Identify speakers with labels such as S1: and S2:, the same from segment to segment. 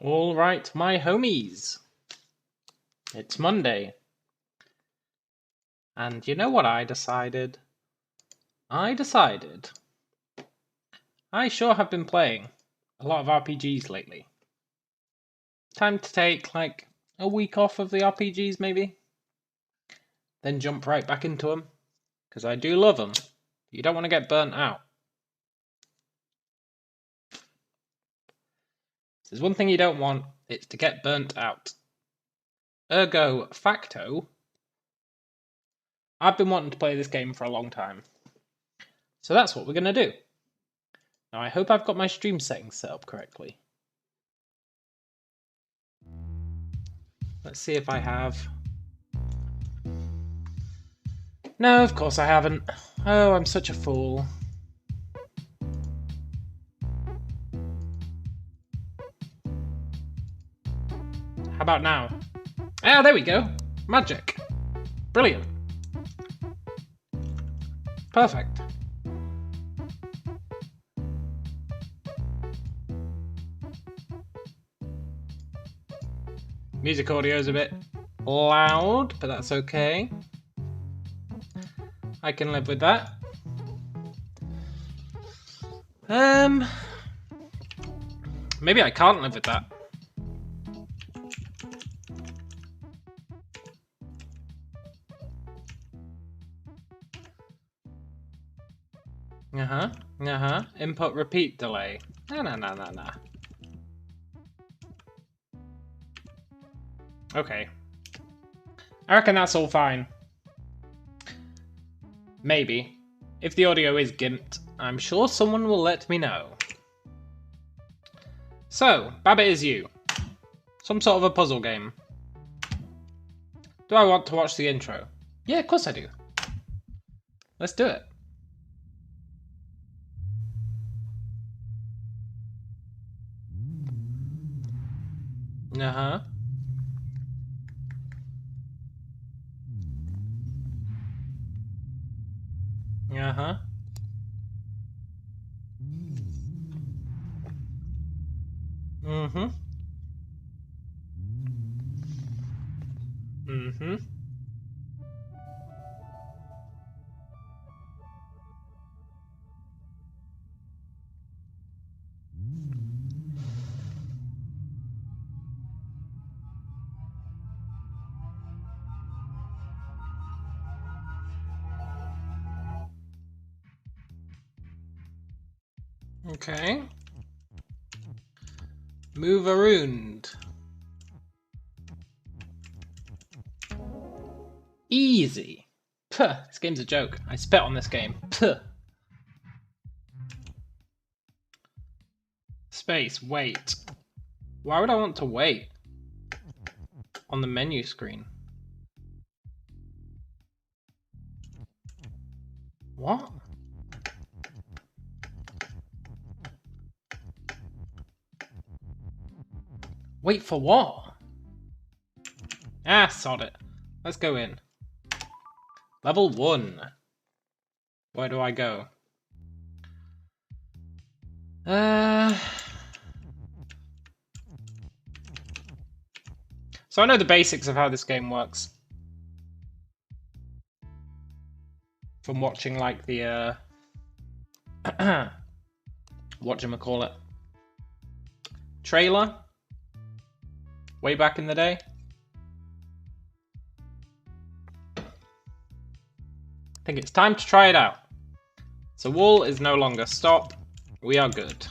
S1: All right, my homies. It's Monday. And you know what I decided? I sure have been playing a lot of RPGs lately. Time to take like a week off of the RPGs maybe. Then jump right back into them. Because I do love them. You don't want to get burnt out. There's one thing you don't want, it's to get burnt out. Ergo facto, I've been wanting to play this game for a long time. So that's what we're going to do. Now I hope I've got my stream settings set up correctly. Let's see if I have. No, of course I haven't. Oh, I'm such a fool. How about now? Ah, there we go. Magic. Brilliant. Perfect. Music audio is a bit loud, but that's okay. I can live with that. Maybe I can't live with that. Input repeat delay. Nah. Okay. I reckon that's all fine. Maybe. If the audio is gimped, I'm sure someone will let me know. So, Babbitt is you. Some sort of a puzzle game. Do I want to watch the intro? Yeah, of course I do. Let's do it. Uh-huh. Uh-huh. Mm-hmm. Mm-hmm. Okay. Move around. Easy. Puh, this game's a joke. I spit on this game. Puh. Space, wait. Why would I want to wait? On the menu screen. What? Wait for what? Ah, sod it. Let's go in. Level 1. Where do I go? So I know the basics of how this game works. From watching like the whatchamacallit, trailer way back in the day. I think it's time to try it out. So wall is no longer stop. We are good.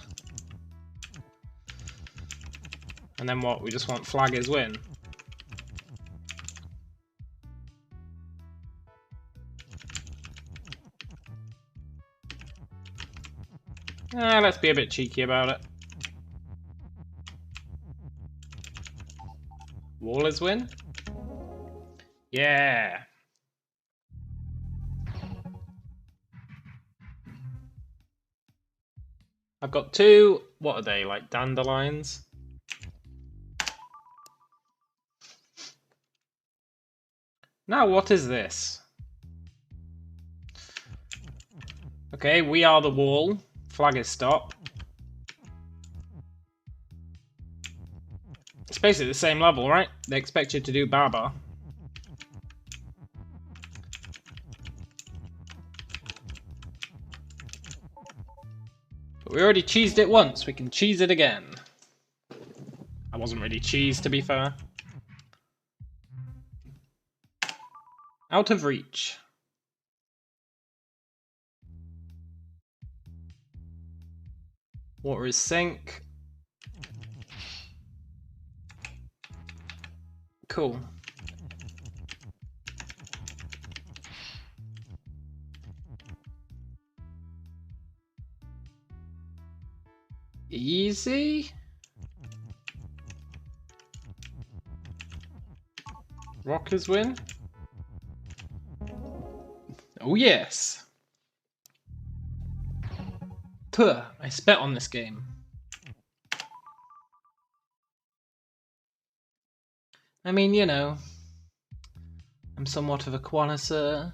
S1: And then what? We just want flag is win. Let's be a bit cheeky about it. Wall is win? Yeah. I've got two, what are they, like dandelions? Now what is this? Okay, we are the wall. Flag is stop. It's basically the same level, right? They expect you to do Barbar. But we already cheesed it once, we can cheese it again. I wasn't really cheesed, to be fair. Out of reach. Water is sink. Cool. Easy. Rockers win. Oh yes. Puh, I spit on this game. I mean, you know, I'm somewhat of a connoisseur.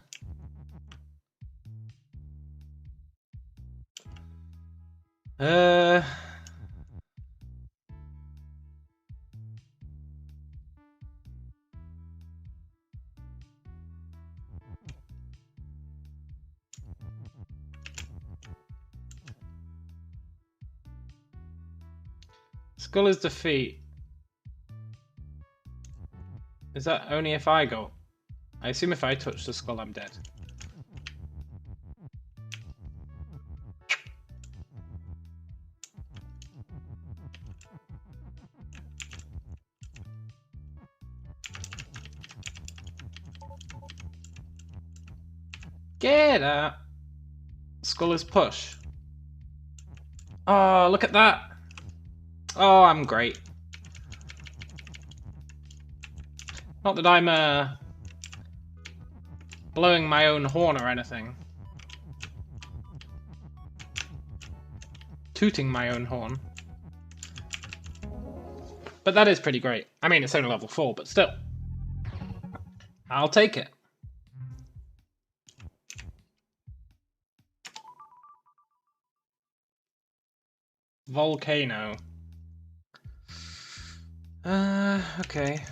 S1: Skull is defeat. Is that only if I go? I assume if I touch the skull, I'm dead. Get out! Skull is push. Oh, look at that! Oh, I'm great. Not that I'm blowing my own horn or anything. Tooting my own horn. But that is pretty great. I mean, it's only level 4, but still. I'll take it. Volcano. Okay.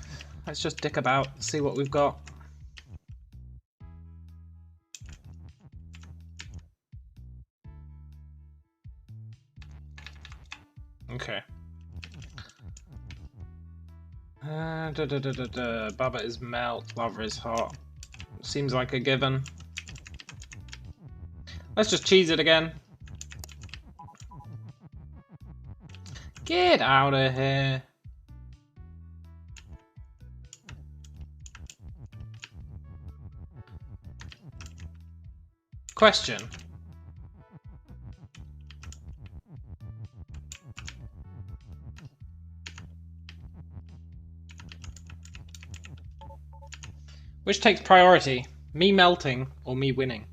S1: Let's just dick about, see what we've got. Okay. Baba is melt, lava is hot. Seems like a given. Let's just cheese it again. Get out of here. Question. Which takes priority? Me melting or me winning?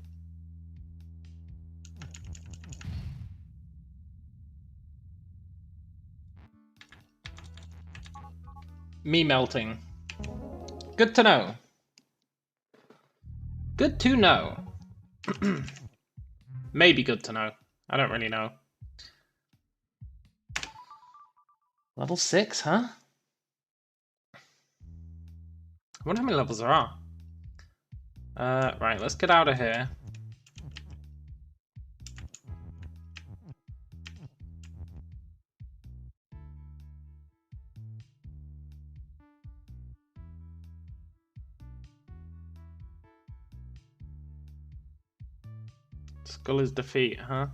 S1: Me melting. Good to know. Good to know. Maybe good to know. I don't really know. Level 6, huh? I wonder how many levels there are. Right, let's get out of here. Skull is defeat, huh?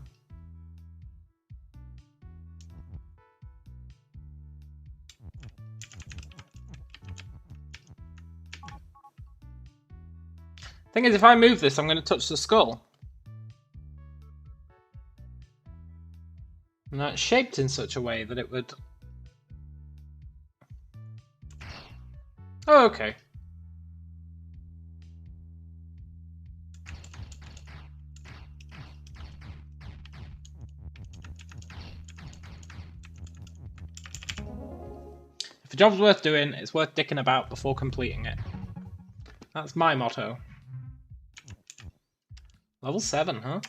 S1: Thing is, if I move this, I'm going to touch the skull. And that's shaped in such a way that it would... Oh, okay. If a job's worth doing, it's worth dicking about before completing it. That's my motto. Level 7, huh?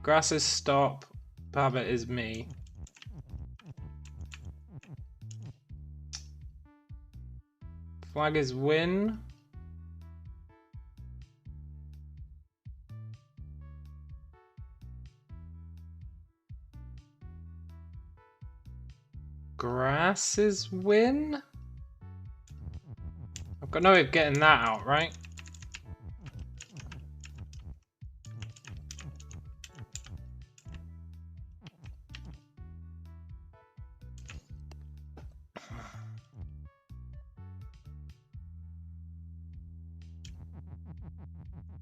S1: Grass is stop. Babbitt is me. Flag is win. Grass is win? I've got no way of getting that out, right?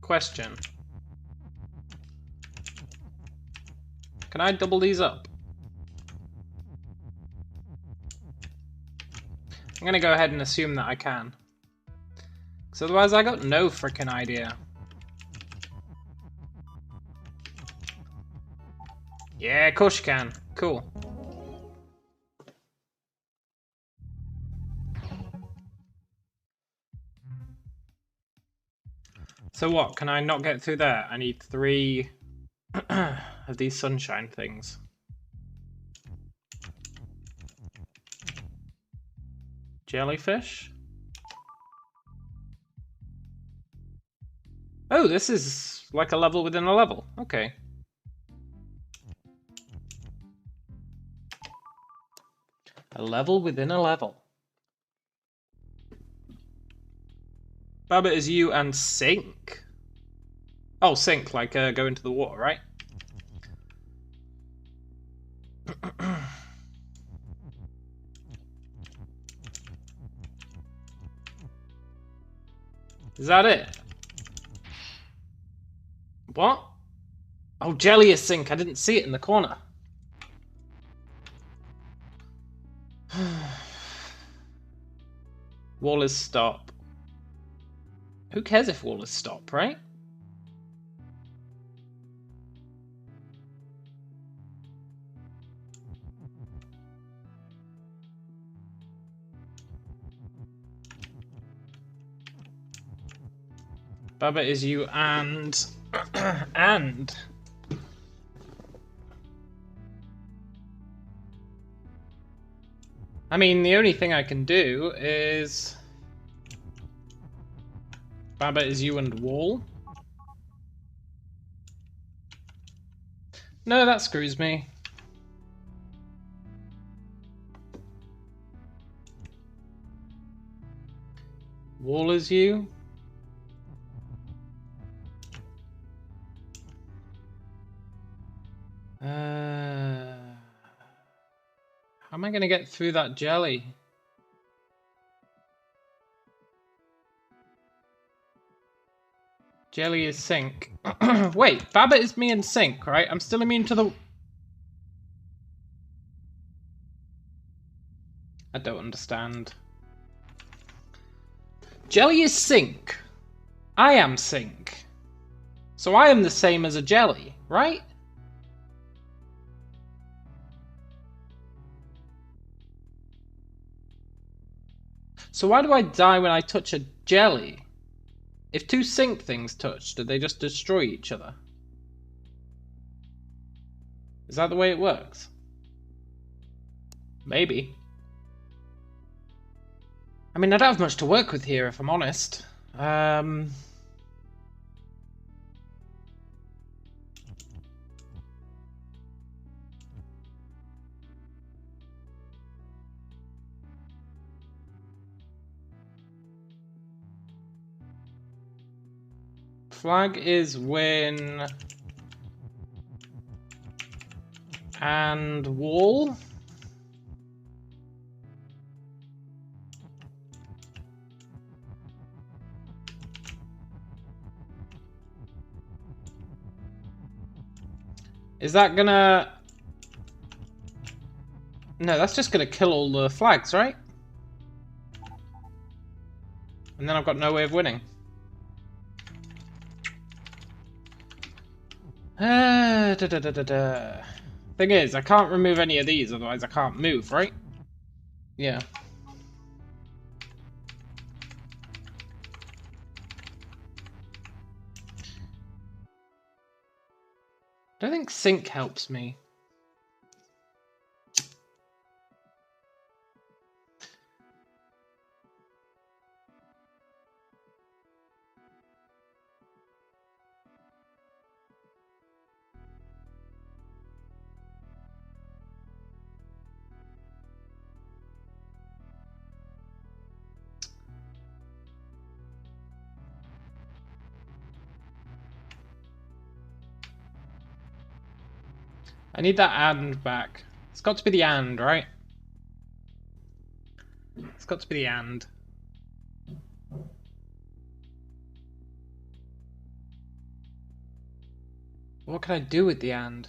S1: Question. Can I double these up? I'm gonna go ahead and assume that I can. Because otherwise I got no freaking idea. Yeah, of course you can. Cool. So what, can I not get through there? I need 3 of these sunshine things. Jellyfish? Oh, this is like a level within a level. Okay. A level within a level. Babbitt is you and sink. Oh, sink, like go into the water, right? Is that it? What? Oh, jelly is sink. I didn't see it in the corner. Wall is stop. Who cares if wall is stop, right? Babbitt is you and... and... I mean, the only thing I can do is... Babbitt is you and wall. No, that screws me. Wall is you. How am I going to get through that jelly? Jelly is sink. Wait, Babbitt is me and sink, right? I'm still immune to the... I don't understand. Jelly is sink. I am sink. So I am the same as a jelly, right? So why do I die when I touch a jelly? If 2 sink things touch, do they just destroy each other? Is that the way it works? Maybe. I mean, I don't have much to work with here, if I'm honest. Flag is win and wall. Is that gonna... No, that's just gonna kill all the flags, right? And then I've got no way of winning. Thing is, I can't remove any of these, otherwise I can't move, right? Yeah. I don't think sync helps me. I need that and back. It's got to be the and, right? It's got to be the and. What can I do with the and?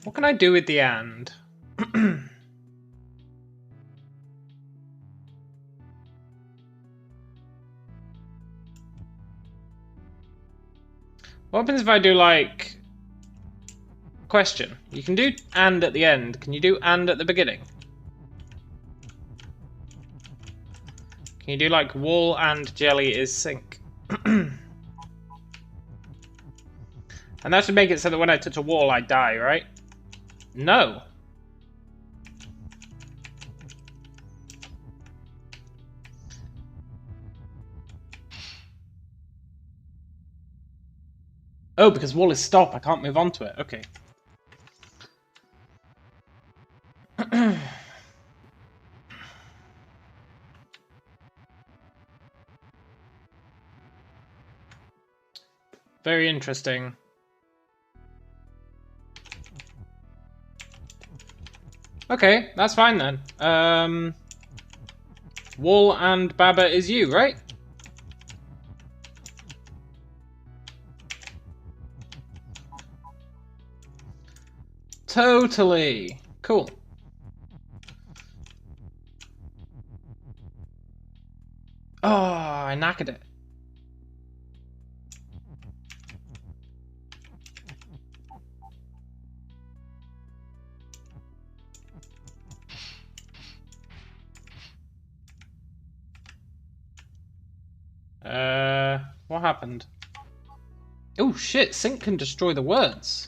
S1: What can I do with the and? What happens if I do like... Question. You can do and at the end. Can you do and at the beginning? Can you do like wall and jelly is sync? And that should make it so that when I touch a wall I die, right? No. Oh, because wall is stop, I can't move on to it. Okay. Very interesting. Okay, that's fine then. Wall and Baba is you, right? Totally. Cool. Oh, I knackered it. What happened? Oh shit, sync can destroy the words.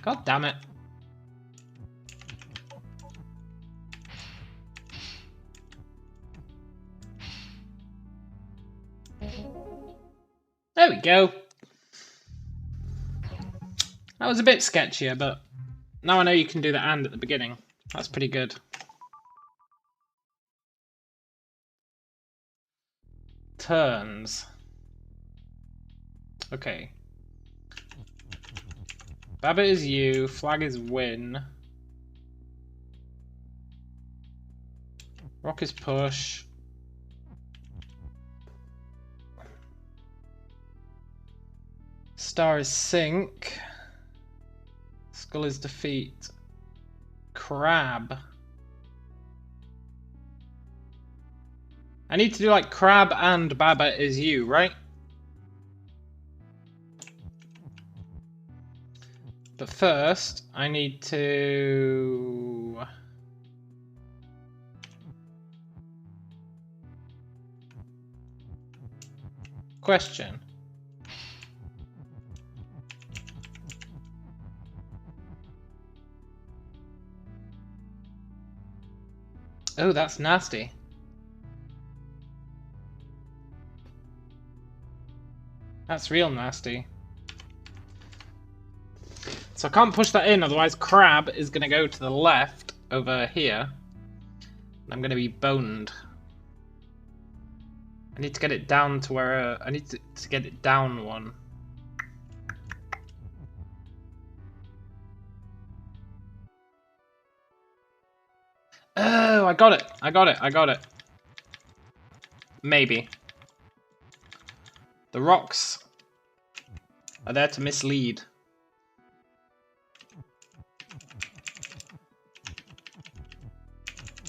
S1: God damn it. There we go. That was a bit sketchier, but now I know you can do the and at the beginning. That's pretty good. Turns. Okay. Baba is you, flag is win. Rock is push. Star is sink. Skull is defeat. Crab. I need to do like crab and Baba is you, right? But first, I need to... Question. Oh, that's nasty. That's real nasty. So I can't push that in, otherwise crab is going to go to the left over here. And I'm going to be boned. I need to get it down to where... I need to get it down one. Oh, I got it. I got it. I got it. Maybe. The rocks are there to mislead.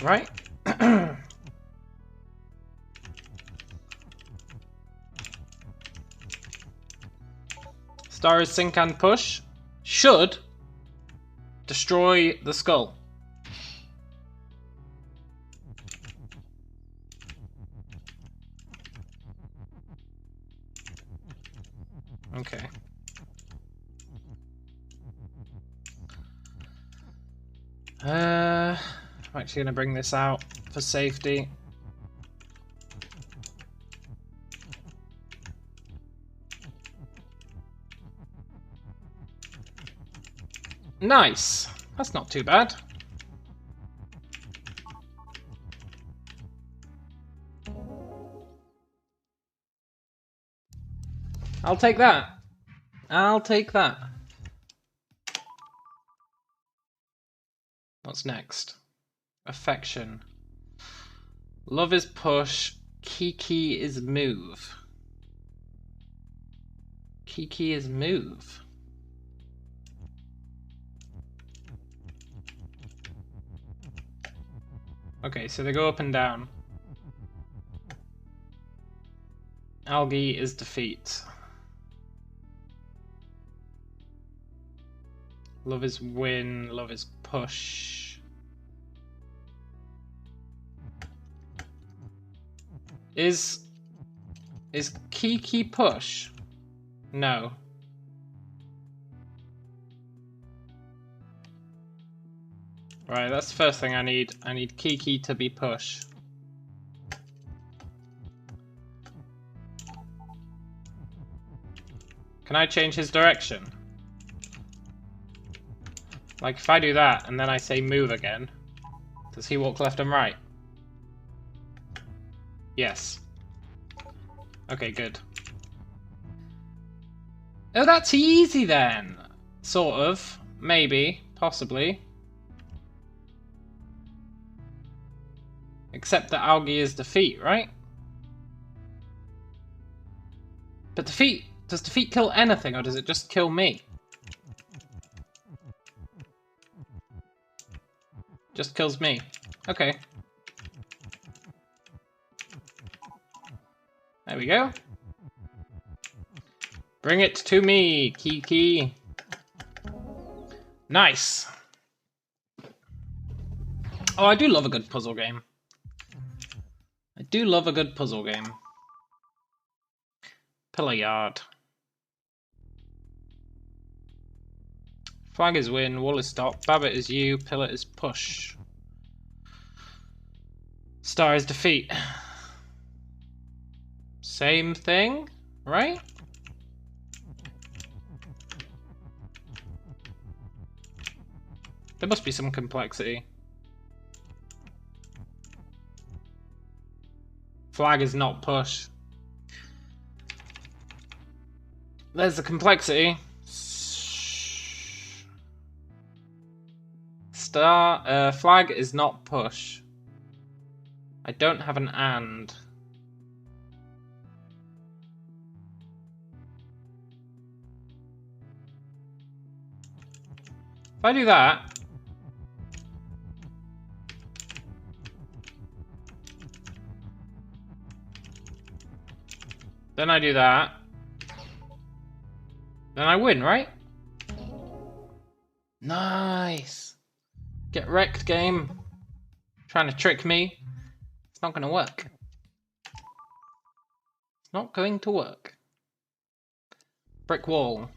S1: Right? Star's sink and push should destroy the skull. Okay. I'm actually gonna bring this out for safety. Nice. That's not too bad. I'll take that. I'll take that. What's next? Affection. Love is push. Kiki is move. Kiki is move. Okay, so they go up and down. Algae is defeat. Love is win. Love is push. Is Kiki push? No. Right, that's the first thing I need. I need Kiki to be push. Can I change his direction? Like if I do that and then I say move again, does he walk left and right? Yes. Okay, good. Oh, that's easy then. Sort of. Maybe. Possibly. Except that algae is defeat, right? But defeat... Does defeat kill anything, or does it just kill me? Just kills me. Okay. There we go. Bring it to me, Kiki. Nice. Oh, I do love a good puzzle game. I do love a good puzzle game. Pillar yard. Flag is win, wall is stop, Babbitt is you, pillar is push. Star is defeat. Same thing, right? There must be some complexity. Flag is not push. There's the complexity. Flag is not push. I don't have an and. If I do that, then I do that, then I win, right? Nice. Get wrecked, game. Trying to trick me. It's not going to work. It's not going to work. Brick wall.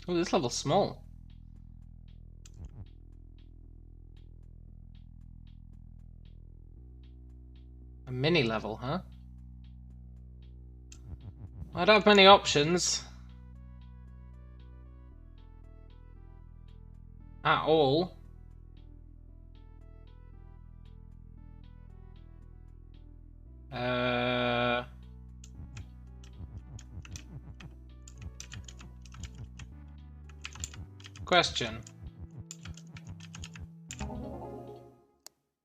S1: Oh, this level's small. A mini level, huh? I don't have many options. At all. Question.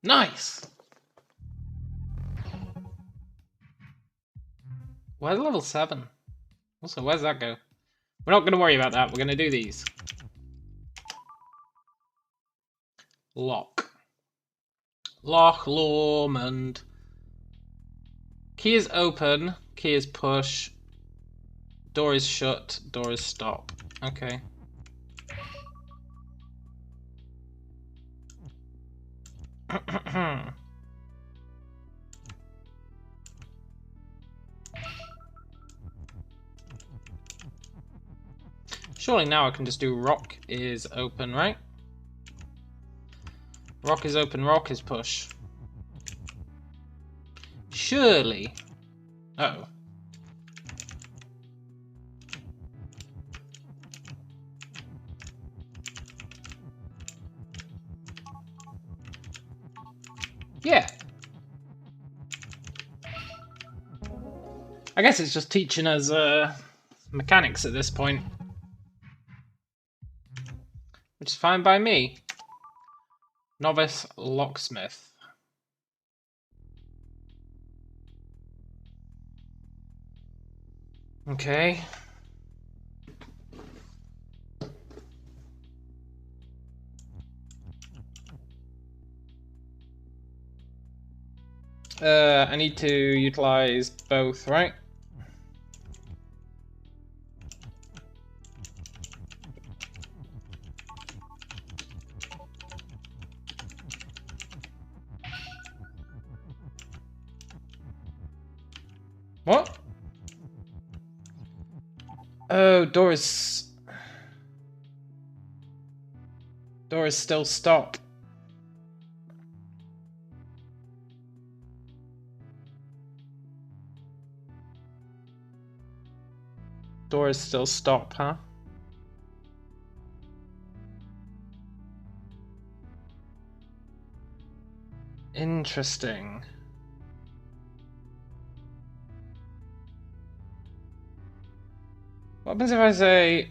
S1: Nice! Where's level 7? Also, where's that go? We're not going to worry about that. We're going to do these. Lock. Lock, Lormond. Key is open. Key is push. Door is shut. Door is stop. Okay. Surely now I can just do rock is open, right? Rock is open, rock is push. Surely. Uh-oh. Yeah. I guess it's just teaching us mechanics at this point. Which is fine by me. Novice locksmith. Okay. I need to utilize both, right? What? Oh, door is still stop. Door is still stop, huh? Interesting. What happens if I say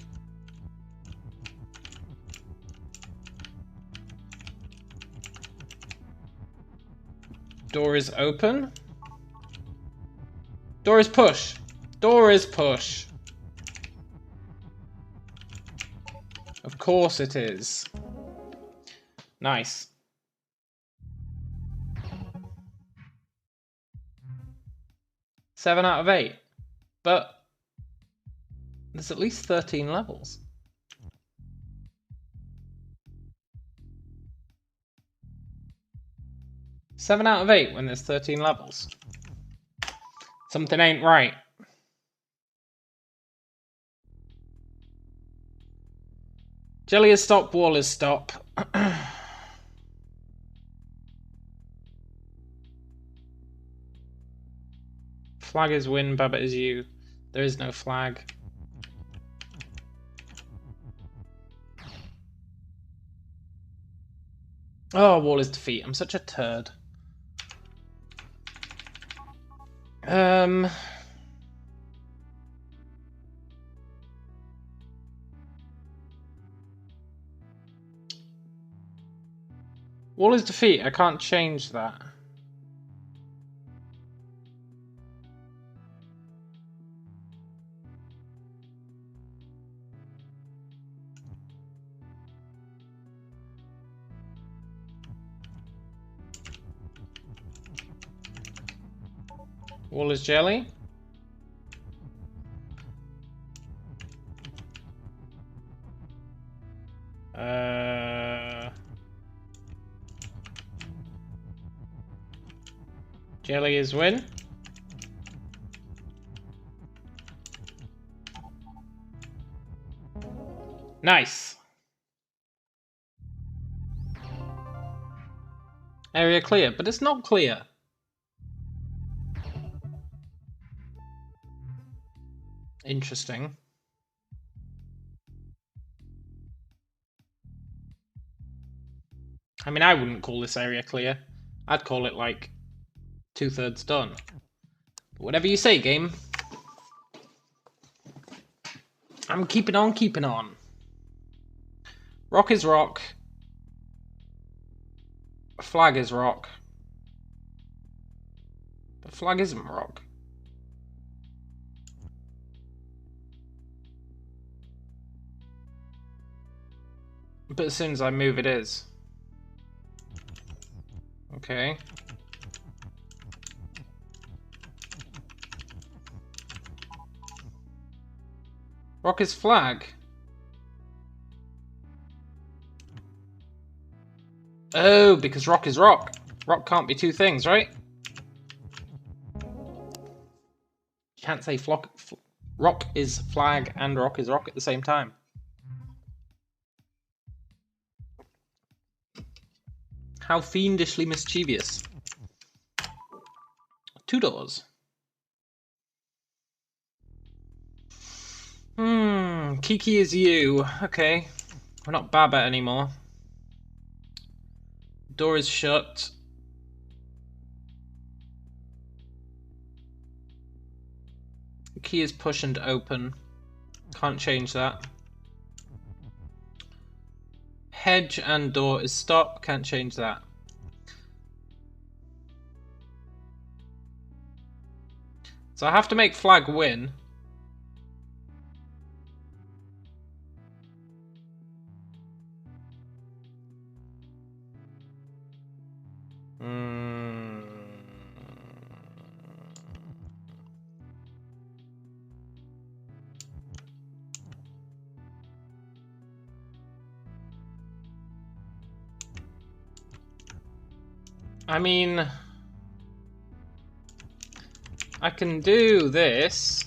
S1: door is open? Door is push. Door is push. Of course it is. Nice. Seven out of 8. But there's at least 13 levels. Seven out of 8 when there's 13 levels. Something ain't right. Jelly is stop, wall is stop. Flag is win, Babbitt is you. There is no flag. Oh, wall is defeat. I'm such a turd. Wall is defeat. I can't change that. Wall is jelly. Jelly is win. Nice. Area clear, but it's not clear. Interesting. I mean, I wouldn't call this area clear. I'd call it like 2/3 done. But whatever you say, game. I'm keeping on keeping on. Rock is rock. Flag is rock. But flag isn't rock. But as soon as I move, it is. Okay. Rock is flag. Oh, because rock is rock. Rock can't be two things, right? You can't say rock is flag and rock is rock at the same time. How fiendishly mischievous. 2 doors. Kiki is you. Okay. We're not Baba anymore. Door is shut. Key is push and open. Can't change that. Hedge and door is stop. Can't change that. So I have to make flag win. I mean, I can do this.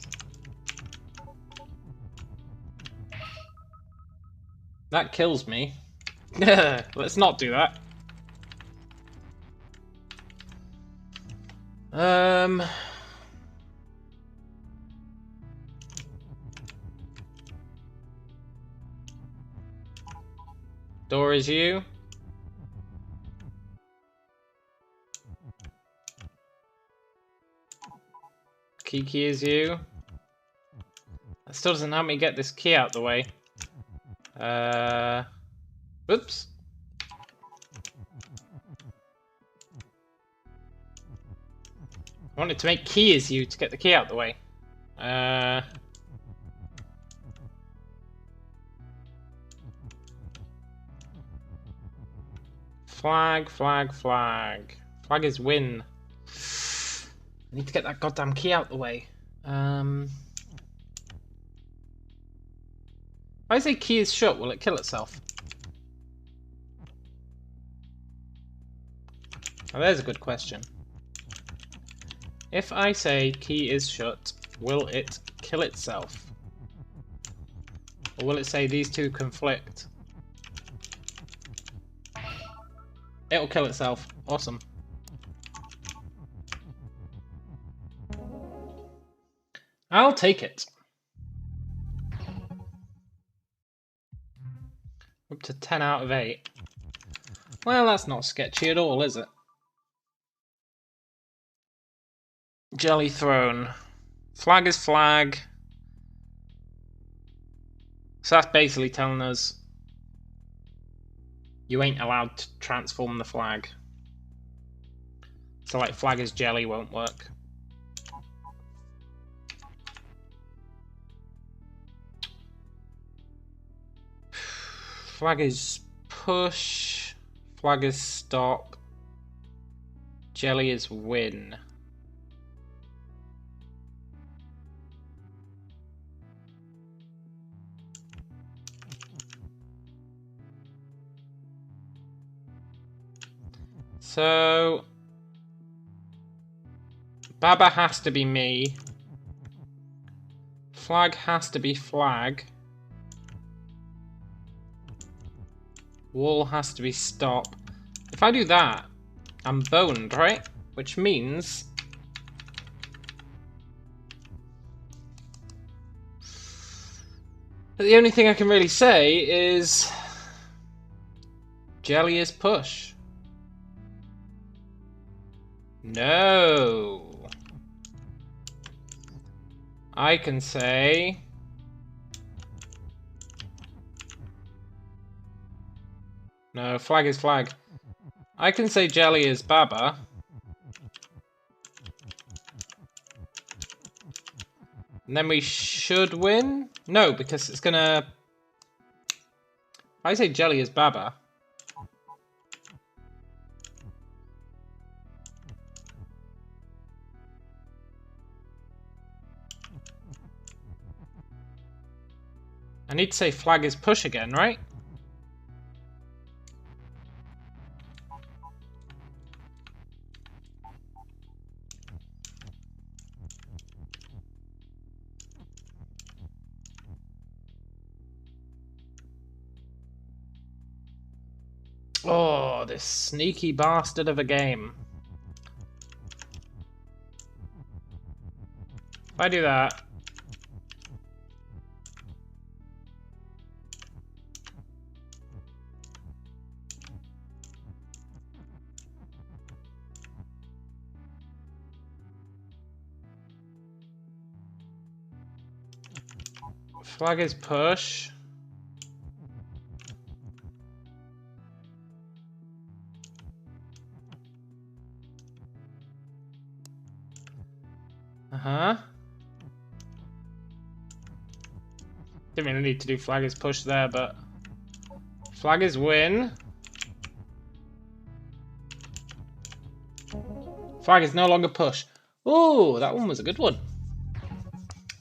S1: That kills me. Let's not do that. Door is you. Kiki is you. That still doesn't help me get this key out the way. Oops. I wanted to make key is you to get the key out the way. Flag, flag, flag. Flag is win. I need to get that goddamn key out the way. If I say key is shut, will it kill itself? Now there's a good question. If I say key is shut, will it kill itself? Or will it say these two conflict? It'll kill itself. Awesome. I'll take it. Up to 10 out of 8. Well, that's not sketchy at all, is it? Jelly throne. Flag is flag. So that's basically telling us you ain't allowed to transform the flag. So like flag is jelly won't work. Flag is push. Flag is stop. Jelly is win. So Baba has to be me. Flag has to be flag. Wall has to be stop. If I do that, I'm boned, right? Which means that the only thing I can really say is jelly is push. No. I can say no, flag is flag. I can say Jelly is Baba. And then we should win? No, because it's gonna... If I say Jelly is Baba... I need to say flag is push again, right? Oh, this sneaky bastard of a game. If I do that... Flag is push. Uh-huh. Didn't really need to do flag is push there, but... Flag is win. Flag is no longer push. Ooh, that one was a good one.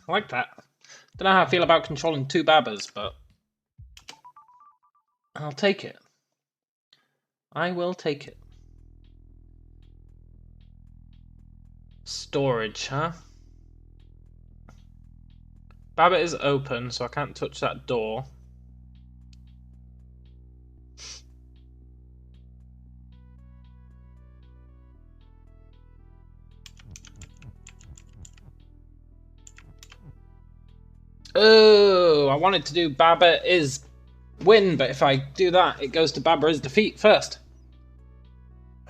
S1: I like that. Don't know how I feel about controlling two Babas, but... I'll take it. I will take it. Storage, huh? Baba is open, so I can't touch that door. Oh, I wanted to do Baba is win, but if I do that, it goes to Baba is defeat first.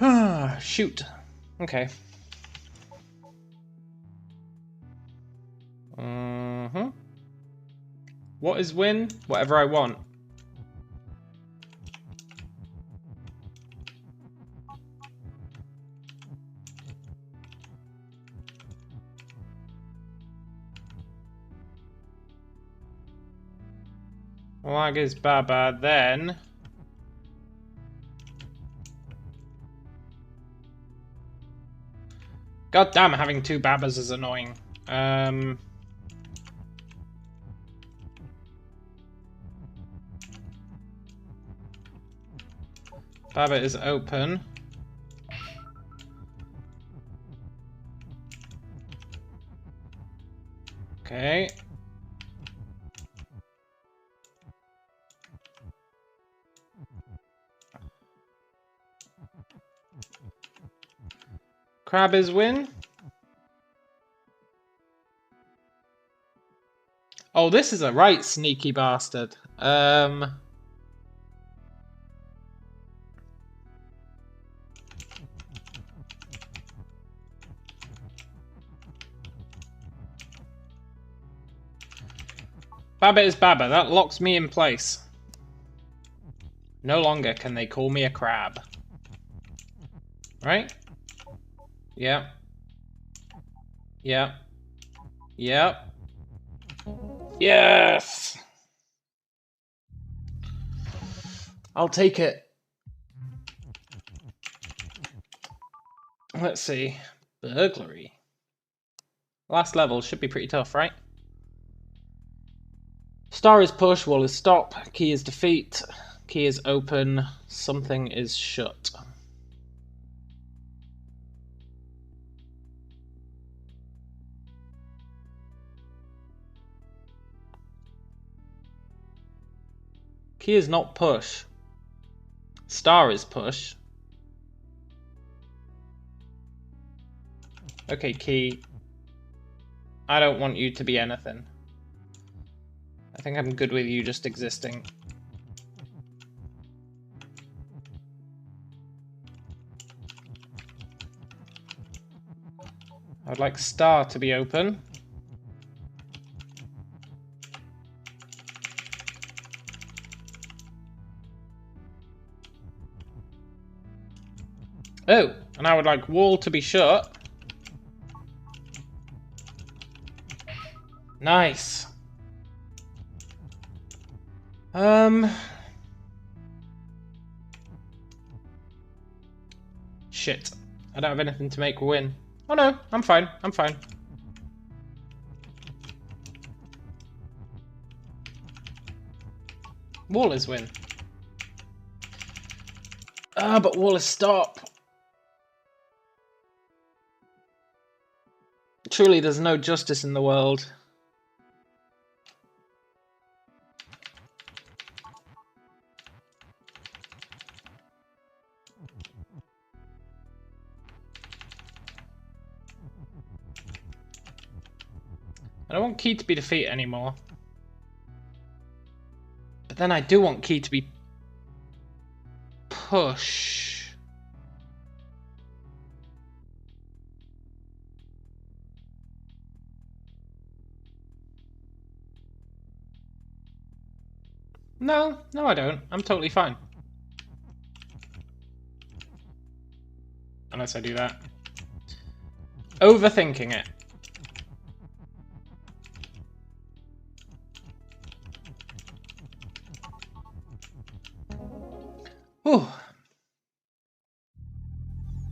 S1: Ah, shoot. Okay. What is win? Whatever I want. Flag is Baba, then... God damn, having two Babas is annoying. Baba is open. Okay. Crab is win. Oh, this is a right sneaky bastard. Baba is Baba. That locks me in place. No longer can they call me a crab. Right? Yep. Yep. Yep. Yes! I'll take it. Let's see. Burglary. Last level should be pretty tough, right? Star is push, wall is stop, key is defeat, key is open, something is shut. Key is not push. Star is push. Okay, key. I don't want you to be anything. I think I'm good with you just existing. I would like star to be open. Oh, and I would like wall to be shut. Nice. Shit. I don't have anything to make a win. Oh no, I'm fine. I'm fine. Wall is win. Ah, but wall is stop. Truly, there's no justice in the world. I don't want key to be defeated anymore. But then I do want key to be push. No, no I don't. I'm totally fine. Unless I do that. Overthinking it. Whew.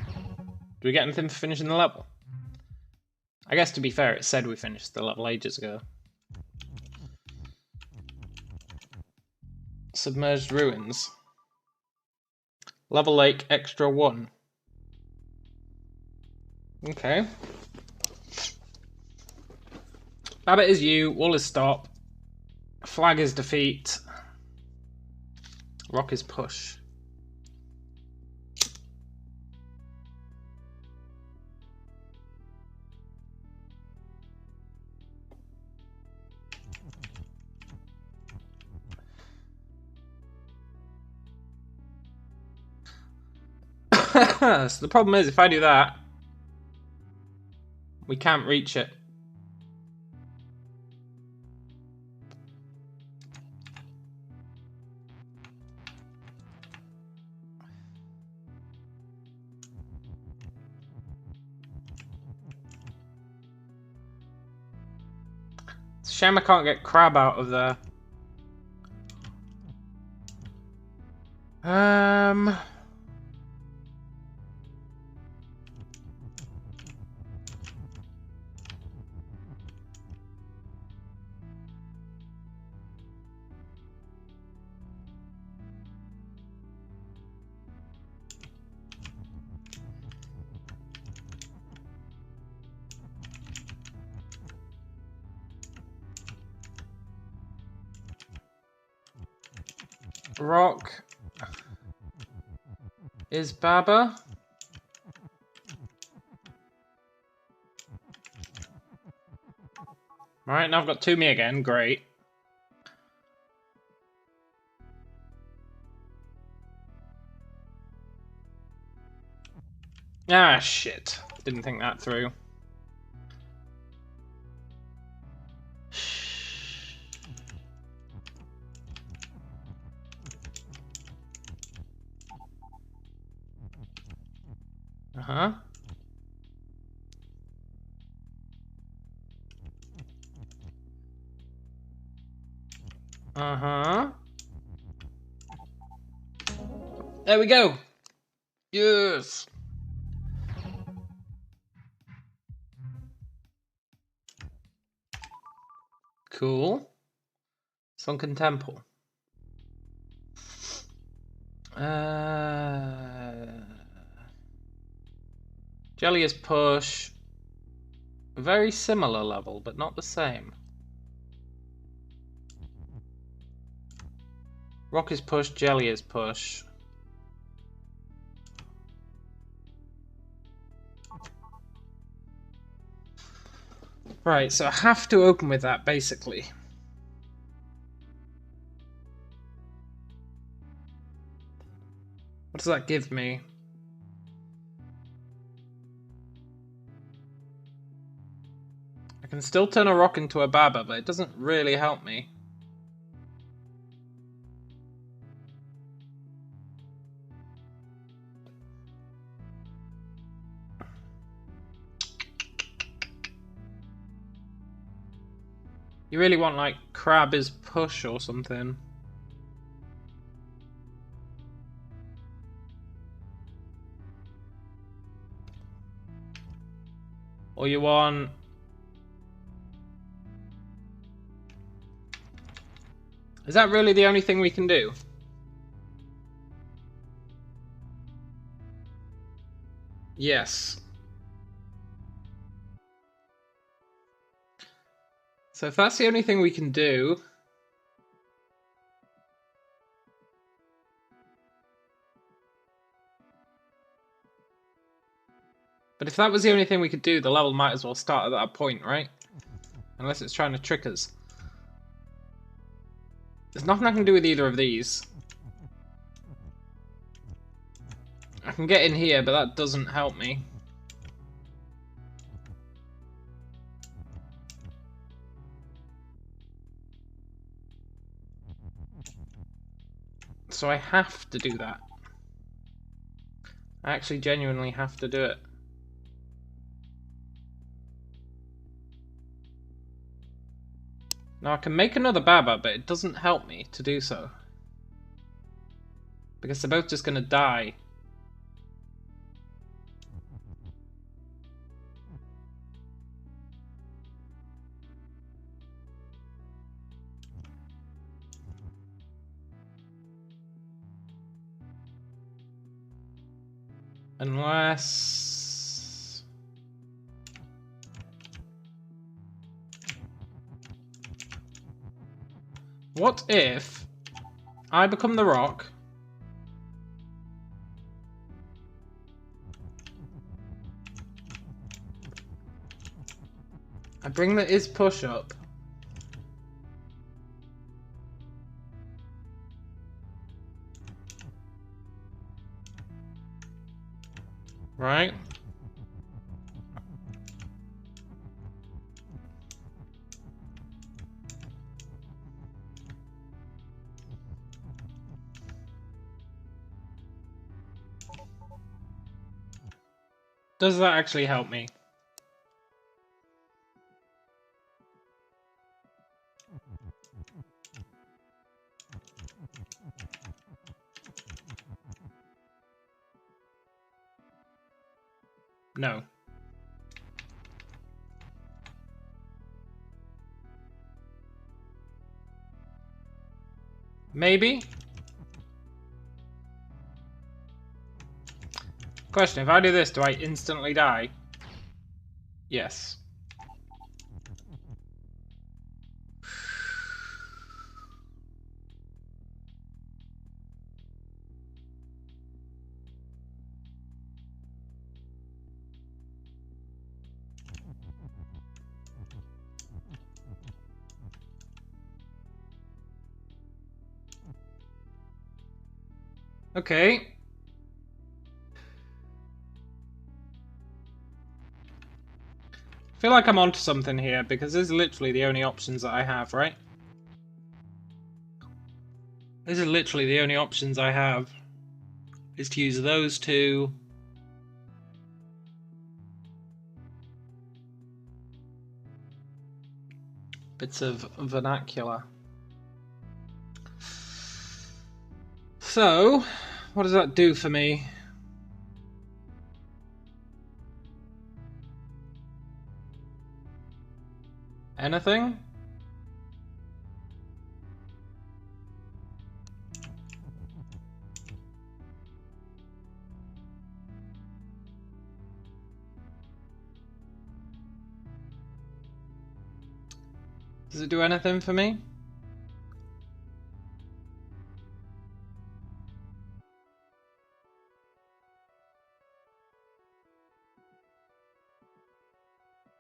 S1: Do we get anything for finishing the level? I guess to be fair, it said we finished the level ages ago. Submerged ruins. Level lake extra 1. Okay. Rabbit is you, wall is stop. Flag is defeat. Rock is push. So the problem is, if I do that, we can't reach it. It's a shame I can't get crab out of there. Rock is Baba. Alright, now I've got 2 me again, great. Ah, shit. Didn't think that through. Uh-huh. Uh-huh. There we go. Yes. Cool. Sunken temple. Jelly is push. Very similar level, but not the same. Rock is push, jelly is push. Right, so I have to open with that, basically. What does that give me? I can still turn a rock into a Baba, but it doesn't really help me. You really want like crab is push or something. Or you want... Is that really the only thing we can do? Yes. So if that's the only thing we can do... But if that was the only thing we could do, the level might as well start at that point, right? Unless it's trying to trick us. There's nothing I can do with either of these. I can get in here, but that doesn't help me. So I have to do that. I actually genuinely have to do it. Now I can make another Baba, but it doesn't help me to do so. Because they're both just going to die. Unless... What if I become the rock? I bring the is push up. Right? Does that actually help me? No. Maybe? Question, if I do this, do I instantly die? Yes. Okay. I feel like I'm onto something here, because this is literally the only options that I have, right? This is literally the only options I have, is to use those two. Bits of vernacular. So, what does that do for me? Anything? Does it do anything for me?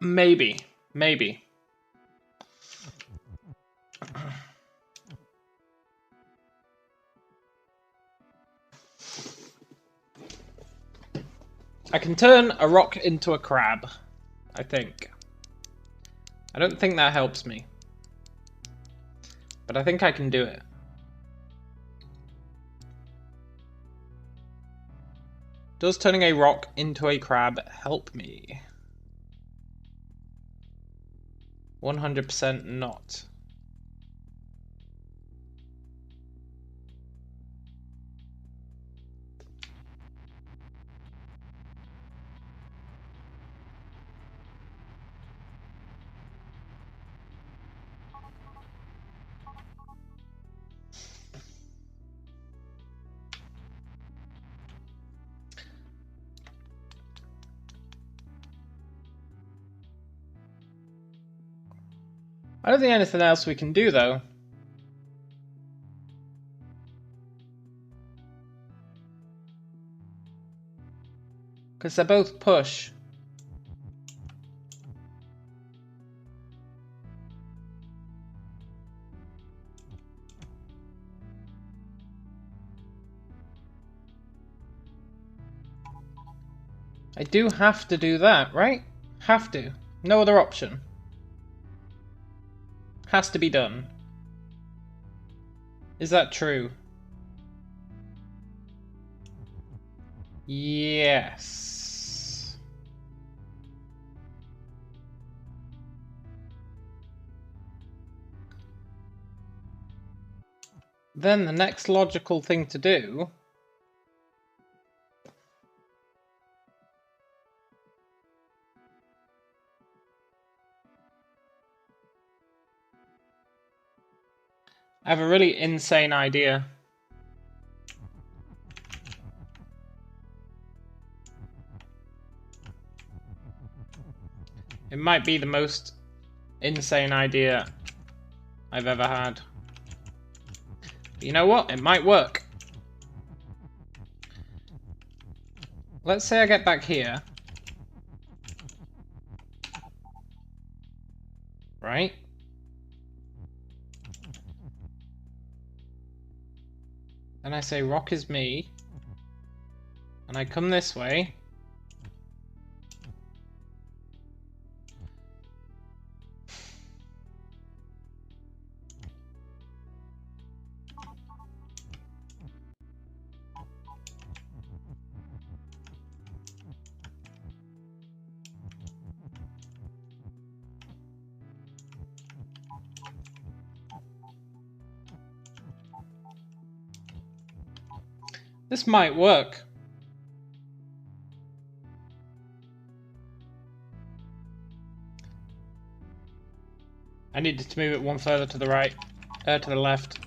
S1: Maybe. Maybe. I can turn a rock into a crab, I think. I don't think that helps me. But I think I can do it. Does turning a rock into a crab help me? 100% not. I don't think anything else we can do, though. Because they're both push. I do have to do that, right? Have to. No other option. Has to be done. Is that true? Yes. Then the next logical thing to do I have a really insane idea. It might be the most insane idea I've ever had. But you know what? It might work. Let's say I get back here. Right? And I say rock is me. And I come this way. This might work. I needed to move it one further to the right, to the left.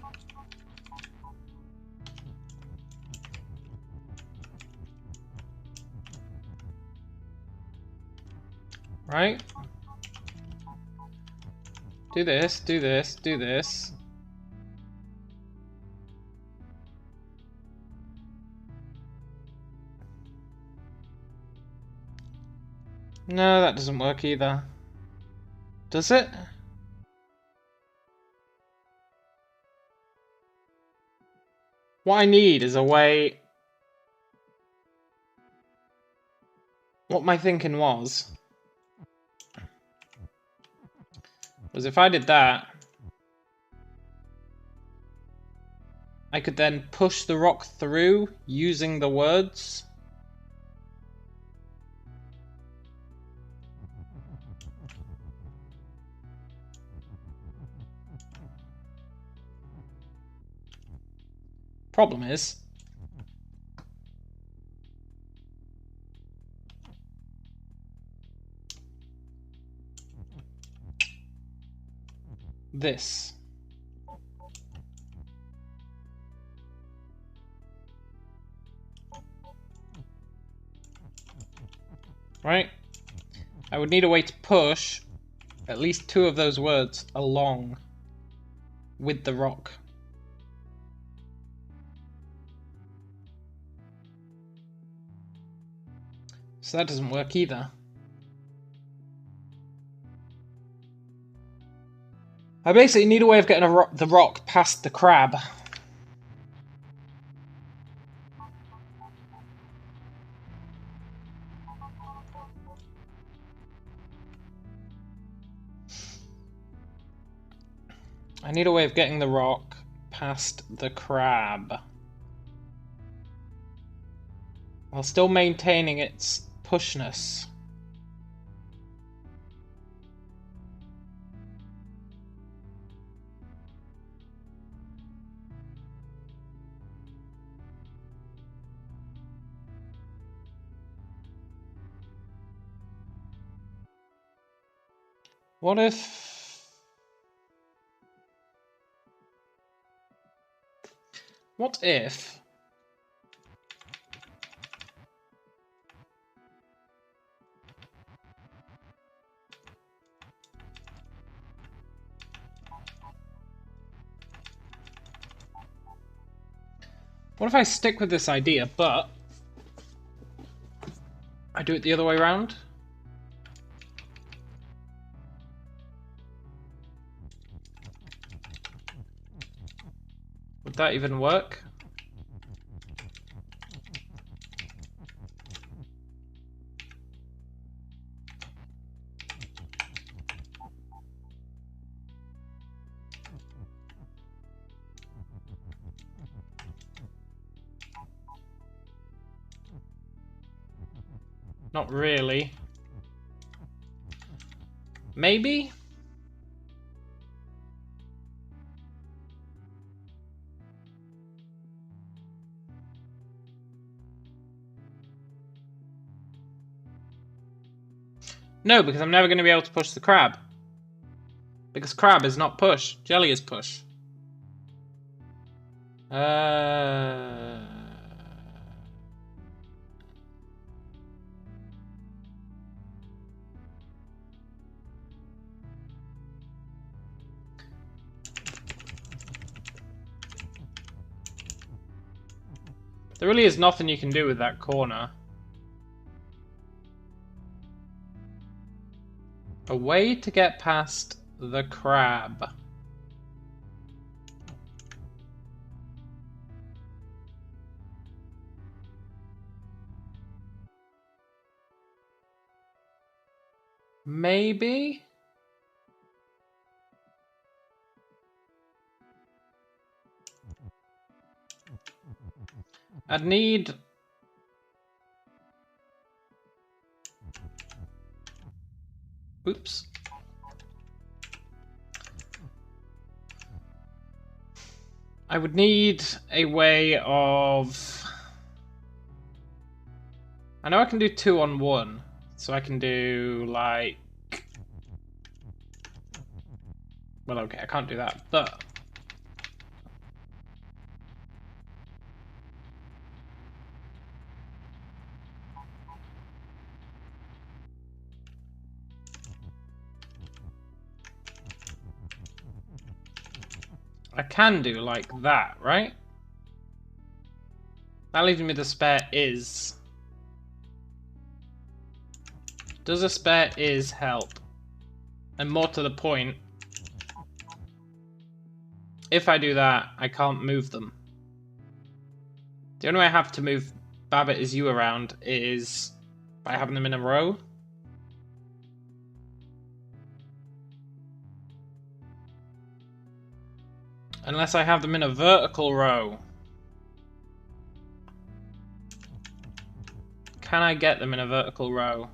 S1: Right? Do this, do this, do this. No, that doesn't work either. Does it? What I need is a way... What my thinking was if I did that, I could then push the rock through using the words. Problem is, this. Right? I would need a way to push at least two of those words along with the rock. So that doesn't work either. I basically need a way of getting the rock past the crab. I need a way of getting the rock past the crab, while still maintaining its pushness. What if... What if... What if I stick with this idea, but I do it the other way around? Would that even work? Not really. Maybe? No, because I'm never going to be able to push the crab. Because crab is not push. Jelly is push. There really is nothing you can do with that corner. A way to get past the crab. Maybe? I'd need... Oops. I would need a way of... I know I can do 2 on 1. So I can do, like... Well, okay, I can't do that, but... I can do like that, right? That leaves me the spare is. Does a spare is help? And more to the point, if I do that, I can't move them. The only way I have to move Babbit is you around is by having them in a row. Unless I have them in a vertical row. Can I get them in a vertical row?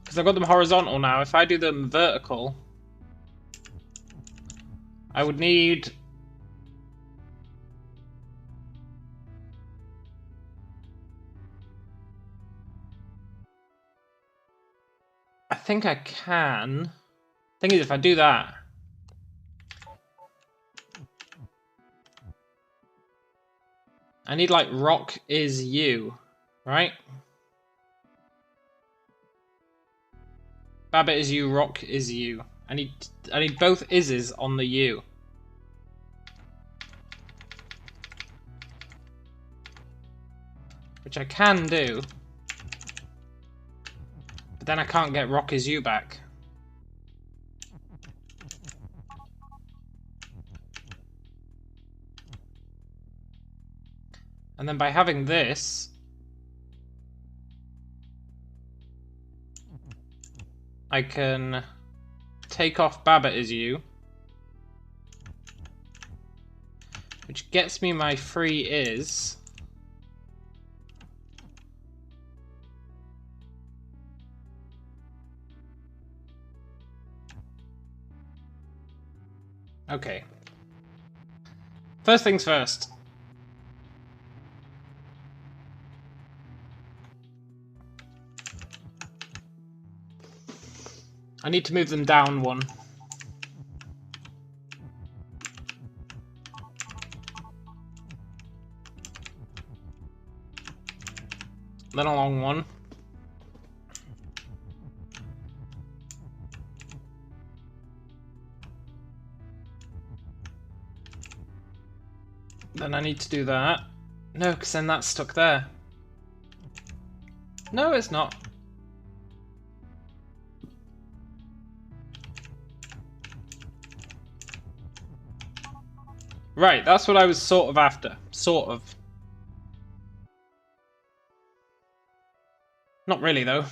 S1: Because I've got them horizontal now. If I do them vertical, I would need... I think I can. Thing is, if I do that, I need like rock is you, right? Babbit is you, rock is you. I need both ises on the U. Which I can do. But then I can't get rock is you back. And then by having this, I can take off Babbit is you, which gets me my free is. Okay. First things first. I need to move them down one. Then along one. Then I need to do that. No, because then that's stuck there. No, it's not. Right, that's what I was sort of after. Sort of. Not really, though.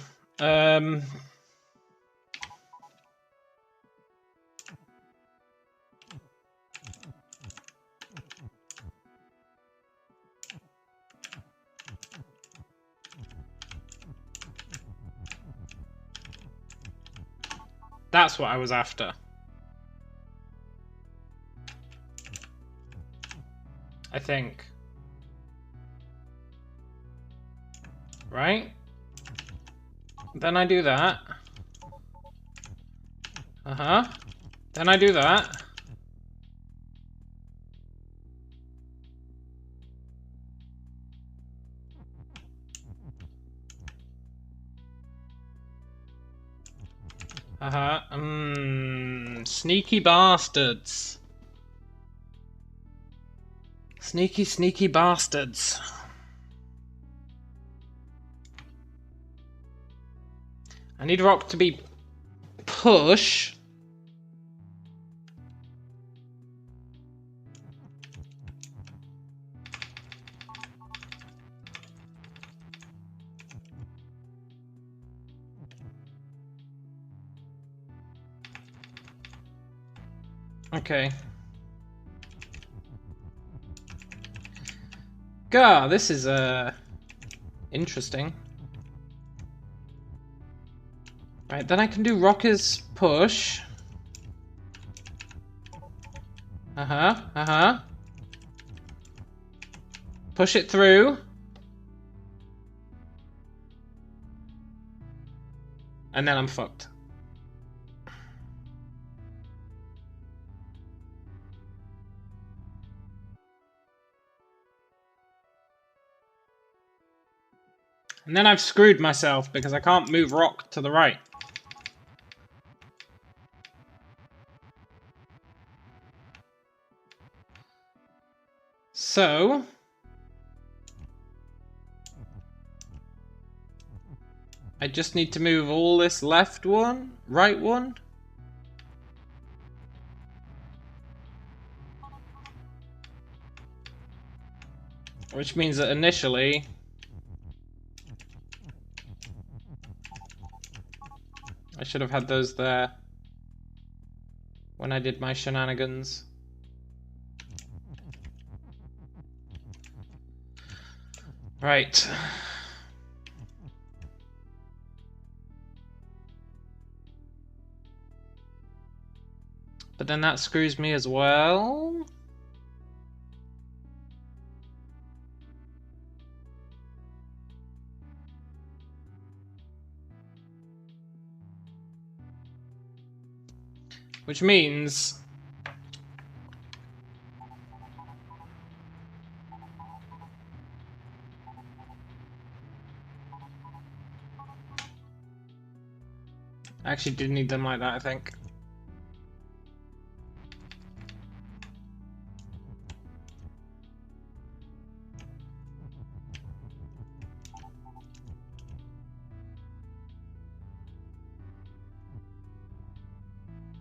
S1: That's what I was after. I think. Right? Then I do that. Uh-huh. Then I do that. Uh-huh. Sneaky bastards. Sneaky, sneaky bastards. I need rock to be push. Okay. Gah, this is interesting. Right, then I can do rockers push. Uh-huh, uh-huh. Push it through. And then I'm fucked. And then I've screwed myself because I can't move rock to the right. So... I just need to move all this left one, right one. Which means that initially... I should have had those there when I did my shenanigans. Right. But then that screws me as well. Which means... I actually did need them like that, I think.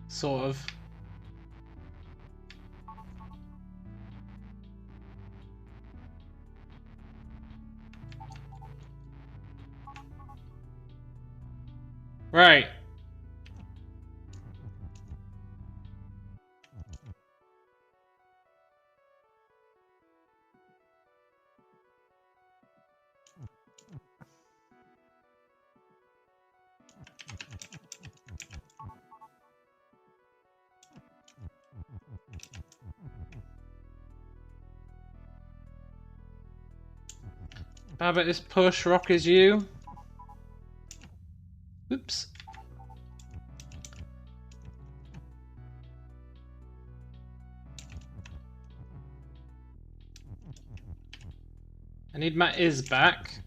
S1: Sort of. Right. Babbit is push, Rock is you. Oops. I need my is back.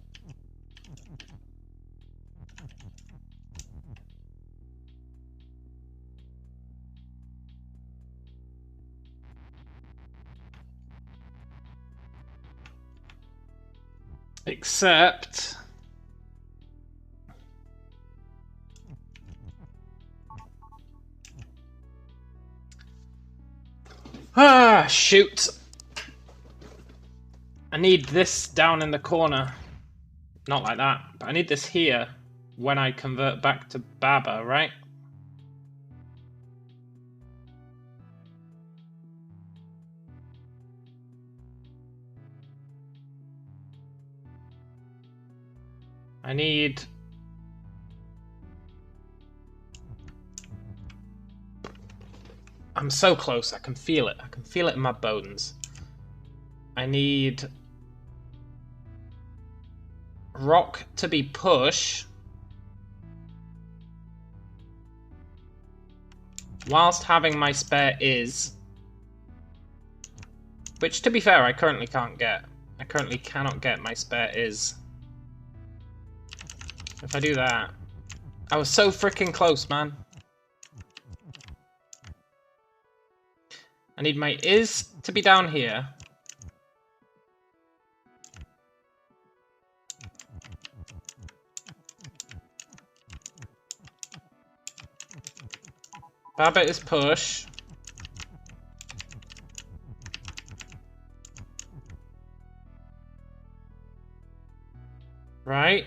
S1: Except... ah, shoot! I need this down in the corner. Not like that, but I need this here when I convert back to Baba, right? I need... I'm so close, I can feel it. I can feel it in my bones. I need... Rock to be push. Whilst having my spare is. Which, to be fair, I currently can't get. I currently cannot get my spare is. If I do that... I was so freaking close, man. I need my is to be down here. Babbit is push. Right.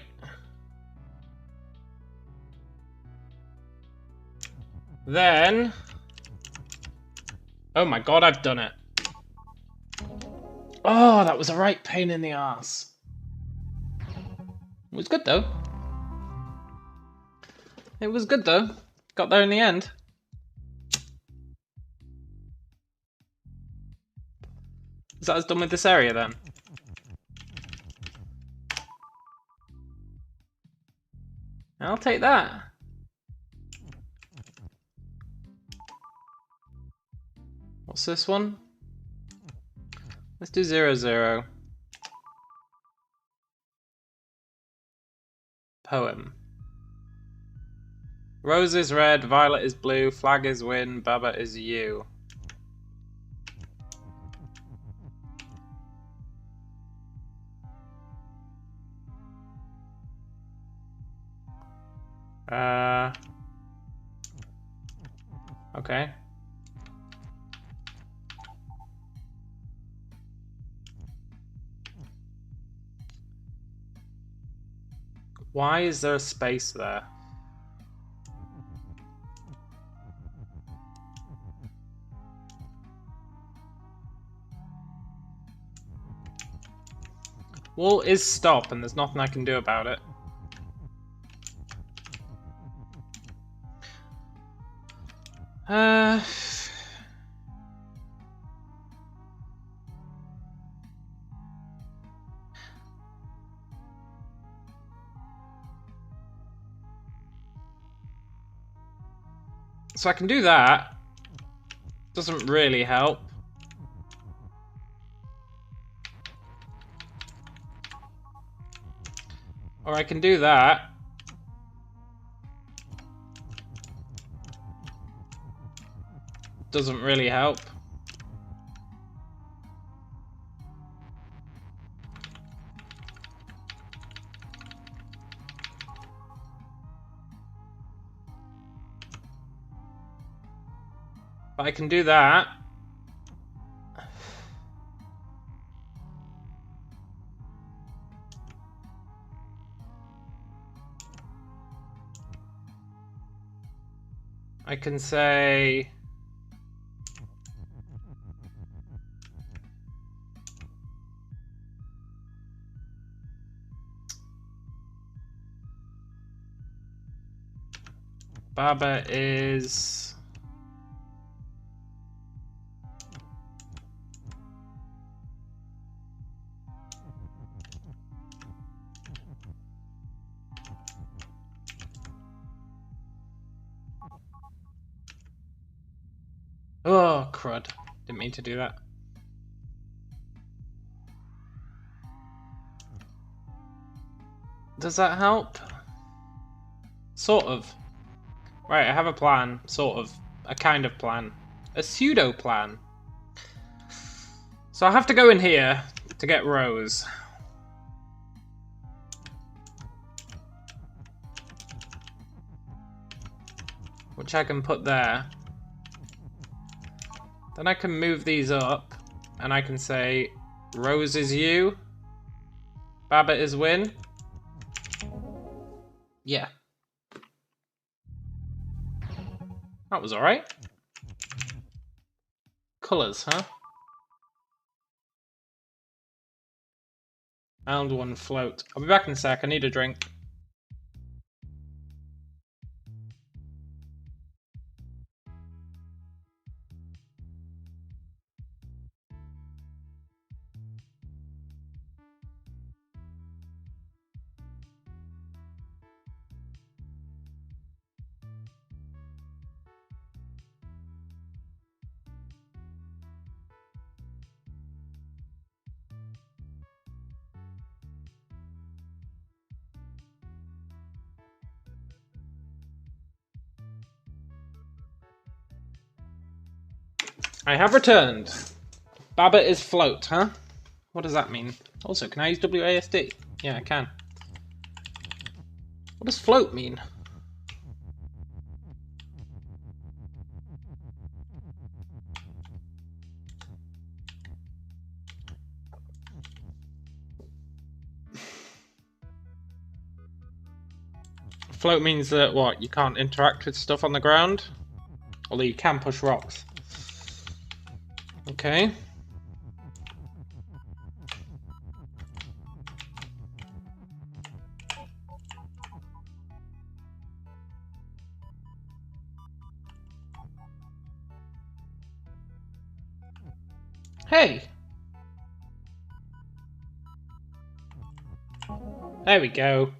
S1: Then... oh my god, I've done it. Oh, that was a right pain in the ass. It was good though. It was good though. Got there in the end. Is that us done with this area then? I'll take that. What's this one? Let's do 0, 0. Poem. Rose is red, violet is blue, flag is win, Baba is you. Okay. Why is there a space there? Wall is stop and there's nothing I can do about it. So I can do that. Doesn't really help. Or I can do that. Doesn't really help. But I can do that. I can say... Baba is... Oh, crud. Didn't mean to do that. Does that help? Sort of. Right, I have a plan. Sort of. A kind of plan. A pseudo plan. So I have to go in here to get Rose. Which I can put there. Then I can move these up. And I can say, Rose is you. Babbitt is win. Yeah. That was alright. Colours, huh? Round one float. I'll be back in a sec, I need a drink. I have returned. Babbitt is float, huh? What does that mean? Also, can I use WASD? Yeah, I can. What does float mean? Float means that, what, you can't interact with stuff on the ground? Although you can push rocks. Okay. Hey! There we go.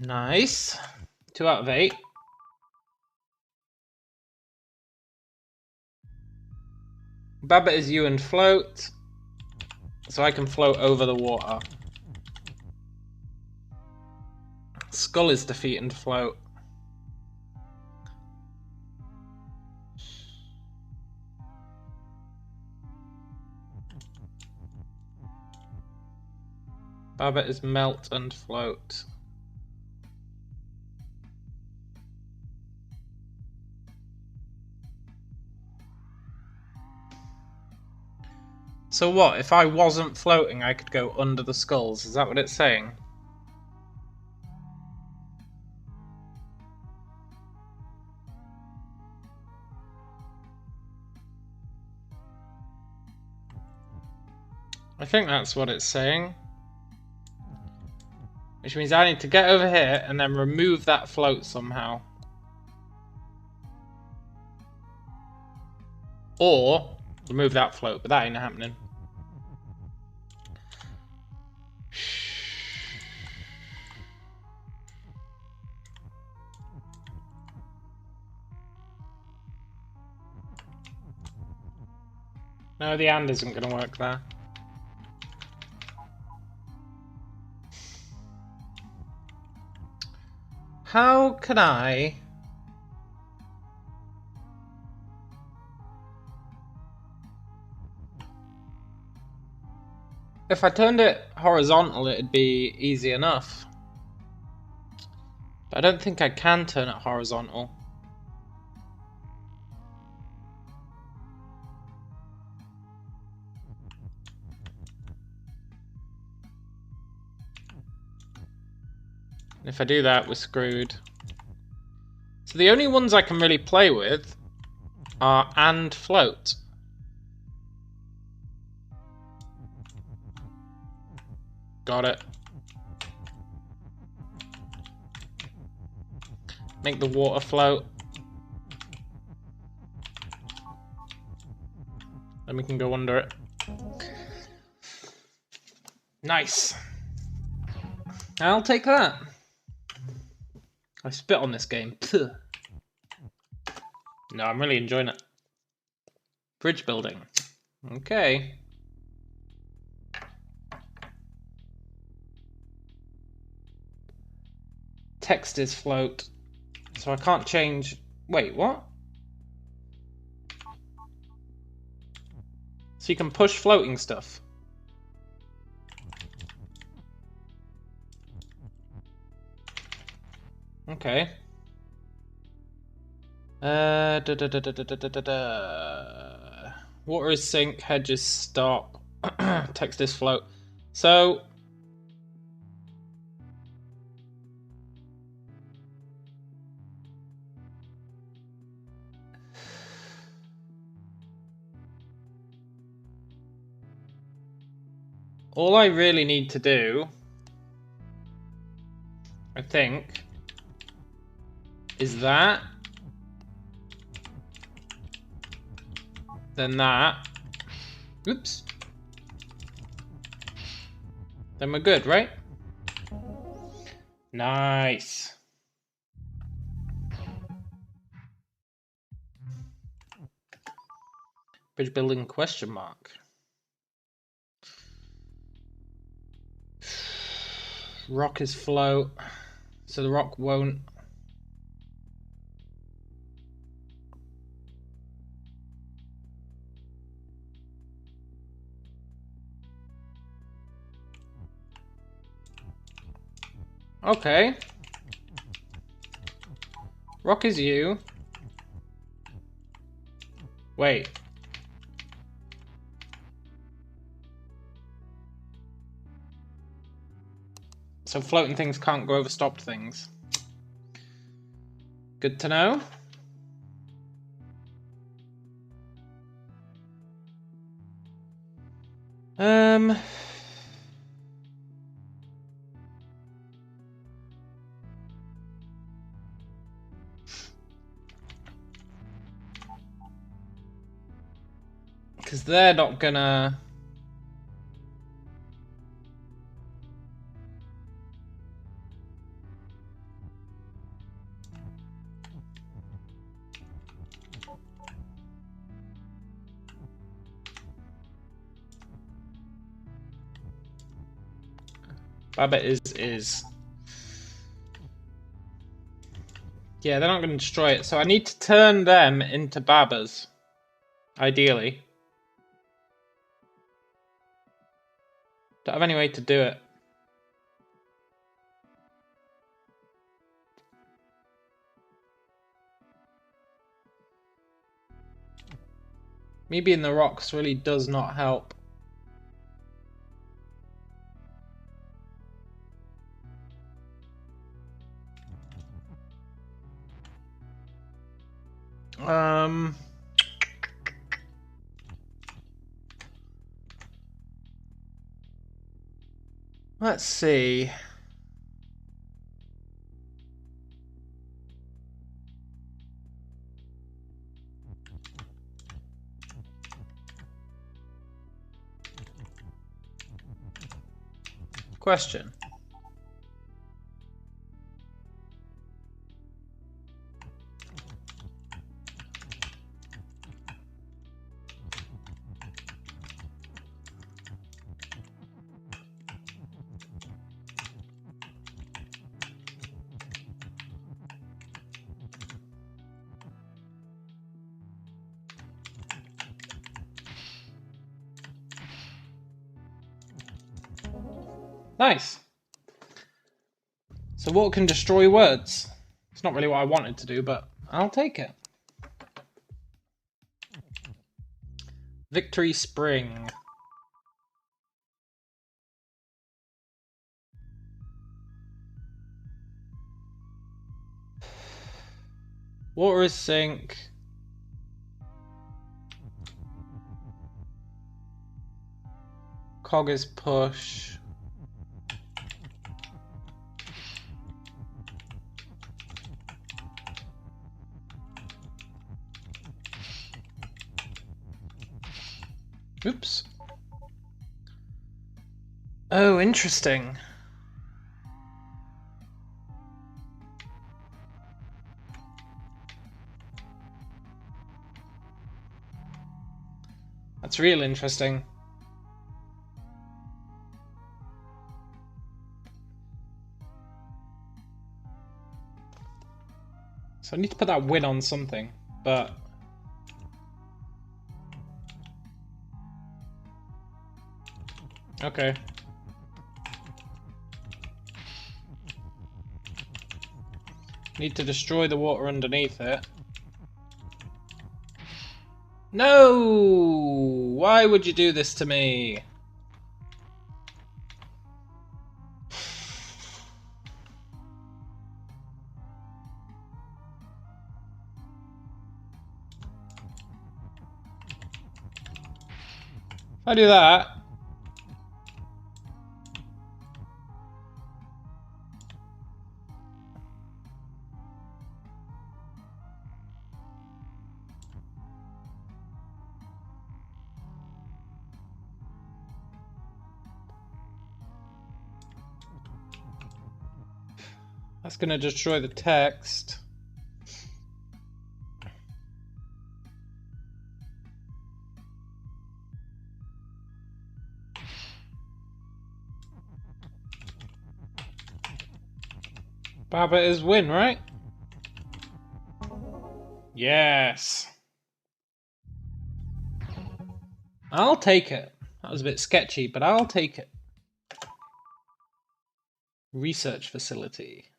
S1: Nice. 2 out of 8. Babbitt is you and float. So I can float over the water. Skull is defeat and float. Babbitt is melt and float. So what, if I wasn't floating, I could go under the skulls? Is that what it's saying? I think that's what it's saying. Which means I need to get over here and then remove that float somehow. Or remove that float, but that ain't happening. No, the and isn't going to work there. How can I... If I turned it horizontal, it'd be easy enough. But I don't think I can turn it horizontal. And if I do that, we're screwed. So the only ones I can really play with are and float. Got it. Make the water float. Then we can go under it. Nice. I'll take that. I spit on this game. Pugh. No, I'm really enjoying it. Bridge building. Okay. Text is float. So I can't change... Wait, what? So you can push floating stuff. Okay. Water is sink, hedges stop, text is float. So all I really need to do, I think, is that, then that, oops, then we're good, right? Nice. Bridge building question mark. Rock is float, so the rock won't. Okay. Rock is you. Wait. So floating things can't go over stopped things. Good to know. Because they're not gonna... Babbitt is... Yeah, they're not going to destroy it, so I need to turn them into Babbas. Ideally. Don't have any way to do it. Me being the rocks really does not help. Let's see. Question. Nice. So what can destroy words? It's not really what I wanted to do, but I'll take it. Victory Spring. Water is sink. Cog is push. Oops. Oh, interesting. That's real interesting. So I need to put that win on something, but... Okay. Need to destroy the water underneath it. No! Why would you do this to me? If I do that... That's gonna destroy the text. Baba is win, right? Yes. I'll take it. That was a bit sketchy, but I'll take it. Research facility.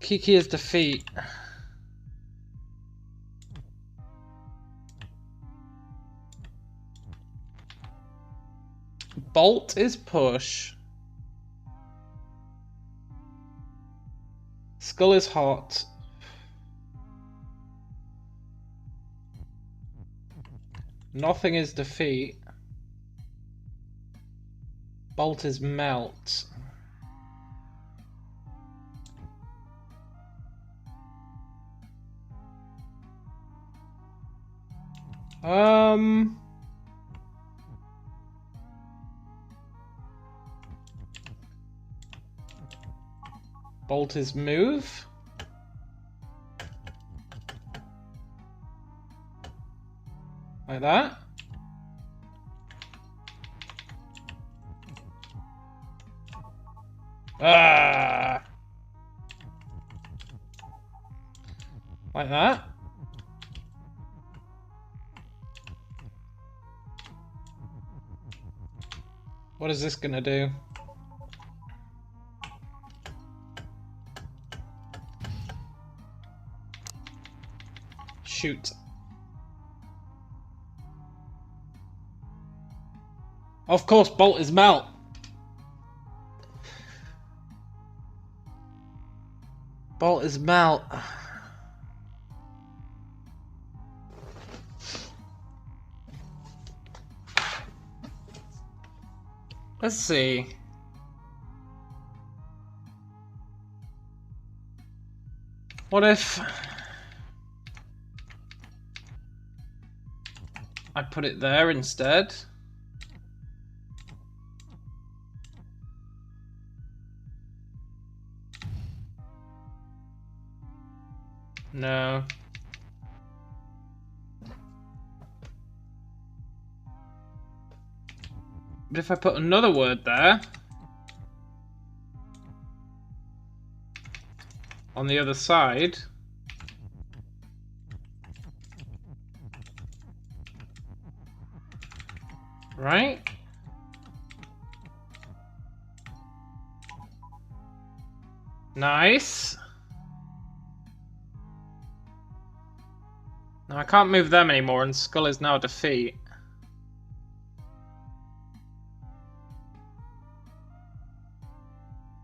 S1: Kiki's defeat. Bolt is push. Skull is hot. Nothing is defeat. Bolt is melt. Bolt is move. Like that. Ah! Like that. What is this gonna do? Shoot. Of course, bolt is melt. Bolt is melt. Let's see. What if I put it there instead? No. But if I put another word there on the other side, right? Nice. Now I can't move them anymore, and Skull is now defeat.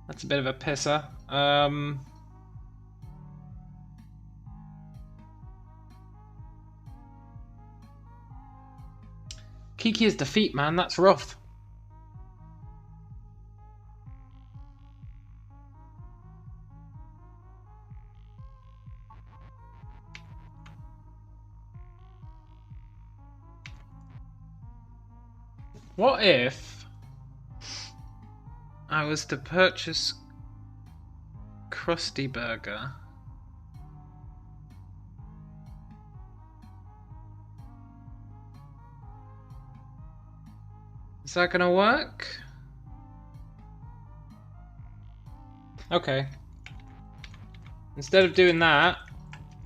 S1: That's a bit of a pisser. Kiki is defeat, man. That's rough. What if I was to purchase Krusty Burger Is that gonna work? Okay. Instead of doing that,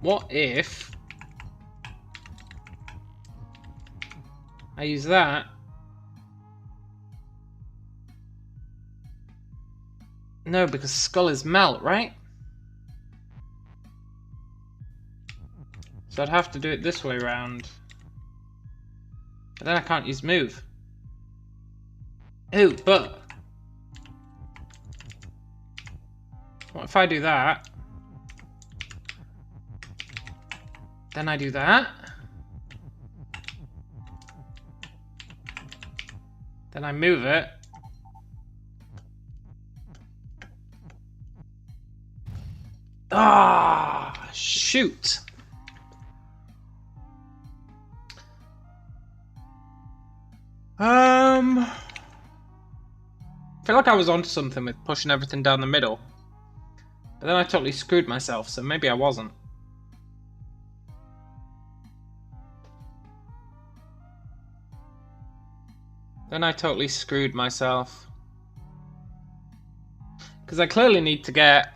S1: what if I use that? No, because skull is melt, right? So I'd have to do it this way round. But then I can't use move. Ew, but what if I do that? Then I do that. Then I move it. Ah, shoot. I feel like I was onto something with pushing everything down the middle. But then I totally screwed myself, so maybe I wasn't. Then I totally screwed myself. Because I clearly need to get...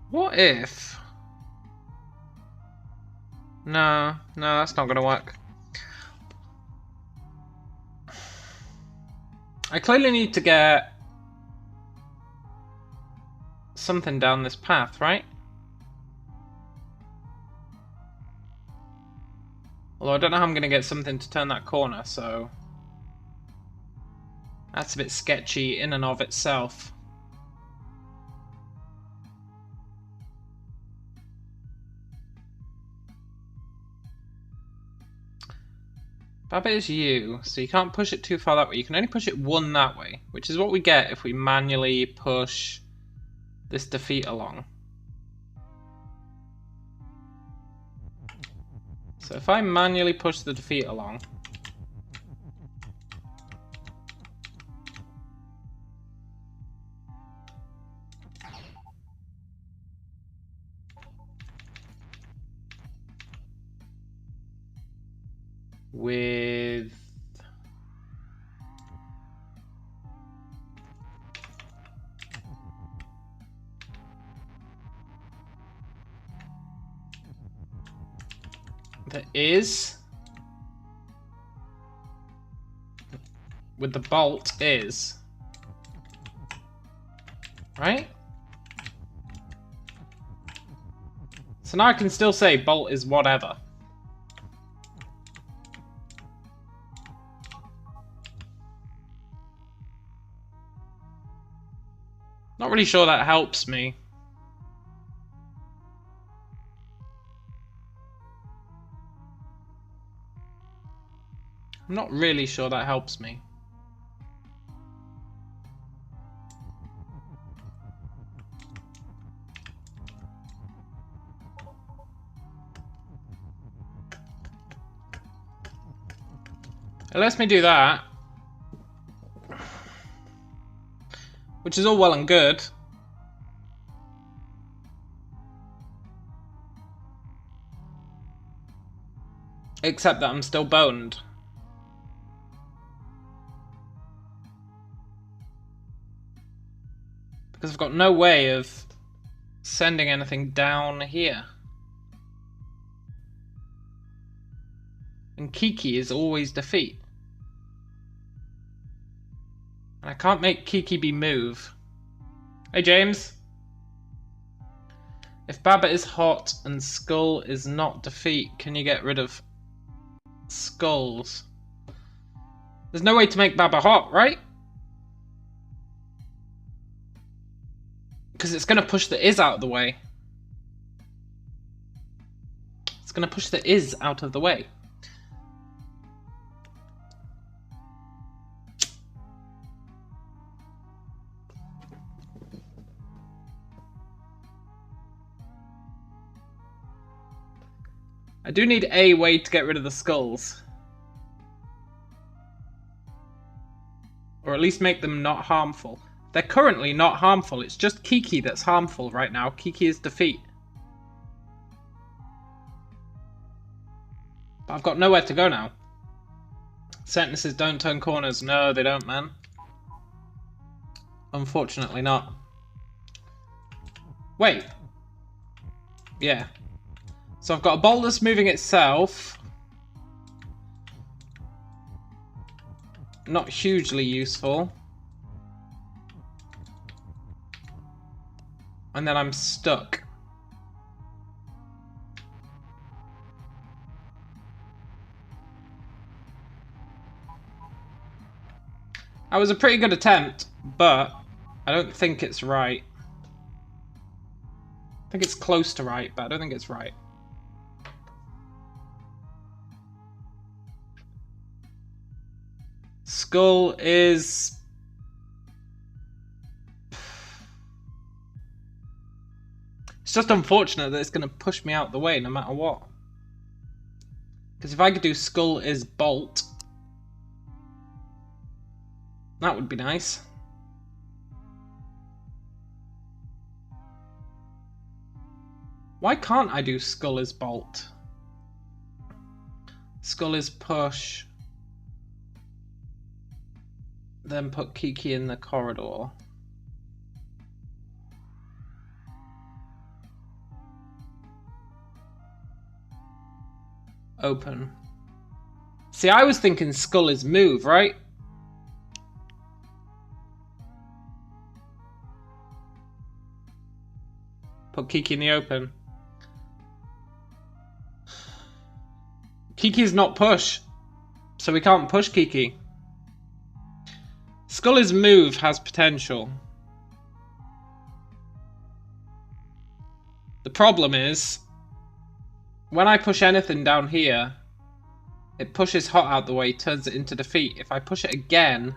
S1: What if... No, that's not gonna work. I clearly need to get something down this path, right? Although I don't know how I'm gonna get something to turn that corner, so... That's a bit sketchy in and of itself. Baba is you, so you can't push it too far that way. You can only push it one that way, which is what we get if we manually push this defeat along. So if I manually push the defeat along, with the is, with the bolt is, right? So now I can still say bolt is whatever. Not really sure that helps me. I'm not really sure that helps me. It lets me do that. Which is all well and good. Except that I'm still boned. Because I've got no way of sending anything down here. And Kiki is always defeat. And I can't make Kiki be move. Hey James. If Baba is hot and Skull is not defeat, can you get rid of skulls? There's no way to make Baba hot, right? Because it's going to push the is out of the way. It's going to push the is out of the way. I do need a way to get rid of the skulls. Or at least make them not harmful. They're currently not harmful. It's just Kiki that's harmful right now. Kiki is defeat. But I've got nowhere to go now. Sentences don't turn corners. No, they don't, man. Unfortunately not. Wait. Yeah. So I've got a bolt that's moving itself. Not hugely useful. And then I'm stuck. That was a pretty good attempt, but I don't think it's right. I think it's close to right, but I don't think it's right. Skull is... It's just unfortunate that it's going to push me out the way no matter what. Because if I could do skull is bolt, that would be nice. Why can't I do skull is bolt? Skull is push. Then put Kiki in the corridor. Open. See, I was thinking skull is move, right? Put Kiki in the open. Kiki's not push, so we can't push Kiki. Skull is move has potential. The problem is, when I push anything down here, it pushes hot out the way, turns it into defeat. If I push it again,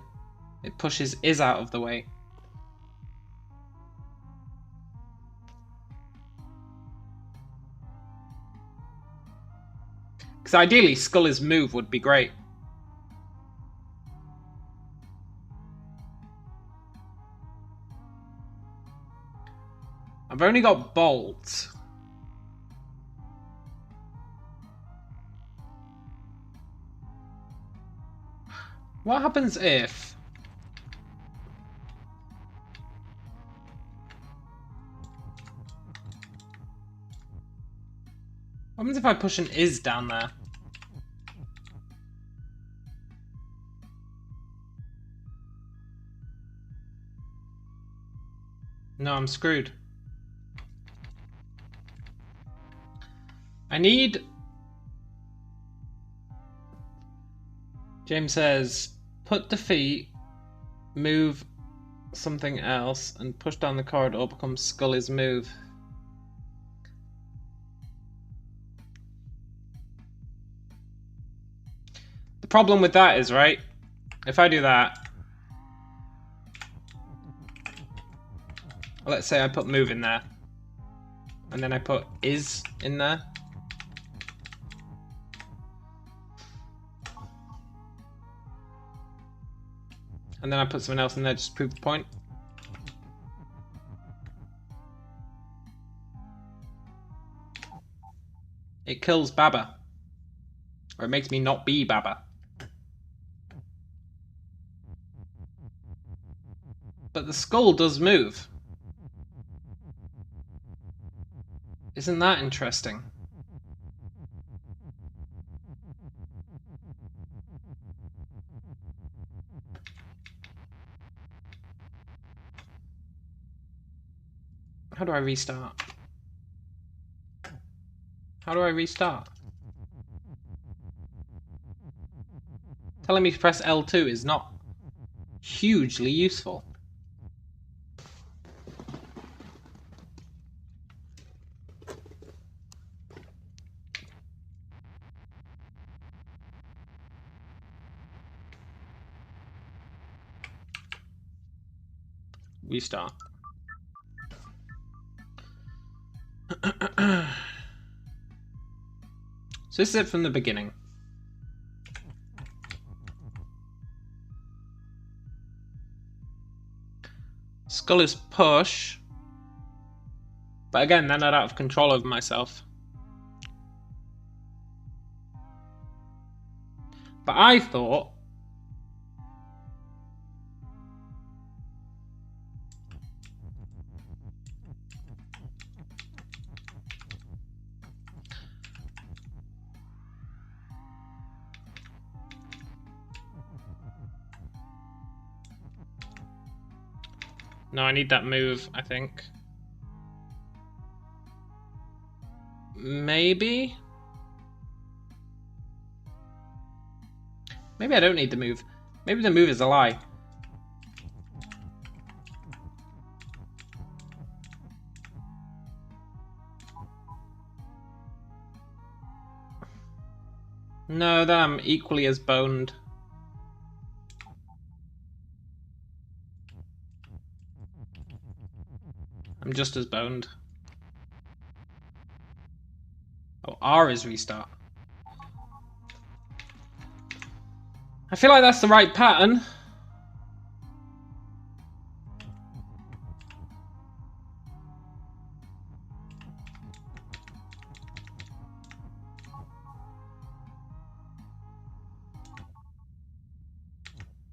S1: it pushes is out of the way. Because ideally, skull is move would be great. I've only got bolt. What happens if... What happens if I push an is down there? No, I'm screwed. I need... James says, put defeat, move something else, and push down the corridor becomes Scully's move. The problem with that is, right, if I do that, let's say I put move in there, and then I put is in there. And then I put something else in there just to prove the point. It kills Baba. Or it makes me not be Baba. But the skull does move. Isn't that interesting? How do I restart? How do I restart? Telling me to press L2 is not hugely useful. Restart. So this is it from the beginning. Skull is push. But again, then I'd out of control over myself. But I thought... No, I need that move, I think. Maybe? Maybe I don't need the move. Maybe the move is a lie. No, then I'm equally as boned. I'm just as boned. Oh, R is restart. I feel like that's the right pattern.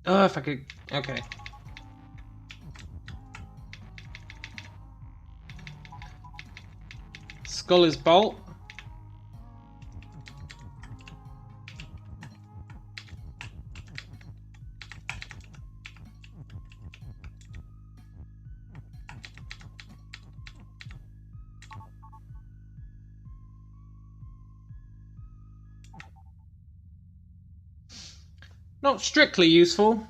S1: Oh, if I could... Okay. Skull is bolt. Not strictly useful.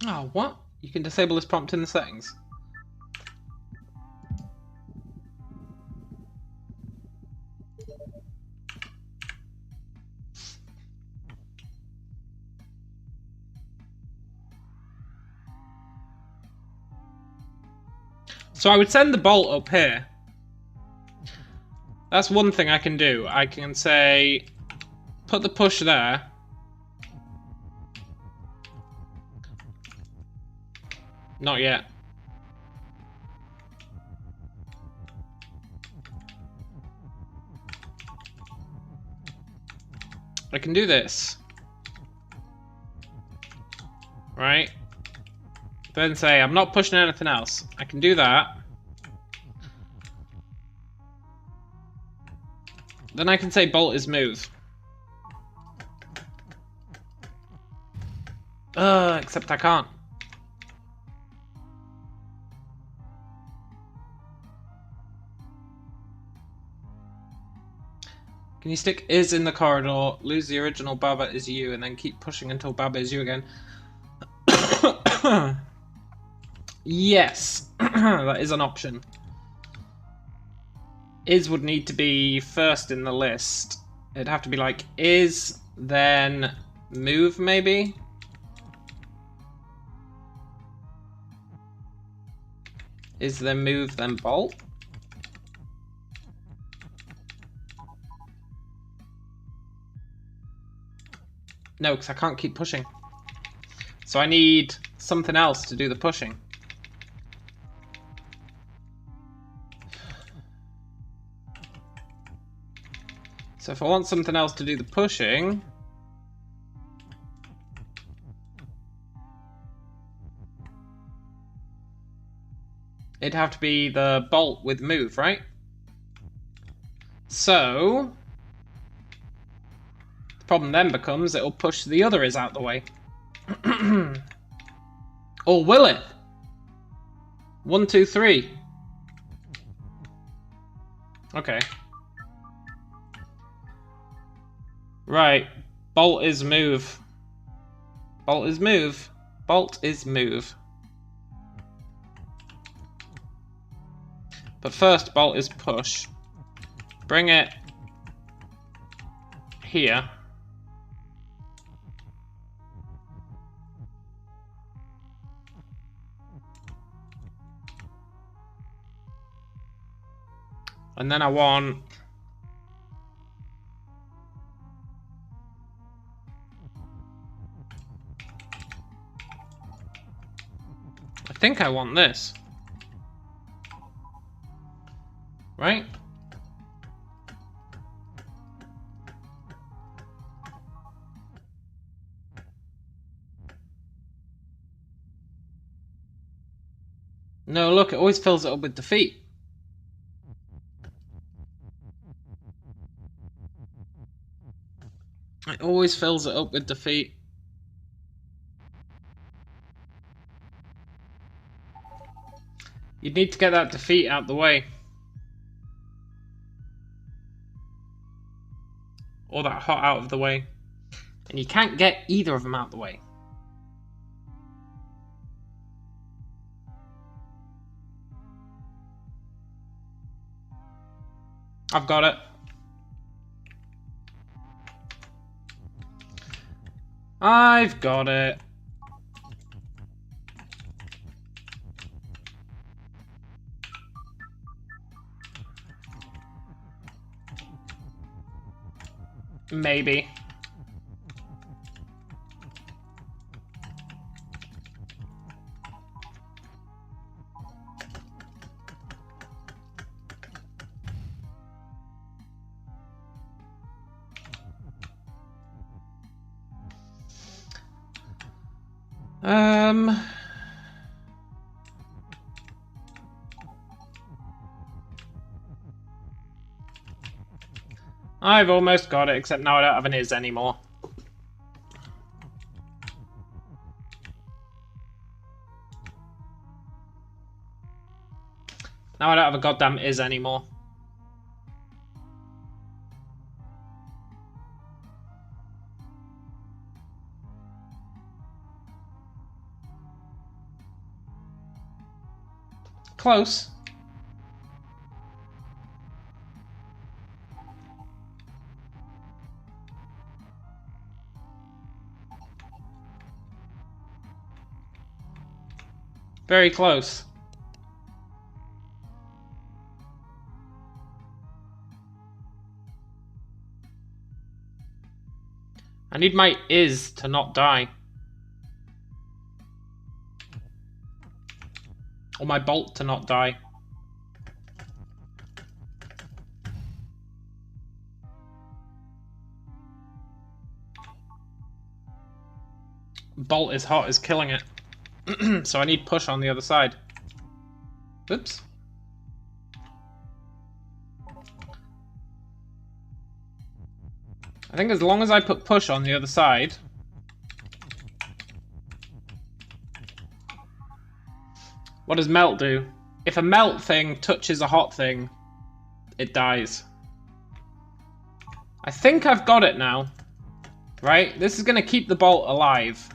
S1: Oh, what? You can disable this prompt in the settings. So I would send the bolt up here. That's one thing I can do. I can say, put the push there. Not yet. I can do this. Right? Then say, I'm not pushing anything else. I can do that. Then I can say bolt is move. Except I can't. Can you stick is in the corridor, lose the original Baba is you, and then keep pushing until Baba is you again? Yes, that is an option. Is would need to be first in the list. It'd have to be like is, then move maybe? Is then move, then bolt? No, because I can't keep pushing. So I need something else to do the pushing. So if I want something else to do the pushing... it'd have to be the bolt with move, right? So... the problem then becomes it'll push the other is out the way. Or will it? 1, 2, 3. Okay. Right. Bolt is move. Bolt is move. Bolt is move. But first, bolt is push. Bring it here. And then I want... I think I want this. Right? No, look, it always fills it up with defeat. It always fills it up with defeat. You need to get that defeat out the way. Or that hot out of the way. And you can't get either of them out the way. I've got it. I've got it. Maybe. I've almost got it, except now I don't have an is anymore. Now I don't have a goddamn is anymore. Close. Very close. I need my is to not die. Or my bolt to not die. Bolt is hot, is killing it. So I need push on the other side. Oops. I think as long as I put push on the other side... What does melt do? If a melt thing touches a hot thing, it dies. I think I've got it now. Right? This is going to keep the bolt alive.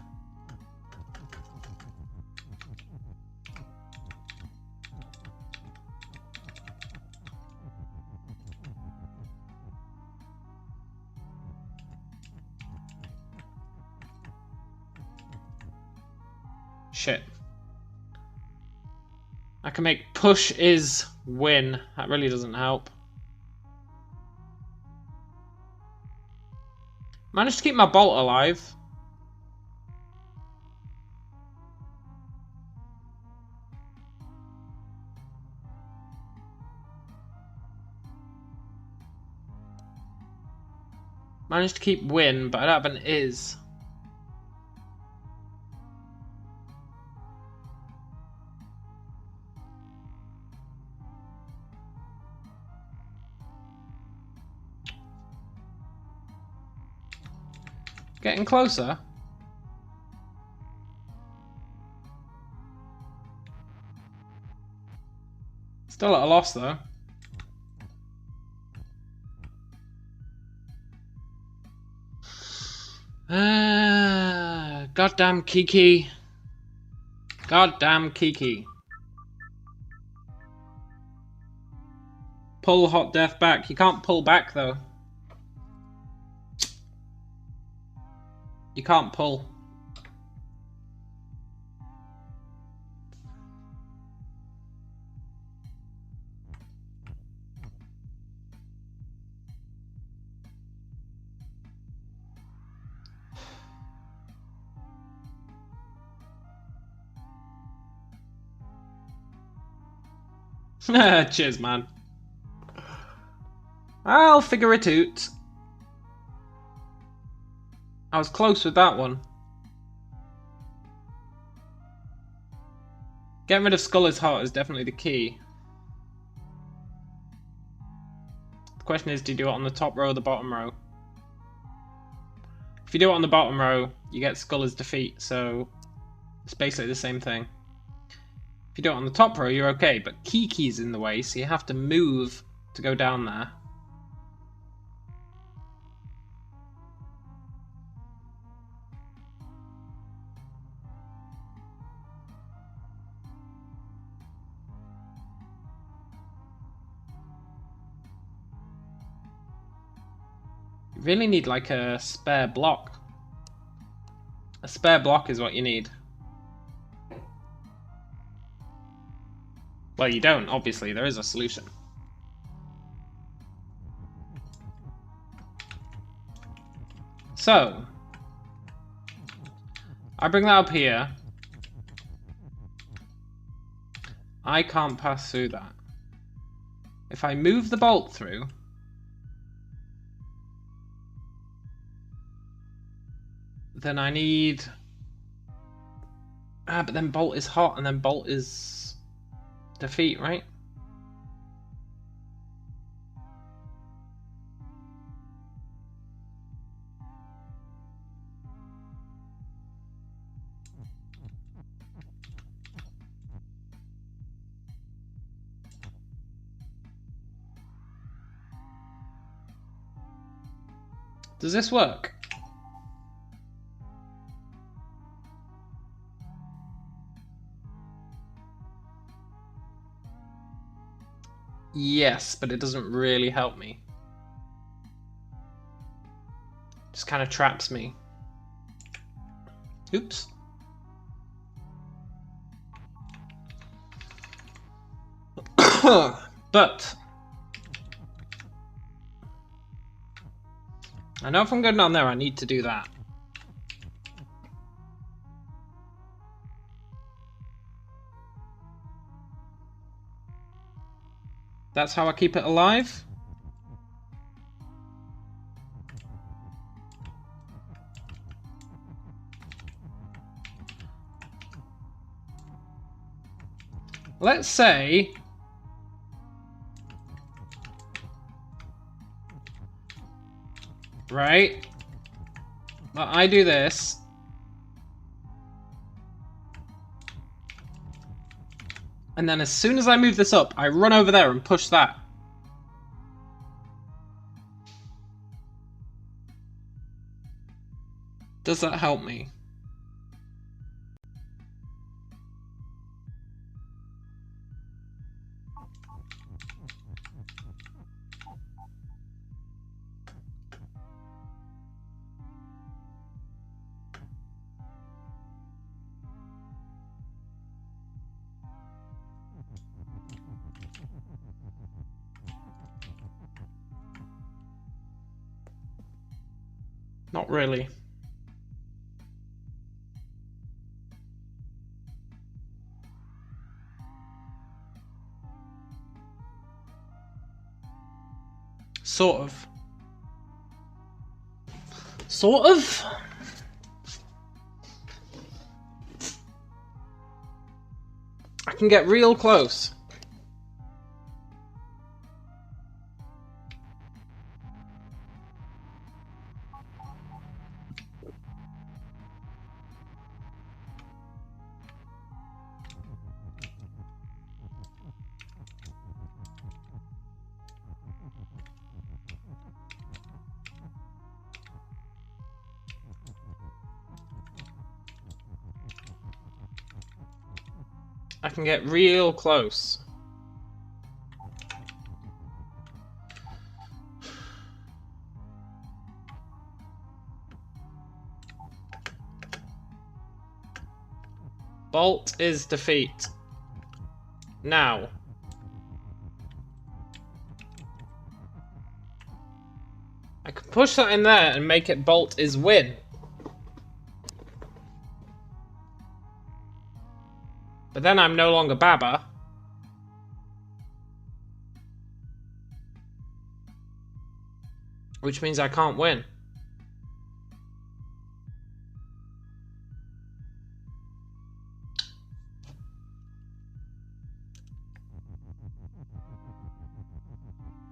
S1: Shit. I can make push is win. That really doesn't help. Managed to keep my bolt alive. Managed to keep win, but I don't have an is. Getting closer. Still at a loss though. Goddamn Kiki. Goddamn Kiki. Pull Hot Death back. You can't pull back though. You can't pull. Cheers, man. I'll figure it out. I was close with that one. Getting rid of Sculler's Heart is definitely the key. The question is, do you do it on the top row or the bottom row? If you do it on the bottom row, you get Sculler's Defeat, so it's basically the same thing. If you do it on the top row, you're okay, but Kiki's in the way, so you have to move to go down there. You really need like a spare block. A spare block is what you need. Well, you don't, obviously. There is a solution. So, I bring that up here. I can't pass through that. If I move the bolt through, then I need... but then bolt is hot and then bolt is defeat, right? Does this work? Yes, but it doesn't really help me. Just kind of traps me. Oops. But I know if I'm going on there, I need to do that. That's how I keep it alive. Let's say right, well, I do this. And then as soon as I move this up, I run over there and push that. Does that help me? Not really. Sort of. Sort of? I can get real close. I can get real close. Bolt is defeat. Now. I can push that in there and make it bolt is win. But then I'm no longer Baba. Which means I can't win.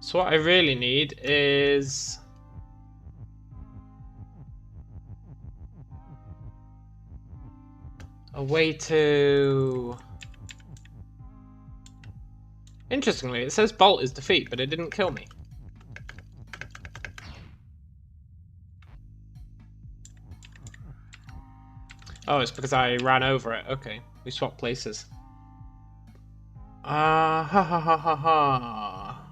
S1: So what I really need is a way to... Interestingly, it says bolt is defeat, but it didn't kill me. Oh, it's because I ran over it. Okay, we swapped places. Ha ha ha ha ha.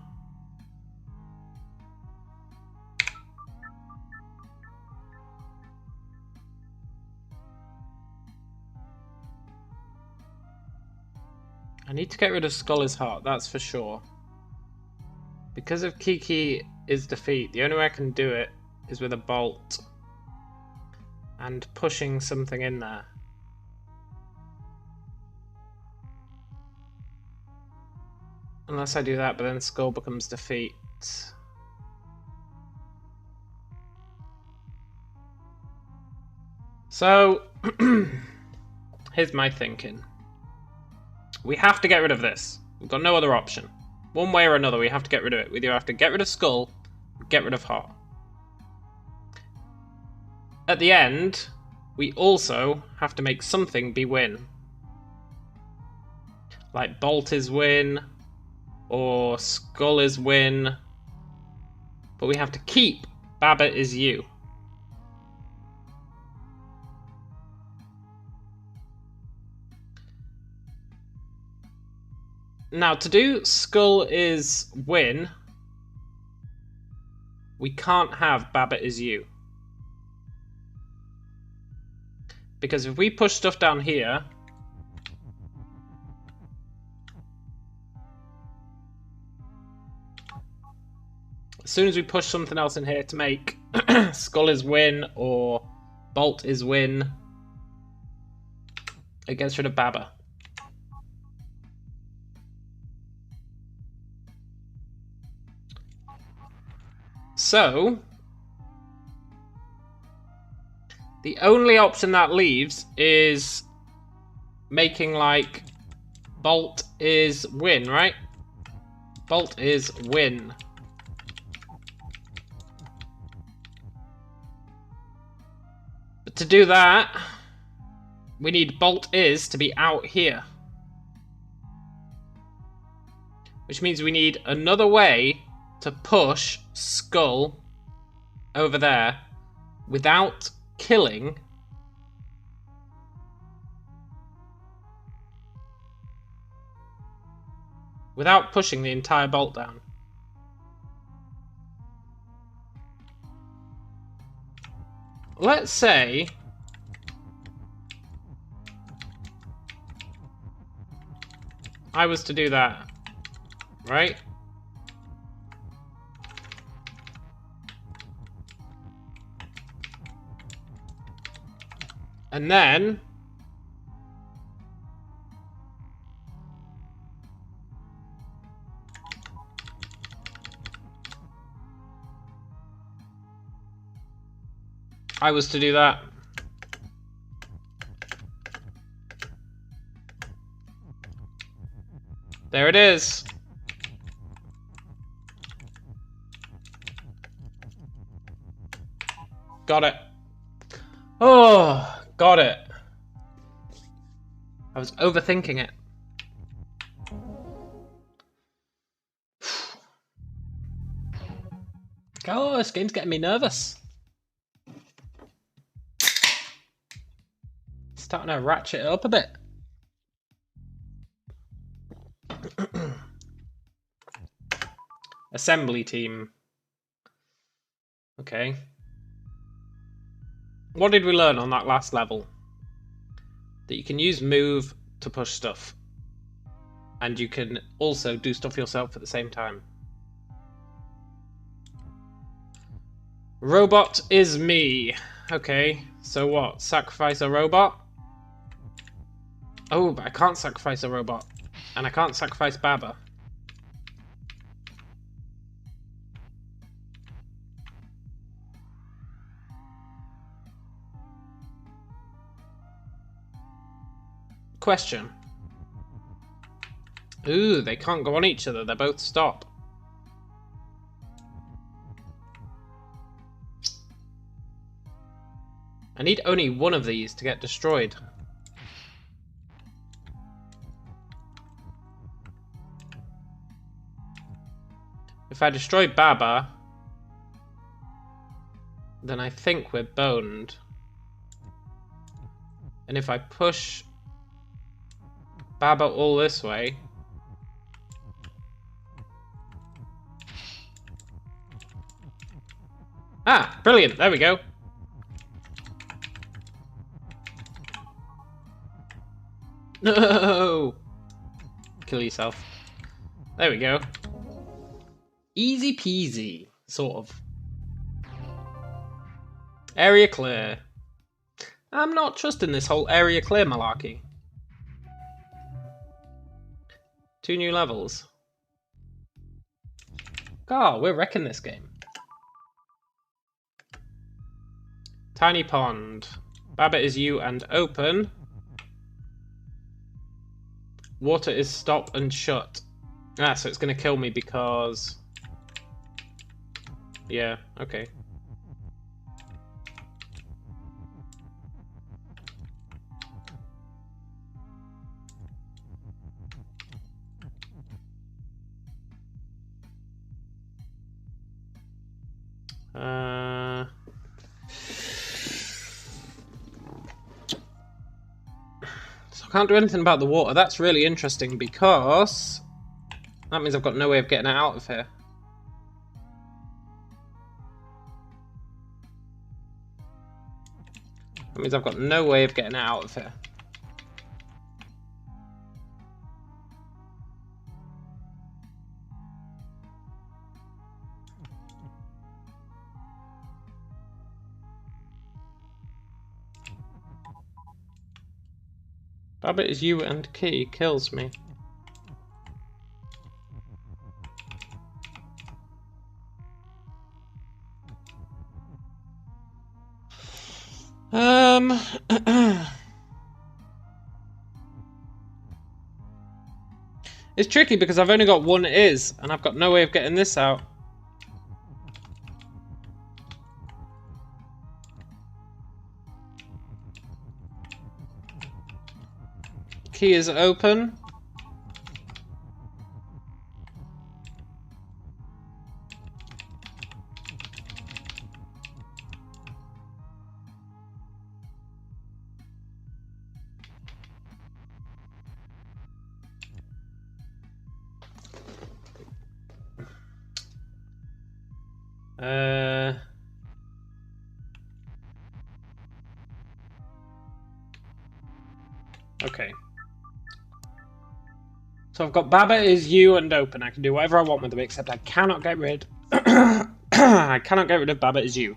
S1: I need to get rid of Scholar's Heart, that's for sure. Because of Kiki is defeat, the only way I can do it is with a bolt. And pushing something in there. Unless I do that, but then Skull becomes defeat. So, here's my thinking. We have to get rid of this. We've got no other option. One way or another, we have to get rid of it. We either have to get rid of Skull, or get rid of Heart. At the end, we also have to make something be win. Like Bolt is win, or Skull is win. But we have to keep Baba is you. Now, to do Skull is win, we can't have Baba is you. Because if we push stuff down here, as soon as we push something else in here to make Skull is win or Bolt is win, it gets rid of Baba. So, the only option that leaves is making like Bolt is win, right? Bolt is win. But to do that, we need Bolt is to be out here. Which means we need another way to push Skull over there without killing without pushing the entire bolt down. Let's say I was to do that, right? And then I was to do that. There it is. Got it. Oh, got it. I was overthinking it. Oh, this game's getting me nervous. Starting to ratchet it up a bit. Assembly team. Okay. What did we learn on that last level? That you can use move to push stuff. And you can also do stuff yourself at the same time. Robot is me. Okay, so what? Sacrifice a robot? Oh, but I can't sacrifice a robot. And I can't sacrifice Baba. Question. Ooh, they can't go on each other. They're both stop. I need only one of these to get destroyed. If I destroy Baba, then I think we're boned. And if I push Baba all this way, ah, brilliant, there we go. No! Kill yourself. There we go. Easy peasy, sort of. Area clear. I'm not trusting this whole area clear malarkey. 2 new levels. God, we're wrecking this game. Tiny pond. Baba is you and open. Water is stop and shut. Ah, so it's going to kill me because... Yeah, okay. So I can't do anything about the water. That's really interesting because that means I've got no way of getting it out of here. That means I've got no way of getting it out of here. Baba is you and key kills me. It's tricky because I've only got one is, and I've got no way of getting this out. Key is open. Okay. So I've got Baba is you and open. I can do whatever I want with them, except I cannot get rid. I cannot get rid of Baba is you.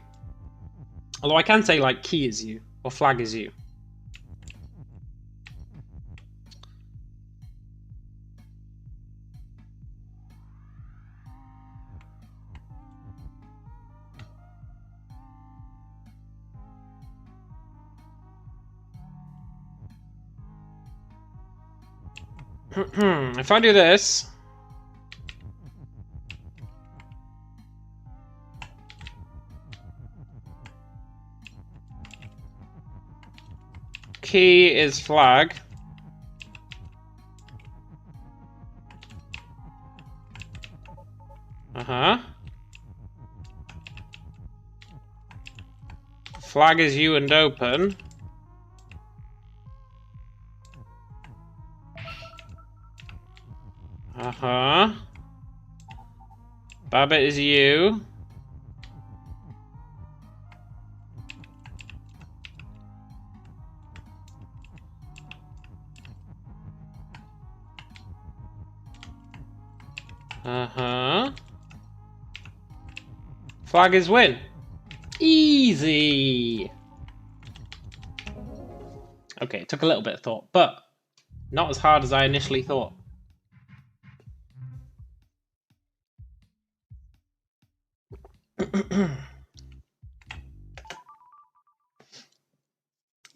S1: Although I can say like key is you or flag is you. If I do this, key is flag. Flag is you and open. Baba is you. Flag is win. Easy. Okay, it took a little bit of thought, but not as hard as I initially thought.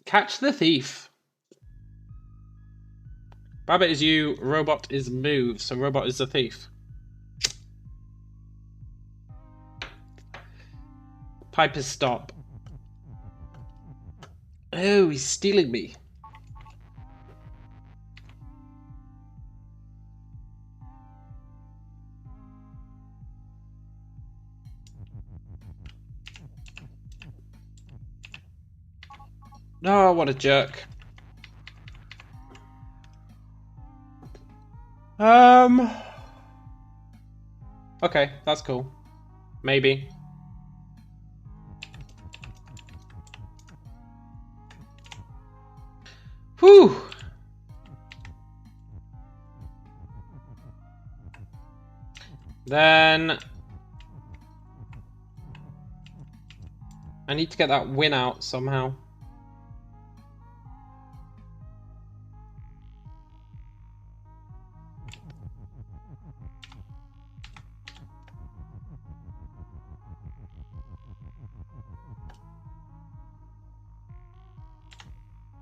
S1: Catch the thief. Rabbit is you, robot is move, so robot is the thief. Pipe is stop. Oh, he's stealing me. Oh, what a jerk. Okay, that's cool. Maybe. Whew. Then I need to get that win out somehow.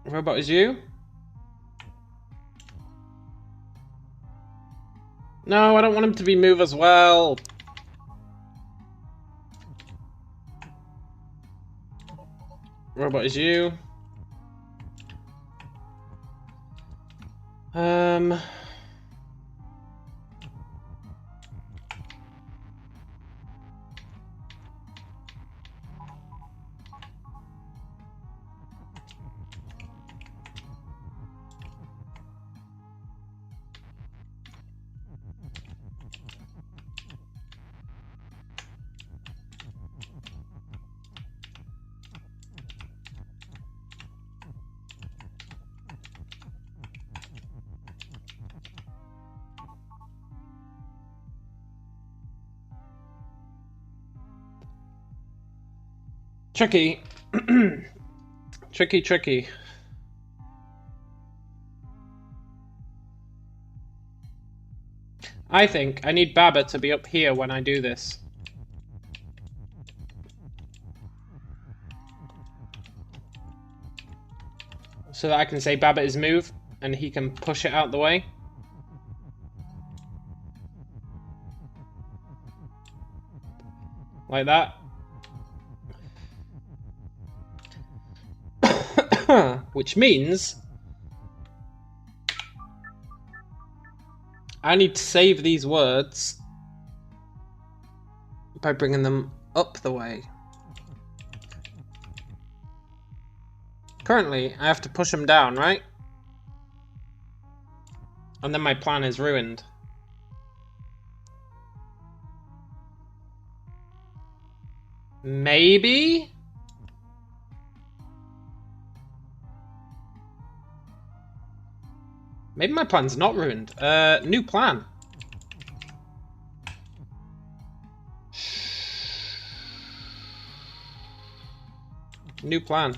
S1: Robot is you? No, I don't want him to be move as well. Robot is you. Tricky. Tricky. I think I need Baba to be up here when I do this. So that I can say Baba is move and he can push it out the way. Like that. Which means I need to save these words by bringing them up the way. Currently, I have to push them down, right? And then my plan is ruined. Maybe? Maybe my plan's not ruined. New plan. New plan.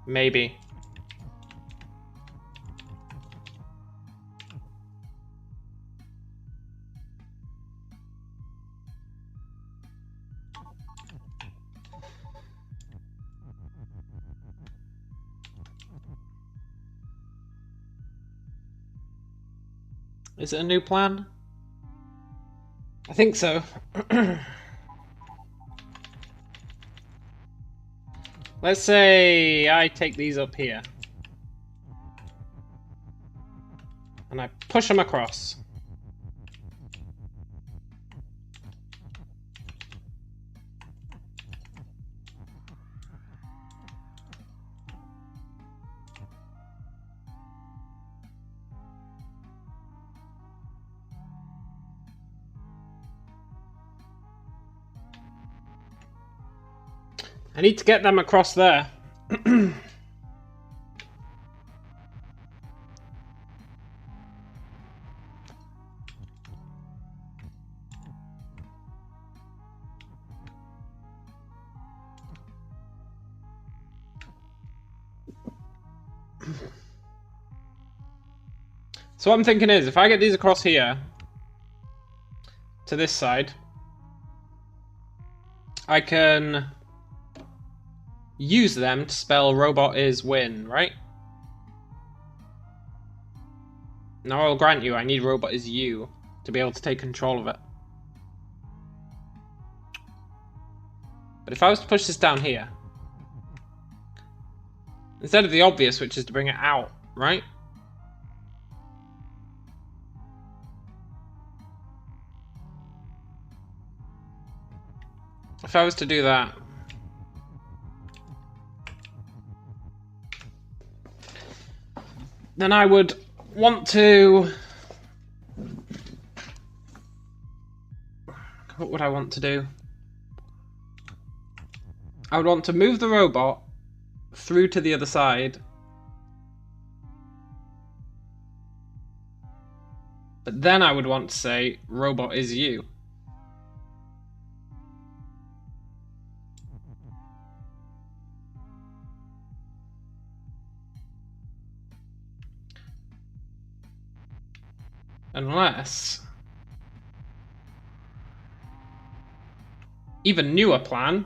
S1: Maybe. Is it a new plan? I think so. Let's say I take these up here. And I push them across. I need to get them across there. So what I'm thinking is, if I get these across here, to this side, I can use them to spell robot is win, right? Now I'll grant you I need robot is you to be able to take control of it. But if I was to push this down here, instead of the obvious, which is to bring it out, right? If I was to do that, then I would want to... What would I want to do? I would want to move the robot through to the other side. But then I would want to say, robot is you. Unless... even newer plan.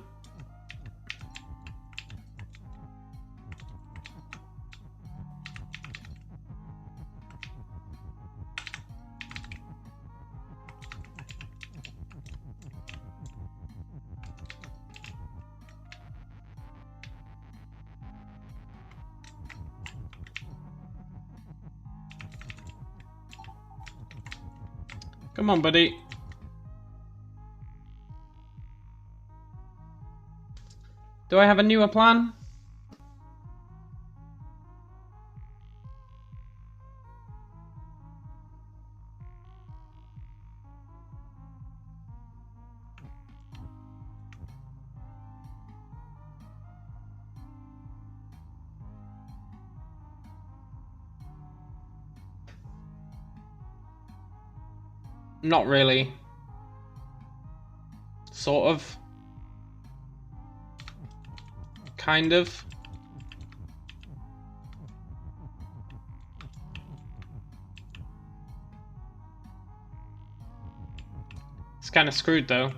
S1: Come on, buddy. Do I have a newer plan? Not really. Sort of. Kind of. It's kind of screwed though.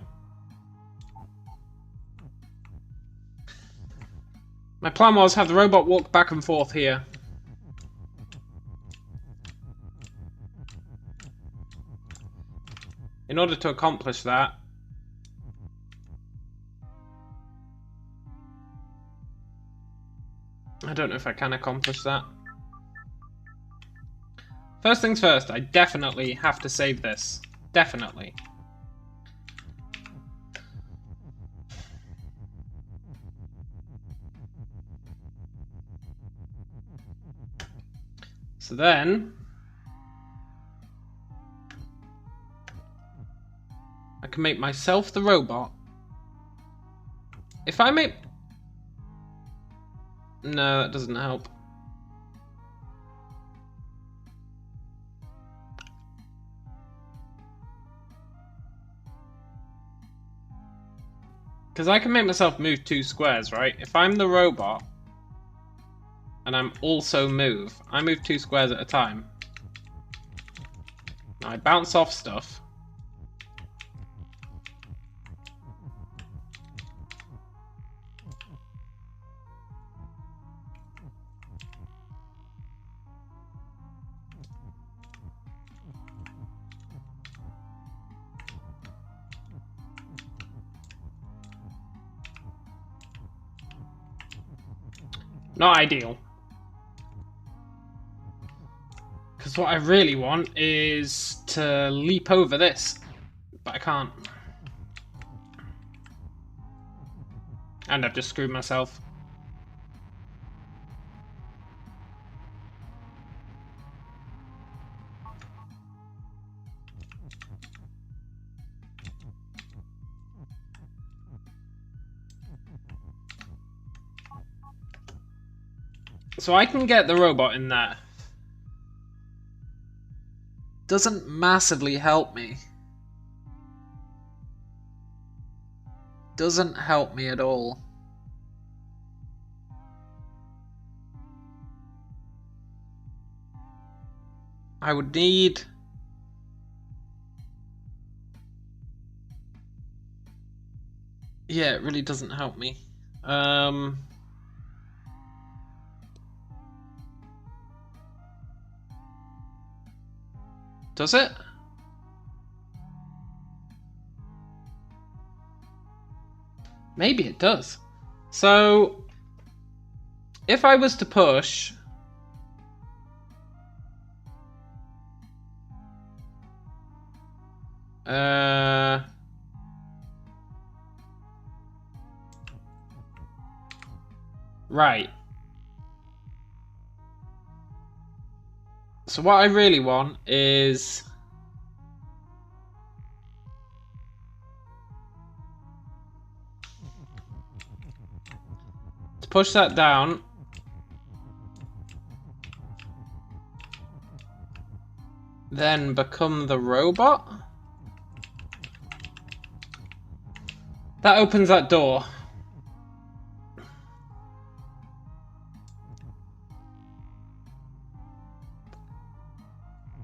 S1: My plan was have the robot walk back and forth here. In order to accomplish that, I don't know if I can accomplish that. First things first, I definitely have to save this. Definitely. So then... I can make myself the robot. If I make... No, that doesn't help. Because I can make myself move 2 squares, right? If I'm the robot, and I'm also move, I move 2 squares at a time. Now I bounce off stuff. Not ideal. Because what I really want is to leap over this. But I can't. And I've just screwed myself. So I can get the robot in there. Doesn't massively help me. Doesn't help me at all. I would need... Yeah, it really doesn't help me. Does it? Maybe it does. So, if I was to push... Right. So what I really want is... to push that down. Then become the robot. That opens that door.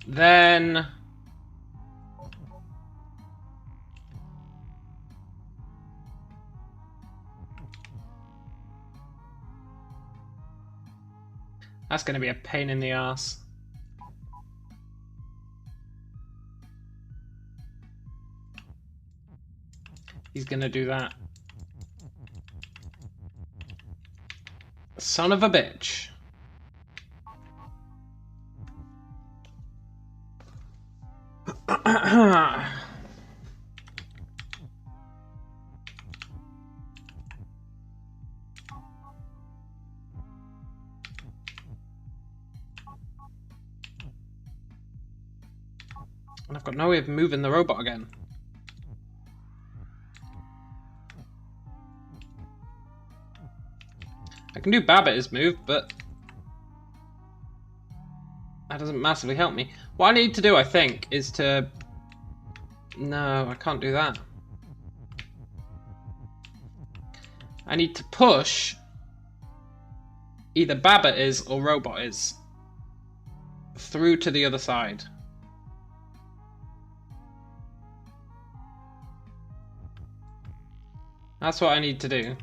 S1: Then... that's going to be a pain in the ass. He's going to do that. Son of a bitch. And I've got no way of moving the robot again. I can do Babbit's move, but that doesn't massively help me. What I need to do, I think, is to... No, I can't do that. I need to push either Babbit is or Robot is through to the other side. That's what I need to do.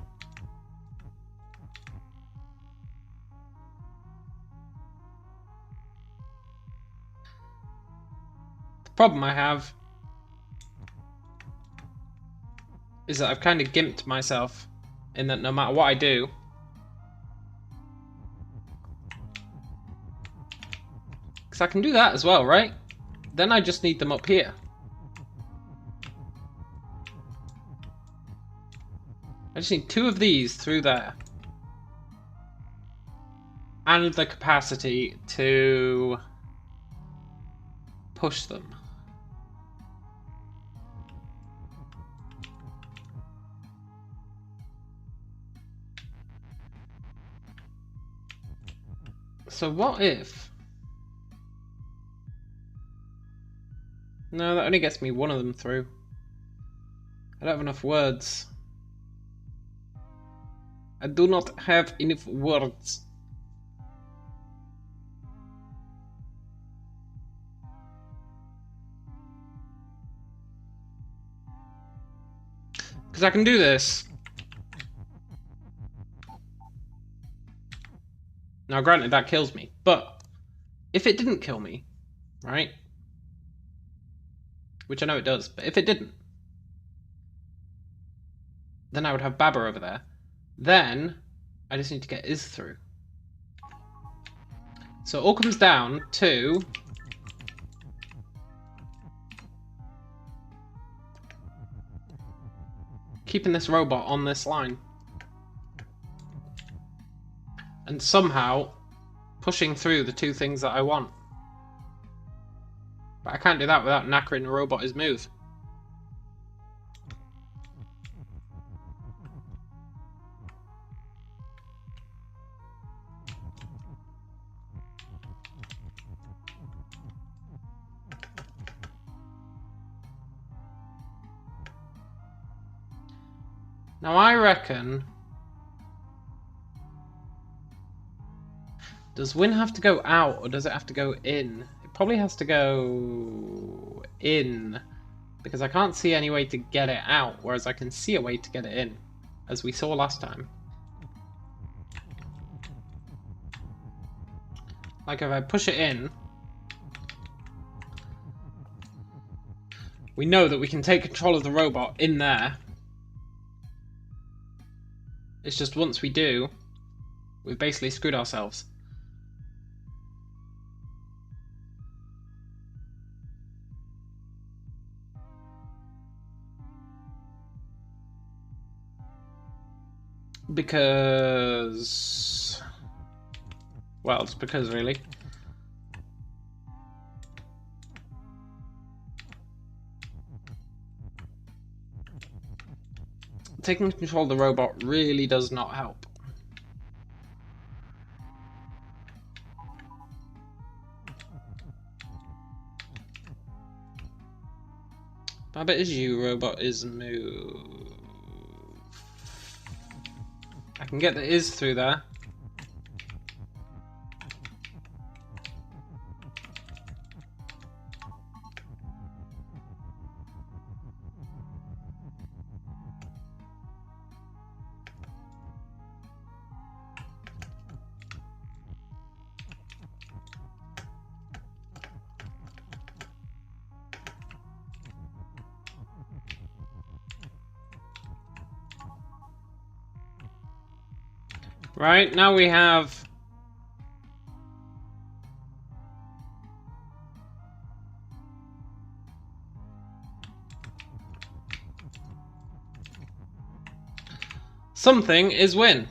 S1: The problem I have is that I've kind of gimped myself in that no matter what I do, because I can do that as well, right? Then I just need them up here. I just need 2 of these through there. And the capacity to push them. So what if... No, that only gets me 1 of them through. I don't have enough words. I do not have enough words. Because I can do this. Now granted that kills me, but if it didn't kill me, right? Which I know it does, but if it didn't, then I would have Baba over there. Then I just need to get Iz through. So it all comes down to keeping this robot on this line. And somehow pushing through the 2 things that I want. But I can't do that without knackering the robot his move. Now I reckon... Does Win have to go out or does it have to go in? It probably has to go in Because I can't see any way to get it out, whereas I can see a way to get it in, as we saw last time. Like if I push it in, we know that we can take control of the robot in there. It's just once we do, we've basically screwed ourselves. Because... well, it's because really. Taking control of the robot really does not help. Babbitt is you, robot is move. I can get the is through there. Right, now we have something is win.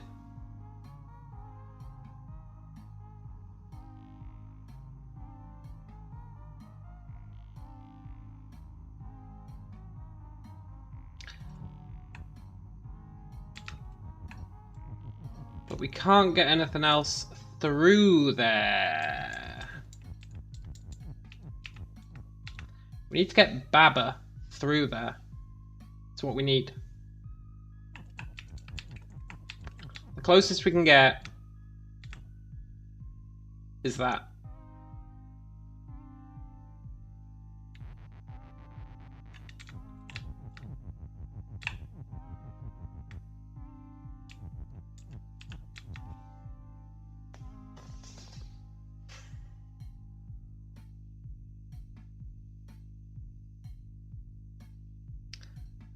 S1: But we can't get anything else through there. We need to get Baba through there. That's what we need. The closest we can get is that.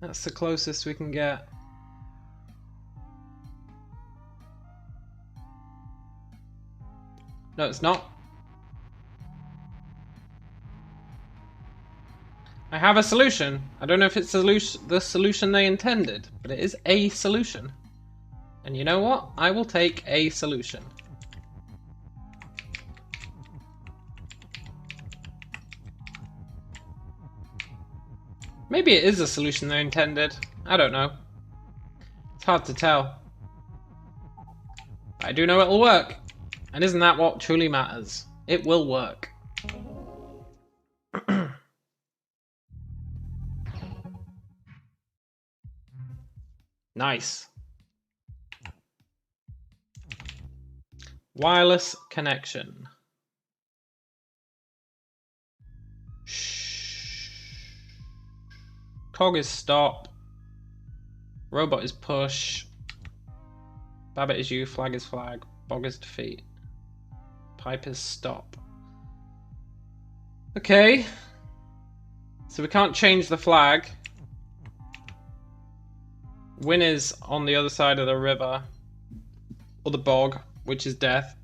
S1: That's the closest we can get. No, it's not. I have a solution. I don't know if it's the solution they intended, but it is a solution. And you know what? I will take a solution. Maybe it is a solution they intended. I don't know. It's hard to tell. I do know it'll work. And isn't that what truly matters? It will work. Nice. Wireless connection. Cog is stop. Robot is push. Babbitt is you. Flag is flag. Bog is defeat. Pipe is stop. Okay. So we can't change the flag. Win is on the other side of the river. Or the bog, which is death.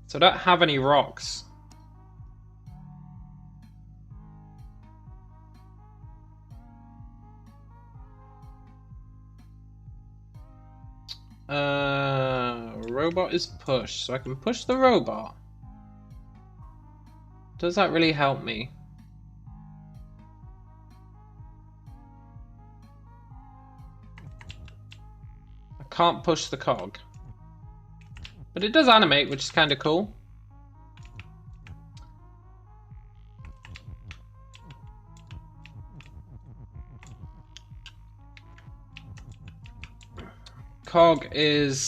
S1: So I don't have any rocks. Robot is push, so I can push the robot. Does that really help me? I can't push the cog. But it does animate, which is kind of cool. Cog is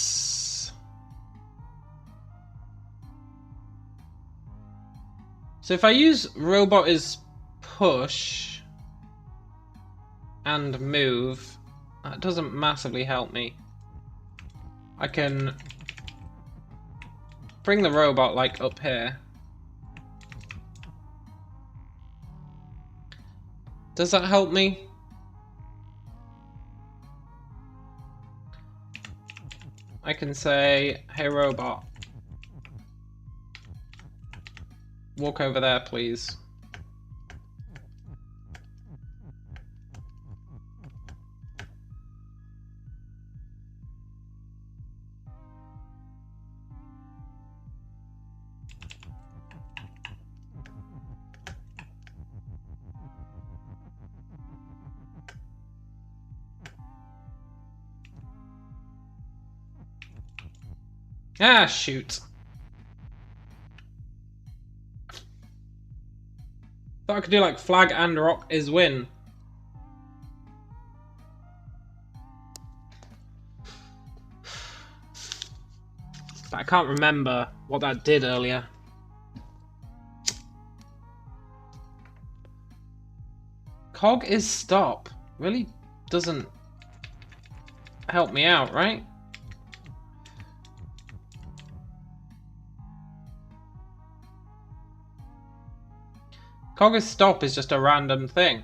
S1: So if I use robot is push and move, that doesn't massively help me. I can bring the robot like up here. Does that help me? I can say, hey robot, walk over there please. Ah, shoot. Thought I could do like flag and rock is win. But I can't remember what that did earlier. Cog is stop. Really doesn't help me out, right? Cog is stop is just a random thing.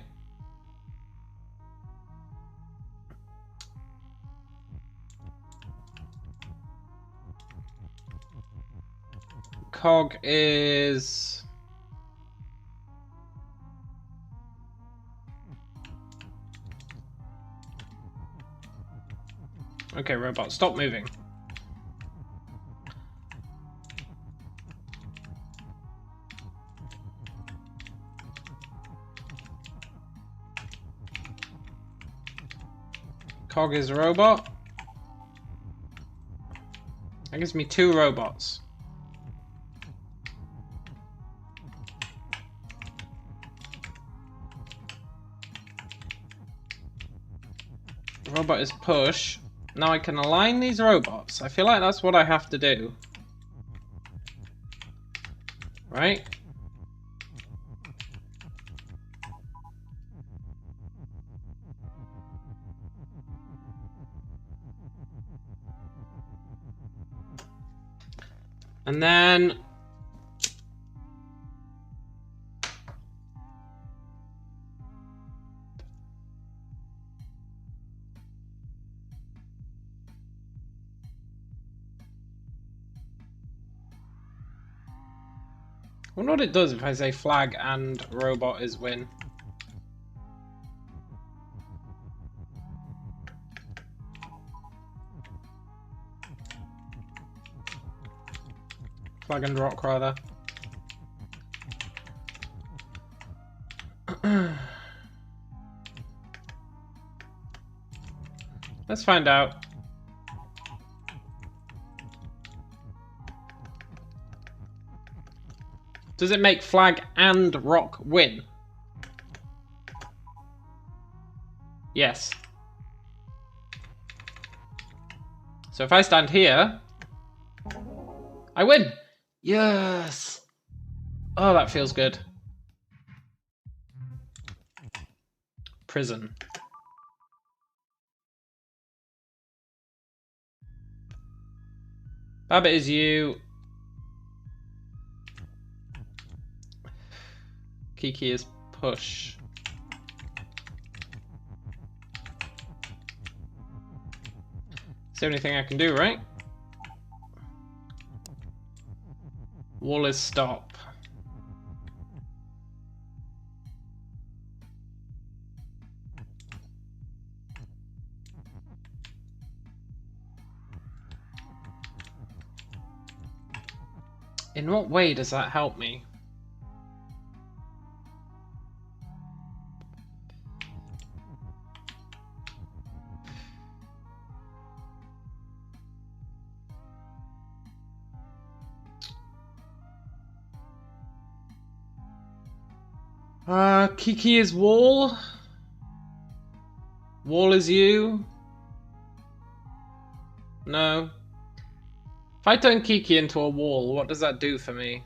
S1: Cog is... Okay, robot, stop moving. Cog is robot. That gives me 2 robots. Robot is push. Now I can align these robots. I feel like that's what I have to do. Right? And then I wonder what it does if I say flag and robot is win. Flag and rock, rather. Let's find out. Does it make flag and rock win? Yes. So if I stand here, I win! Yes! Oh, that feels good. Prison. Babbitt is you. Kiki is push. It's the only thing I can do, right? Wall is stop. In what way does that help me? Kiki is wall. Wall is you. No. If I turn Kiki into a wall, what does that do for me?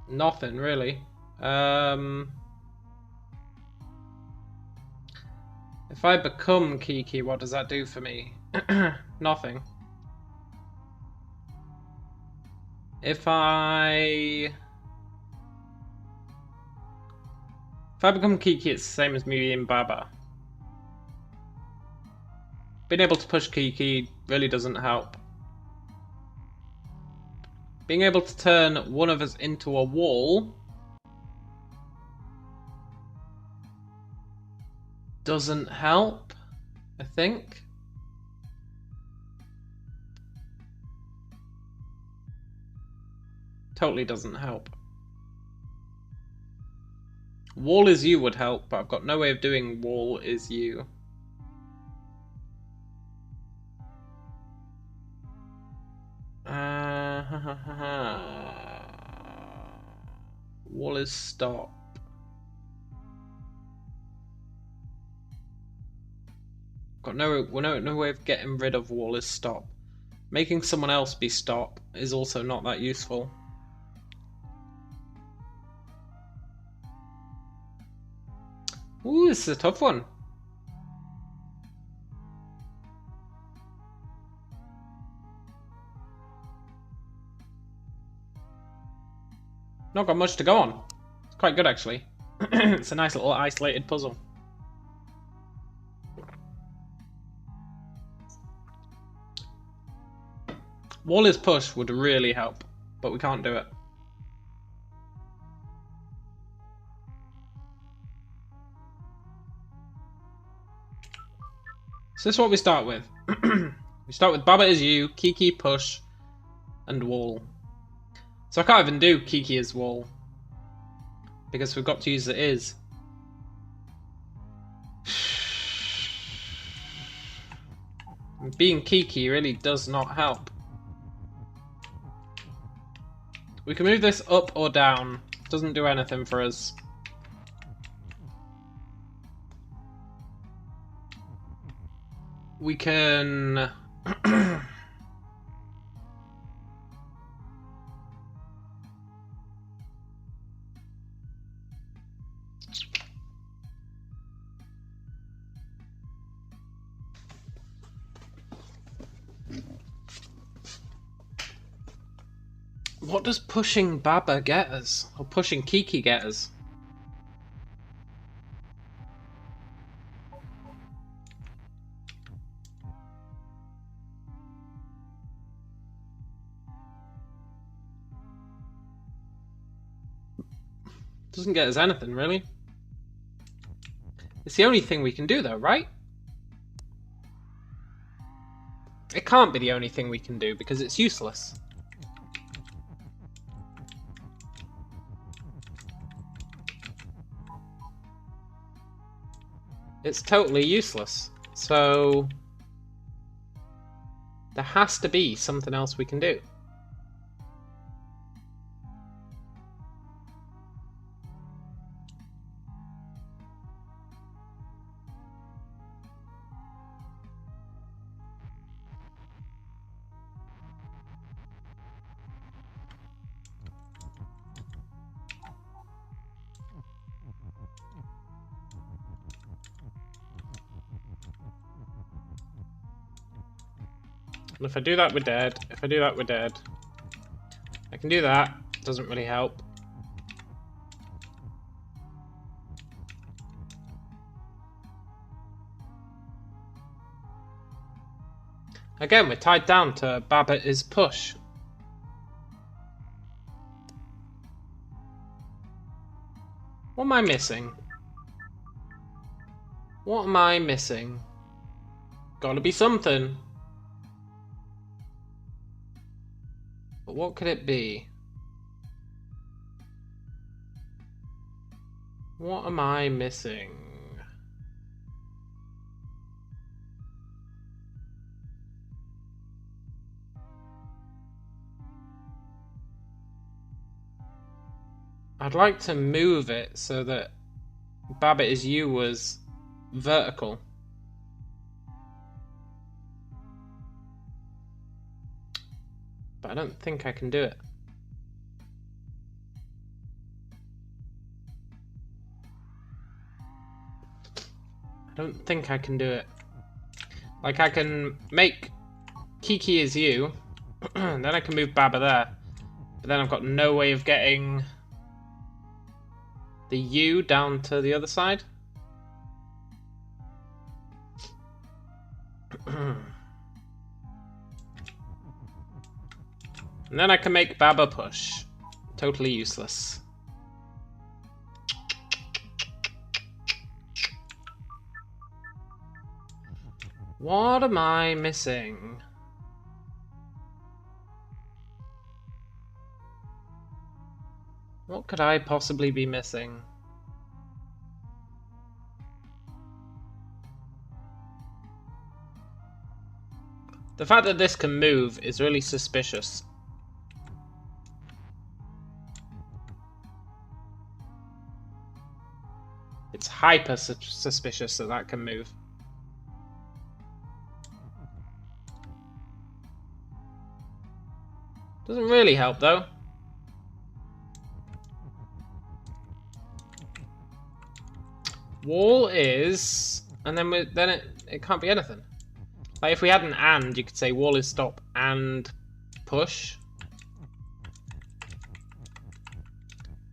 S1: Nothing really. If I become Kiki, what does that do for me? Nothing. If I become Kiki, it's the same as me being Baba. Being able to push Kiki really doesn't help. Being able to turn one of us into a wall doesn't help, I think. Totally doesn't help. Wall is you would help, but I've got no way of doing wall is you. Wall is stop. Got no way of getting rid of wall is stop. Making someone else be stop is also not that useful. Ooh, this is a tough one. Not got much to go on. It's quite good actually. It's a nice little isolated puzzle. Wall is push would really help, but we can't do it. So this is what we start with. We start with Baba is you, Kiki push, and wall. So I can't even do Kiki as wall, because we've got to use the is. Being Kiki really does not help. We can move this up or down. Doesn't do anything for us. We can... What does pushing Baba get us? Or pushing Kiki get us? Doesn't get us anything, really. It's the only thing we can do, though, right? It can't be the only thing we can do, because it's useless. It's totally useless. So... there has to be something else we can do. And if I do that, we're dead. If I do that, we're dead. I can do that. Doesn't really help. Again, we're tied down to Baba is push. What am I missing? What am I missing? Gotta be something. But what could it be? What am I missing? I'd like to move it so that Baba is you was vertical. But I don't think I can do it. I don't think I can do it. Like, I can make Kiki as you, and then I can move Baba there. But then I've got no way of getting the U down to the other side. And then I can make Baba push. Totally useless. What am I missing? What could I possibly be missing? The fact that this can move is really suspicious. It's hyper suspicious that that can move. Doesn't really help though. Wall is, and then it can't be anything. Like if we had an and, you could say wall is stop and push.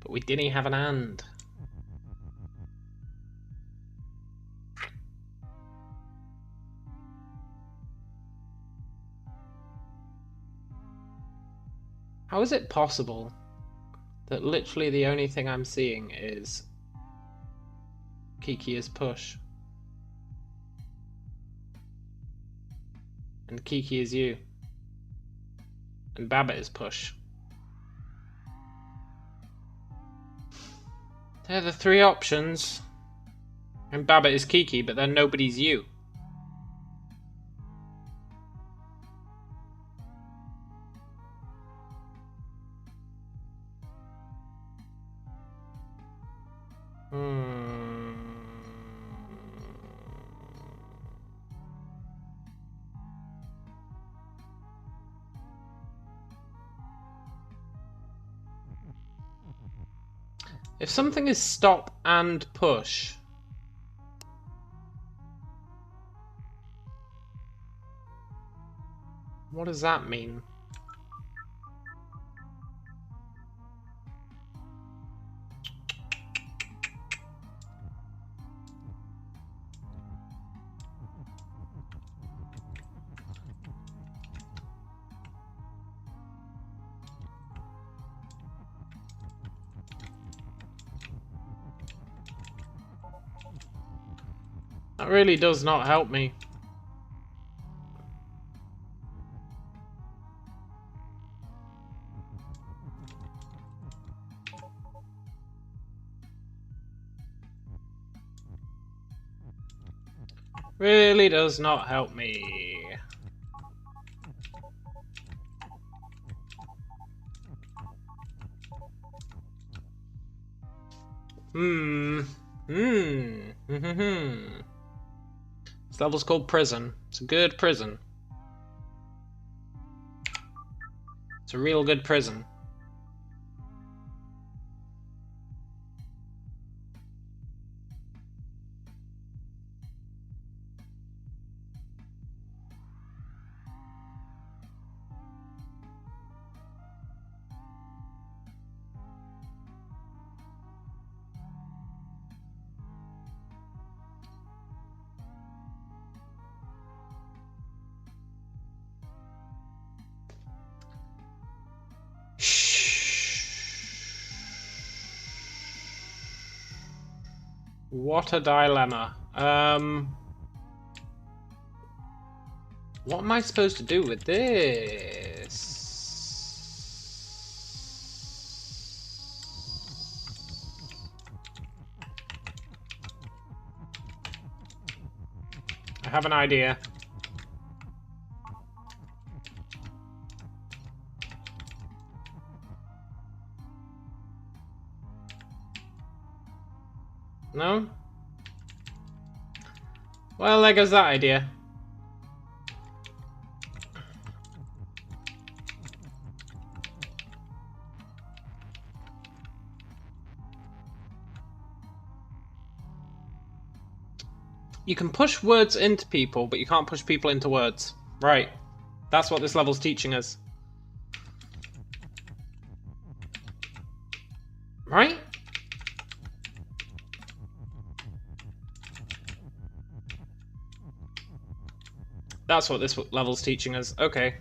S1: But we didn't have an and. How is it possible that literally the only thing I'm seeing is Kiki is push and Kiki is you and Baba is push? They're the three options. And Baba is Kiki, but then nobody's you. If something is stop and push, what does that mean? That really does not help me. Really does not help me. This level's called prison. It's a good prison. It's a real good prison. What a dilemma. What am I supposed to do with this? I have an idea. No? Well, there goes that idea. You can push words into people, but you can't push people into words. Right. That's what this level's teaching us. Right? That's what this level's teaching us. Okay.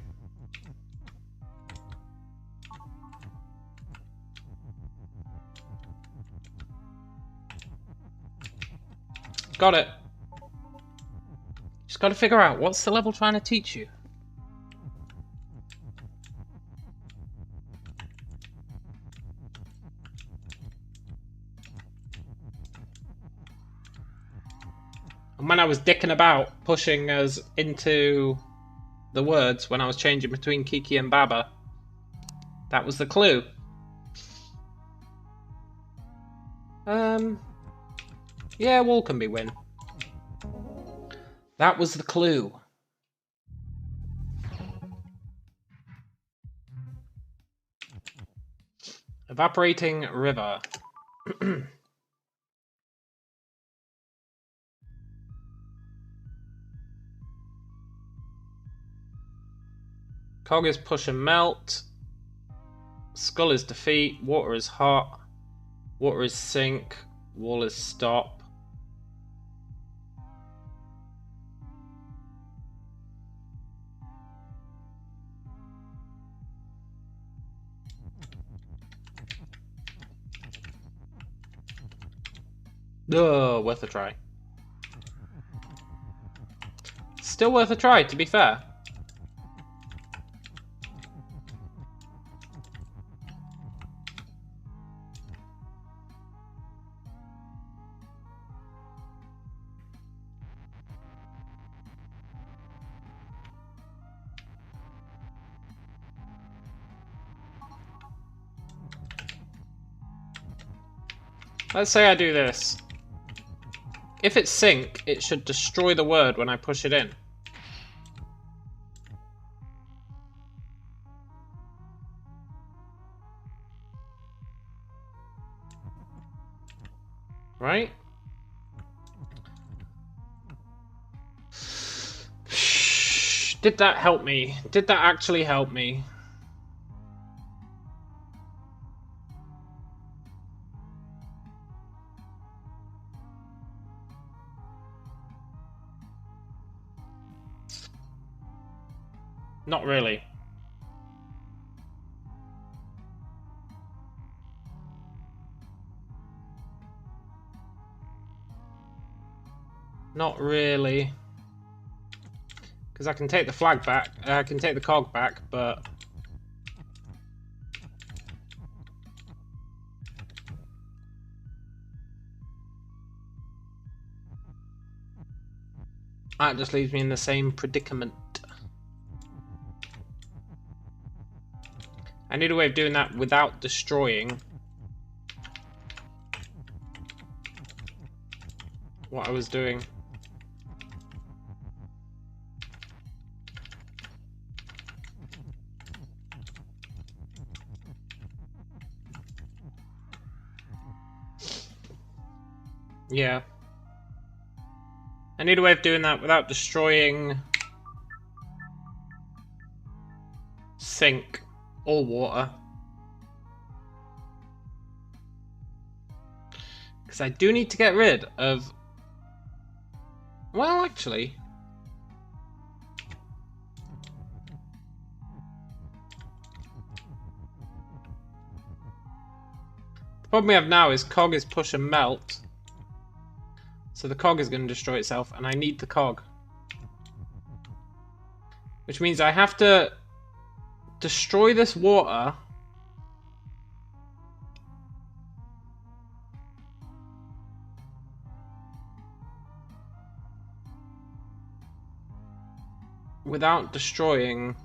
S1: Got it. Just gotta figure out, what's the level trying to teach you? And when I was dicking about pushing us into the words when I was changing between Kiki and Baba, that was the clue. Yeah, wall can be win. That was the clue. Evaporating river. Cog is push and melt. Skull is defeat. Water is hot. Water is sink. Wall is stop. Worth a try. Still worth a try, to be fair. Let's say I do this. If it's sink, it should destroy the word when I push it in. Right? Did that help me? Did that actually help me? Not really. Not really. Because I can take the flag back, I can take the cog back, but... that just leaves me in the same predicament. I need a way of doing that without destroying what I was doing. Yeah. I need a way of doing that without destroying sink or water. Because I do need to get rid of... well, actually... the problem we have now is cog is push and melt. So the cog is going to destroy itself, and I need the cog. Which means I have to destroy this water. Without destroying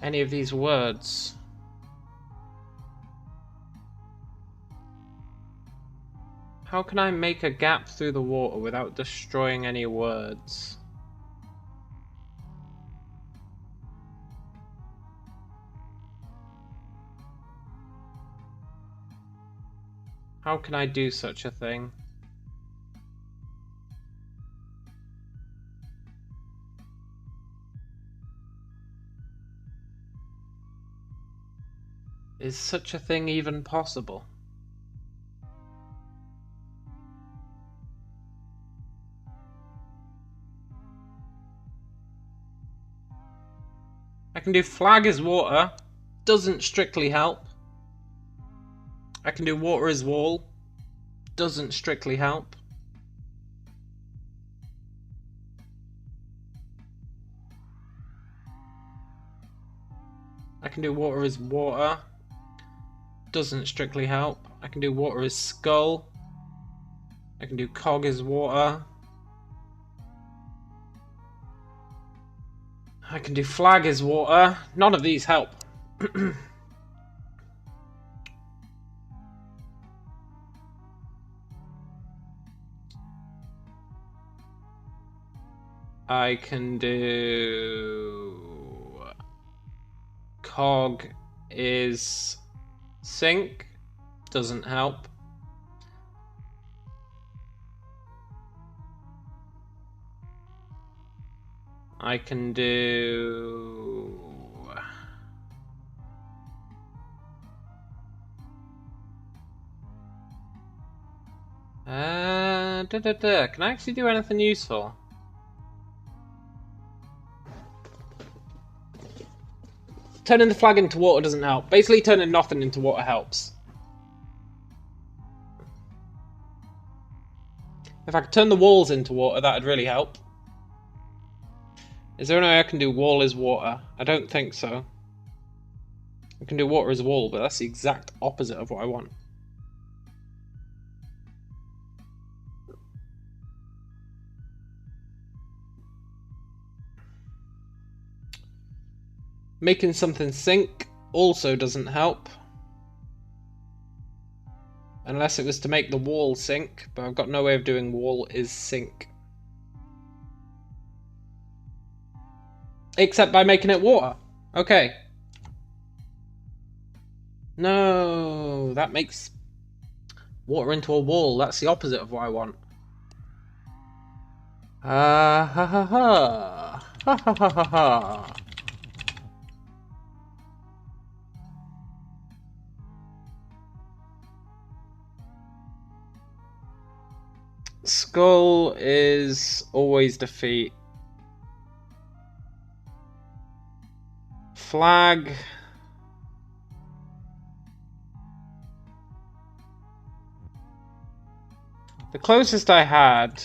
S1: any of these words. How can I make a gap through the water without destroying any words? How can I do such a thing? Is such a thing even possible? I can do flag as water. Doesn't strictly help. I can do water as wall. Doesn't strictly help. I can do water as water. Doesn't strictly help. I can do water as skull. I can do cog as water. I can do flag as water. None of these help. I can do cog is sink. Doesn't help. I can do Can I actually do anything useful? Turning the flag into water doesn't help. Basically turning nothing into water helps. If I could turn the walls into water, that'd really help. Is there any way I can do wall as water? I don't think so. I can do water as wall, but that's the exact opposite of what I want. Making something sink also doesn't help. Unless it was to make the wall sink, but I've got no way of doing wall is sink. Except by making it water. Okay. No, that makes water into a wall. That's the opposite of what I want. Ha ha ha ha. Ha ha ha ha ha. Skull is always defeat. Flag. The closest I had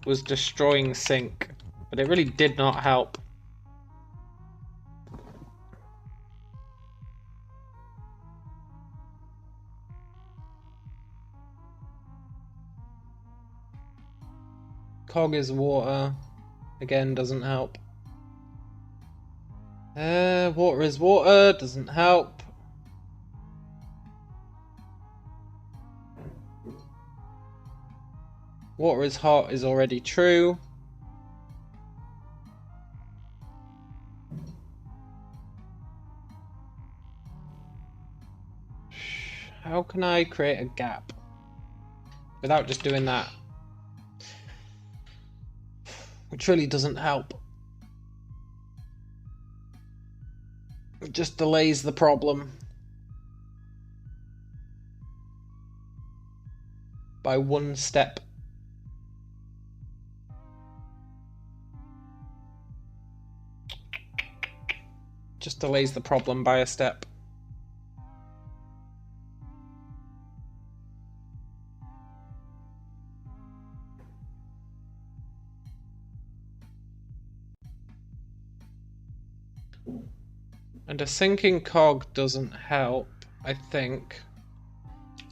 S1: was destroying sink, but it really did not help. Cog is water. Again, doesn't help. Water is water. Doesn't help. Water is hot is already true. How can I create a gap without just doing that? Which really doesn't help. It just delays the problem by one step. Just delays the problem by a step. And a sinking cog doesn't help, I think.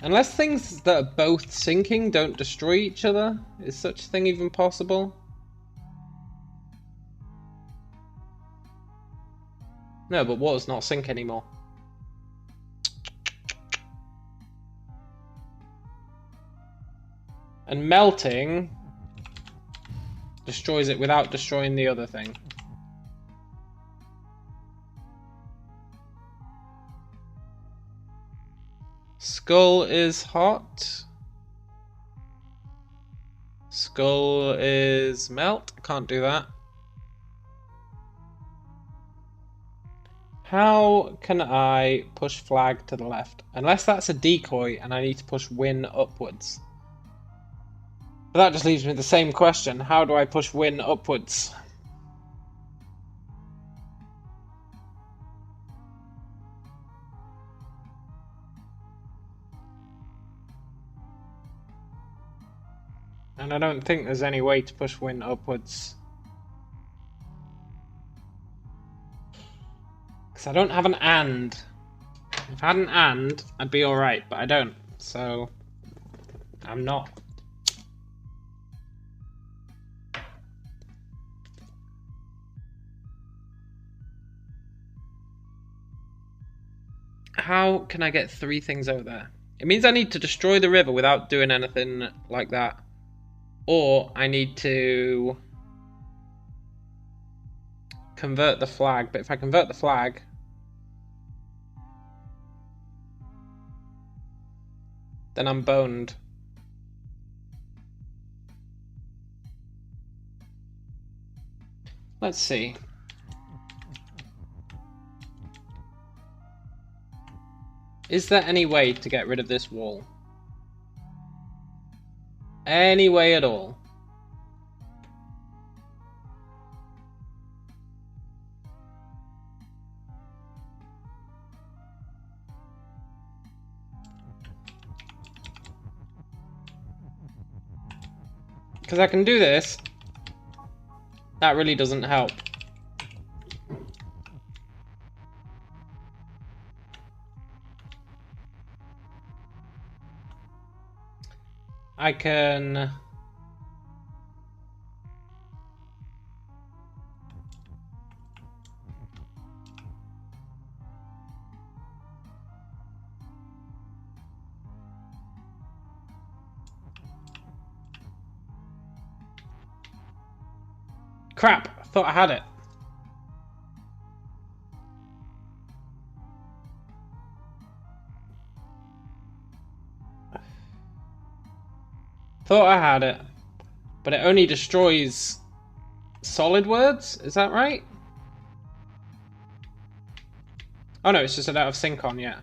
S1: Unless things that are both sinking don't destroy each other. Is such a thing even possible? No, but water's not sink anymore. And melting destroys it without destroying the other thing. Skull is hot. Skull is melt. Can't do that. How can I push flag to the left? Unless that's a decoy and I need to push win upwards. But that just leaves me with the same question. How do I push win upwards? And I don't think there's any way to push win upwards. Because I don't have an and. If I had an and, I'd be alright, but I don't. So, I'm not. How can I get 3 things over there? It means I need to destroy the river without doing anything like that. Or I need to convert the flag. But if I convert the flag, then I'm boned. Let's see. Is there any way to get rid of this wall? Any way at all? Because I can do this. That really doesn't help. I can... Crap! I thought I had it. Thought I had it. But it only destroys solid words? Is that right? Oh no, it's just I don't have sync on yet.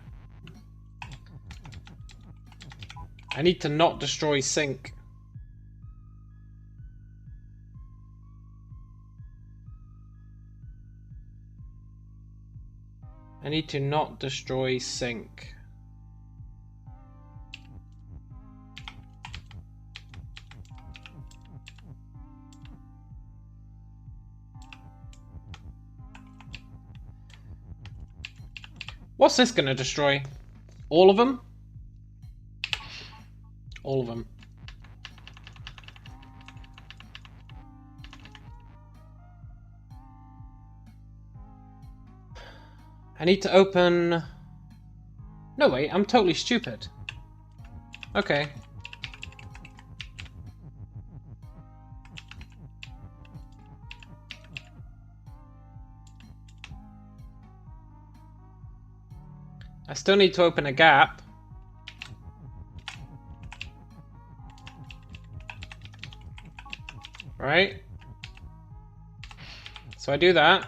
S1: I need to not destroy sync. I need to not destroy sync. What's this gonna destroy? All of them? All of them. I need to open... No, wait, I'm totally stupid. Okay. I still need to open a gap. Right? So I do that.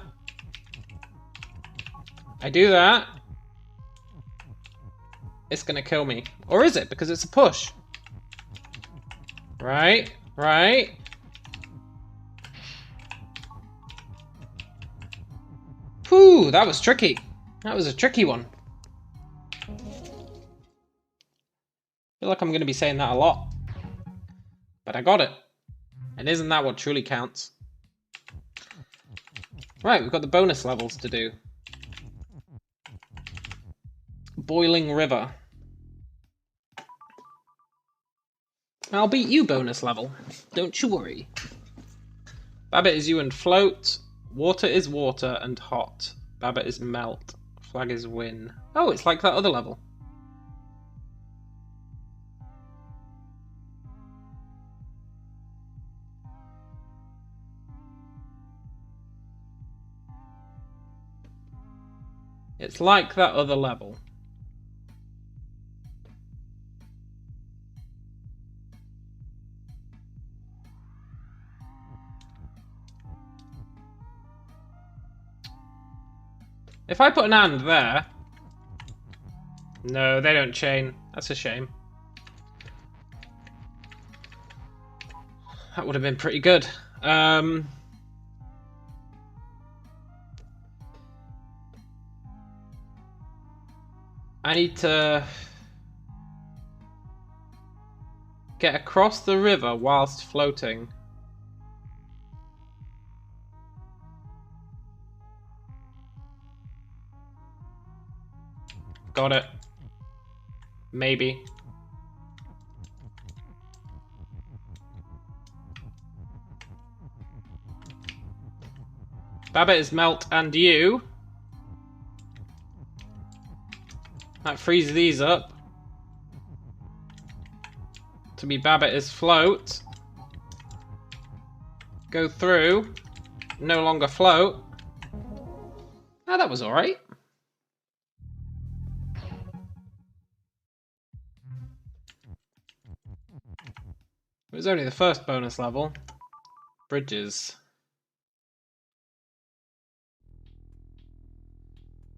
S1: I do that. It's gonna kill me. Or is it? Because it's a push. Right? Right? Whew, that was tricky. That was a tricky one. I feel like I'm gonna be saying that a lot. But I got it. And isn't that what truly counts? Right, we've got the bonus levels to do. Boiling River. I'll beat you bonus level. Don't you worry. Babbitt is you and float. Water is water and hot. Babbitt is melt. Flag is win. Oh, it's like that other level. It's like that other level. If I put an and there... No, they don't chain. That's a shame. That would have been pretty good. I need to get across the river whilst floating. Got it. Maybe. Babbitt is melt and you. That frees these up. To be Babbitt is float. Go through. No longer float. Ah, that was alright. It was only the first bonus level. Bridges.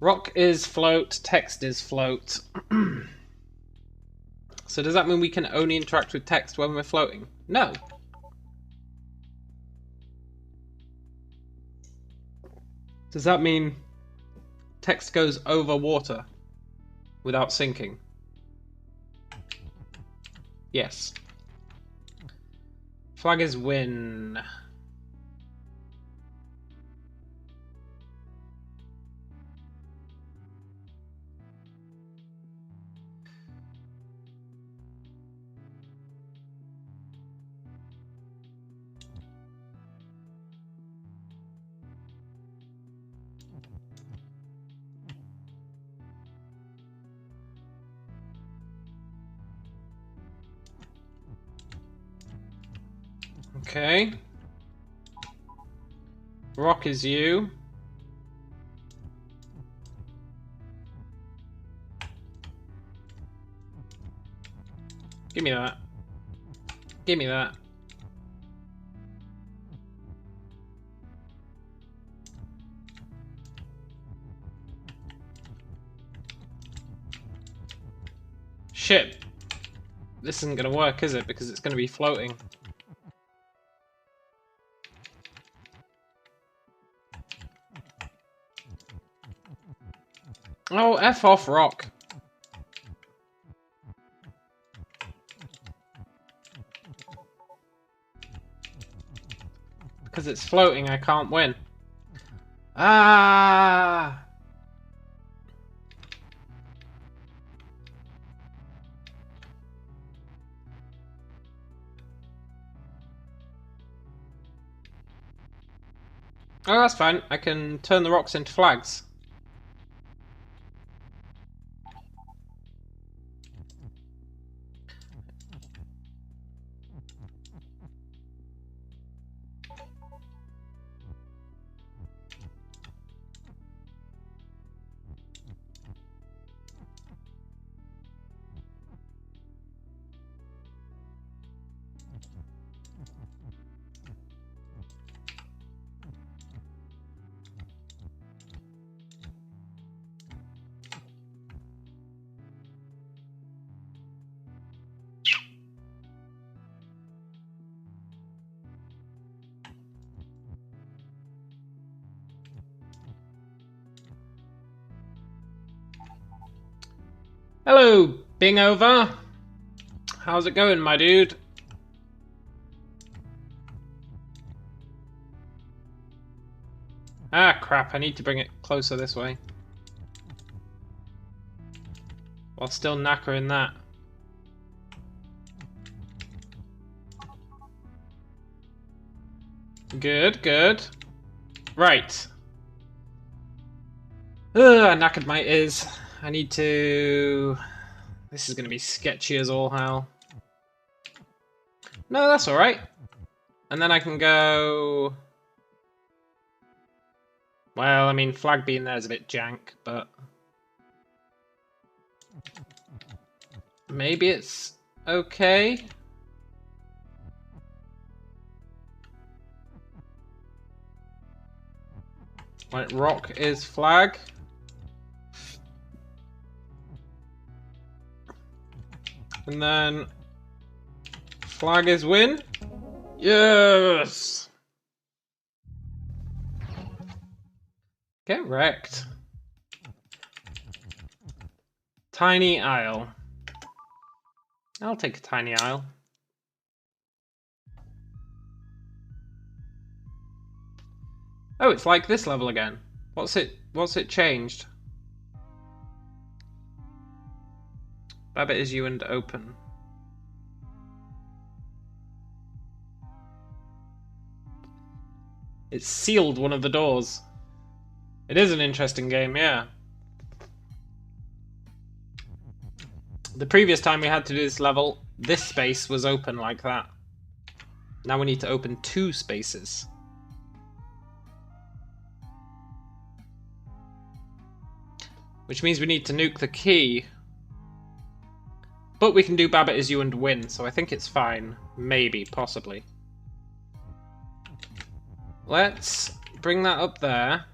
S1: Rock is float, text is float. So does that mean we can only interact with text when we're floating? No. Does that mean text goes over water without sinking? Yes. Flag is win. Okay. Rock is you. Give me that. Give me that. Shit. This isn't gonna work, is it? Because it's gonna be floating. Oh, F off rock. Because it's floating, I can't win. Ah! Oh, that's fine. I can turn the rocks into flags. Hello, Bingover. How's it going, my dude? Ah, crap. I need to bring it closer this way. While still knackering that. Good, good. Right. I knackered my ears. I need to... This is going to be sketchy as all hell. No, that's alright. And then I can go... Well, I mean, flag being there is a bit jank, but... Maybe it's okay. Like, rock is flag. And then flag is win. Yes! Get wrecked. Tiny isle. I'll take a tiny isle. Oh, it's like this level again. What's it changed? Babbitt is you and open. It's sealed one of the doors. It is an interesting game, yeah. The previous time we had to do this level, this space was open like that. Now we need to open 2 spaces. Which means we need to nuke the key. But we can do Babbitt is you and win, so I think it's fine. Maybe, possibly. Let's bring that up there.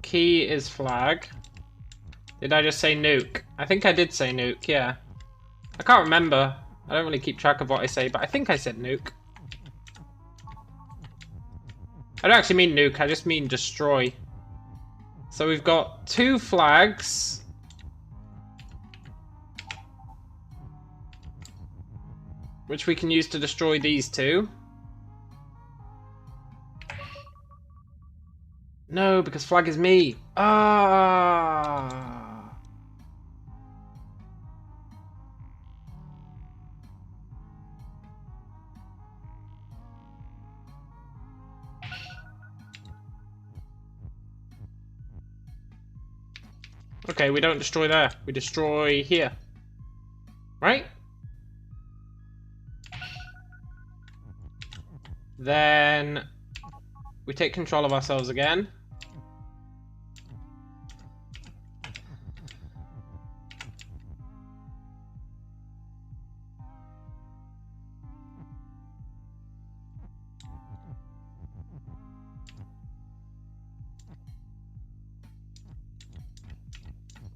S1: Key is flag. Did I just say nuke? I think I did say nuke, yeah. I can't remember. I don't really keep track of what I say, but I think I said nuke. I don't actually mean nuke, I just mean destroy. So we've got 2 flags. Which we can use to destroy these 2. No, because flag is me. Ah. Okay, we don't destroy there. We destroy here. Right? Then we take control of ourselves again.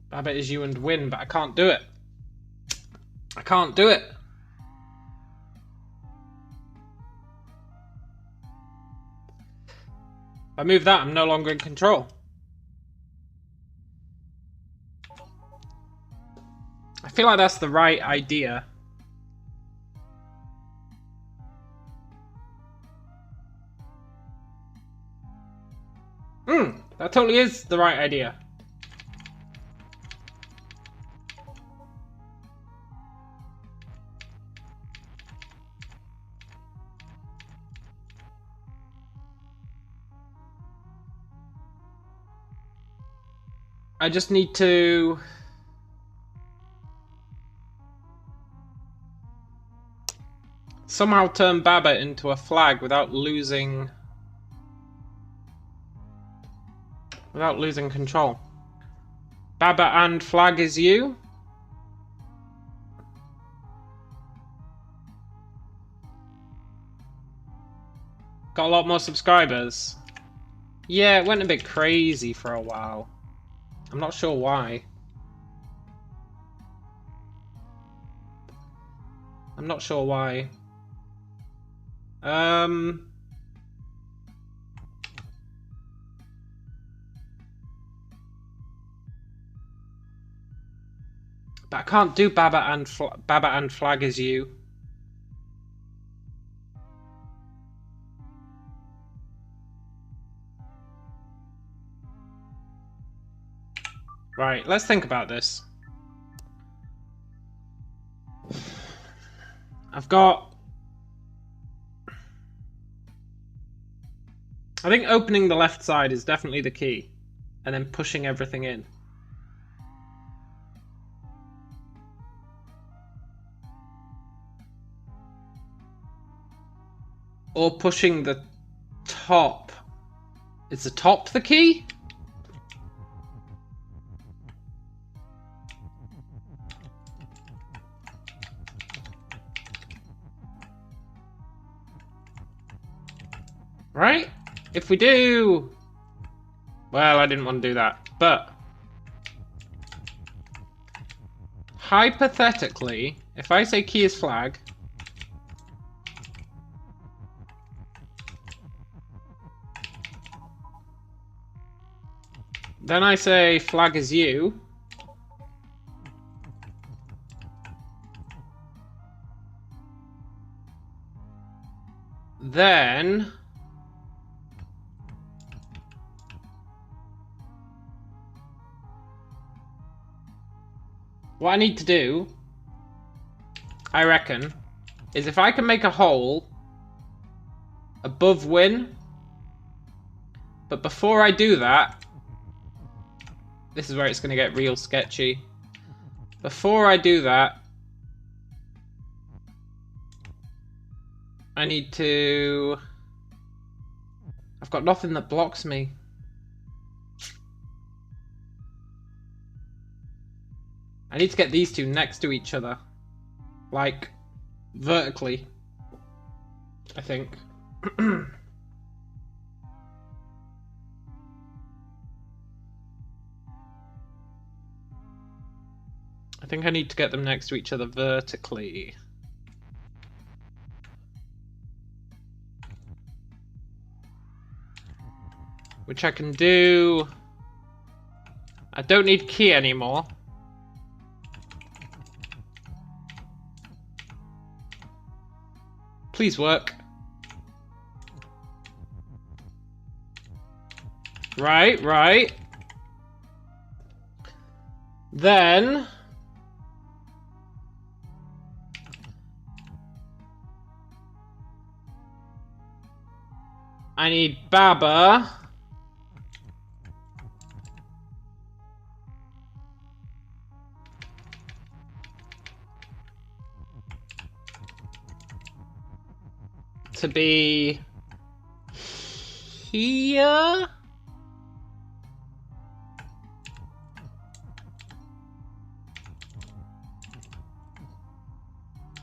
S1: Babbitt is you and win, but I can't do it. I can't do it. If I move that, I'm no longer in control. I feel like that's the right idea. That totally is the right idea. I just need to somehow turn Babbitt into a flag without losing control. Babbitt and flag is you. Got a lot more subscribers. Yeah, it went a bit crazy for a while. I'm not sure why. I'm not sure why. But I can't do Babbitt and flag is you. Right, let's think about this. I've got... I think opening the left side is definitely the key. And then pushing everything in. Or pushing the top. Is the top the key? Right? If we do... Well, I didn't want to do that, but... Hypothetically, if I say key is flag... Then I say flag is you. Then... What I need to do, I reckon, is if I can make a hole above win, but before I do that, this is where it's going to get real sketchy. Before I do that, I need to... I've got nothing that blocks me. I need to get these two next to each other. Like, vertically. I think. I think I need to get them next to each other vertically. Which I can do... I don't need key anymore. Please work. Right, right. Then... I need Baba. To be here.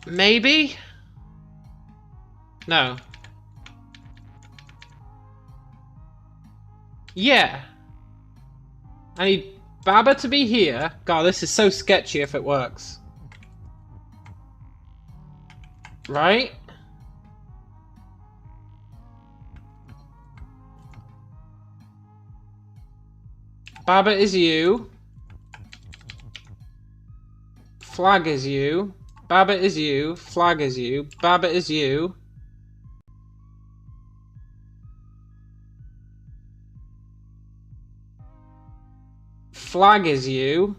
S1: Maybe? No. Yeah. I need Baba to be here. God, this is so sketchy if it works. Right? Baba is you. Flag is you. Baba is you. Flag is you. Baba is you. Flag is you.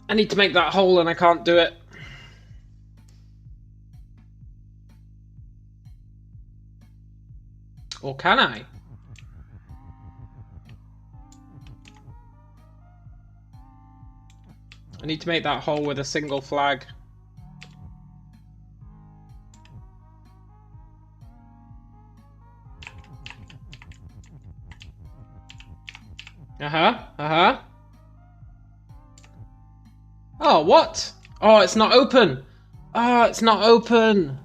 S1: I need to make that hole and I can't do it. Or can I? I need to make that hole with a single flag. Uh-huh, uh-huh. Oh, what? Oh, it's not open. Oh, it's not open.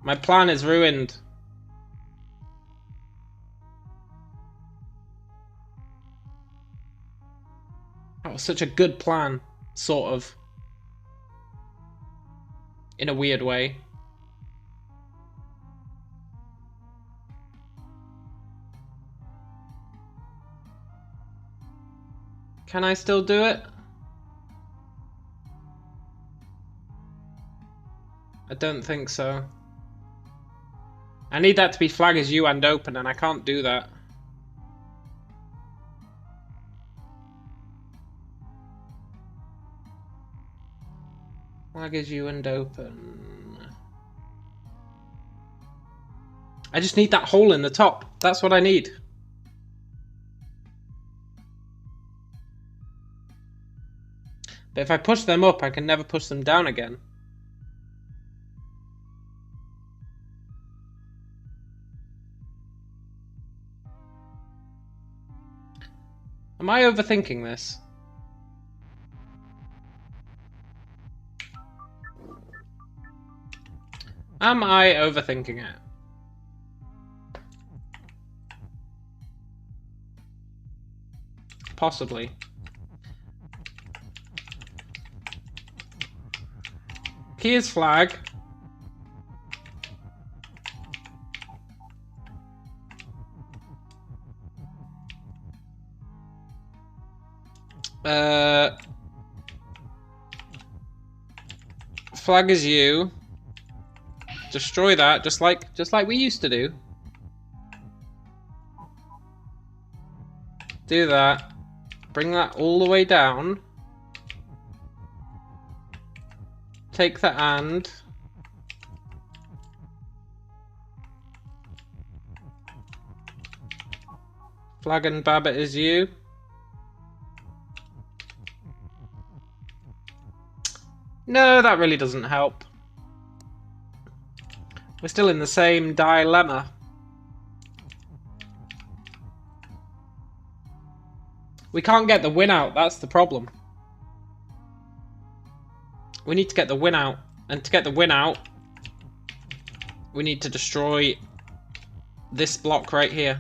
S1: My plan is ruined. That was such a good plan, sort of. In a weird way. Can I still do it? I don't think so. I need that to be flag as you and open, and I can't do that. Flag as you and open. I just need that hole in the top. That's what I need. But if I push them up, I can never push them down again. Am I overthinking this? Am I overthinking it? Possibly. Key is flag. Flag is you. Destroy that, just like we used to do. Do that. Bring that all the way down. Take the and. Flag and Babbitt is you. No, that really doesn't help. We're still in the same dilemma. We can't get the win out, that's the problem. We need to get the win out. And to get the win out, we need to destroy this block right here.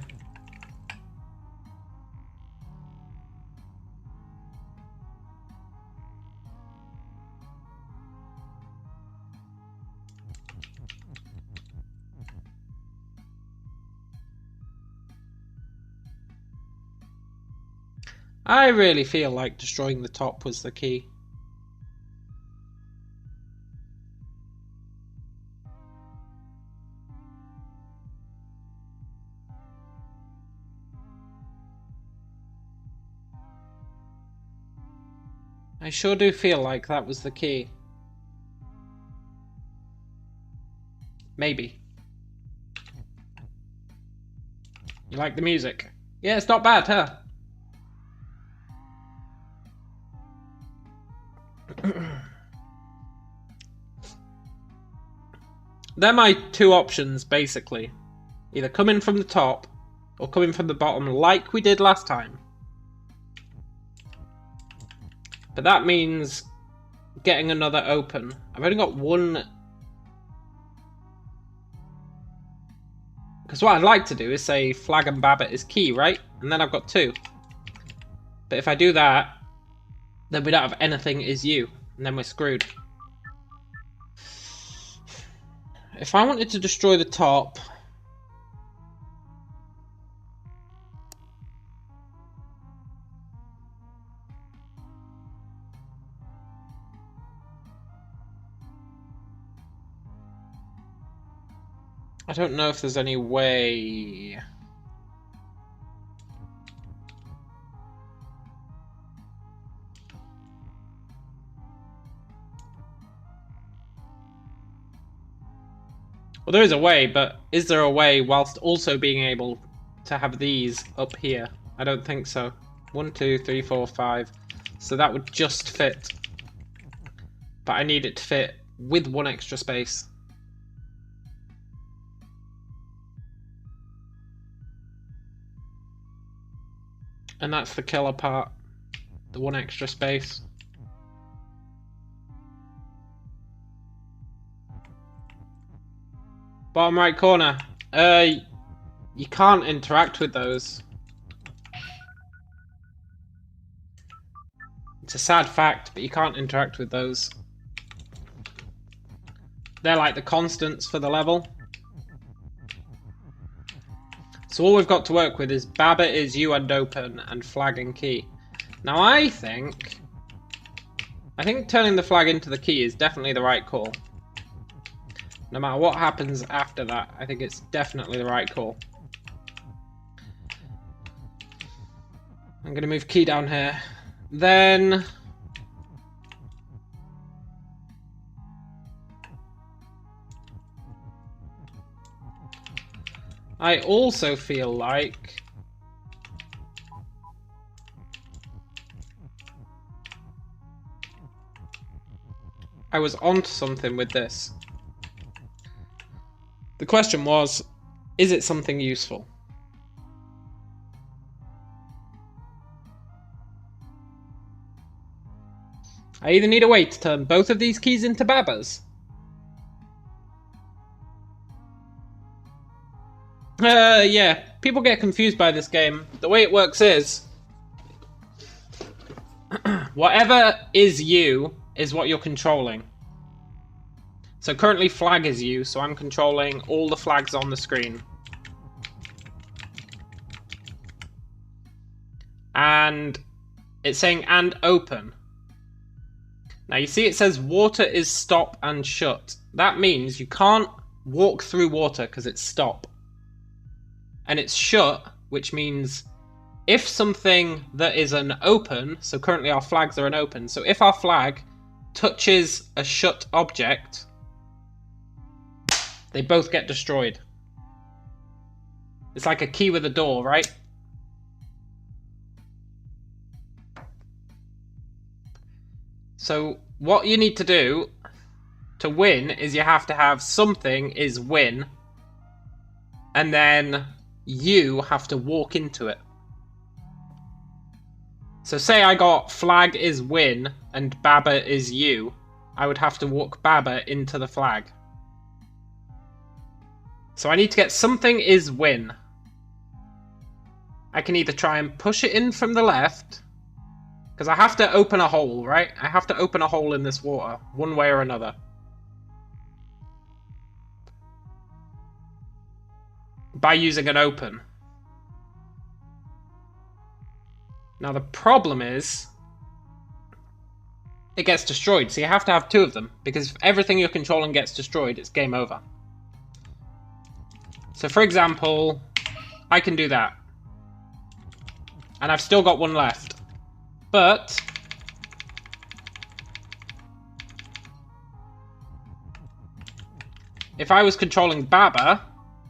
S1: I really feel like destroying the top was the key. I sure do feel like that was the key. Maybe. You like the music? Yeah, it's not bad, huh? They're my two options, basically. Either come in from the top, or come in from the bottom like we did last time. But that means getting another open. I've only got one. Because what I'd like to do is say flag and Babbitt is key, right? And then I've got two. But if I do that, then we don't have anything is you. And then we're screwed. If I wanted to destroy the top... I don't know if there's any way... Well, there is a way, but is there a way whilst also being able to have these up here? I don't think so. 1, 2, 3, 4, 5. So that would just fit. But I need it to fit with one extra space. And that's the killer part. The one extra space. Bottom right corner. You can't interact with those. It's a sad fact, but you can't interact with those. They're like the constants for the level. So all we've got to work with is Babbitt is you and open and flag and key. Now I think turning the flag into the key is definitely the right call. No matter what happens after that, I think it's definitely the right call. I'm going to move key down here. Then... I also feel like... I was onto something with this. The question was, is it something useful? I either need a way to turn both of these keys into Babas. Yeah, people get confused by this game. The way it works is, whatever is you is what you're controlling. So currently flag is you, so I'm controlling all the flags on the screen. And it's saying and open. Now you see it says water is stop and shut. That means you can't walk through water because it's stop. And it's shut, which means if something that is an open, so currently our flags are an open, so if our flag touches a shut object, they both get destroyed. It's like a key with a door, right? So what you need to do to win is you have to have something is win, and then you have to walk into it. So say I got flag is win and Baba is you, I would have to walk Baba into the flag. So I need to get something is win. I can either try and push it in from the left, because I have to open a hole, right? I have to open a hole in this water, one way or another. By using an open. Now the problem is, it gets destroyed, so you have to have two of them, because if everything you're controlling gets destroyed, it's game over. So for example, I can do that. And I've still got one left. But if I was controlling Baba,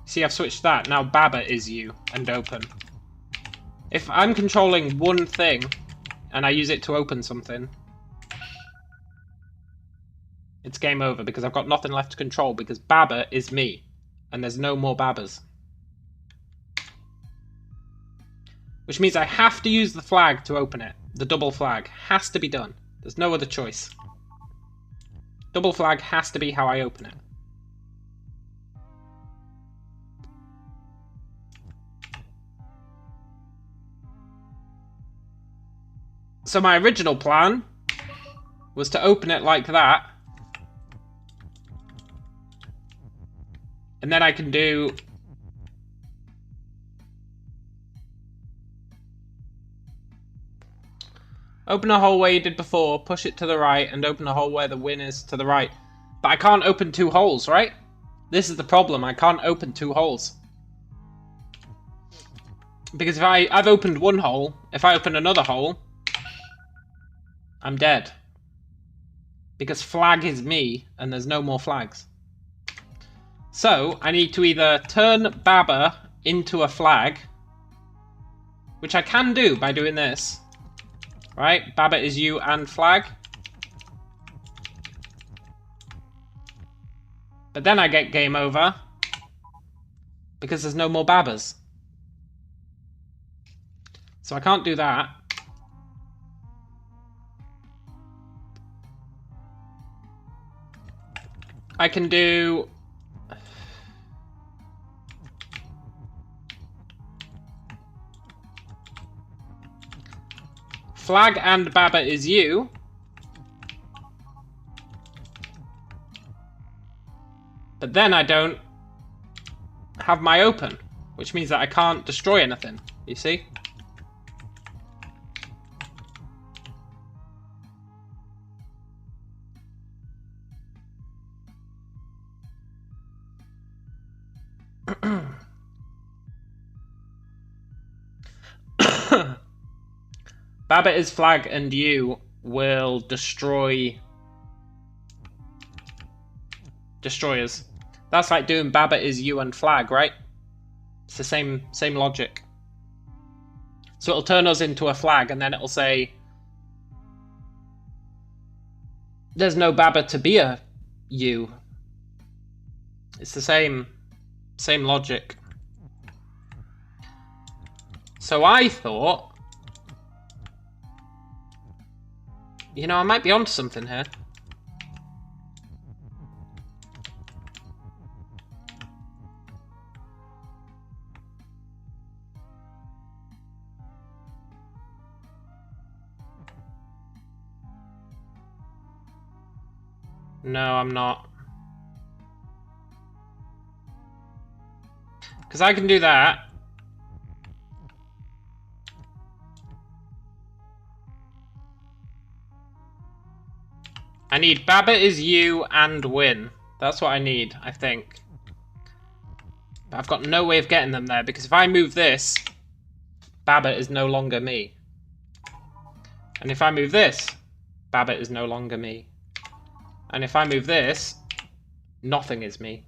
S1: see I've switched that, now Baba is you and open. If I'm controlling one thing and I use it to open something, it's game over because I've got nothing left to control because Baba is me and there's no more Babas. Which means I have to use the flag to open it. The double flag has to be done. There's no other choice. Double flag has to be how I open it. So my original plan was to open it like that. And then I can do open a hole where you did before, push it to the right, and open a hole where the win is to the right. But I can't open two holes, right? This is the problem, I can't open two holes. Because if I've opened one hole, if I open another hole, I'm dead. Because flag is me, and there's no more flags. So, I need to either turn Baba into a flag, which I can do by doing this. Right, Baba is you and flag. But then I get game over because there's no more Babas. So I can't do that. I can do flag and Baba is you. But then I don't have my open, which means that I can't destroy anything, you see? Baba is flag and you will destroy destroyers. That's like doing Baba is you and flag, right? It's the same logic. So it'll turn us into a flag and then it'll say there's no Baba to be a you. It's the same logic. So I thought, You know, I might be onto something here. No, I'm not. Because I can do that. I need Babbitt is you and win. That's what I need, I think. But I've got no way of getting them there, because if I move this, Babbitt is no longer me. And if I move this, Babbitt is no longer me. And if I move this, nothing is me.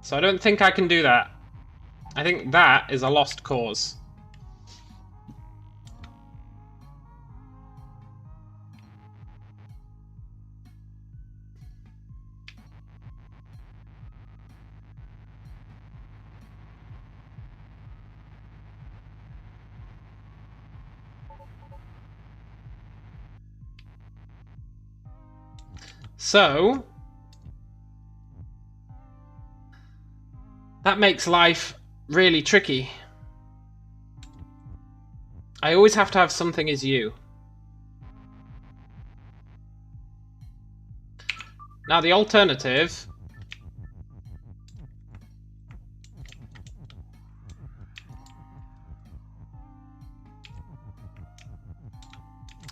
S1: So I don't think I can do that. I think that is a lost cause. So that makes life really tricky. I always have to have something is you. Now the alternative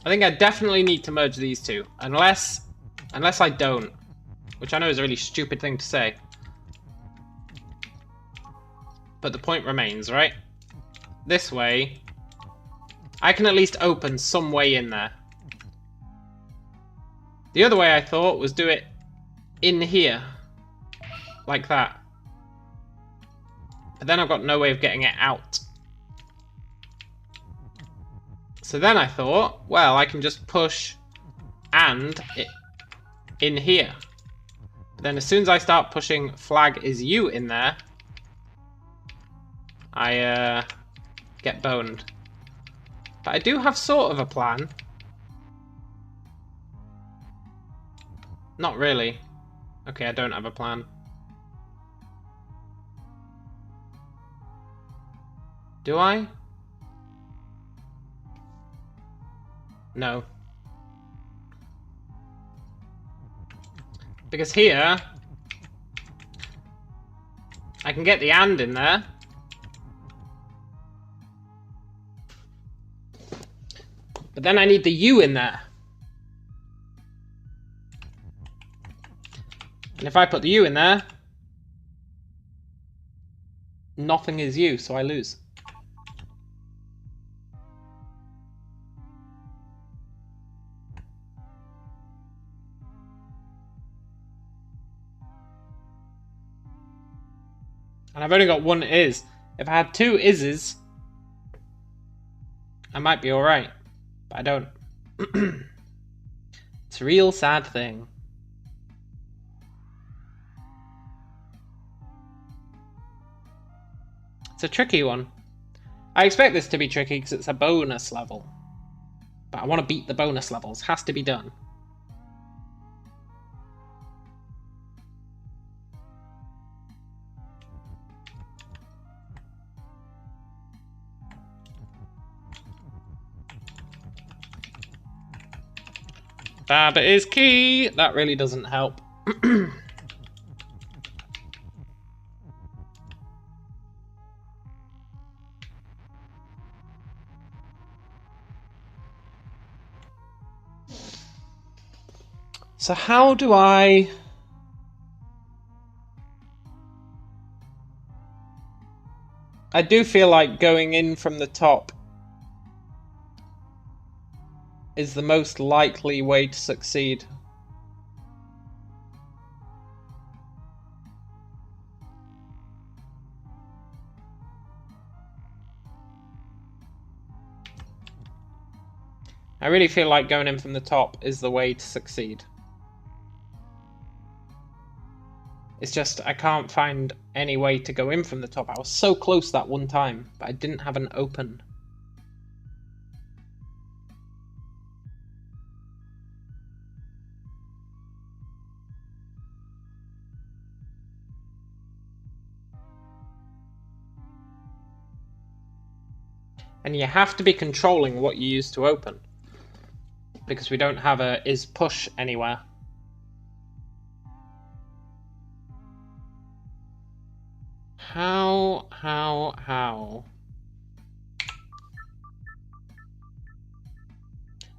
S1: I think I definitely need to merge these two. Unless I don't. Which I know is a really stupid thing to say. But the point remains, right? This way, I can at least open some way in there. The other way I thought was do it in here. Like that. But then I've got no way of getting it out. So then I thought, well, I can just push and it in here. But then as soon as I start pushing flag is you in there, I get boned. But I do have sort of a plan. Not really. Okay, I don't have a plan. Do I? No. Because here, I can get the and in there. But then I need the U in there. And if I put the U in there, nothing is U, so I lose. And I've only got one is. If I had two is's, I might be alright. But I don't. It's a real sad thing. It's a tricky one. I expect this to be tricky because it's a bonus level. But I want to beat the bonus levels. Has to be done. Babbitt is key. That really doesn't help. So how do I do feel like going in from the top is the most likely way to succeed. I really feel like going in from the top is the way to succeed. It's just I can't find any way to go in from the top. I was so close that one time, but I didn't have an open. And you have to be controlling what you use to open, because we don't have a is push anywhere. How?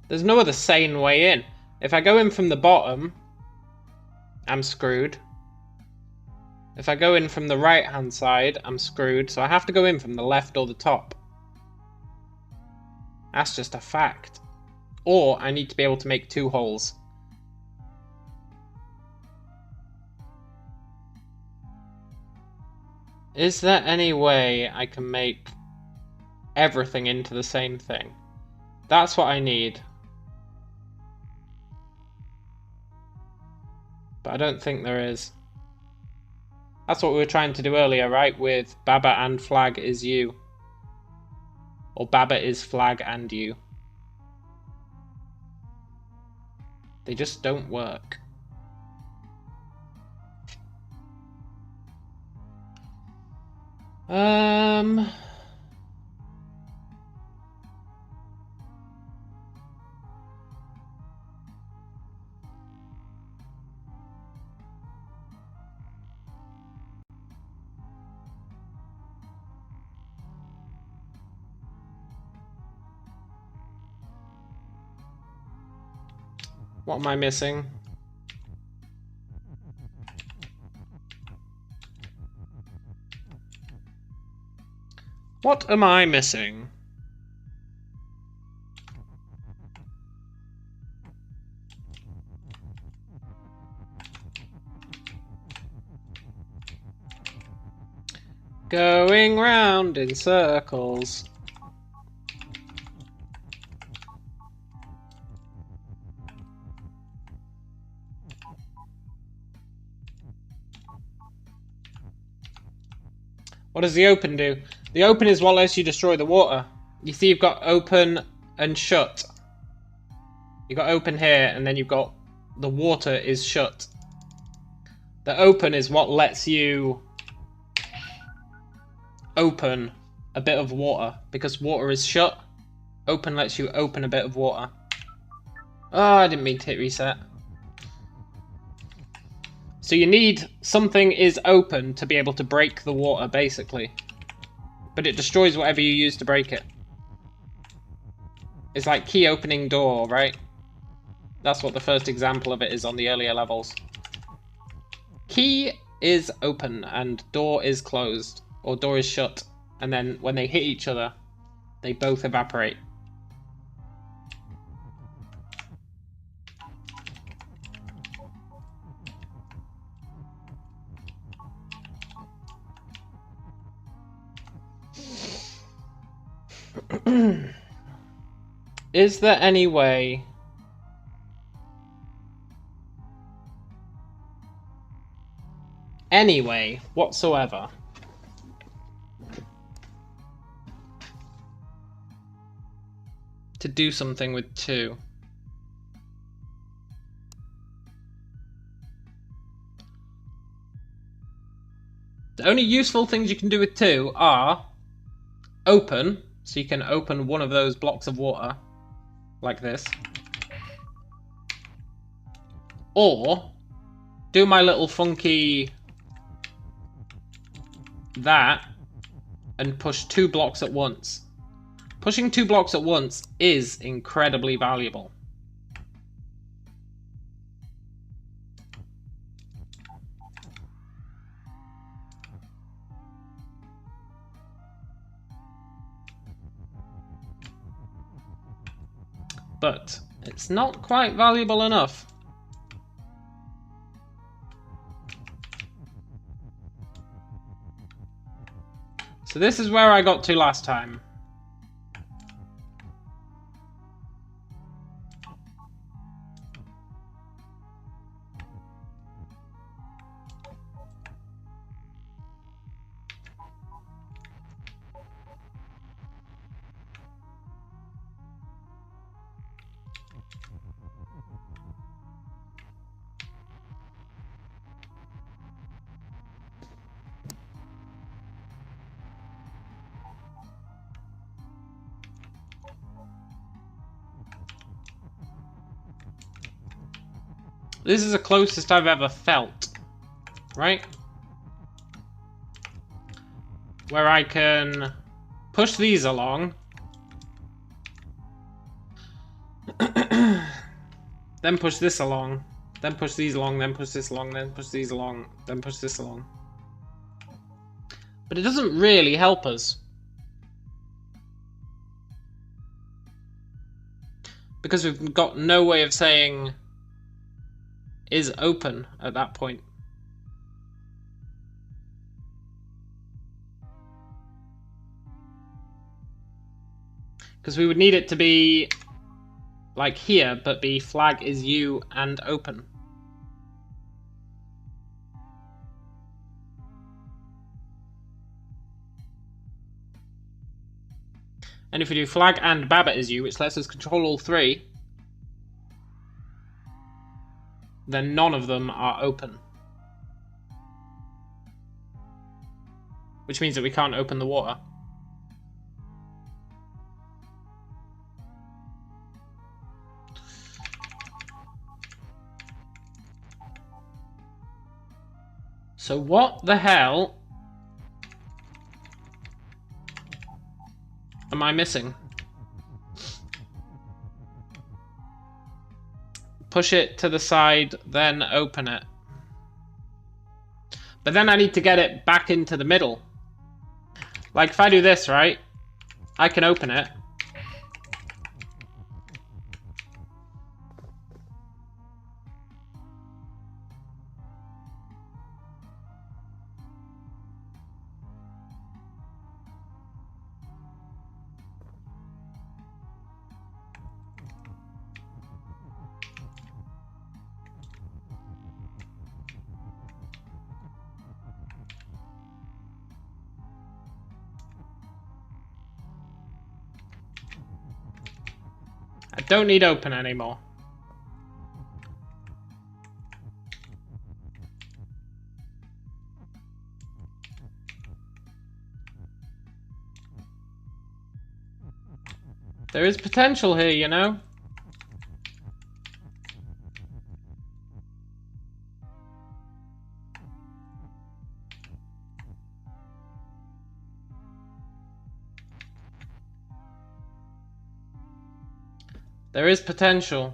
S1: There's no other sane way in. If I go in from the bottom, I'm screwed. If I go in from the right-hand side, I'm screwed. So I have to go in from the left or the top. That's just a fact. Or I need to be able to make 2 holes. Is there any way I can make everything into the same thing? That's what I need. But I don't think there is. That's what we were trying to do earlier, right? With Baba and flag is you. Or Baba is flag and you. They just don't work. What am I missing? What am I missing? Going round in circles. What does the open do? The open is what lets you destroy the water. You see you've got open and shut. You've got open here, and then you've got the water is shut. The open is what lets you open a bit of water, because water is shut. Open lets you open a bit of water. Oh, I didn't mean to hit reset. So you need something is open to be able to break the water, basically. But it destroys whatever you use to break it. It's like key opening door, right? That's what the first example of it is on the earlier levels. Key is open and door is closed. Or door is shut. And then when they hit each other, they both evaporate. Is there any way whatsoever to do something with 2? The only useful things you can do with 2 are open, so you can open one of those blocks of water, like this. Or do my little funky that and push 2 blocks at once. Pushing 2 blocks at once is incredibly valuable. But it's not quite valuable enough. So this is where I got to last time. This is the closest I've ever felt, right? Where I can push these along. Then push this along. Then push these along, then push this along, then push these along, then push this along. But it doesn't really help us. Because we've got no way of saying is open at that point. Because we would need it to be like here, but be flag is you and open. And if we do flag and Babbitt is you, which lets us control all three, then none of them are open. Which means that we can't open the water. So what the hell am I missing? Push it to the side, then open it. But then I need to get it back into the middle. Like if I do this, right? I can open it. I don't need open anymore. There is potential here, you know? There is potential.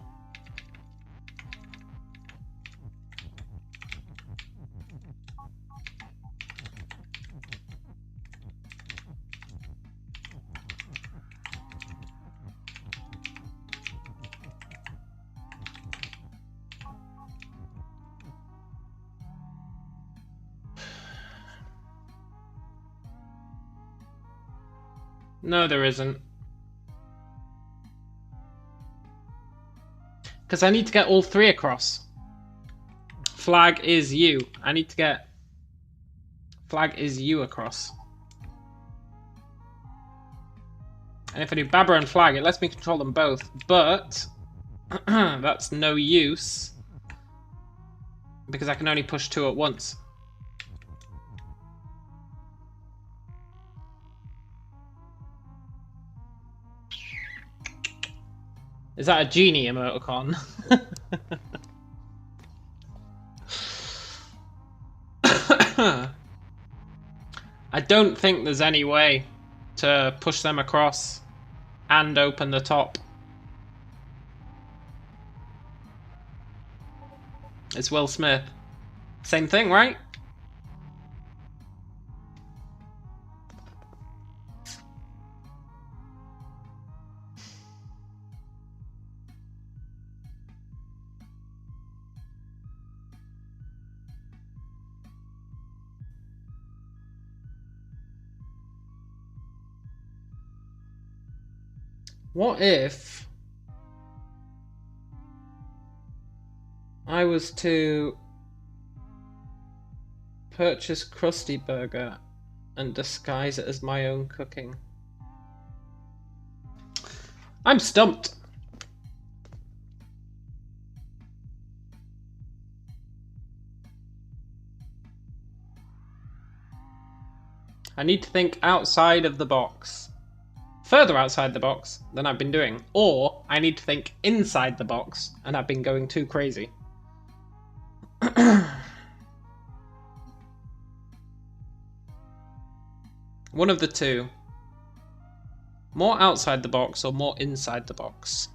S1: No, there isn't. Because I need to get all three across. Flag is you. I need to get flag is you across. And if I do Babber and flag, it lets me control them both. But that's no use. Because I can only push two at once. Is that a genie emoticon? I don't think there's any way to push them across and open the top. It's Will Smith. Same thing, right? What if I was to purchase Krusty Burger and disguise it as my own cooking? I'm stumped. I need to think outside of the box. Further outside the box than I've been doing. Or I need to think inside the box and I've been going too crazy. One of the two. More outside the box or more inside the box?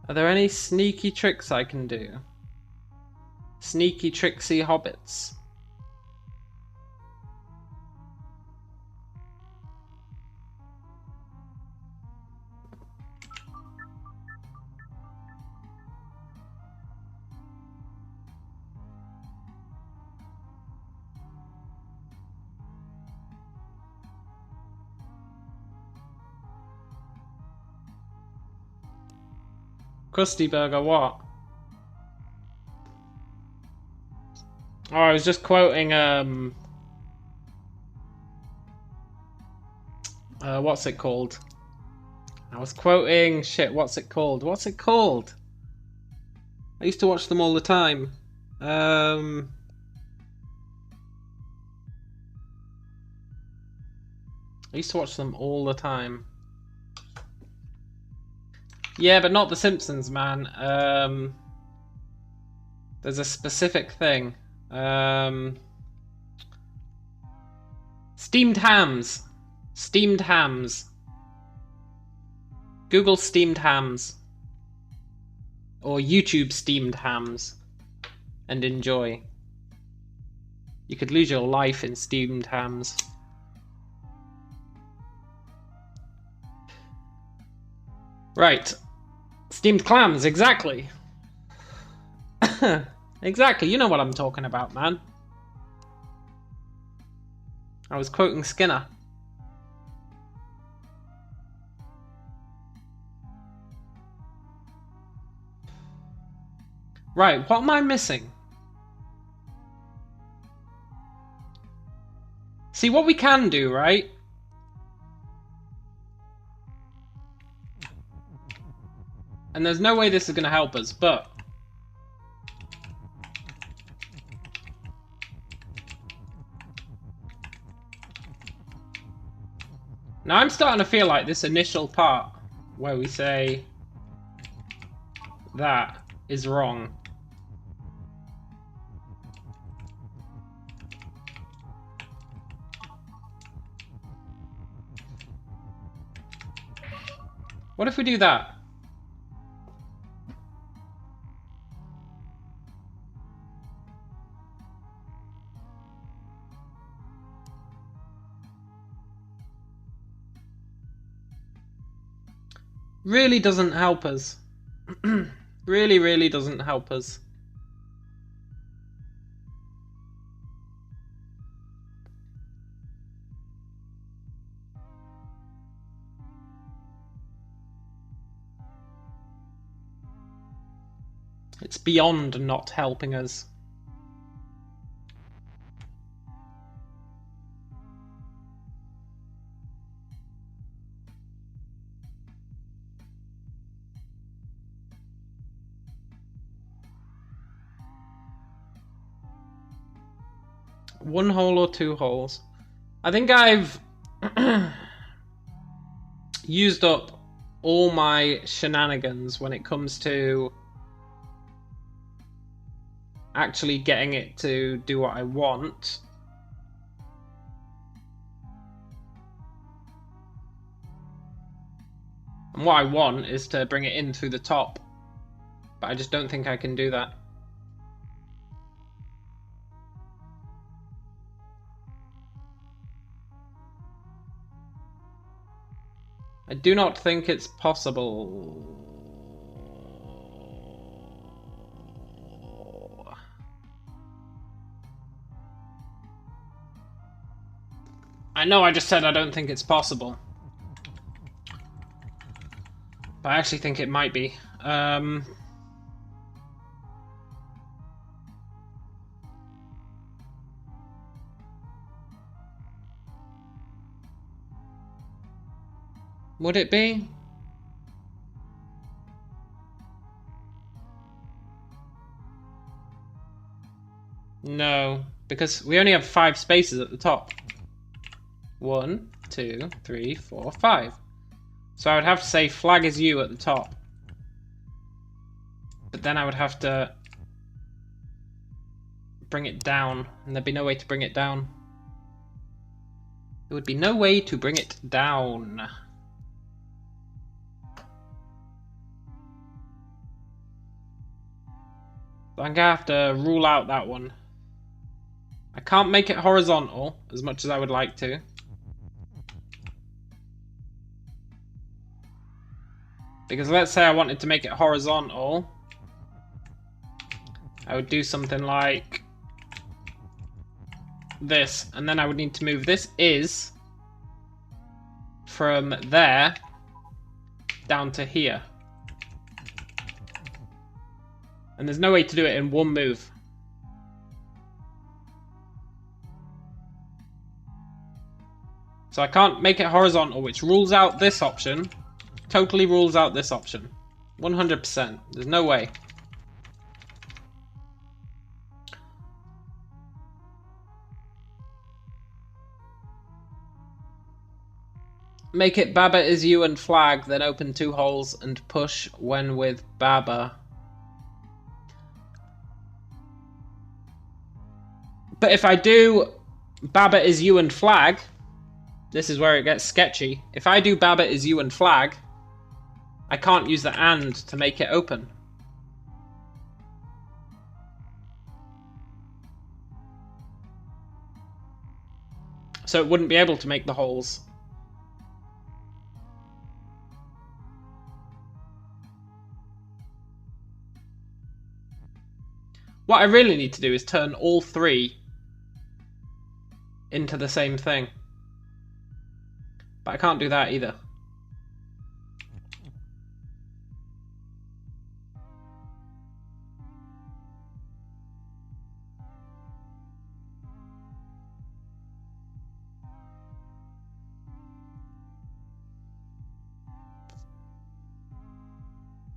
S1: Are there any sneaky tricks I can do? Sneaky, tricksy hobbits. Krusty Burger, what? Oh, I was just quoting, what's it called? I was quoting, shit, what's it called? What's it called? I used to watch them all the time. I used to watch them all the time. Yeah, but not The Simpsons, man. There's a specific thing. Steamed hams. Steamed hams. Google steamed hams. Or YouTube steamed hams. And enjoy. You could lose your life in steamed hams. Right. Steamed clams, exactly. Exactly, you know what I'm talking about, man. I was quoting Skinner. Right, what am I missing? See, what we can do, right? And there's no way this is going to help us, but... Now I'm starting to feel like this initial part, where we say... that is wrong. What if we do that? Really doesn't help us. Really doesn't help us. It's beyond not helping us. One hole or two holes? I think I've used up all my shenanigans when it comes to actually getting it to do what I want. And what I want is to bring it in through the top. But I just don't think I can do that. I do not think it's possible. I know I just said I don't think it's possible. But I actually think it might be. Would it be? No, because we only have 5 spaces at the top. 1, 2, 3, 4, 5. So I would have to say flag is U at the top. But then I would have to bring it down, and there'd be no way to bring it down. There would be no way to bring it down. So I'm gonna have to rule out that one. I can't make it horizontal as much as I would like to. Because let's say I wanted to make it horizontal, I would do something like this, and then I would need to move this is from there down to here. And there's no way to do it in one move. So I can't make it horizontal, which rules out this option. Totally rules out this option. 100%. There's no way. Make it Baba is you and flag, then open 2 holes and push when with Baba. But if I do Baba is you and flag, this is where it gets sketchy. If I do Baba is you and flag, I can't use the and to make it open. So it wouldn't be able to make the holes. What I really need to do is turn all 3 into the same thing. But I can't do that either.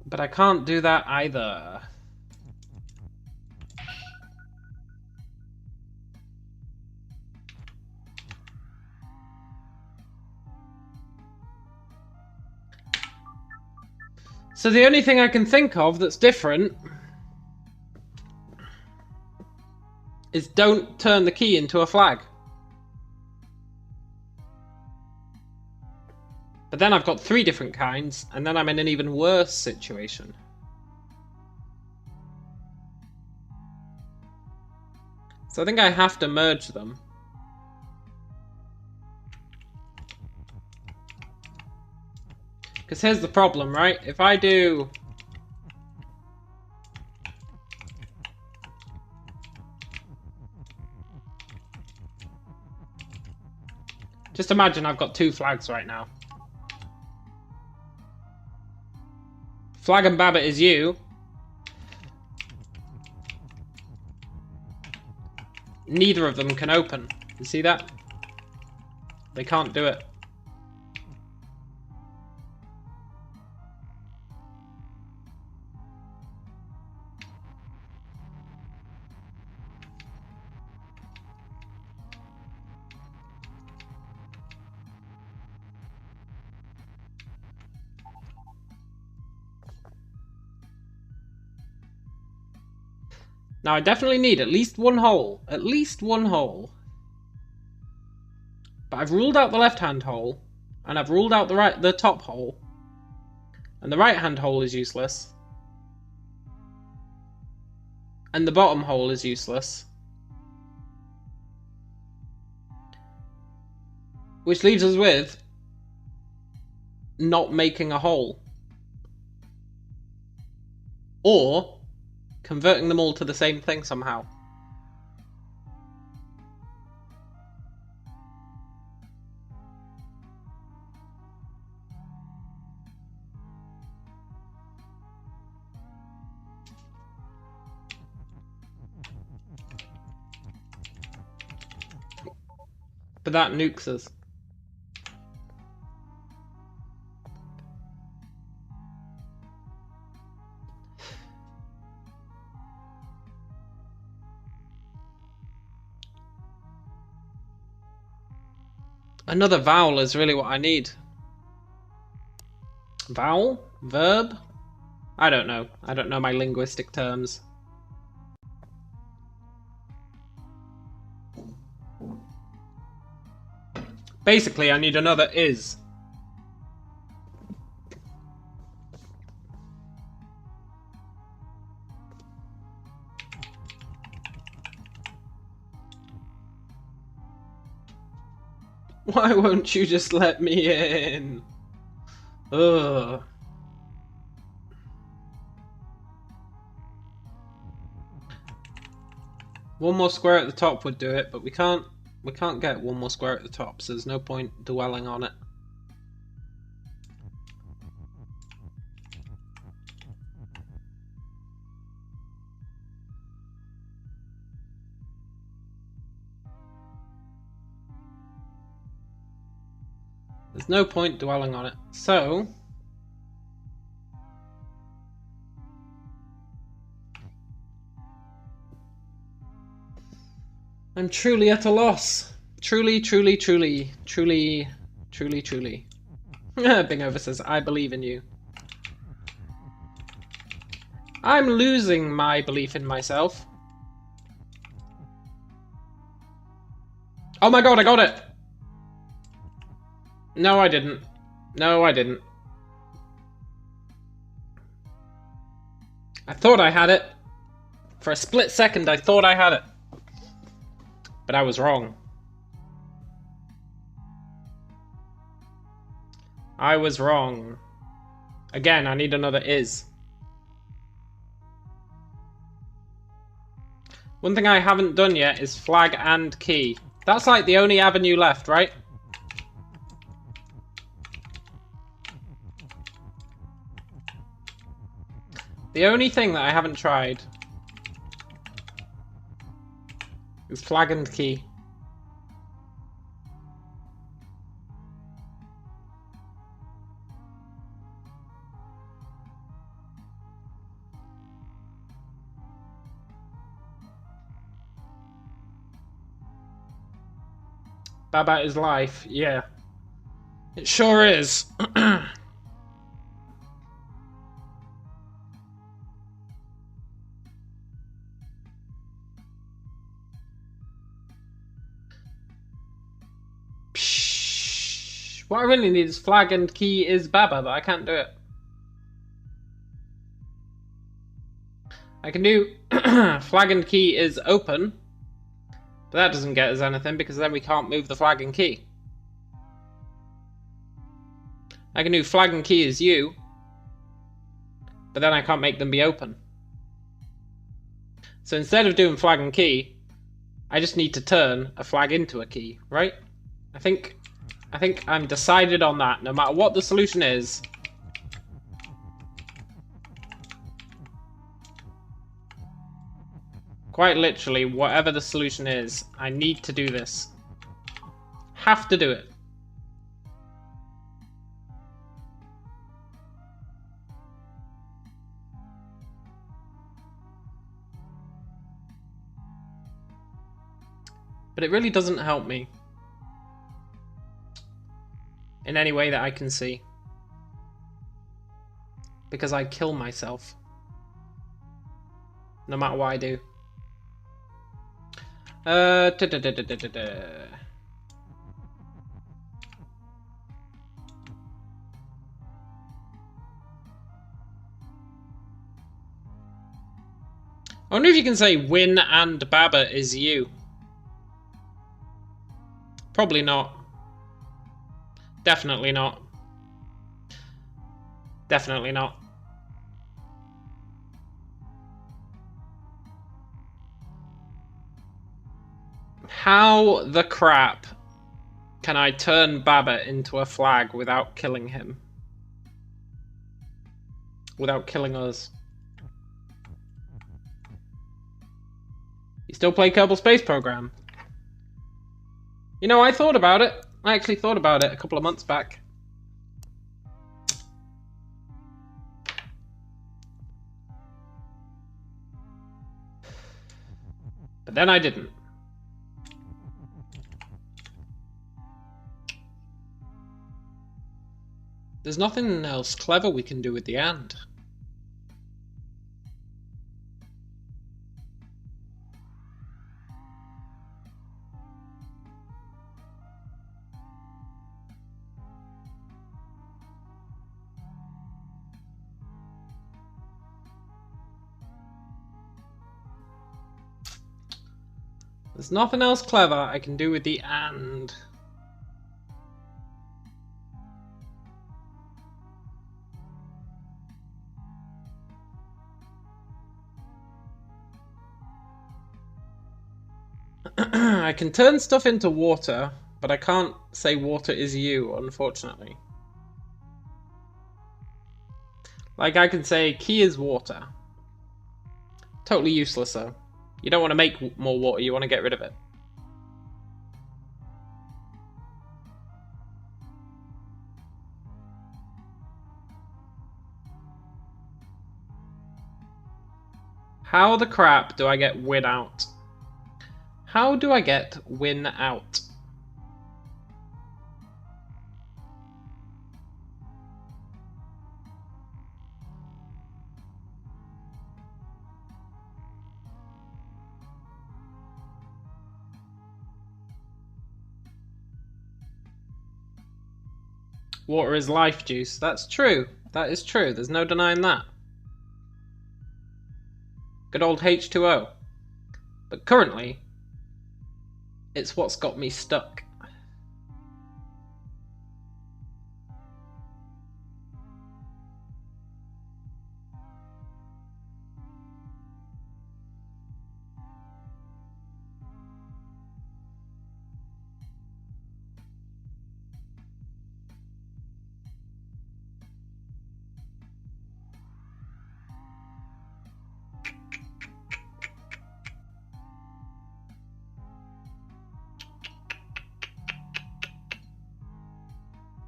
S1: But I can't do that either. So the only thing I can think of that's different is don't turn the key into a flag. But then I've got 3 different kinds, and then I'm in an even worse situation. So I think I have to merge them. Because here's the problem, right? If I do... Just imagine I've got 2 flags right now. Flag and Baba is you. Neither of them can open. You see that? They can't do it. Now I definitely need at least 1 hole. At least 1 hole. But I've ruled out the left-hand hole. And I've ruled out the top hole. And the right-hand hole is useless. And the bottom hole is useless. Which leaves us with not making a hole. Or converting them all to the same thing somehow. But that nukes us. Another vowel is really what I need. Vowel? Verb? I don't know. I don't know my linguistic terms. Basically, I need another is. Why won't you just let me in? Ugh. One more square at the top would do it, but we can't get one more square at the top, so there's no point dwelling on it. There's no point dwelling on it. So I'm truly at a loss. Truly. Bingover says, I believe in you. I'm losing my belief in myself. Oh my god, I got it! No, I didn't. No, I didn't. I thought I had it. For a split second, I thought I had it. But I was wrong. I was wrong. Again, I need another is. One thing I haven't done yet is flag and key. That's like the only avenue left, right? The only thing that I haven't tried is flag and key. Baba is life, yeah. It sure is. What I really need is flag and key is Baba, but I can't do it. I can do flag and key is open, but that doesn't get us anything because then we can't move the flag and key. I can do flag and key is you, but then I can't make them be open. So instead of doing flag and key, I just need to turn a flag into a key, right? I think I'm decided on that, no matter what the solution is. Quite literally, whatever the solution is, I need to do this. Have to do it. But it really doesn't help me. In any way that I can see. Because I kill myself. No matter what I do. I wonder if you can say win and Baba is you. Probably not. Definitely not. Definitely not. How the crap can I turn Baba into a flag without killing him? Without killing us? You still play Kerbal Space Program? You know, I thought about it. I actually thought about it a couple of months back. But then I didn't. There's nothing else clever we can do with the and. There's nothing else clever I can do with the and. I can turn stuff into water, but I can't say water is you, unfortunately. Like, I can say key is water. Totally useless, though. You don't want to make more water, you want to get rid of it. How the crap do I get win out? How do I get win out? Water is life juice. That's true. That is true. There's no denying that. Good old H2O. But currently, it's what's got me stuck.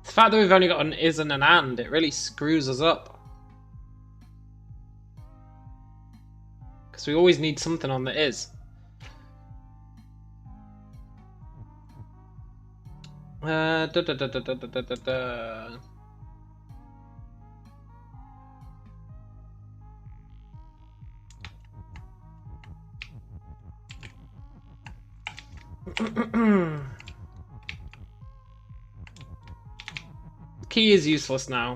S1: The fact that we've only got an is and an and, it really screws us up. Because we always need something on the is. Key is useless now.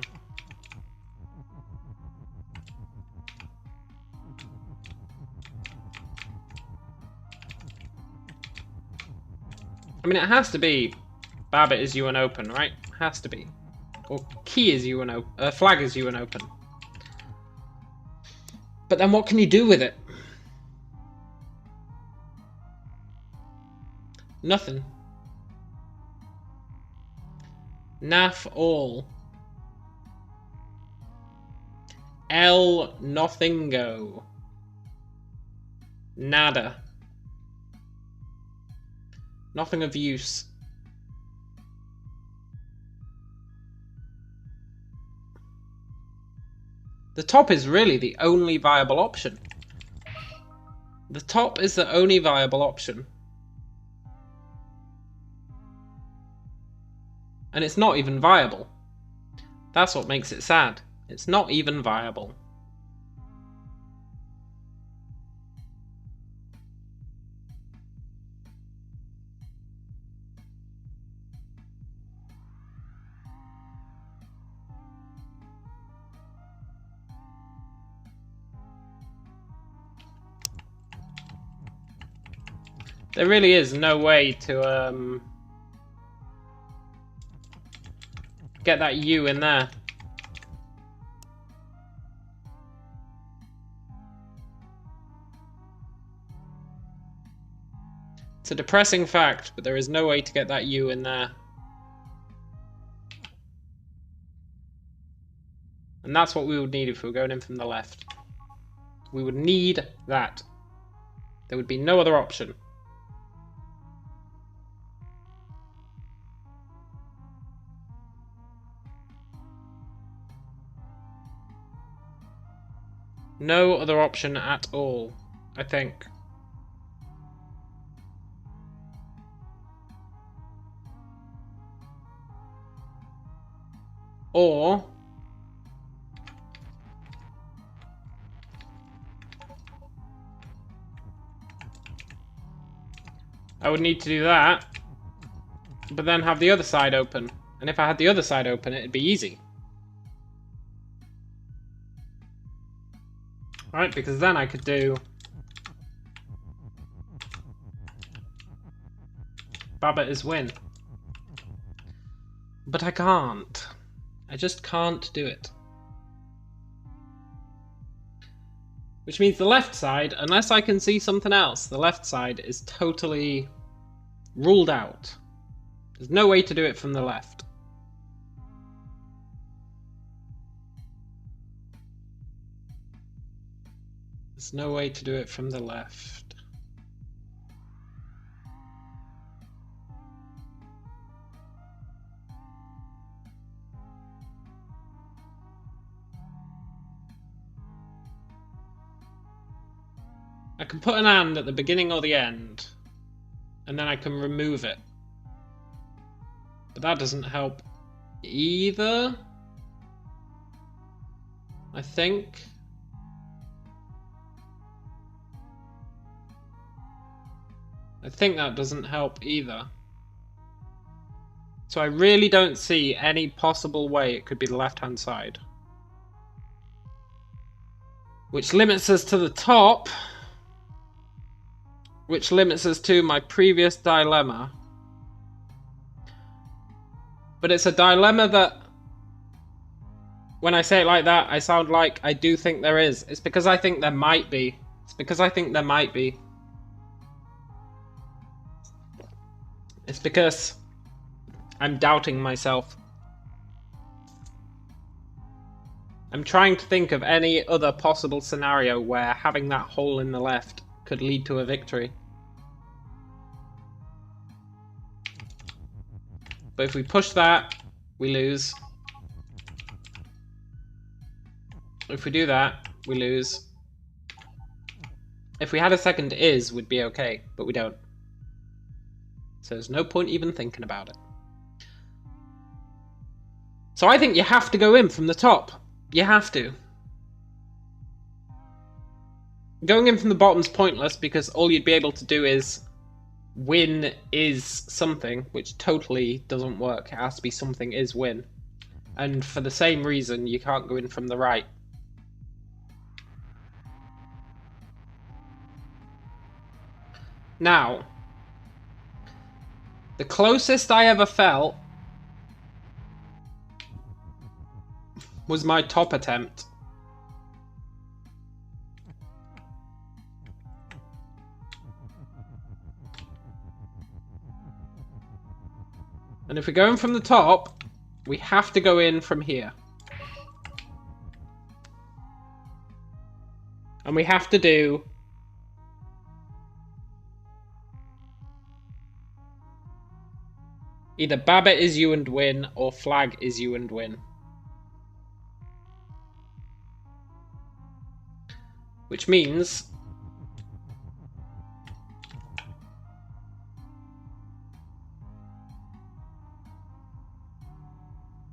S1: I mean, it has to be Babbitt is you and open, right? Has to be. Or key is you and open. Flag is you and open. But then what can you do with it? Nothing. Naff all. L nothingo. Nada. Nothing of use. The top is really the only viable option. The top is the only viable option. And it's not even viable. That's what makes it sad. It's not even viable. There really is no way to get that U in there. It's a depressing fact, but there is no way to get that U in there. And that's what we would need if we were going in from the left. We would need that. There would be no other option. No other option at all, I think. Or I would need to do that, but then have the other side open. And if I had the other side open, it'd be easy. Right, because then I could do Babbitt is win. But I can't. I just can't do it. Which means the left side, unless I can see something else, the left side is totally ruled out. There's no way to do it from the left. There's no way to do it from the left. I can put an and at the beginning or the end, and then I can remove it. But that doesn't help either, I think. I think that doesn't help either. So I really don't see any possible way it could be the left-hand side. Which limits us to the top. Which limits us to my previous dilemma. But it's a dilemma that, when I say it like that, I sound like I do think there is. It's because I think there might be. It's because I think there might be. It's because I'm doubting myself. I'm trying to think of any other possible scenario where having that hole in the left could lead to a victory. But if we push that, we lose. If we do that, we lose. If we had a second is, we'd be okay, but we don't. So there's no point even thinking about it. So I think you have to go in from the top. You have to. Going in from the bottom's pointless because all you'd be able to do is win is something, which totally doesn't work. It has to be something is win. And for the same reason, you can't go in from the right. Now, the closest I ever felt was my top attempt. And if we're going from the top, we have to go in from here. And we have to do either Babbitt is you and win, or flag is you and win. Which means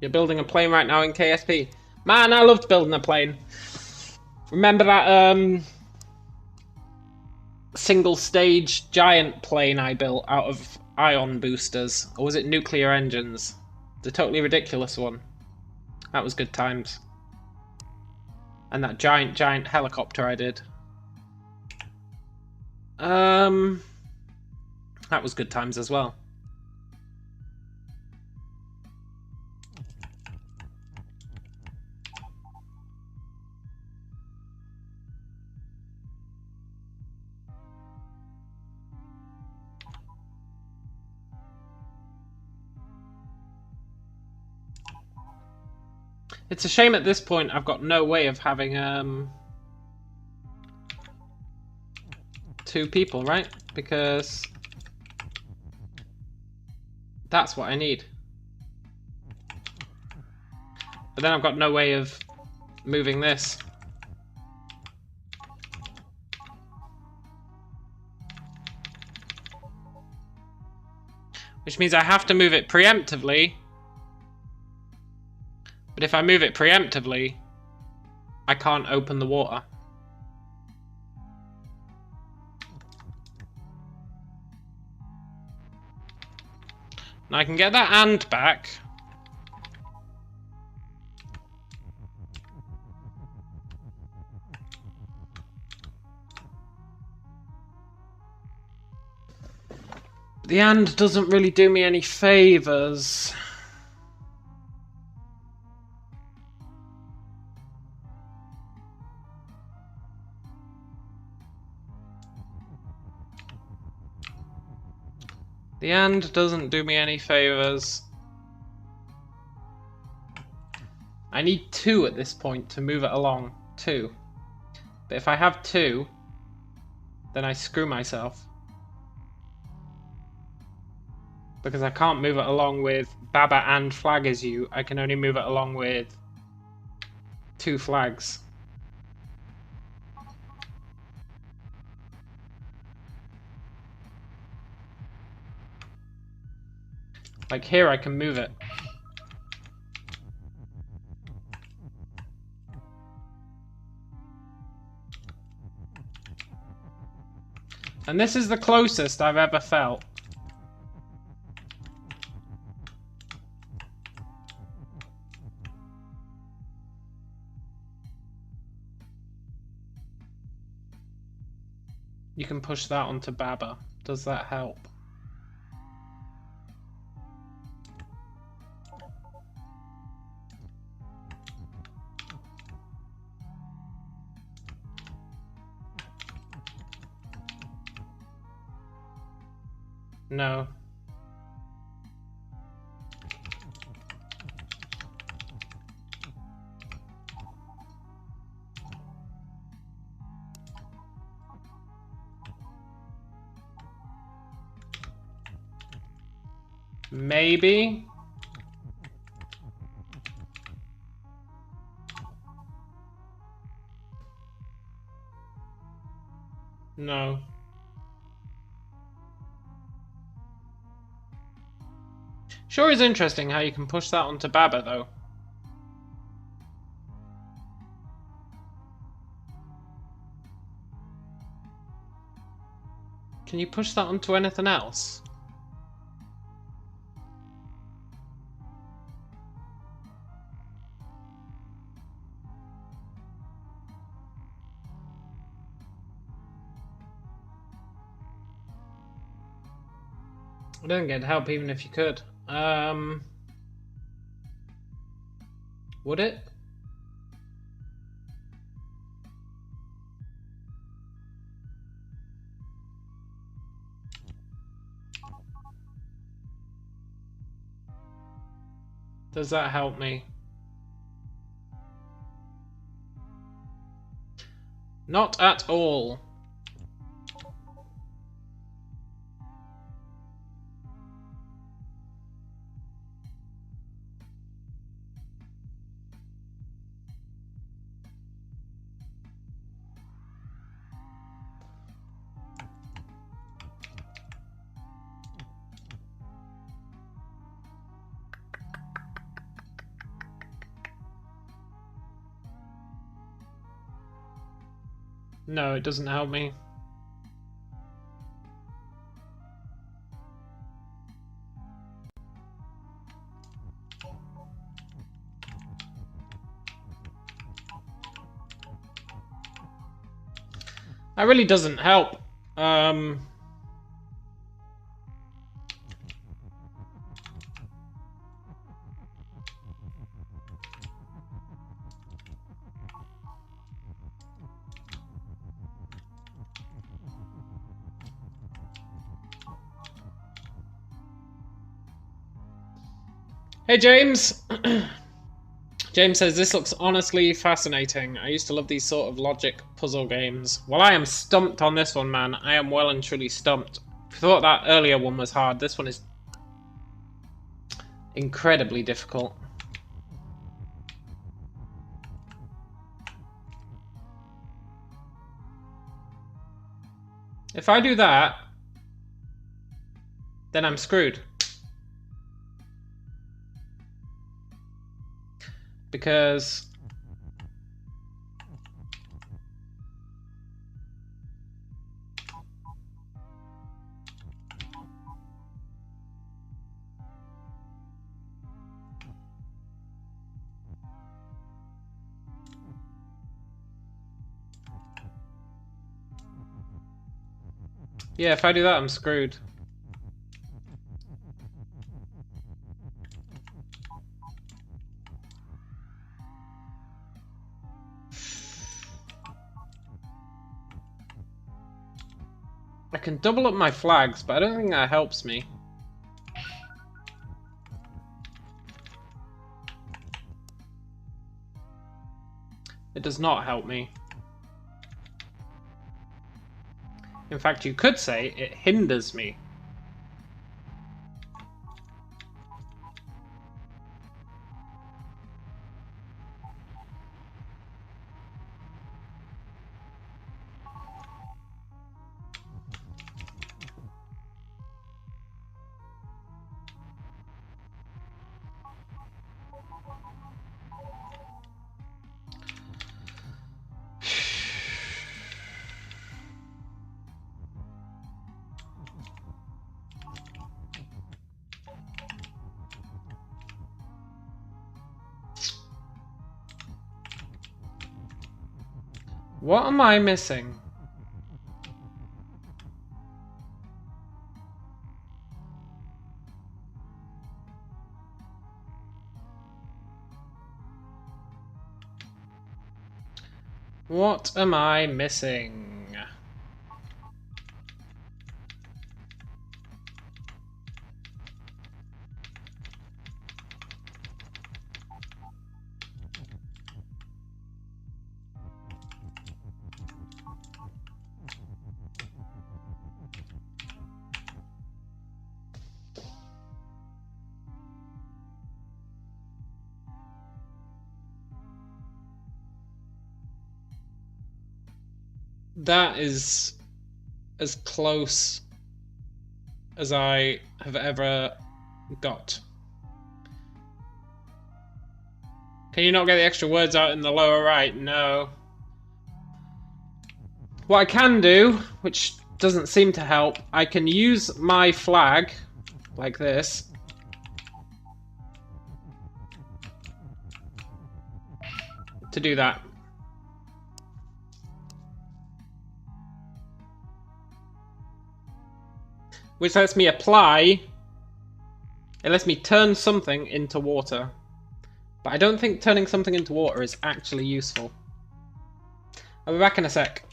S1: you're building a plane right now in KSP. Man, I loved building a plane. Remember that single stage giant plane I built out of ion boosters? Or was it nuclear engines? The totally ridiculous one. That was good times. And that giant helicopter I did. That was good times as well. It's a shame at this point I've got no way of having two people, right? Because that's what I need. But then I've got no way of moving this. Which means I have to move it preemptively. But if I move it preemptively, I can't open the water. Now I can get that and back. The and doesn't really do me any favours. The and doesn't do me any favours. I need 2 at this point to move it along. 2. But if I have 2, then I screw myself. Because I can't move it along with Baba and flag is you. I can only move it along with 2 flags. Like here I can move it. And this is the closest I've ever felt. You can push that onto Baba. Does that help? No. Maybe. No. Sure is interesting how you can push that onto Baba though. Can you push that onto anything else? I don't get help even if you could. Would it? Does that help me? Not at all. No, it doesn't help me. That really doesn't help. Hey James! James says, this looks honestly fascinating. I used to love these sort of logic puzzle games. Well, I am stumped on this one, man. I am well and truly stumped. I thought that earlier one was hard. This one is incredibly difficult. If I do that, then I'm screwed. because yeah, if I do that, I'm screwed. I can double up my flags, but I don't think that helps me. It does not help me. In fact, you could say it hinders me. What am I missing? What am I missing? That is as close as I have ever got. Can you not get the extra words out in the lower right? No. What I can do, which doesn't seem to help, I can use my flag, like this, to do that. Which lets me apply, it lets me turn something into water. But I don't think turning something into water is actually useful. I'll be back in a sec.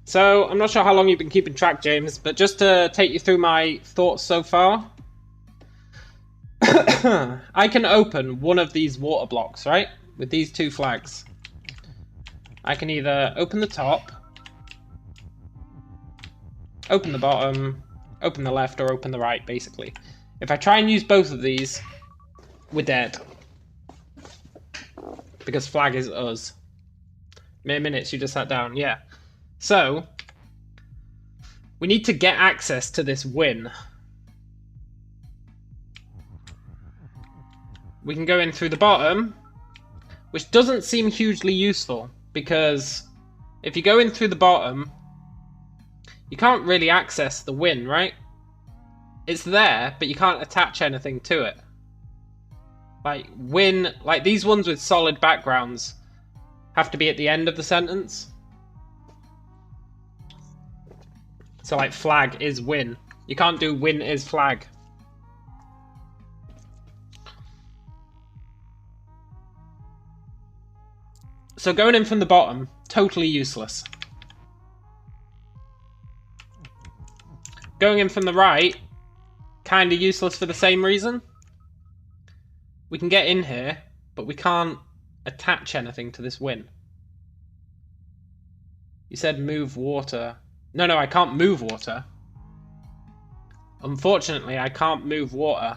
S1: So, I'm not sure how long you've been keeping track, James, but just to take you through my thoughts so far. I can open one of these water blocks, right? With these two flags. I can either open the top, open the bottom, open the left, or open the right, basically. If I try and use both of these, we're dead. Because flag is us. Mere minutes, you just sat down, yeah. So, we need to get access to this win. We can go in through the bottom, which doesn't seem hugely useful, because if you go in through the bottom, you can't really access the win, right? It's there, but you can't attach anything to it. Like, win, like these ones with solid backgrounds have to be at the end of the sentence. So like flag is win. You can't do win is flag. So going in from the bottom, totally useless. Going in from the right, kind of useless for the same reason. We can get in here, but we can't attach anything to this win. You said move water. No, I can't move water. Unfortunately, I can't move water.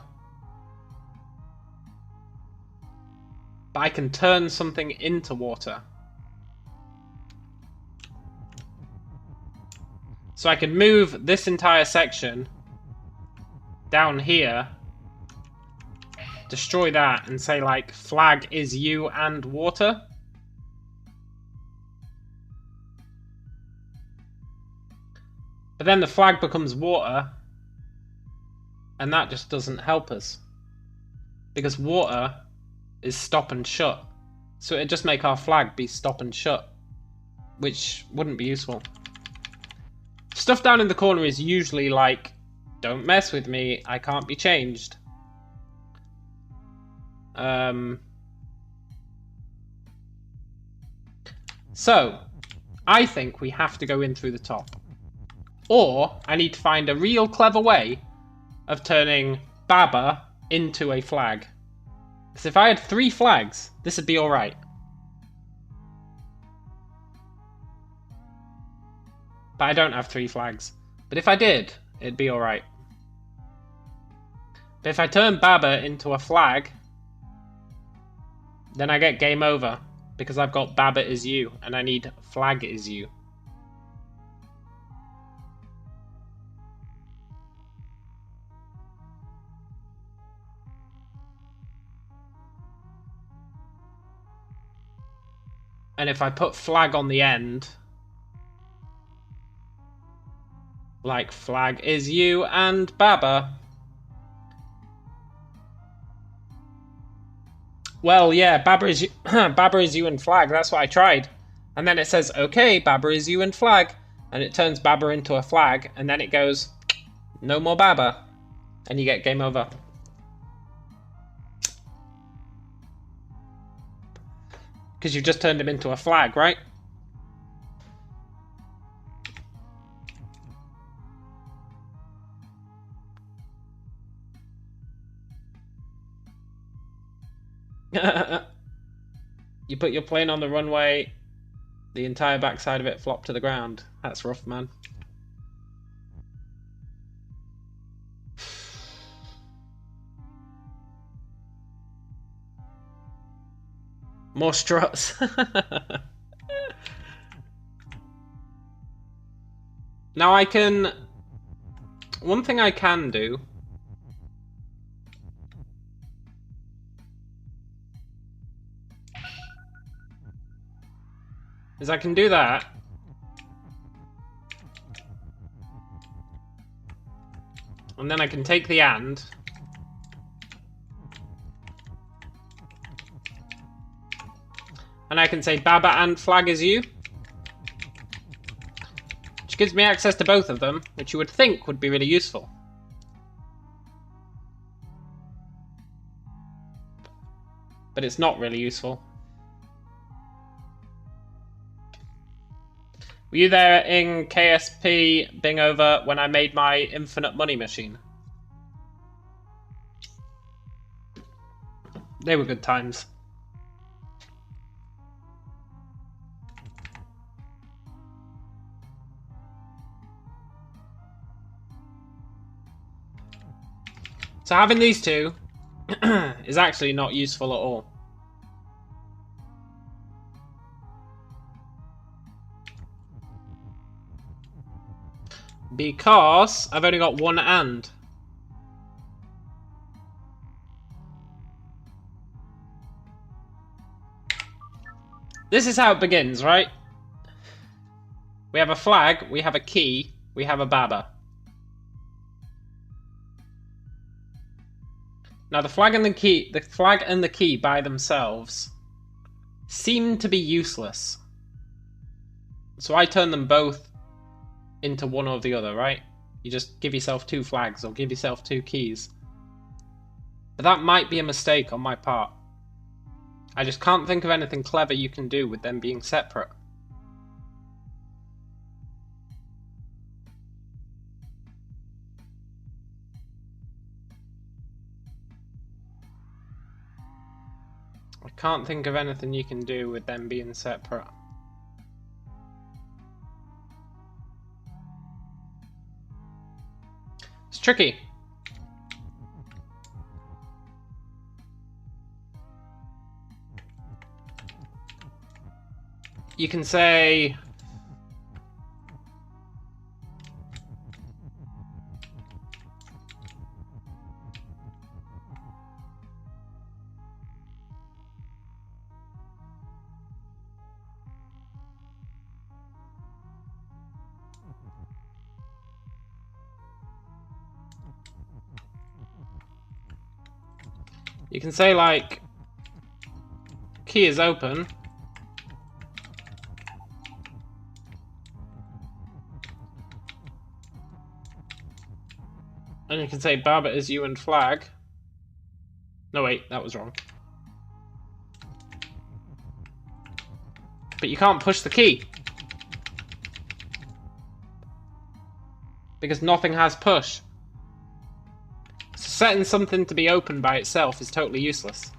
S1: But I can turn something into water. So I could move this entire section down here, destroy that, and say, like, flag is you and water. But then the flag becomes water, and that just doesn't help us. Because water is stop and shut. So it'd just make our flag be stop and shut, which wouldn't be useful. Stuff down in the corner is usually like, don't mess with me, I can't be changed. So, I think we have to go in through the top. Or, I need to find a real clever way of turning Baba into a flag. Because if I had 3 flags, this would be alright. But I don't have 3 flags. But if I did, it'd be alright. But if I turn Baba into a flag, then I get game over. Because I've got Baba is you, and I need flag is you. And if I put flag on the end, like flag is you and Baba. Well, yeah, Baba is you, Baba is you and flag. That's what I tried. And then it says, okay, Baba is you and flag. And it turns Baba into a flag. And then it goes, no more Baba. And you get game over. Because you've just turned him into a flag, right? You put your plane on the runway, the entire backside of it flopped to the ground. That's rough, man. More struts. Now I can... One thing I can do is I can do that. And then I can take the and. And I can say Baba and flag is you. Which gives me access to both of them, which you would think would be really useful. But it's not really useful. Were you there in KSP Bing Over when I made my infinite money machine? They were good times. So having these two is actually not useful at all. Because I've only got one and. This is how it begins, right? We have a flag, we have a key, we have a Baba. Now the flag and the key by themselves seem to be useless. So I turn them both into one or the other, right? You just give yourself 2 flags or give yourself 2 keys. But that might be a mistake on my part. I just can't think of anything clever you can do with them being separate. I can't think of anything you can do with them being separate. It's tricky. You can say... You can say, like, key is open. And you can say Baba is you and flag. No, wait, that was wrong. But you can't push the key. Because nothing has push. So setting something to be open by itself is totally useless.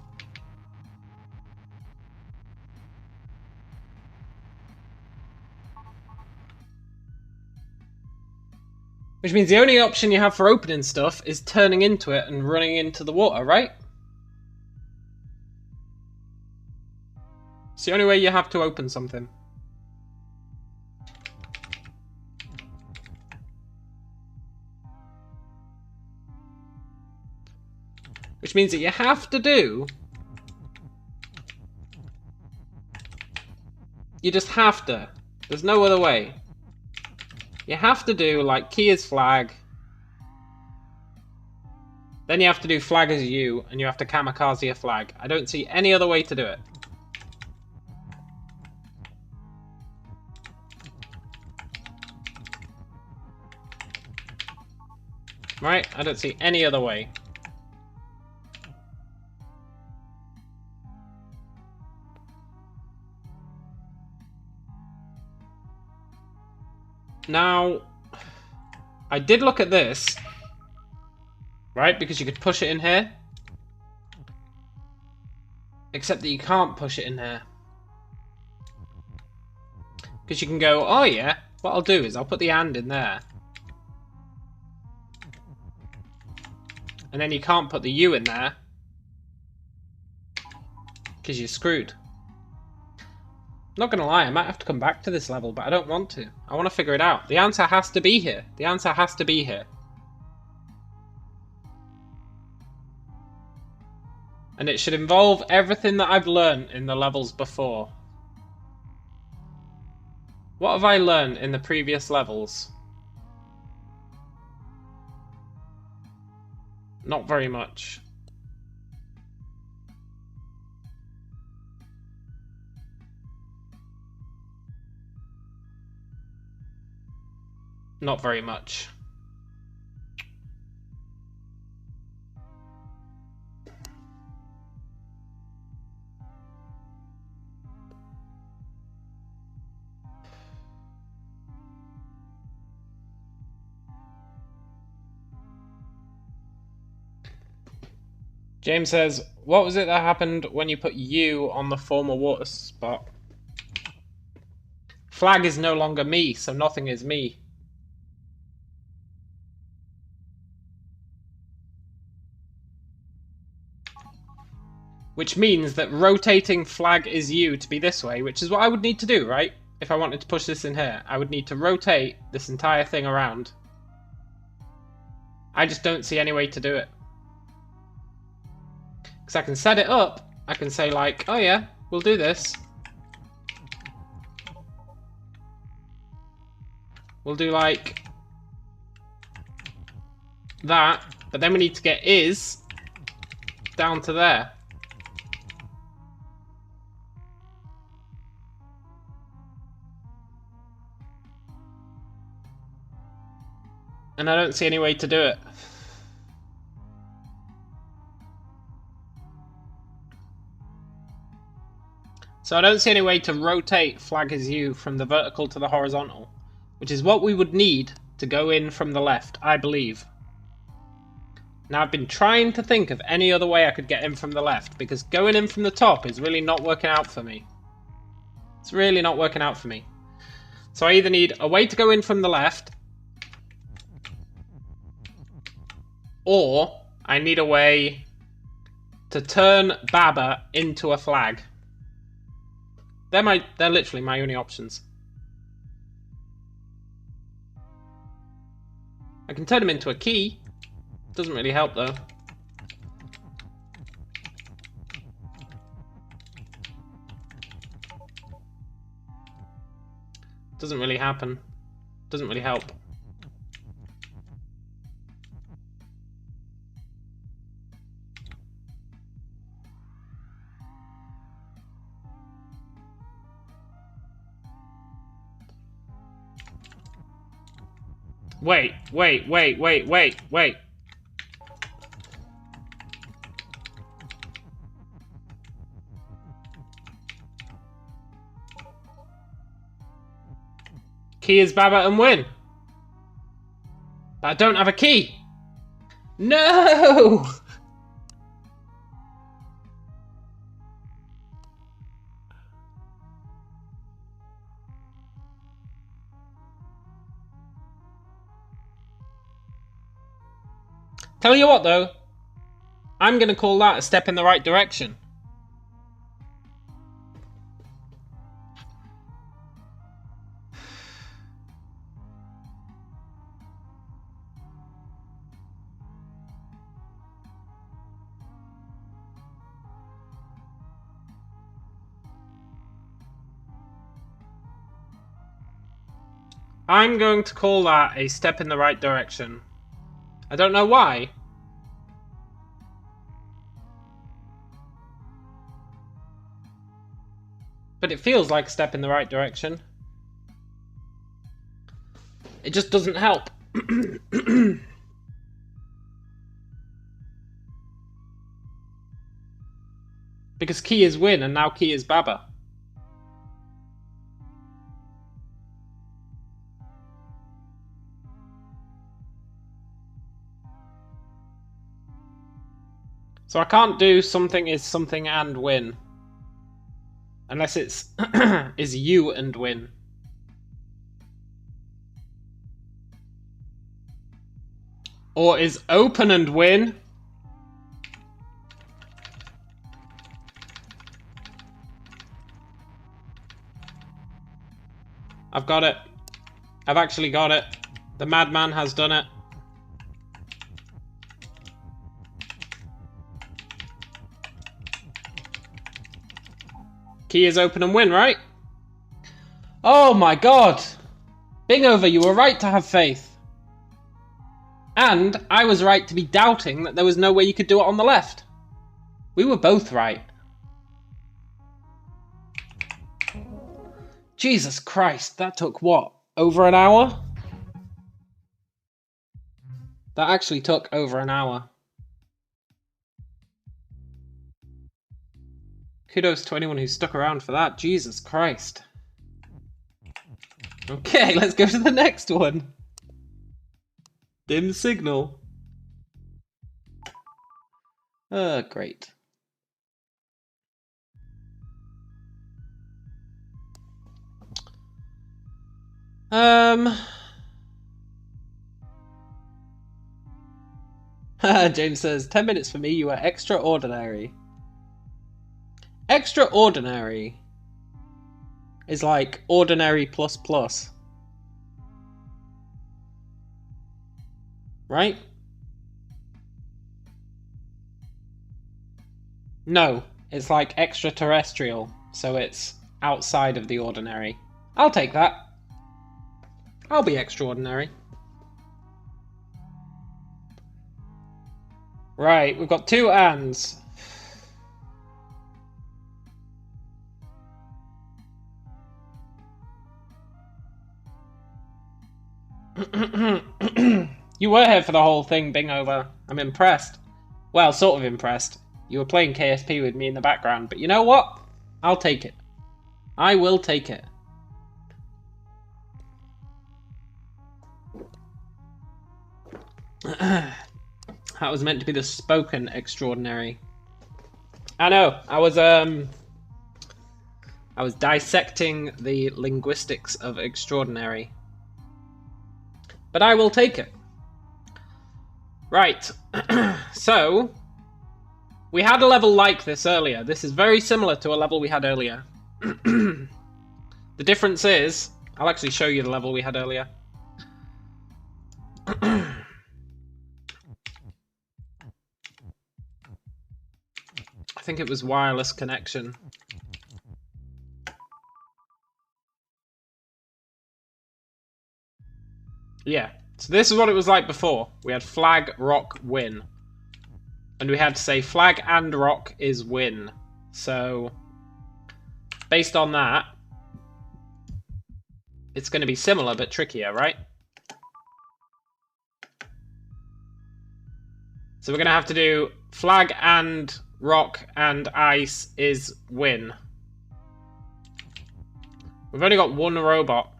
S1: Which means the only option you have for opening stuff is turning into it and running into the water, right? It's the only way you have to open something. Which means that you have to do... You just have to. There's no other way. You have to do, like, key is flag. Then you have to do flag as you, and you have to kamikaze a flag. I don't see any other way to do it. Right? I don't see any other way. Now, I did look at this, right? Because you could push it in here. Except that you can't push it in here. Because you can go, oh yeah, what I'll do is I'll put the and in there. And then you can't put the U in there. Because you're screwed. Not gonna lie, I might have to come back to this level, but I don't want to. I want to figure it out. The answer has to be here. The answer has to be here. And it should involve everything that I've learned in the levels before. What have I learned in the previous levels? Not very much. Not very much. James says, what was it that happened when you put you on the former water spot? Flag is no longer me, so nothing is me. Which means that rotating flag is you to be this way, which is what I would need to do, right? If I wanted to push this in here, I would need to rotate this entire thing around. I just don't see any way to do it. Because I can set it up, I can say like, oh yeah, we'll do this. We'll do like that, but then we need to get is down to there. And I don't see any way to do it. So I don't see any way to rotate flag as you from the vertical to the horizontal, which is what we would need to go in from the left, I believe. Now, I've been trying to think of any other way I could get in from the left, because going in from the top is really not working out for me. It's really not working out for me. So I either need a way to go in from the left, or I need a way to turn Baba into a flag. They're literally my only options. I can turn him into a key. Doesn't really help though. Doesn't really happen. Doesn't really help. Wait. Key is Baba and win. But I don't have a key. No! Tell you what though, I'm gonna call that a step in the right direction. I'm going to call that a step in the right direction. I don't know why. But it feels like a step in the right direction. It just doesn't help. Because key is win and now key is Baba. So I can't do something is something and win. Unless it's is you and win. Or is open and win. I've got it. I've actually got it. The madman has done it. Key is open and win, right? Oh my god! Bingover, you were right to have faith. And I was right to be doubting that there was no way you could do it on the left. We were both right. Jesus Christ, that took what? Over an hour? That actually took over an hour. Kudos to anyone who stuck around for that. Jesus Christ. Okay, let's go to the next one. Dim signal. Great. James says, 10 minutes for me, you are extraordinary. Extraordinary is like ordinary plus plus. Right? No, it's like extraterrestrial, so it's outside of the ordinary. I'll take that. I'll be extraordinary. Right, we've got two ands. You were here for the whole thing, Bingover. I'm impressed. Well, sort of impressed. You were playing KSP with me in the background, but you know what? I'll take it. I will take it. That was meant to be the spoken extraordinary. I know. I was dissecting the linguistics of extraordinary. But I will take it. Right. So, we had a level like this earlier. This is very similar to a level we had earlier. The difference is, I'll actually show you the level we had earlier. I think it was wireless connection. Yeah, so this is what it was like before. We had flag, rock, win. And we had to say flag and rock is win. So, based on that, it's going to be similar but trickier, right? So we're going to have to do flag and rock and ice is win. We've only got one robot.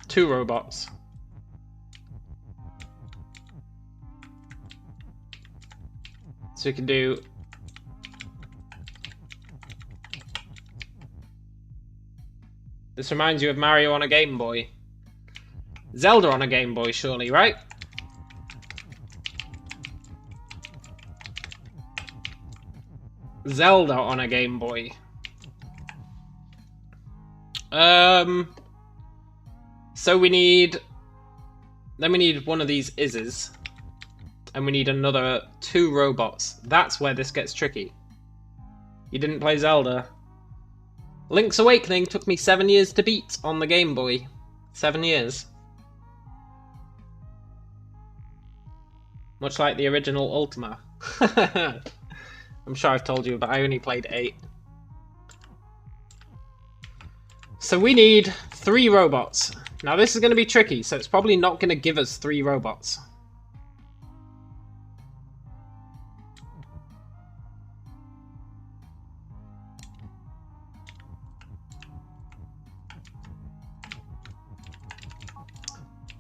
S1: 2 robots. So we can do... This reminds you of Mario on a Game Boy. Zelda on a Game Boy, surely, right? Zelda on a Game Boy. So we need... Then we need one of these ises. And we need another 2 robots. That's where this gets tricky. You didn't play Zelda. Link's Awakening took me 7 years to beat on the Game Boy. 7 years. Much like the original Ultima. I'm sure I've told you, but I only played 8. So we need 3 robots. Now this is going to be tricky, so it's probably not going to give us 3 robots.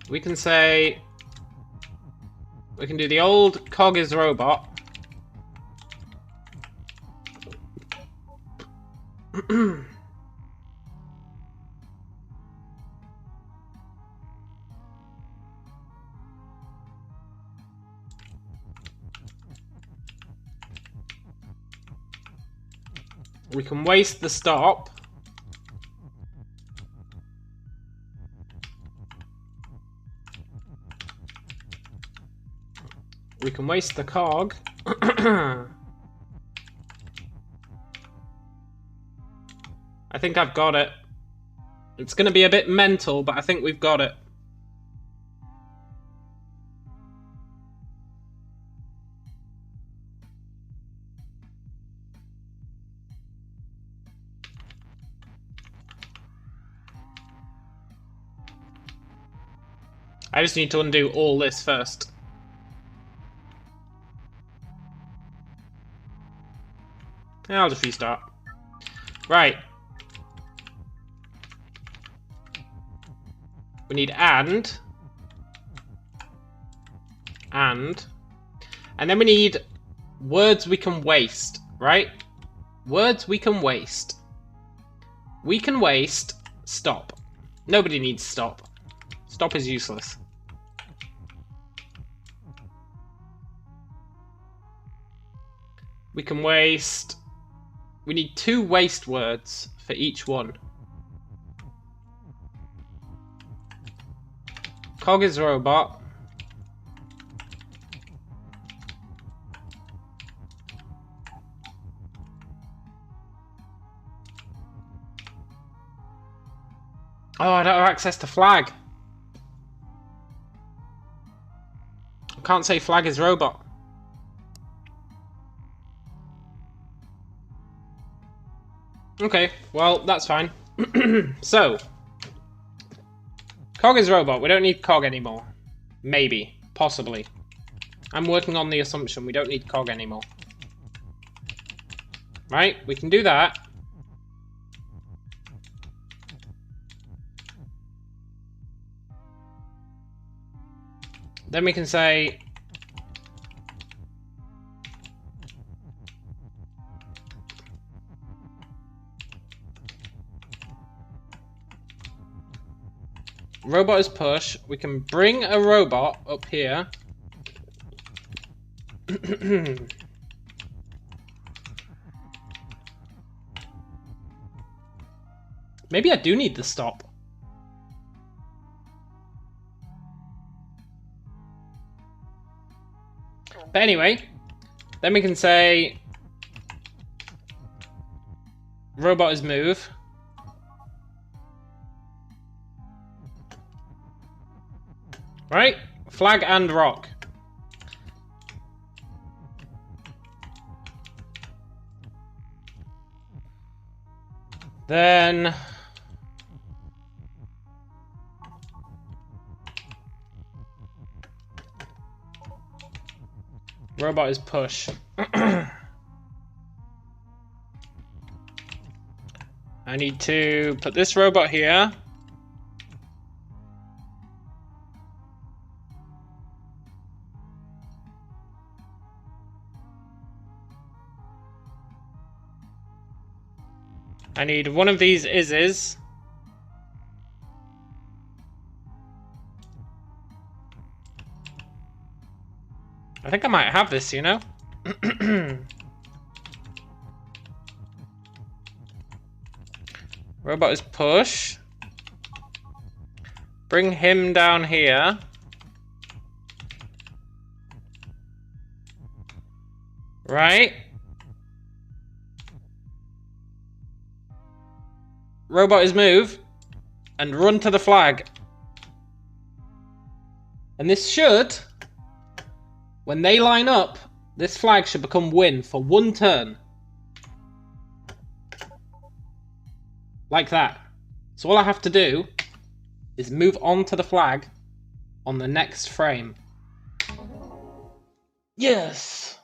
S1: We can say... We can do the old cog is robot. We can waste the stop. We can waste the cog. I think I've got it. It's going to be a bit mental, but I think we've got it. I just need to undo all this first. Yeah, I'll just restart. Right. We need and. And then we need words we can waste, right? Words we can waste. We can waste stop. Nobody needs stop. Stop is useless. We can waste... We need 2 waste words for each one. Cog is robot. Oh, I don't have access to flag. I can't say flag is robot. Okay, well, that's fine. So, cog is robot. We don't need cog anymore. Maybe. Possibly. I'm working on the assumption we don't need cog anymore. Right? We can do that. Then we can say Robot is push. We can bring a robot up here. Maybe I do need the stop. But anyway, then we can say robot is move. Right? Flag and rock. Then robot is push. I need to put this robot here. I need one of these ises. I think I might have this, you know? Robot is push. Bring him down here. Right? Robot is move. And run to the flag. And this should, when they line up, this flag should become win for one turn. Like that. So all I have to do is move on to the flag on the next frame. Yes!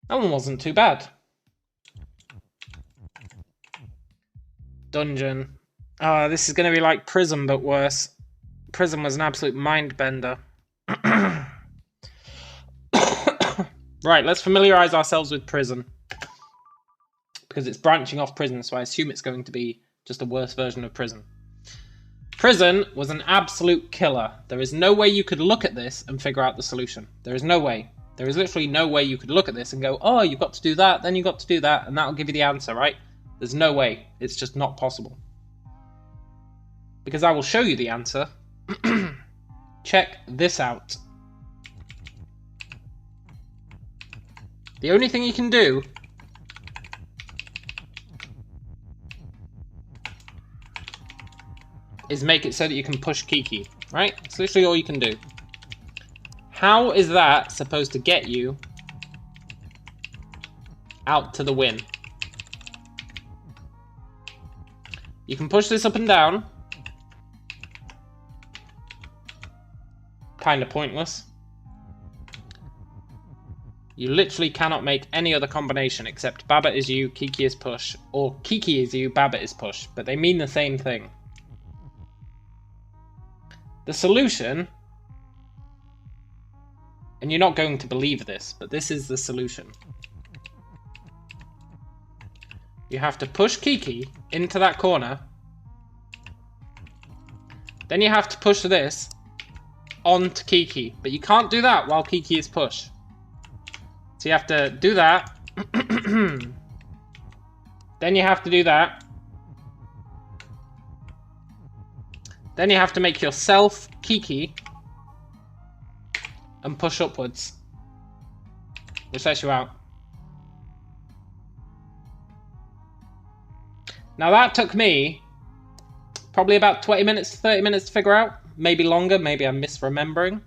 S1: That one wasn't too bad. Dungeon. Oh, this is going to be like Prison, but worse. Prison was an absolute mind bender. Right, let's familiarize ourselves with Prison. Because it's branching off Prison, so I assume it's going to be just a worse version of Prison. Prison was an absolute killer. There is no way you could look at this and figure out the solution. There is no way. There is literally no way you could look at this and go, oh, you've got to do that, then you've got to do that, and that'll give you the answer, right? There's no way. It's just not possible. Because I will show you the answer. Check this out. The only thing you can do is make it so that you can push Kiki, right? It's literally all you can do. How is that supposed to get you out to the win? You can push this up and down. Kind of pointless. You literally cannot make any other combination except Babbitt is you, Kiki is push, or Kiki is you, Babbitt is push, but they mean the same thing. The solution, and you're not going to believe this, but this is the solution. You have to push Kiki into that corner. Then you have to push this onto Kiki, but you can't do that while Kiki is push. So you have to do that. Then you have to do that. Then you have to make yourself Kiki and push upwards, which lets you out. Now that took me probably about 20 minutes, 30 minutes to figure out. Maybe longer, maybe I'm misremembering.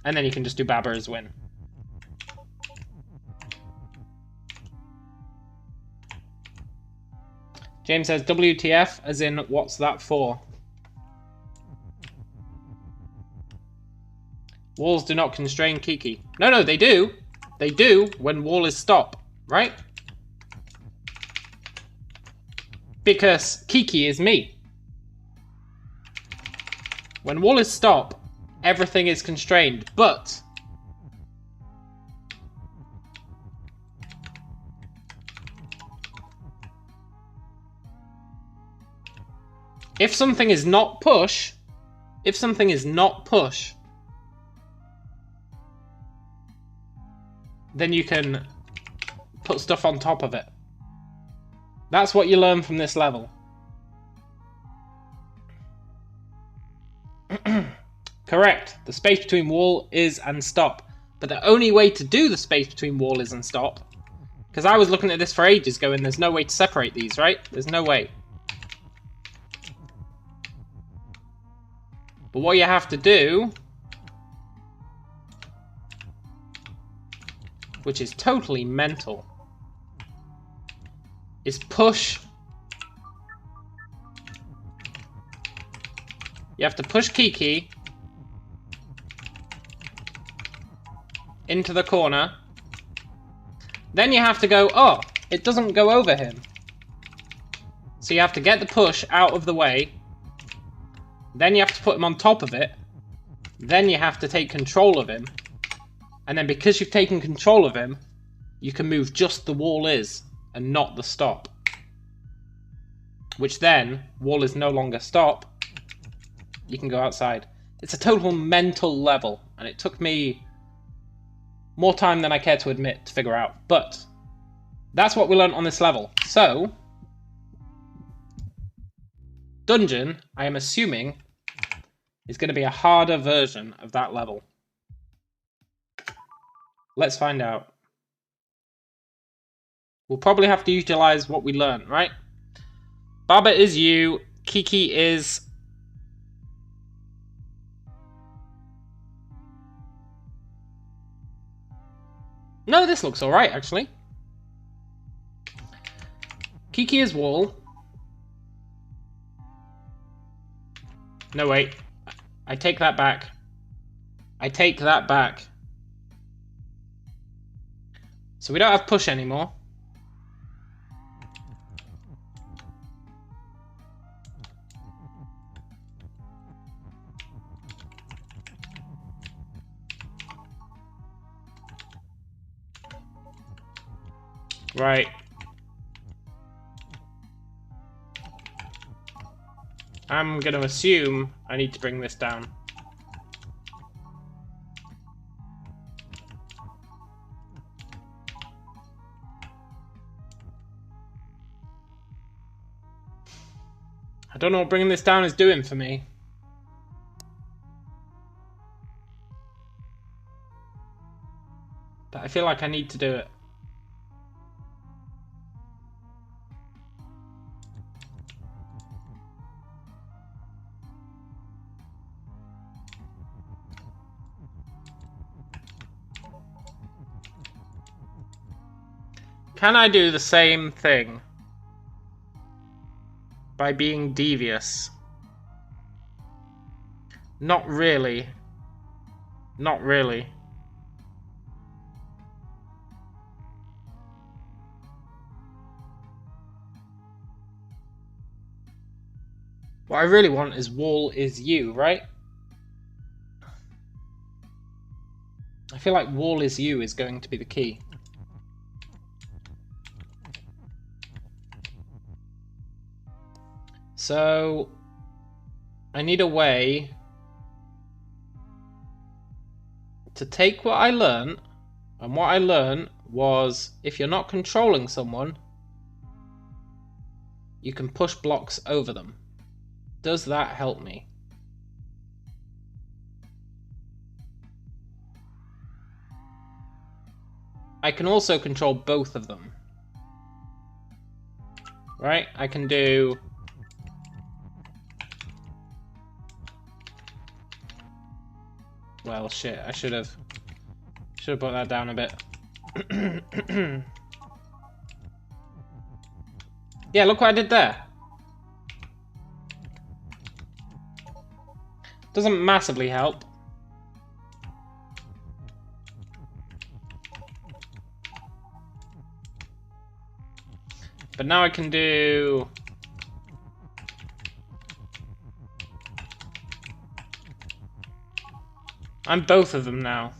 S1: And then you can just do Babber as win. James says WTF, as in what's that for? Walls do not constrain Kiki. No, no, they do. They do when wall is stop, right? Because Kiki is me. When wall is stop, everything is constrained. But If something is not push, then you can put stuff on top of it. That's what you learn from this level. Correct. The space between wall is and stop. But the only way to do the space between wall is and stop, because I was looking at this for ages going, there's no way to separate these, right? There's no way. But what you have to do, which is totally mental, is push. You have to push Kiki into the corner. Then you have to go, oh, it doesn't go over him. So you have to get the push out of the way. Then you have to put him on top of it. Then you have to take control of him. And then because you've taken control of him, you can move just the wall is and not the stop. Which then, wall is no longer stop. You can go outside. It's a total mental level. And it took me more time than I care to admit to figure out. But that's what we learned on this level. So, dungeon, I am assuming, is going to be a harder version of that level. Let's find out. We'll probably have to utilize what we learned, right? Baba is you. Kiki is... No, this looks alright, actually. Kiki is wall. No, wait. I take that back. I take that back. So we don't have push anymore. Right. I'm going to assume I need to bring this down. I don't know what bringing this down is doing for me. But I feel like I need to do it. Can I do the same thing by being devious? Not really. Not really. What I really want is wall is you, right? I feel like wall is you is going to be the key. So, I need a way to take what I learned, and what I learned was if you're not controlling someone, you can push blocks over them. Does that help me? I can also control both of them. Right? I can do... Well, shit, I should have put that down a bit. Yeah, look what I did there. Doesn't massively help. But now I can do... I'm both of them now.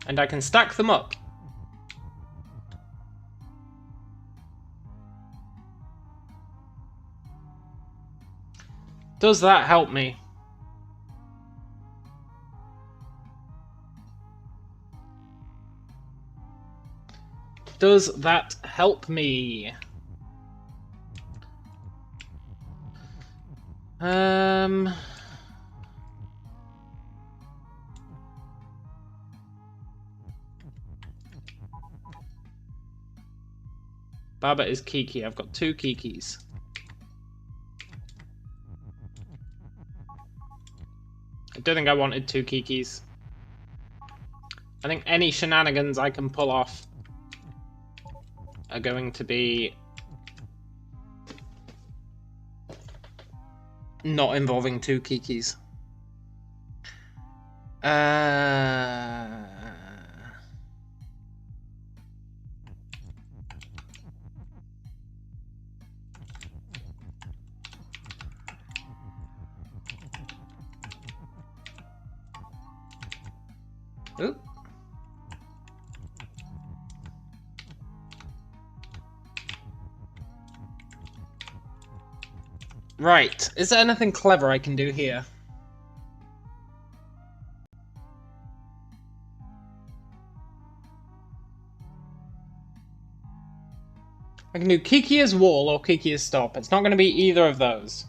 S1: And I can stack them up. Does that help me? Does that help me? Baba is Kiki. I've got 2 Kikis. I don't think I wanted 2 Kikis. I think any shenanigans I can pull off are going to be not involving 2 Kikis. Oop. Right, is there anything clever I can do here? I can do Kiki as wall or Kiki as stop. It's not going to be either of those.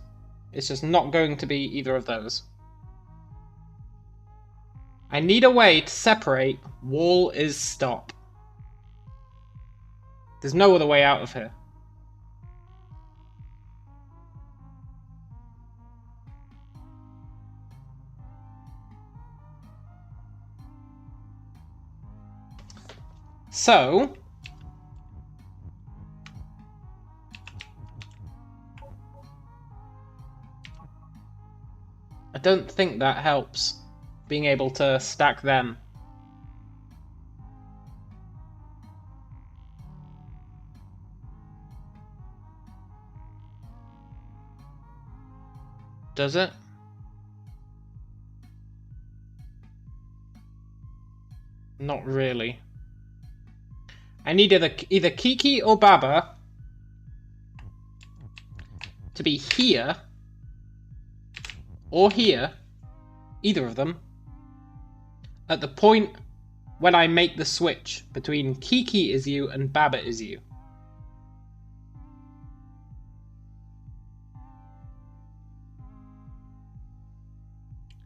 S1: It's just not going to be either of those. I need a way to separate wall is stop. There's no other way out of here. So, I don't think that helps, being able to stack them. Does it? Not really. I need either Kiki or Baba to be here or here, either of them, at the point when I make the switch between Kiki is you and Baba is you.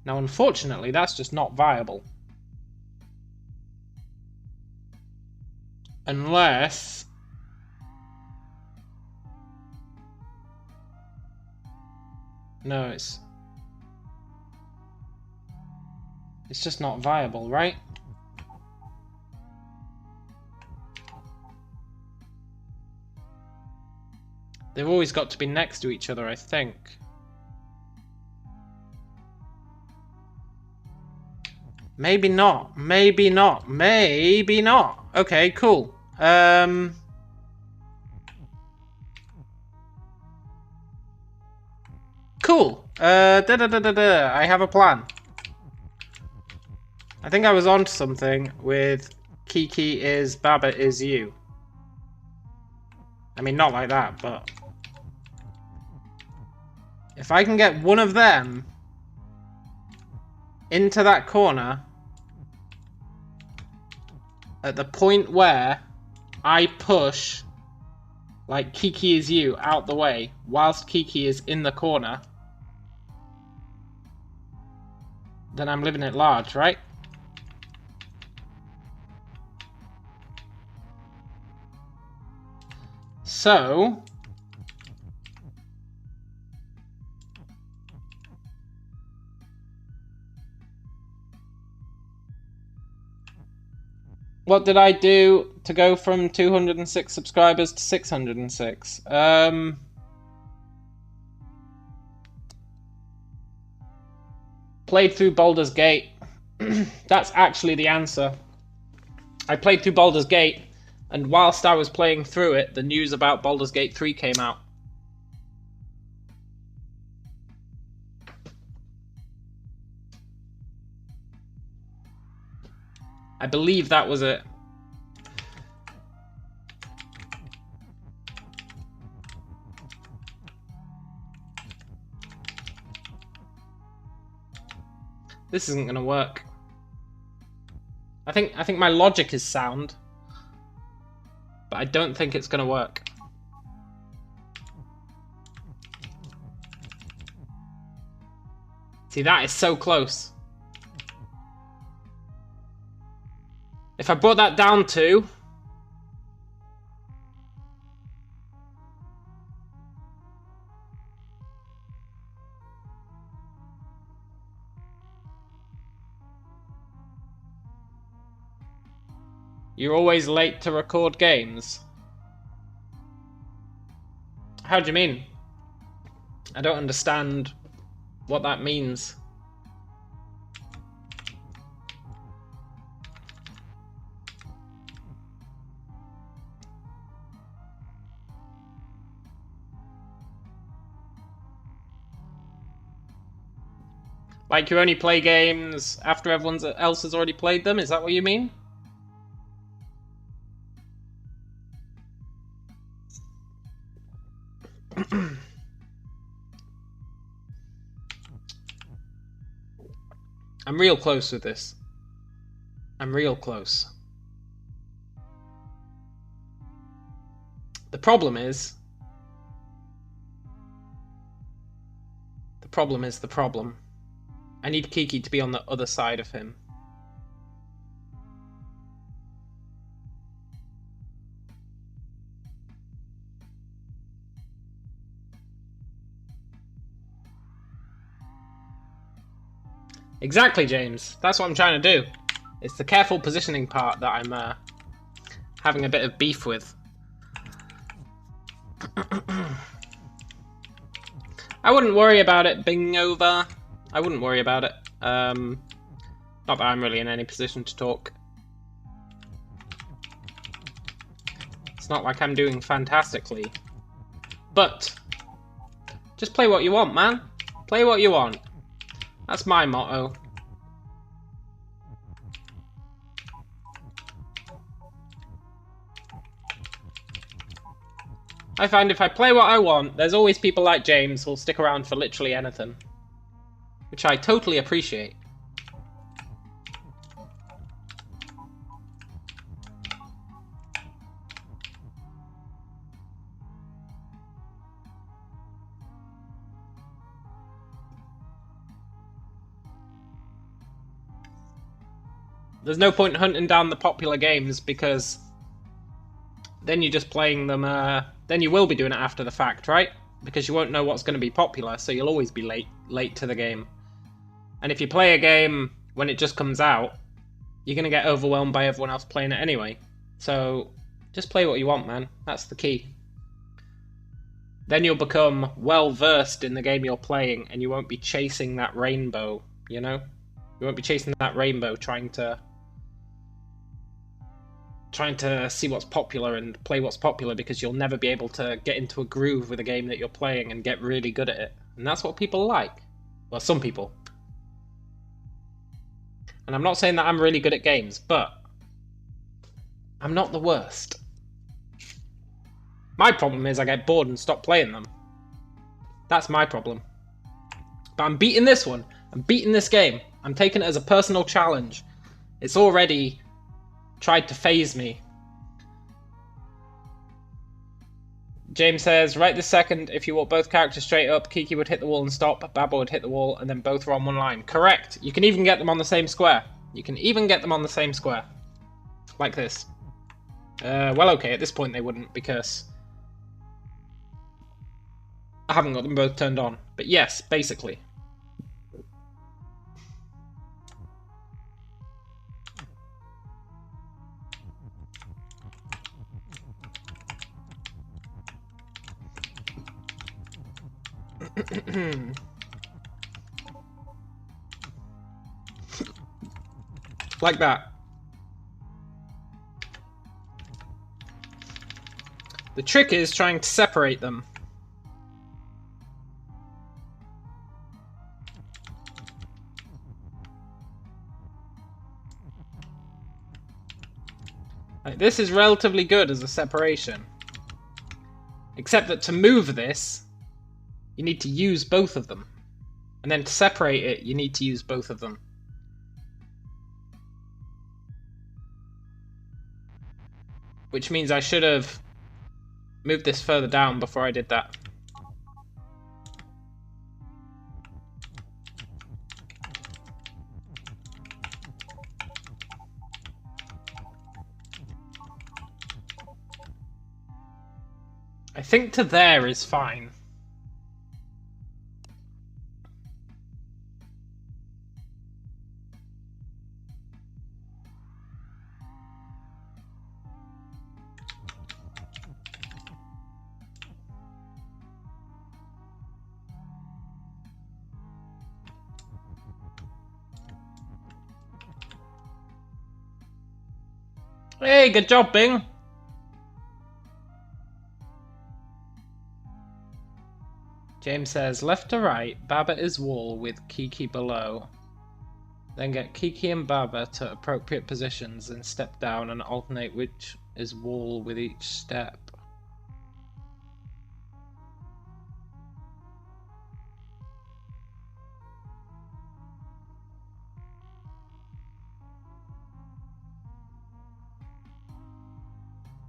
S1: Now, unfortunately, that's just not viable. Unless... No, it's just not viable, right? They've always got to be next to each other, I think. Maybe not. Maybe not. Maybe not. Okay, cool. Cool. I have a plan. I think I was onto something with Kiki is Baba is you. I mean, not like that, but if I can get one of them into that corner at the point where I push like Kiki is you out the way whilst Kiki is in the corner, then I'm living it large, right? So what did I do to go from 206 subscribers to 606? Played through Baldur's Gate. That's actually the answer. I played through Baldur's Gate, and whilst I was playing through it, the news about Baldur's Gate 3 came out. I believe that was it. This isn't gonna work. I think my logic is sound, but I don't think it's gonna work. See, that is so close. If I brought that down to... You're always late to record games. How do you mean? I don't understand what that means. Like you only play games after everyone else has already played them? Is that what you mean? I'm real close with this. I'm real close. The problem is the problem. I need Kiki to be on the other side of him. Exactly, James. That's what I'm trying to do. It's the careful positioning part that I'm having a bit of beef with. I wouldn't worry about it being over. I wouldn't worry about it. Not that I'm really in any position to talk. It's not like I'm doing fantastically. But just play what you want, man. Play what you want. That's my motto. I find if I play what I want, there's always people like James who'll stick around for literally anything. Which I totally appreciate. There's no point in hunting down the popular games because then you're just playing them, then you will be doing it after the fact, right? Because you won't know what's going to be popular, so you'll always be late to the game. And if you play a game when it just comes out, you're going to get overwhelmed by everyone else playing it anyway. So just play what you want, man. That's the key. Then you'll become well versed in the game you're playing and you won't be chasing that rainbow, you know? You won't be chasing that rainbow trying to see what's popular and play what's popular, because you'll never be able to get into a groove with a game that you're playing and get really good at it. And that's what people like. Well, some people. And I'm not saying that I'm really good at games, but I'm not the worst. My problem is I get bored and stop playing them. That's my problem. But I'm beating this one. I'm beating this game. I'm taking it as a personal challenge. It's already tried to phase me. James says, right this second, if you walk both characters straight up, Kiki would hit the wall and stop, Baba would hit the wall, and then both are on one line. Correct. You can even get them on the same square. You can even get them on the same square. Like this. Well, okay, at this point they wouldn't, because I haven't got them both turned on. But yes, basically. Like that. The trick is trying to separate them. Like, this is relatively good as a separation. Except that to move this, you need to use both of them. And then to separate it, you need to use both of them. Which means I should have moved this further down before I did that. I think to there is fine. Hey, good job, Bing! James says, left to right, Baba is wall with Kiki below. Then get Kiki and Baba to appropriate positions and step down and alternate which is wall with each step.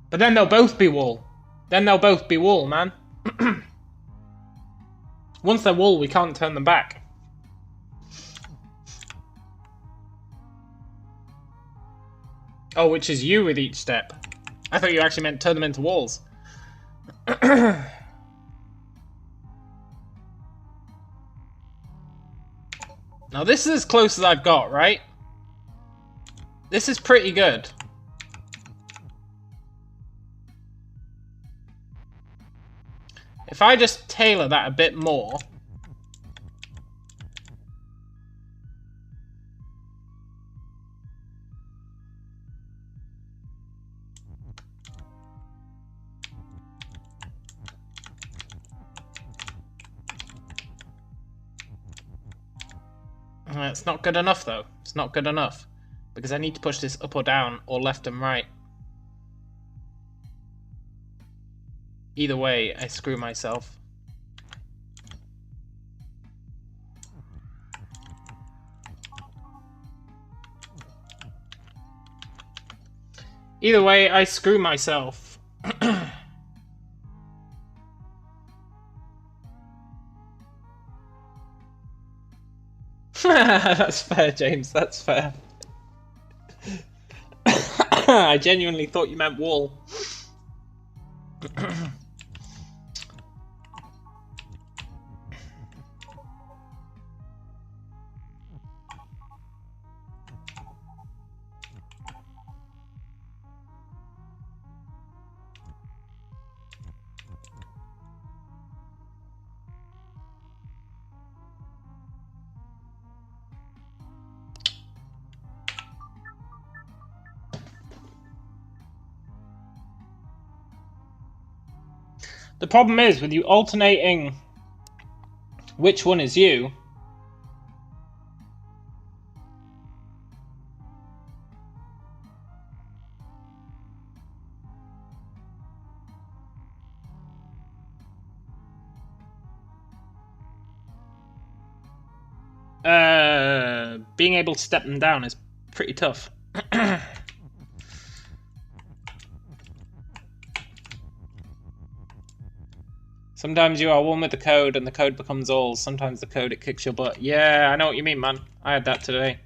S1: But then they'll both be wall. Then they'll both be wall, man. Once they're wall, we can't turn them back. Oh, which is you with each step. I thought you actually meant turn them into walls. Now this is as close as I've got, right? This is pretty good. If I just tailor that a bit more... It's not good enough though. It's not good enough. Because I need to push this up or down, or left and right. Either way, I screw myself. Either way, I screw myself. That's fair, James, that's fair. I genuinely thought you meant wall. The problem is, with you alternating which one is you, being able to step them down is pretty tough. Sometimes you are one with the code and the code becomes all. Sometimes the code, it kicks your butt. Yeah, I know what you mean, man. I had that today.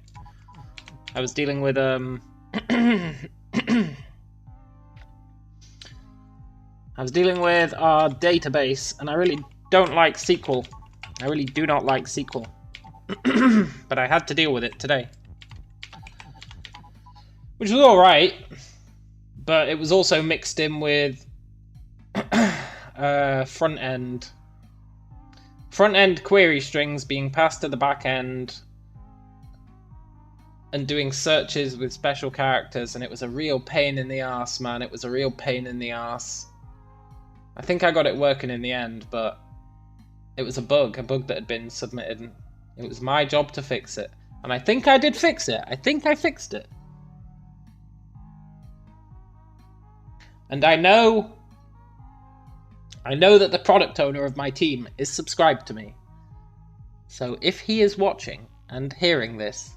S1: I was dealing with, I was dealing with our database, and I really don't like SQL. I really do not like SQL. But I had to deal with it today. Which was alright, but it was also mixed in with front end query strings being passed to the back end and doing searches with special characters, and it was a real pain in the ass, man. It was a real pain in the ass. I think I got it working in the end, but it was a bug that had been submitted, and it was my job to fix it. And I think I did fix it. I think I fixed it. And I know that the product owner of my team is subscribed to me. So if he is watching and hearing this,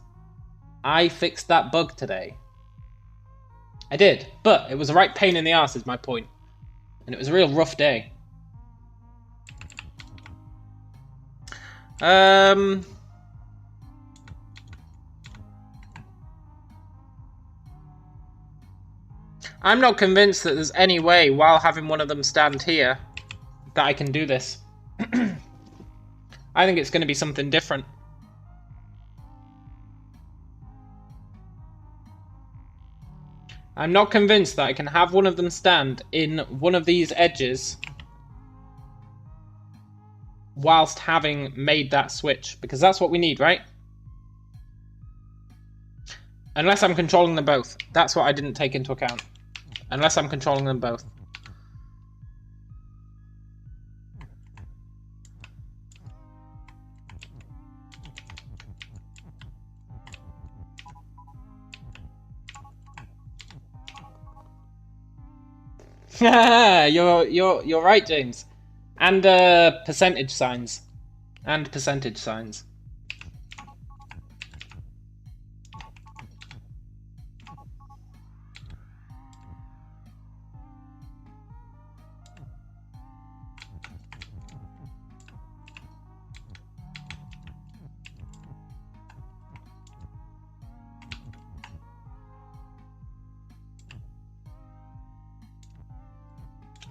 S1: I fixed that bug today. I did, but it was a right pain in the arse is my point. And it was a real rough day. I'm not convinced that there's any way, while having one of them stand here, that I can do this. I think it's going to be something different. I'm not convinced that I can have one of them stand in one of these edges whilst having made that switch, because that's what we need, right? Unless I'm controlling them both. That's what I didn't take into account. Unless I'm controlling them both. You're right, James. And percentage signs. And percentage signs.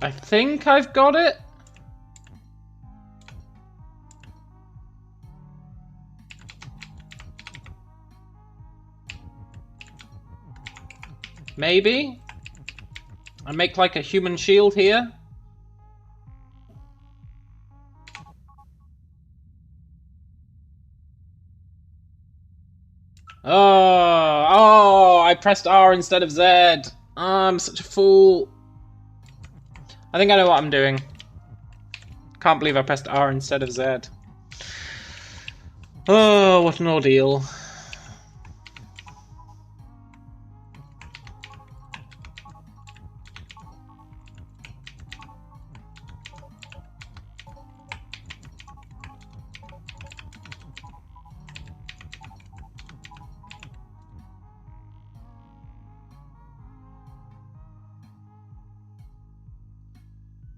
S1: I think I've got it. Maybe. I make like a human shield here. Oh, I pressed R instead of Z. Oh, I'm such a fool. I think I know what I'm doing. Can't believe I pressed R instead of Z. Oh, what an ordeal.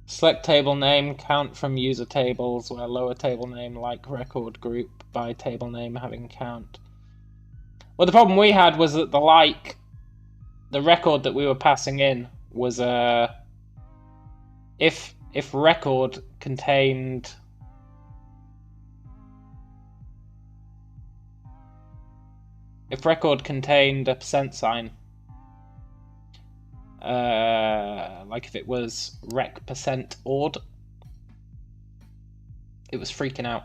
S1: Select table name, count from user tables, where lower table name like record group by table name having count. Well, the problem we had was that the record that we were passing in was if record contained a percent sign. Like if it was rec percent odd, it was freaking out.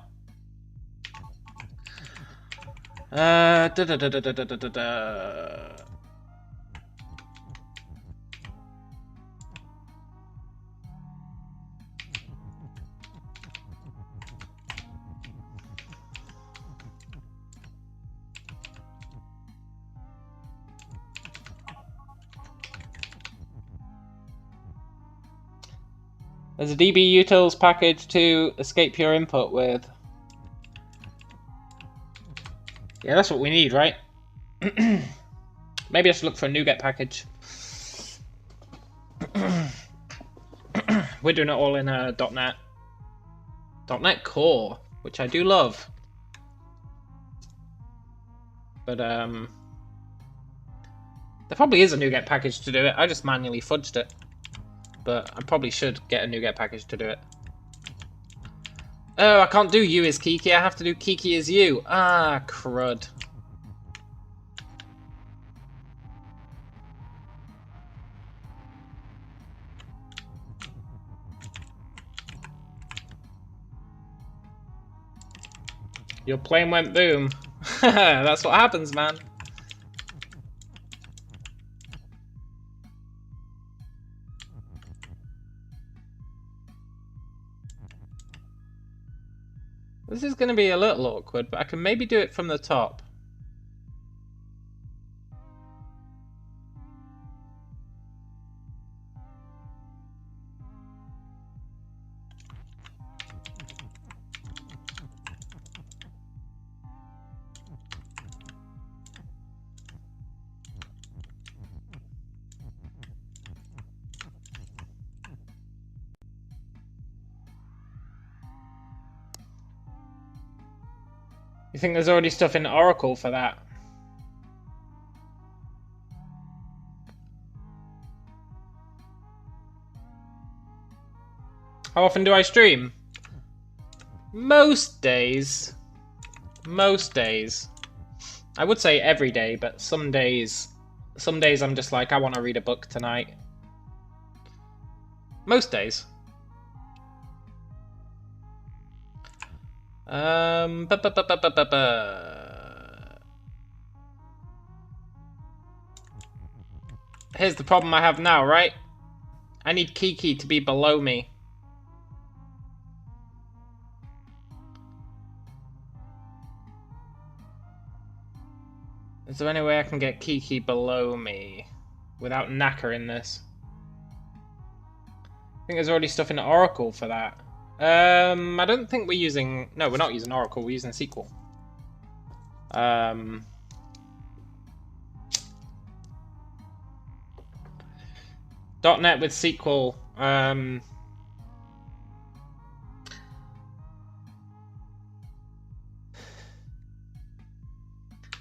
S1: There's a DB utils package to escape your input with. Yeah, that's what we need, right? Maybe I should look for a NuGet package. We're doing it all in .NET. .NET Core, which I do love. But, there probably is a NuGet package to do it. I just manually fudged it. But I probably should get a NuGet package to do it. Oh, I can't do you as Kiki. I have to do Kiki as you. Ah, crud. Your plane went boom. That's what happens, man. This is going to be a little awkward, but I can maybe do it from the top. You think there's already stuff in Oracle for that? How often do I stream? Most days. Most days. I would say every day, but some days I'm just like, I want to read a book tonight. Most days. Here's the problem I have now, right? I need Kiki to be below me. Is there any way I can get Kiki below me without knackering this? I think there's already stuff in Oracle for that. I don't think we're using... No, we're not using Oracle, we're using SQL. .NET with SQL.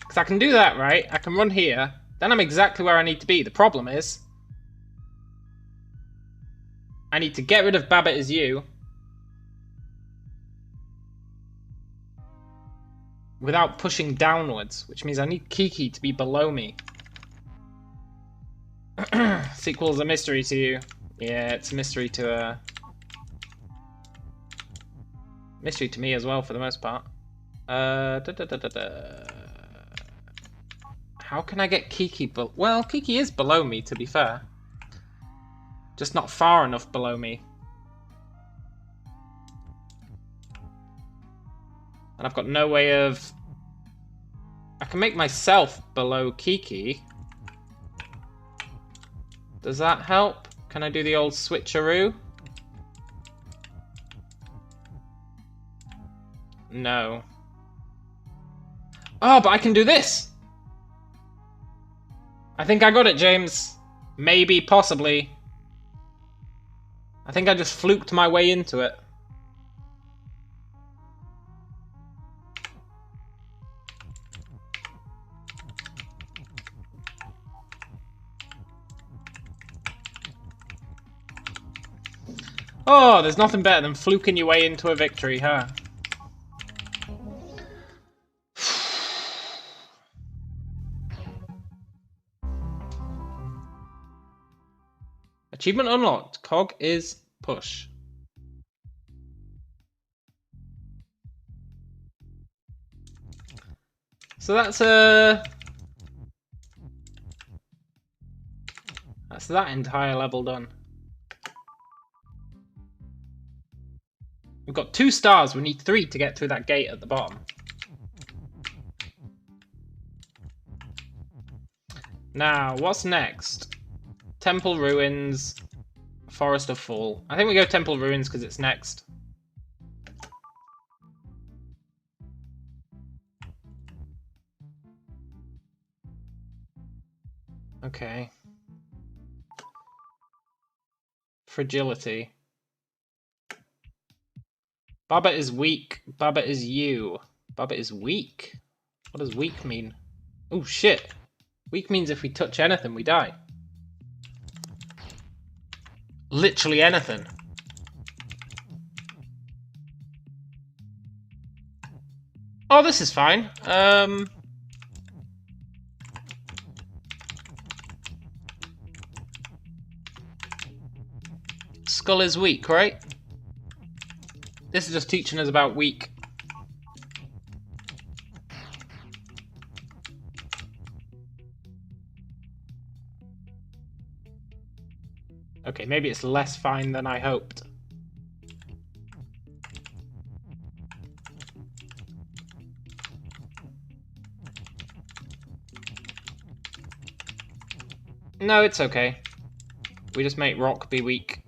S1: Because I can do that, right? I can run here. Then I'm exactly where I need to be. The problem is... I need to get rid of Babbitt as you. Without pushing downwards. Which means I need Kiki to be below me. SQL's a mystery to you. Yeah, it's a mystery to mystery to me as well, for the most part. How can I get Kiki well, Kiki is below me, to be fair. Just not far enough below me. And I've got no way of... I can make myself below Kiki. Does that help? Can I do the old switcheroo? No. Oh, but I can do this! I think I got it, James. Maybe, possibly. I think I just fluked my way into it. Oh, there's nothing better than fluking your way into a victory, huh? Achievement unlocked. Cog is push. So that's that entire level done. We've got 2 stars. We need 3 to get through that gate at the bottom. Now, what's next? Temple Ruins, Forest of Fall. I think we go Temple Ruins because it's next. Okay. Fragility. Babbitt is weak. Babbitt is you. Babbitt is weak. What does weak mean? Oh shit. Weak means if we touch anything, we die. Literally anything. Oh, this is fine. Skull is weak, right? This is just teaching us about weak. Okay, maybe it's less fine than I hoped. No, it's okay. We just make rock be weak.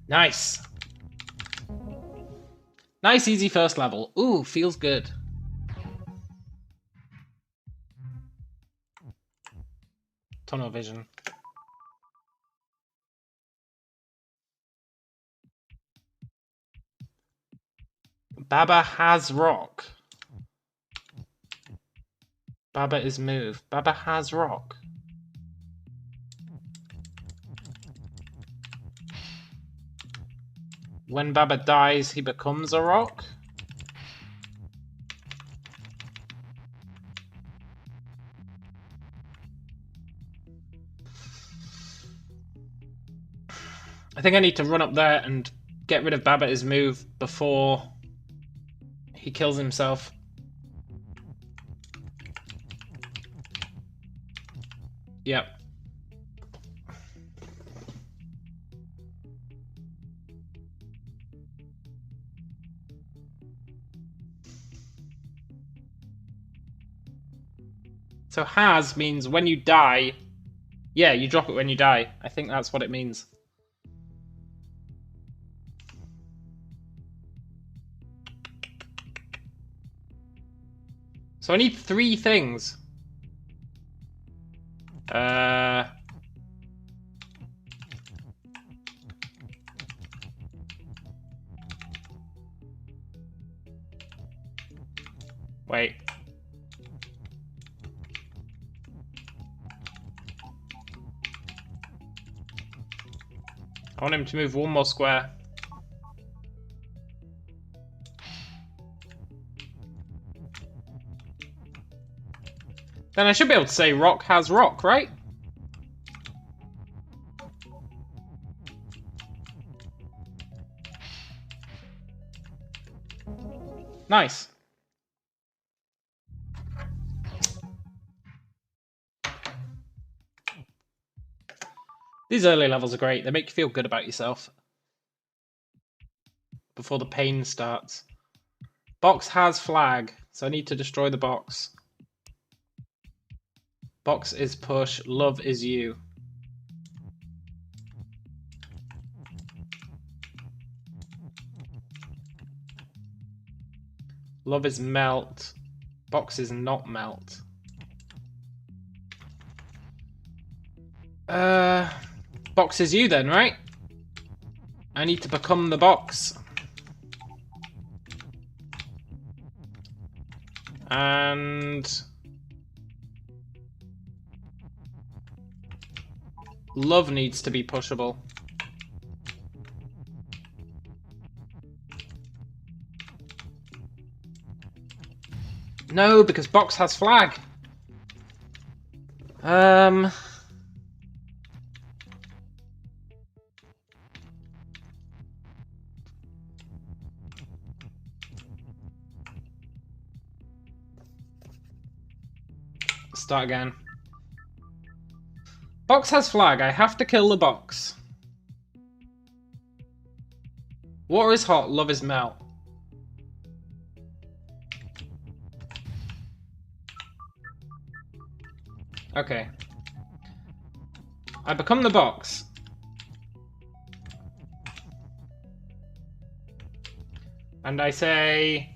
S1: Nice. Nice, easy first level. Ooh, feels good. Tunnel vision. Baba has rock. Baba is move. Baba has rock. When Baba dies, he becomes a rock? I think I need to run up there and get rid of Baba is move before he kills himself. Yep. So has means when you die. Yeah, you drop it when you die. I think that's what it means. So I need 3 things. Wait. I want him to move 1 more square. Then I should be able to say rock has rock, right? Nice. These early levels are great. They make you feel good about yourself before the pain starts. Box has flag, so I need to destroy the box. Box is push, love is you. Love is melt. Box is not melt. Box is you then, right? I need to become the box. And love needs to be pushable. No, because box has flag. Start again. Box has flag. I have to kill the box. Water is hot. Love is melt. Okay. I become the box. And I say...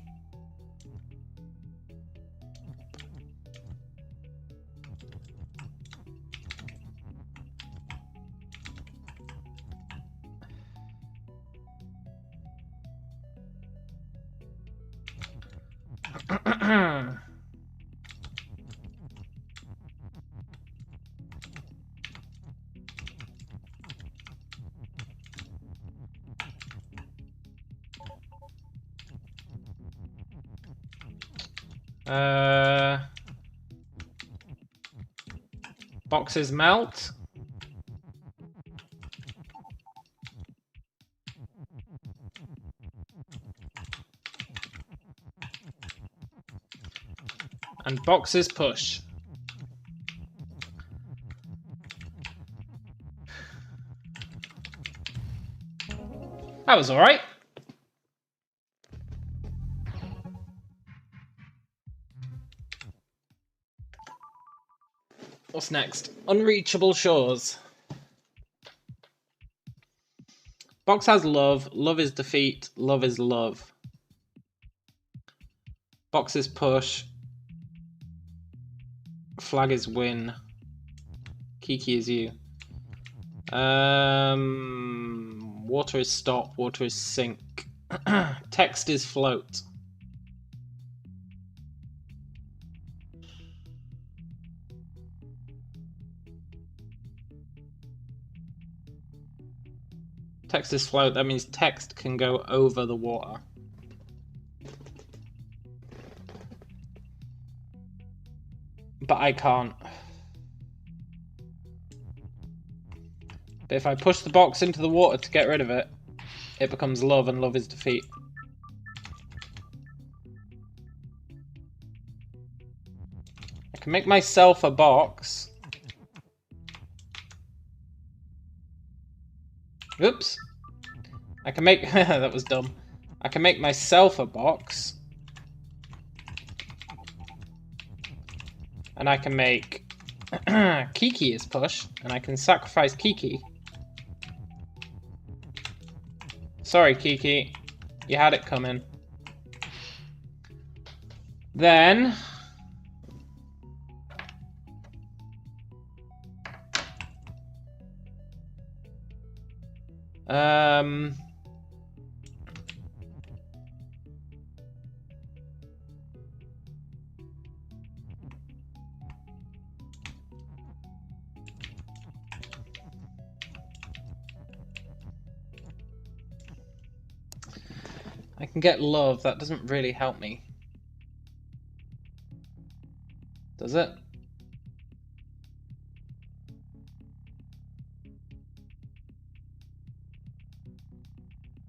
S1: Boxes melt. And boxes push. That was alright. What's next? Unreachable shores. Box has love. Love is defeat. Love is love. Box is push. Flag is win. Kiki is you. Water is stop. Water is sink. Text is float. Text is float, that means text can go over the water. But I can't. But if I push the box into the water to get rid of it, it becomes love, and love is defeat. I can make myself a box. Oops. I can make... that was dumb. I can make myself a box. And I can make... Kiki is push. And I can sacrifice Kiki. Sorry, Kiki. You had it coming. Then... I can get love. That doesn't really help me. Does it?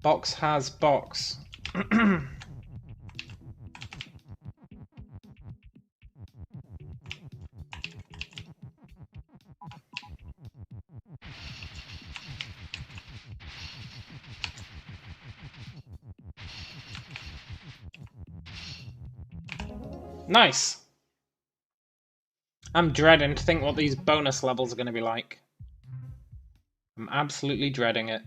S1: Box has box. Nice. I'm dreading to think what these bonus levels are going to be like. I'm absolutely dreading it.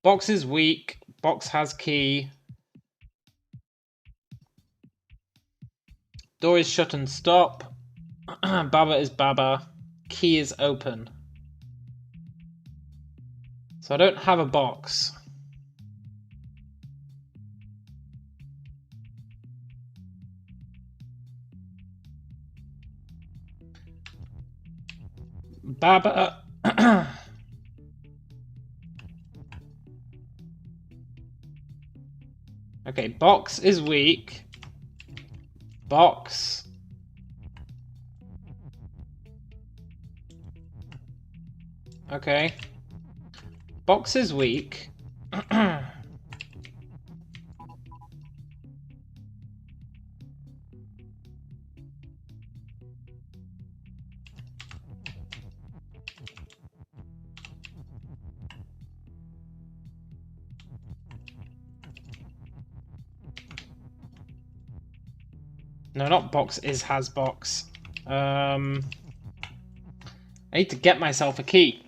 S1: Box is weak. Box has key. Door is shut and stop. Baba is Baba. Key is open. So I don't have a box. Baba. Okay, box is weak. Box. Okay. Box is weak. No, not box is has box. I need to get myself a key.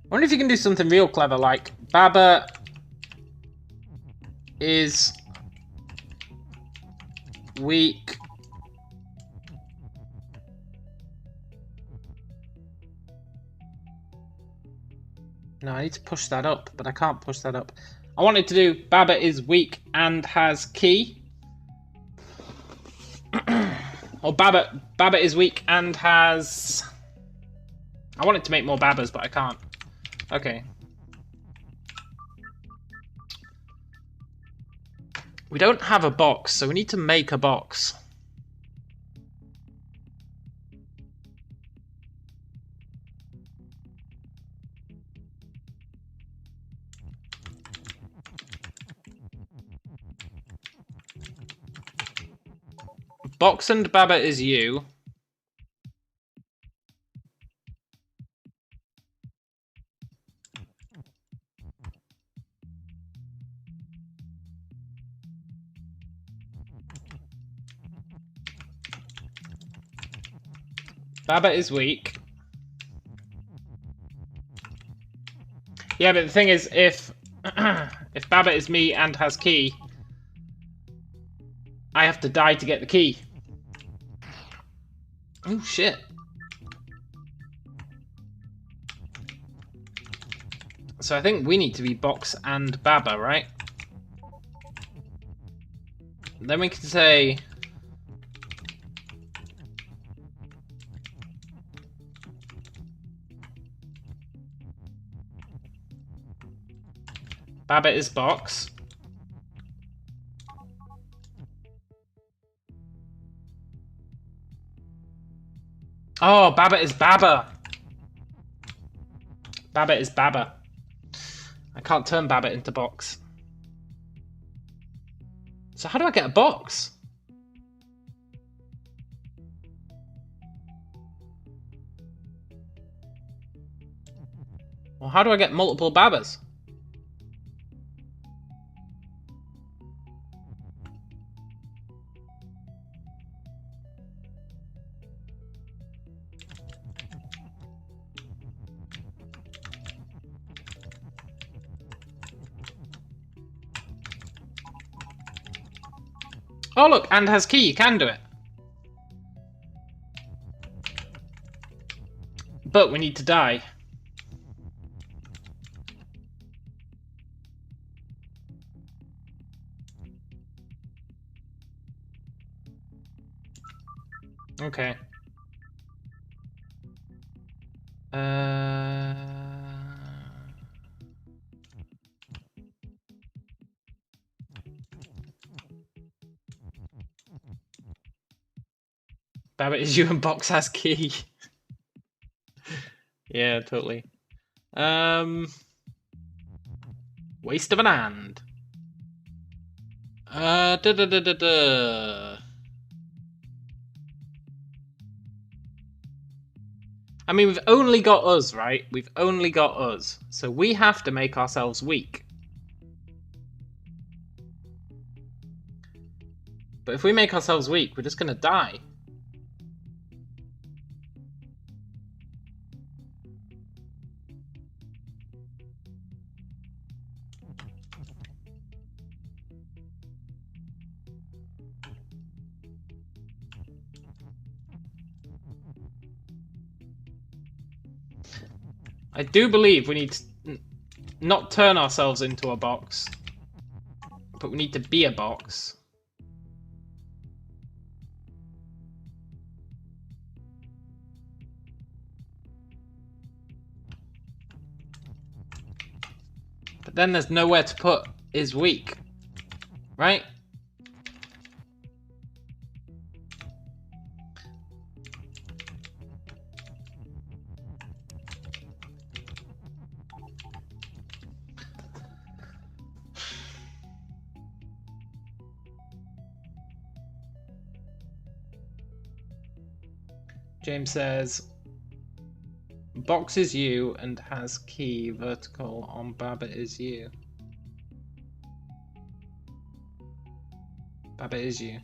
S1: I wonder if you can do something real clever, like Baba is weak. No, I need to push that up, but I can't push that up. I wanted to do Baba is weak and has key. Or Baba is weak and has... I wanted to make more Babas, but I can't. Okay. We don't have a box, so we need to make a box. Box and Baba is you. Baba is weak. Yeah, but the thing is, if if Baba is me and has key, I have to die to get the key. Oh shit. So I think we need to be Box and Baba, right? Then we can say... Baba is Box. Oh, Baba is Baba. Baba is Baba. I can't turn Baba into Box. So how do I get a Box? Well, how do I get multiple Babas? Oh look, and has key, you can do it. But we need to die. Okay. Baba is you and Box has key. Yeah, totally. Waste of an hand. I mean, we've only got us, right? We've only got us. So we have to make ourselves weak. But if we make ourselves weak, we're just gonna die. I do believe we need to not turn ourselves into a box, but we need to be a box. But then there's nowhere to put is weak, right? James says, Box is you and has key vertical on Baba is you. Baba is you.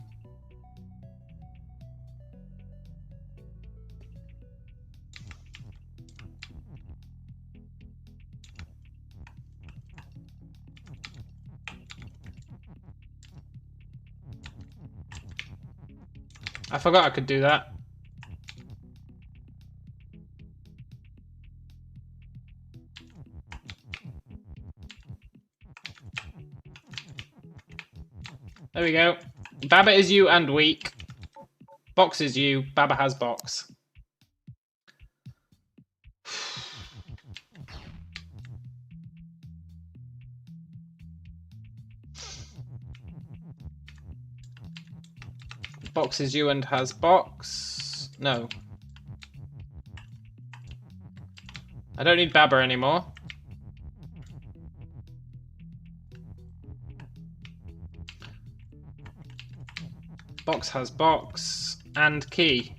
S1: I forgot I could do that. There we go. Baba is you and weak. Box is you. Baba has Box. Box is you and has Box. No. I don't need Baba anymore. Box has Box and key.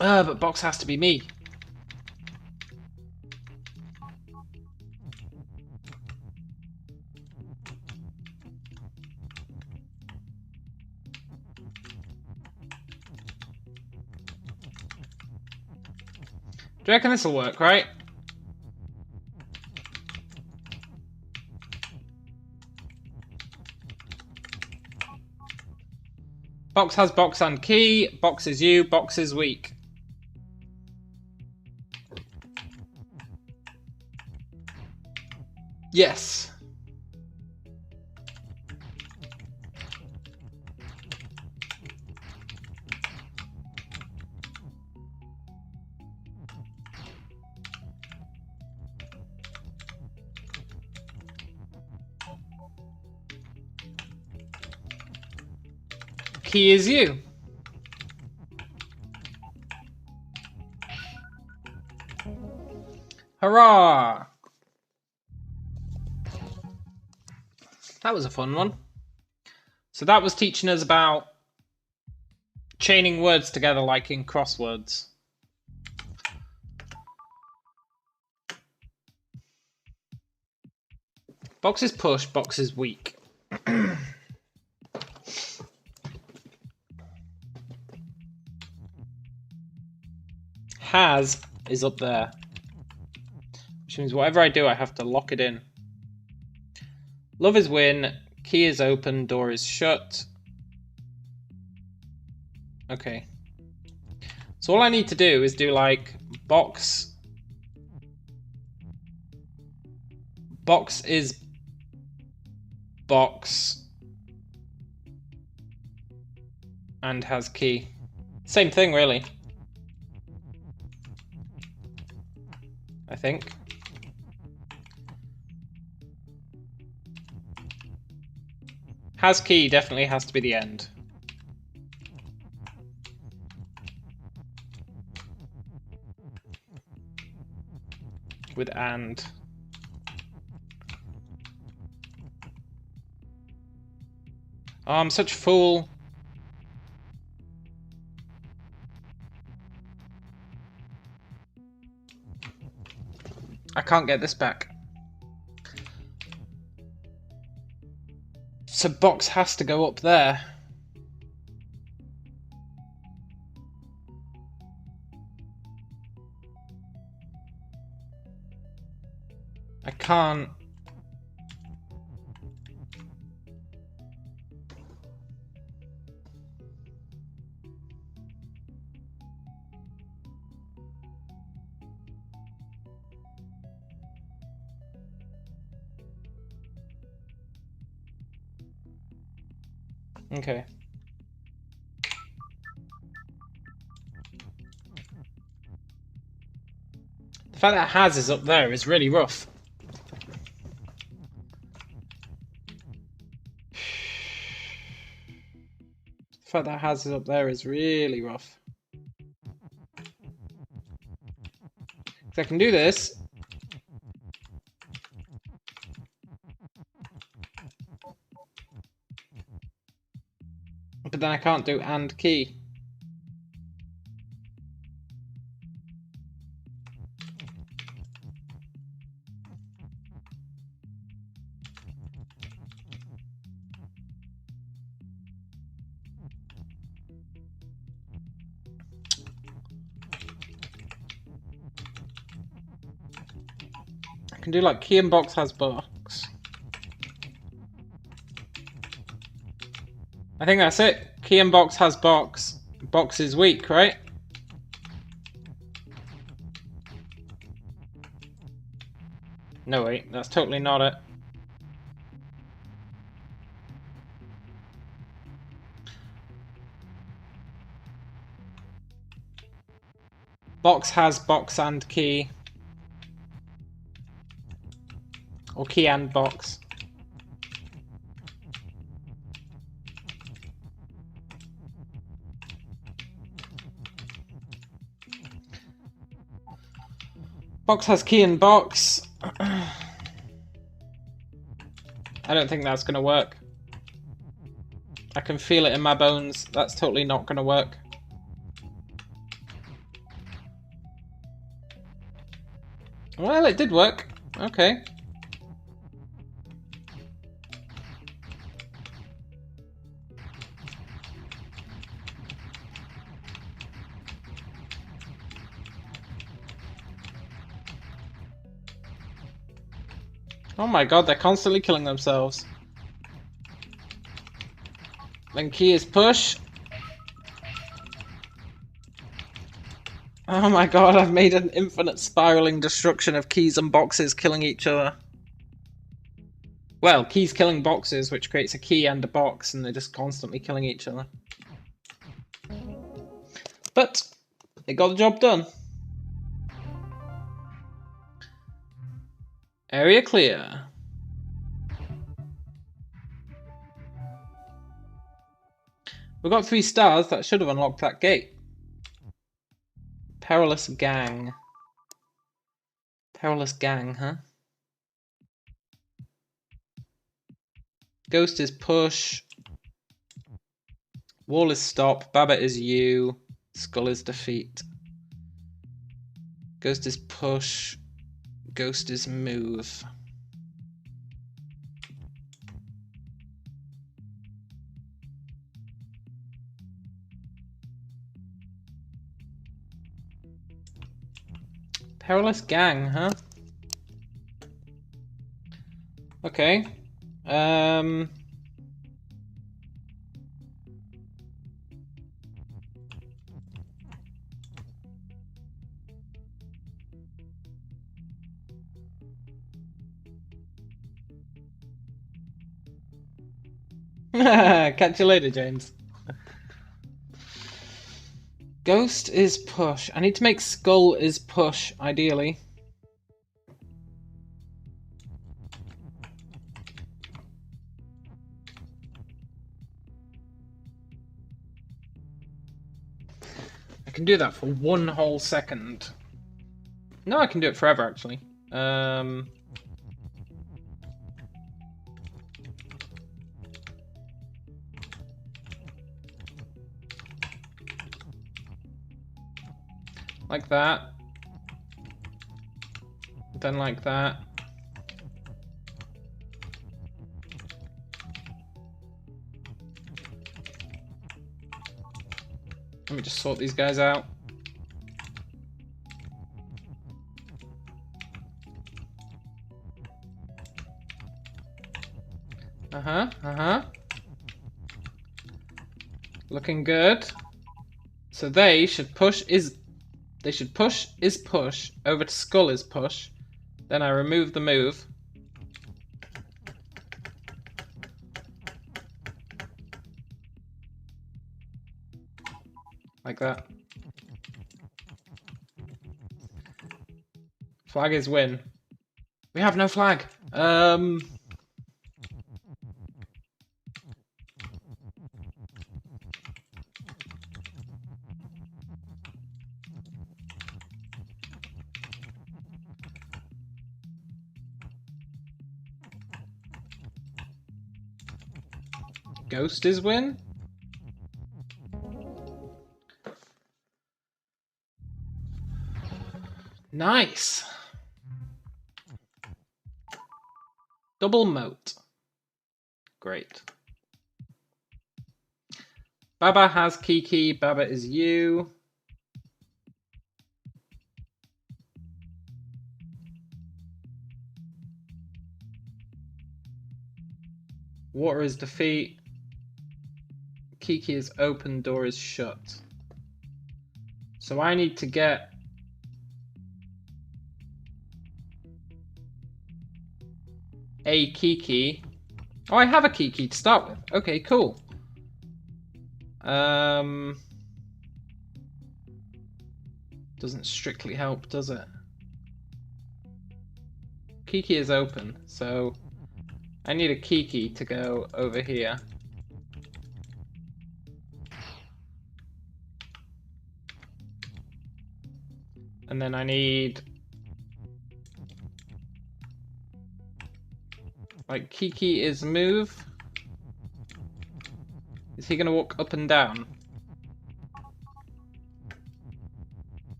S1: But Box has to be me. Do you reckon this will work, right? Box has box and key. Box is you. Box is weak. Yes. Key is you. Hurrah! That was a fun one. So that was teaching us about chaining words together like in crosswords. Box is push, box is weak. Has is up there, which means whatever I do, I have to lock it in. Love is win, key is open, door is shut. Okay. So all I need to do is do like box. Box is box and has key. Same thing, really. I think. Has key definitely has to be the end. With and. Oh, I'm such a fool. I can't get this back. So box has to go up there. I can't. Okay. The fact that has is up there is really rough. The fact that has is up there is really rough. So I can do this. But then I can't do and key. I can do like key and box has box. I think that's it. Key and box has box. Box is weak, right? No, wait, that's totally not it. Box has box and key. Or key and box. Box has key and box. I don't think that's gonna work. I can feel it in my bones. That's totally not gonna work. Well, it did work. Okay. Oh my god, they're constantly killing themselves. Then key is push. Oh my god, I've made an infinite spiraling destruction of keys and boxes killing each other. Well, keys killing boxes, which creates a key and a box, and they're just constantly killing each other. But it got the job done. Area clear. We got 3 stars. That should have unlocked that gate. Perilous gang. Perilous gang, huh? Ghost is push. Wall is stop. Baba is you. Skull is defeat. Ghost is push. Ghost is move. Perilous gang, huh? Okay. Catch you later, James. Ghost is push. I need to make skull is push, ideally. I can do that for 1 whole second. No, I can do it forever, actually. Like that. Then like that. Let me just sort these guys out. Looking good. So they should push is push over to skull is push. Then I remove the move. Like that. Flag is win. We have no flag. Ghost is win. Nice. Double moat. Great. Baba has Kiki. Baba is you. Water is defeat. Kiki is open, door is shut. So I need to get a Kiki. Oh, I have a Kiki to start with. Okay, cool. Doesn't strictly help, does it? Kiki is open, so I need a Kiki to go over here. And then I need like Kiki is move. Is he gonna walk up and down?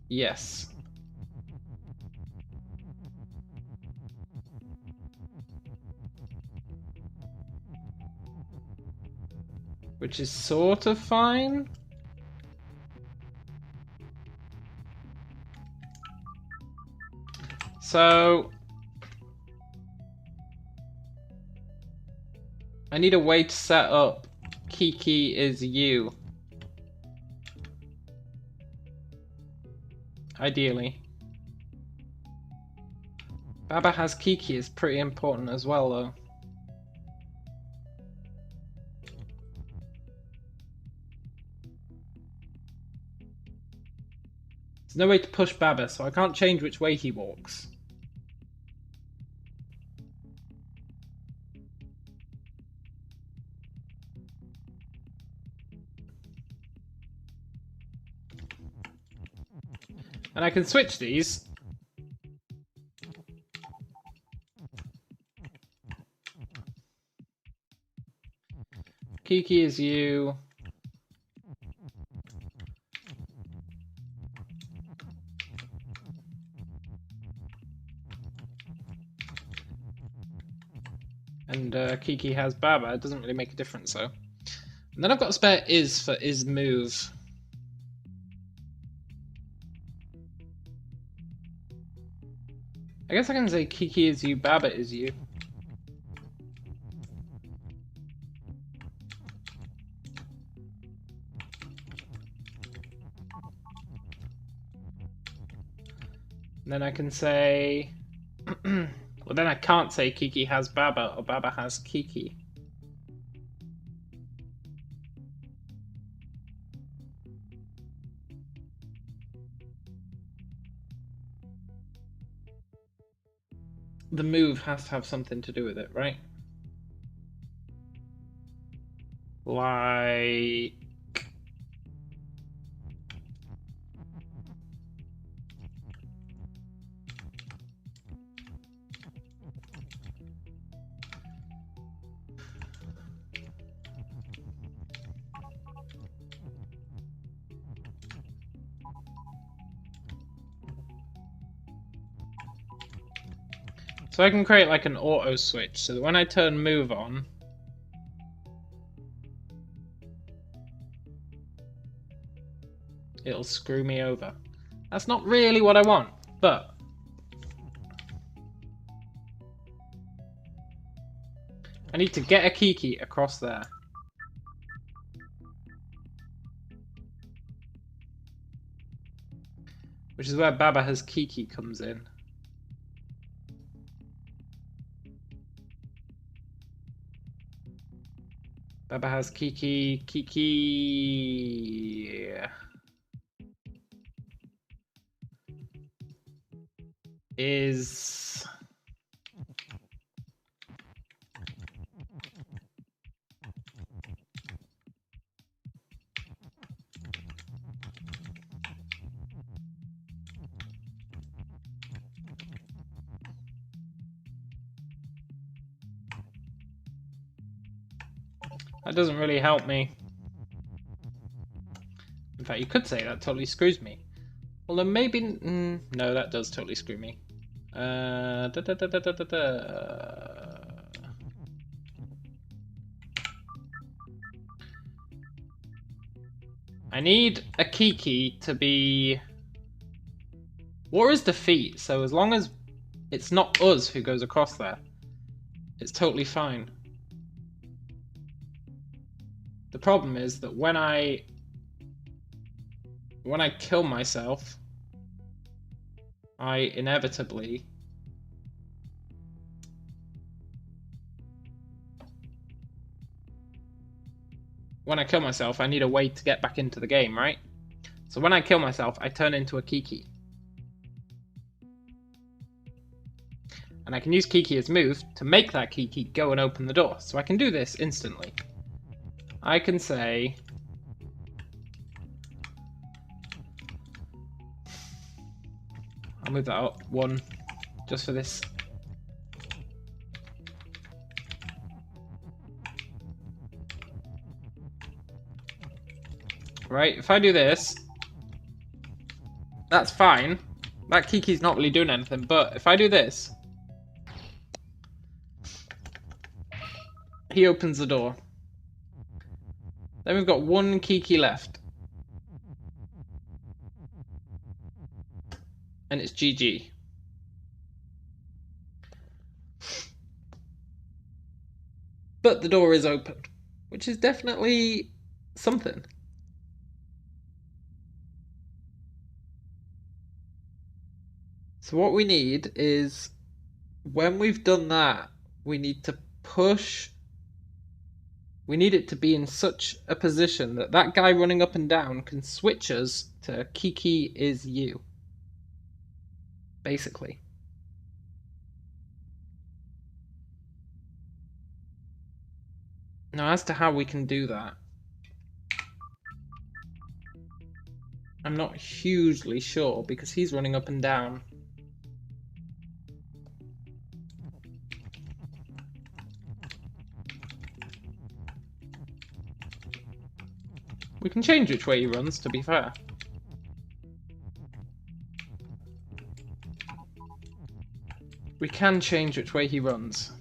S1: Yes. Which is sort of fine. So I need a way to set up Kiki is you. ideally. Baba has Kiki is pretty important as well, though. There's no way to push Baba, so I can't change which way he walks. And I can switch these. Kiki is you. And Kiki has Baba. It doesn't really make a difference though. And then I've got a spare is for is move. I guess I can say Kiki is you, Baba is you. And then I can say... well, then I can't say Kiki has Baba or Baba has Kiki. The move has to have something to do with it, right? Like... So I can create like an auto switch so that when I turn move on, it'll screw me over. That's not really what I want, but I need to get a Kiki across there. Which is where Baba has Kiki comes in. Baba has Kiki. Kiki is that doesn't really help me. In fact, you could say that totally screws me. Although maybe... no, that does totally screw me. I need a Kiki to be... War is defeat, so as long as it's not us who goes across there, it's totally fine. The problem is that when I kill myself, I inevitably I need a way to get back into the game, right? So when I kill myself, I turn into a Kiki. And I can use Kiki as move to make that Kiki go and open the door. So I can do this instantly. I can say... I'll move that up one, just for this. Right, if I do this, that's fine. That Kiki's not really doing anything, but if I do this, he opens the door. Then we've got one Kiki left. And it's GG. But the door is opened, which is definitely something. So what we need is, when we've done that, we need to push. We need it to be in such a position that that guy running up and down can switch us to Kiki is you. Basically. Now, as to how we can do that, I'm not hugely sure because he's running up and down. We can change which way he runs, to be fair. We can change which way he runs.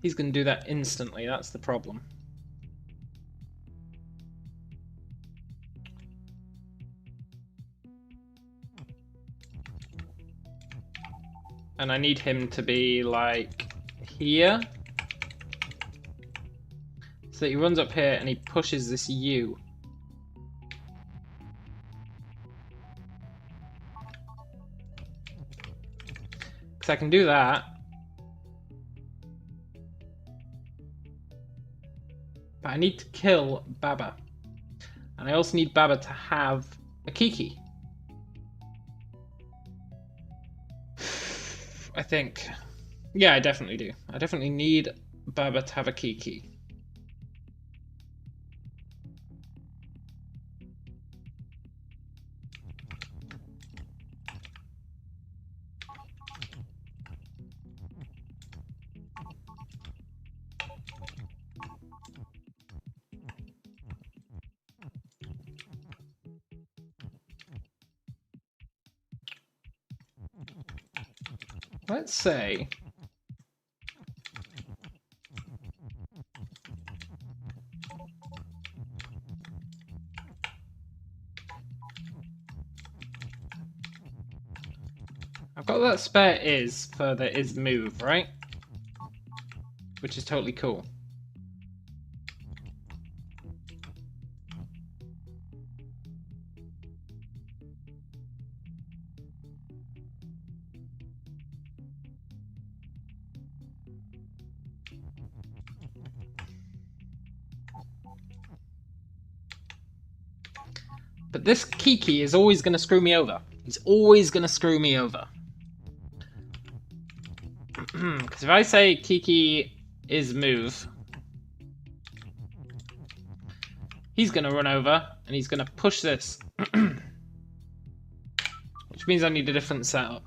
S1: He's going to do that instantly, that's the problem. And I need him to be like here. So that he runs up here and he pushes this U. Because I can do that. But I need to kill Baba. And I also need Baba to have a Kiki. I think. Yeah, I definitely do. I definitely need Baba to have a Kiki. Let's say I've got that spare is for the is move, right? Which is totally cool. But this Kiki is always going to screw me over. He's always going to screw me over. Because if I say Kiki is move, he's going to run over and he's going to push this. Which means I need a different setup.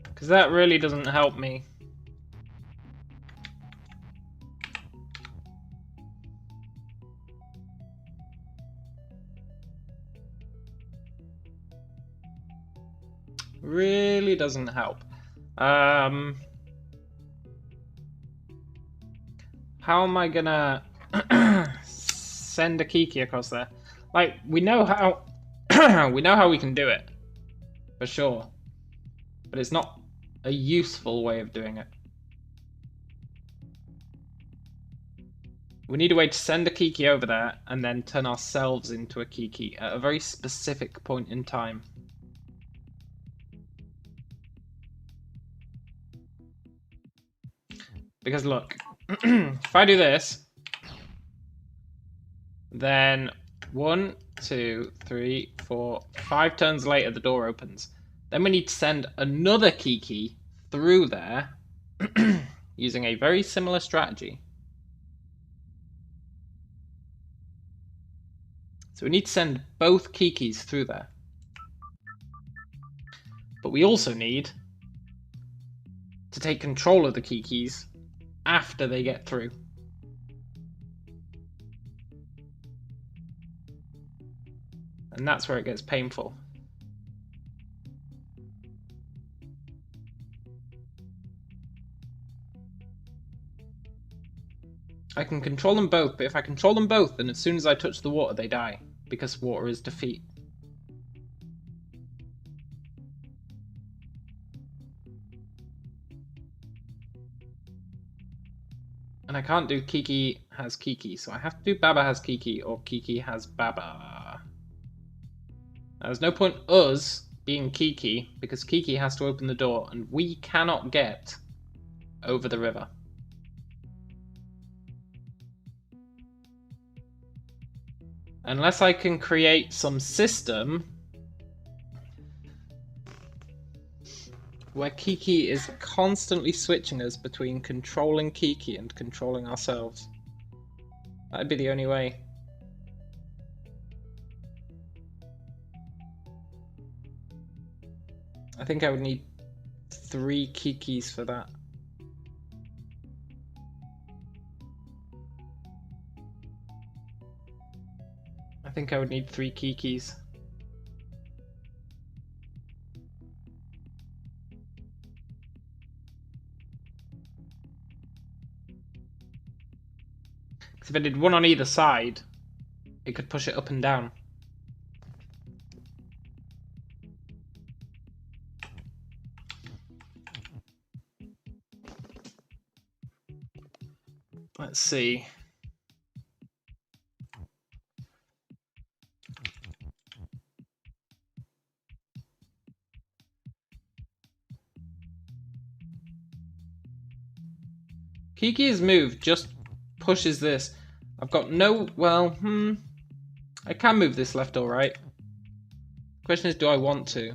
S1: Because that really doesn't help me. Really doesn't help. How am I gonna send a Kiki across there? Like, we know how we know how we can do it, for sure. But it's not a useful way of doing it. We need a way to send a Kiki over there and then turn ourselves into a Kiki at a very specific point in time. Because look, if I do this, then 1, 2, 3, 4, 5 turns later the door opens. Then we need to send another Kiki through there using a very similar strategy. So we need to send both Kikis through there. But we also need to take control of the Kikis after they get through. And that's where it gets painful. I can control them both, but if I control them both, then as soon as I touch the water, they die. Because water is defeat. And I can't do Kiki has Kiki, so I have to do Baba has Kiki or Kiki has Baba. Now, there's no point us being Kiki, because Kiki has to open the door, and we cannot get over the river. Unless I can create some system where Kiki is constantly switching us between controlling Kiki and controlling ourselves. That'd be the only way. I think I would need 3 Kikis for that. I think I would need 3 Kikis. Because if I did one on either side, it could push it up and down. Let's see. Kiki's move just pushes this. I've got no... well, I can move this left or right. The question is, do I want to?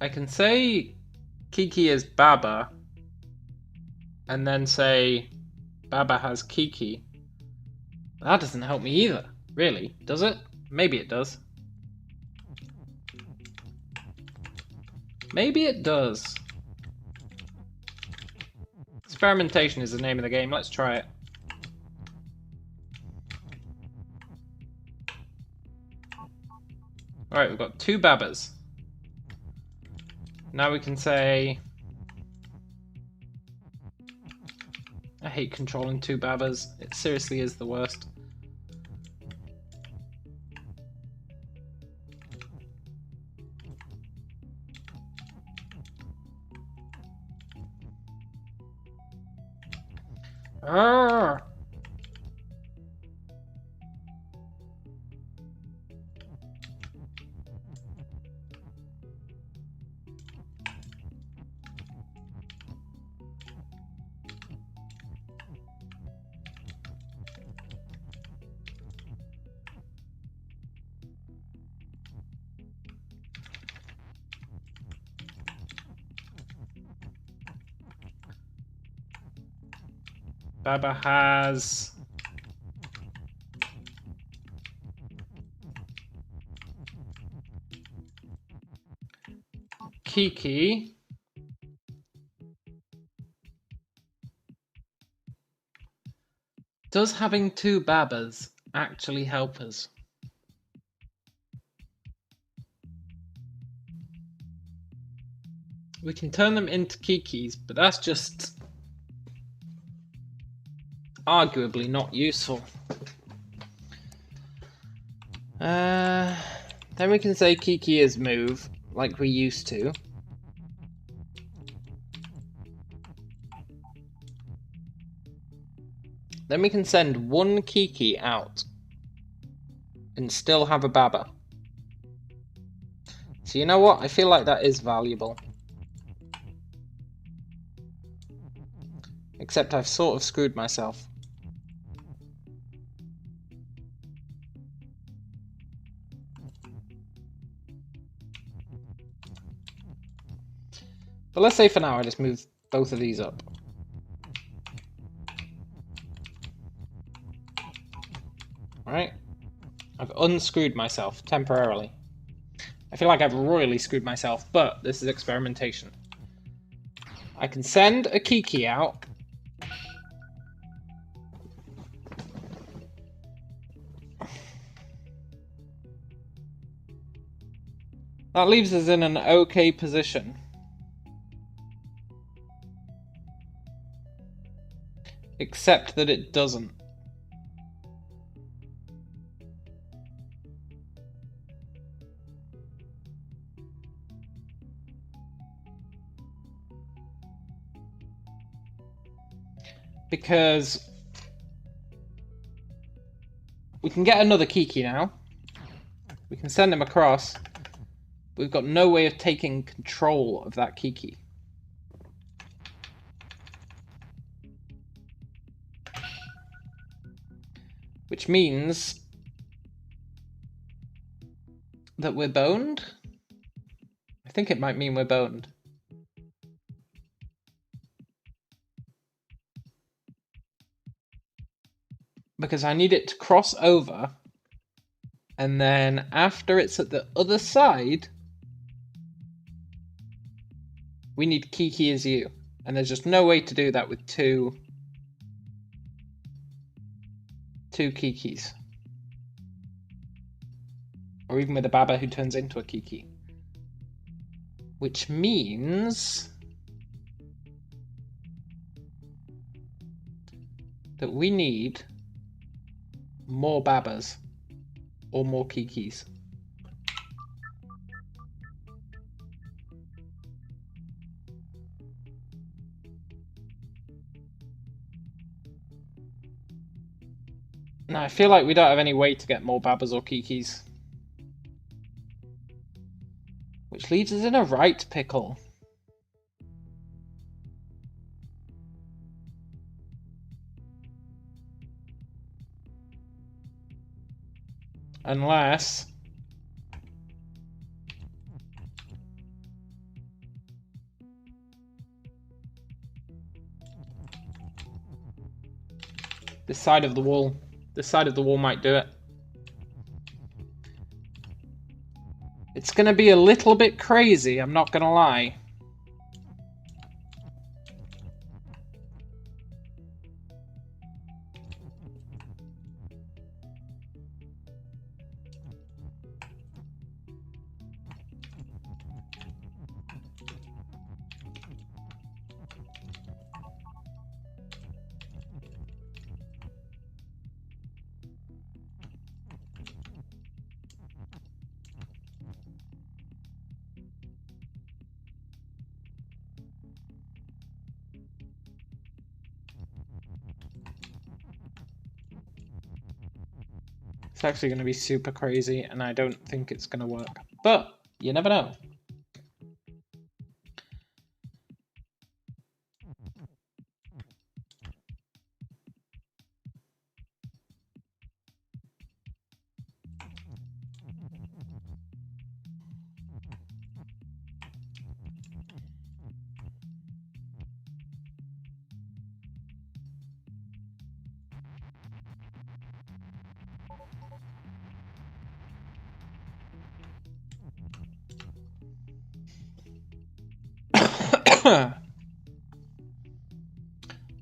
S1: I can say Kiki is Baba, and then say Baba has Kiki. That doesn't help me either, really, does it? Maybe it does. Maybe it does. Experimentation is the name of the game, let's try it. Alright, we've got 2 Babas. Now we can say... I hate controlling 2 Babas. It seriously is the worst. Arrgh! Baba has Kiki. Does having 2 Babas actually help us? We can turn them into Kikis, but that's just arguably not useful. Then we can say Kiki is move, like we used to. Then we can send 1 Kiki out and still have a Baba. So you know what? I feel like that is valuable. Except I've sort of screwed myself. But let's say for now I just move both of these up. Right? I've unscrewed myself temporarily. I feel like I've royally screwed myself, but this is experimentation. I can send a key out. That leaves us in an okay position. Except that it doesn't. Because we can get another Kiki now. We can send him across. We've got no way of taking control of that Kiki. Which means that we're boned? I think it might mean we're boned. Because I need it to cross over, and then after it's at the other side, we need Kiki as you. And there's just no way to do that with two Kikis. Or even with a Baba who turns into a Kiki. Which means that we need more Babas or more Kikis. Now I feel like we don't have any way to get more Babas or Kikis. Which leaves us in a right pickle. Unless this side of the wall might do it. It's gonna be a little bit crazy, I'm not gonna lie. It's actually going to be super crazy, and I don't think it's going to work. But you never know.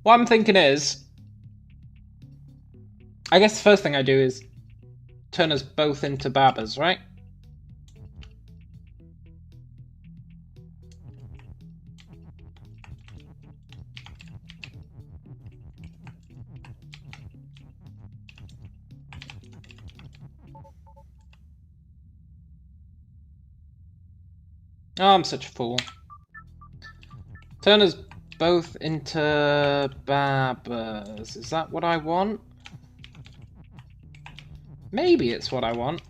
S1: What I'm thinking is, I guess the first thing I do is turn us both into Babas, right? Oh, I'm such a fool. Turn us both into Babas. Is that what I want? Maybe it's what I want.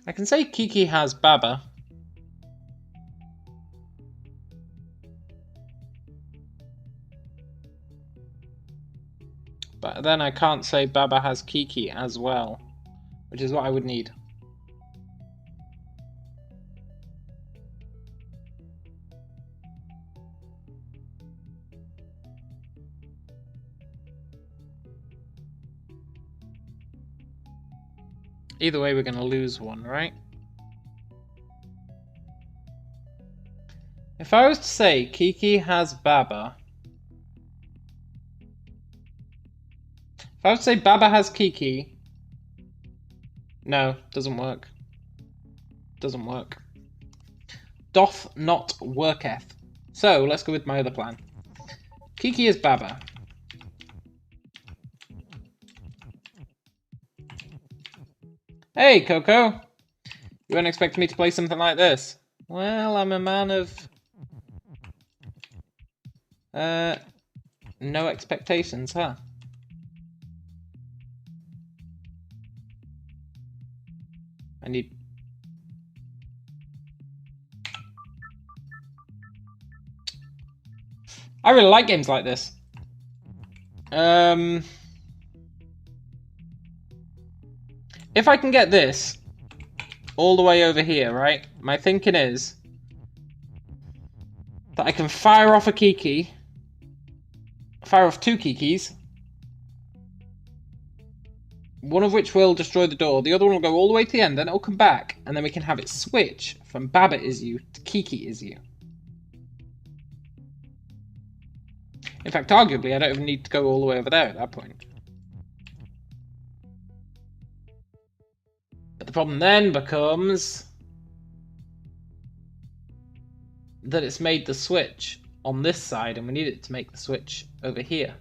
S1: I can say Kiki has Baba. But then I can't say Baba has Kiki as well, which is what I would need. Either way, we're going to lose one, right? If I was to say Kiki has Baba... If I was to say Baba has Kiki... No, doesn't work. Doesn't work. Doth not worketh. So, let's go with my other plan. Kiki is Baba. Hey, Coco! You weren't expecting me to play something like this. Well, I'm a man of... no expectations, huh? I need... I really like games like this. If I can get this all the way over here, right? My thinking is that I can fire off a Kiki, fire off two Kikis, one of which will destroy the door, the other one will go all the way to the end, then it'll come back, and then we can have it switch from Baba is you to Kiki is you. In fact, arguably, I don't even need to go all the way over there at that point. But the problem then becomes that it's made the switch on this side, and we need it to make the switch over here.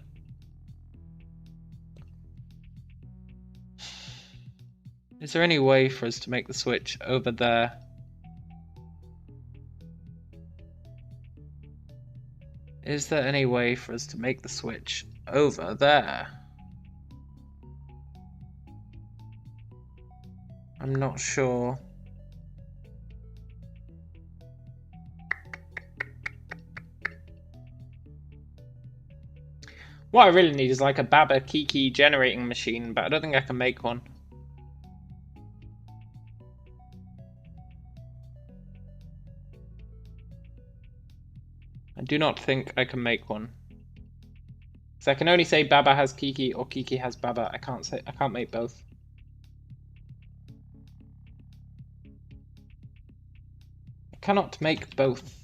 S1: Is there any way for us to make the switch over there? Is there any way for us to make the switch over there? I'm not sure. What I really need is like a Baba Kiki generating machine, but I don't think I can make one. I do not think I can make one. So I can only say Baba has Kiki or Kiki has Baba. I can't make both. I cannot make both.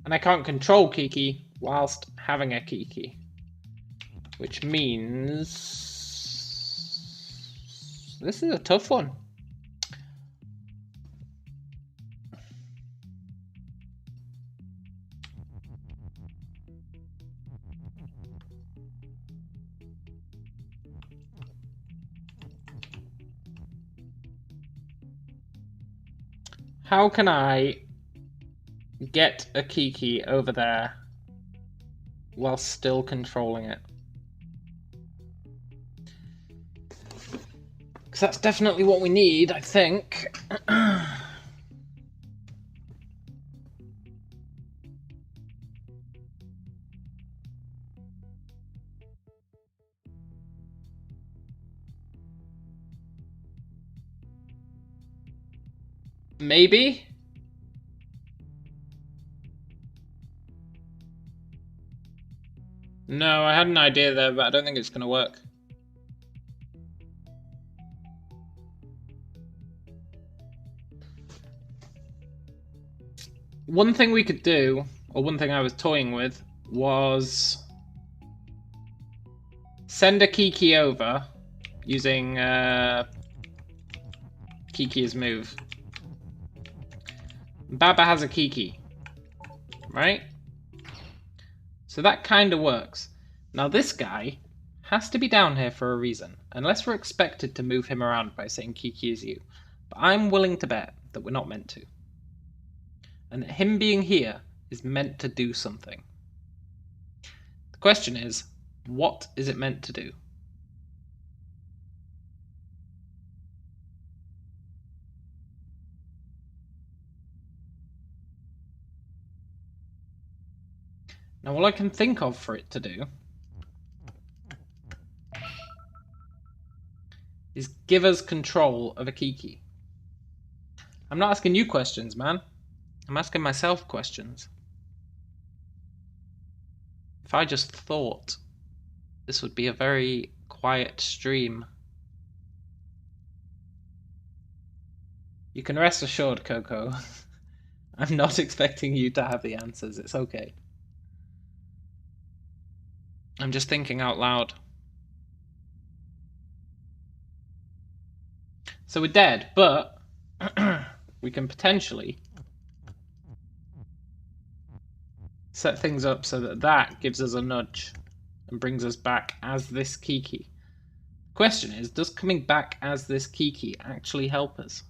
S1: And I can't control Kiki whilst having a Kiki. Which means... this is a tough one. How can I get a Kiki over there while still controlling it? Because that's definitely what we need, I think. Maybe? No, I had an idea there, but I don't think it's going to work. One thing we could do, or one thing I was toying with, was send a Kiki over using Kiki's move. Baba has a Kiki, right? So that kind of works. Now this guy has to be down here for a reason, unless we're expected to move him around by saying Kiki is you. But I'm willing to bet that we're not meant to. And that him being here is meant to do something. The question is, what is it meant to do? Now all I can think of for it to do is give us control of a Kiki. I'm not asking you questions, man. I'm asking myself questions. If I just thought, this would be a very quiet stream. You can rest assured, Coco. I'm not expecting you to have the answers. It's okay. I'm just thinking out loud. So we're dead, but we can potentially set things up so that that gives us a nudge and brings us back as this Kiki. Question is, does coming back as this Kiki actually help us?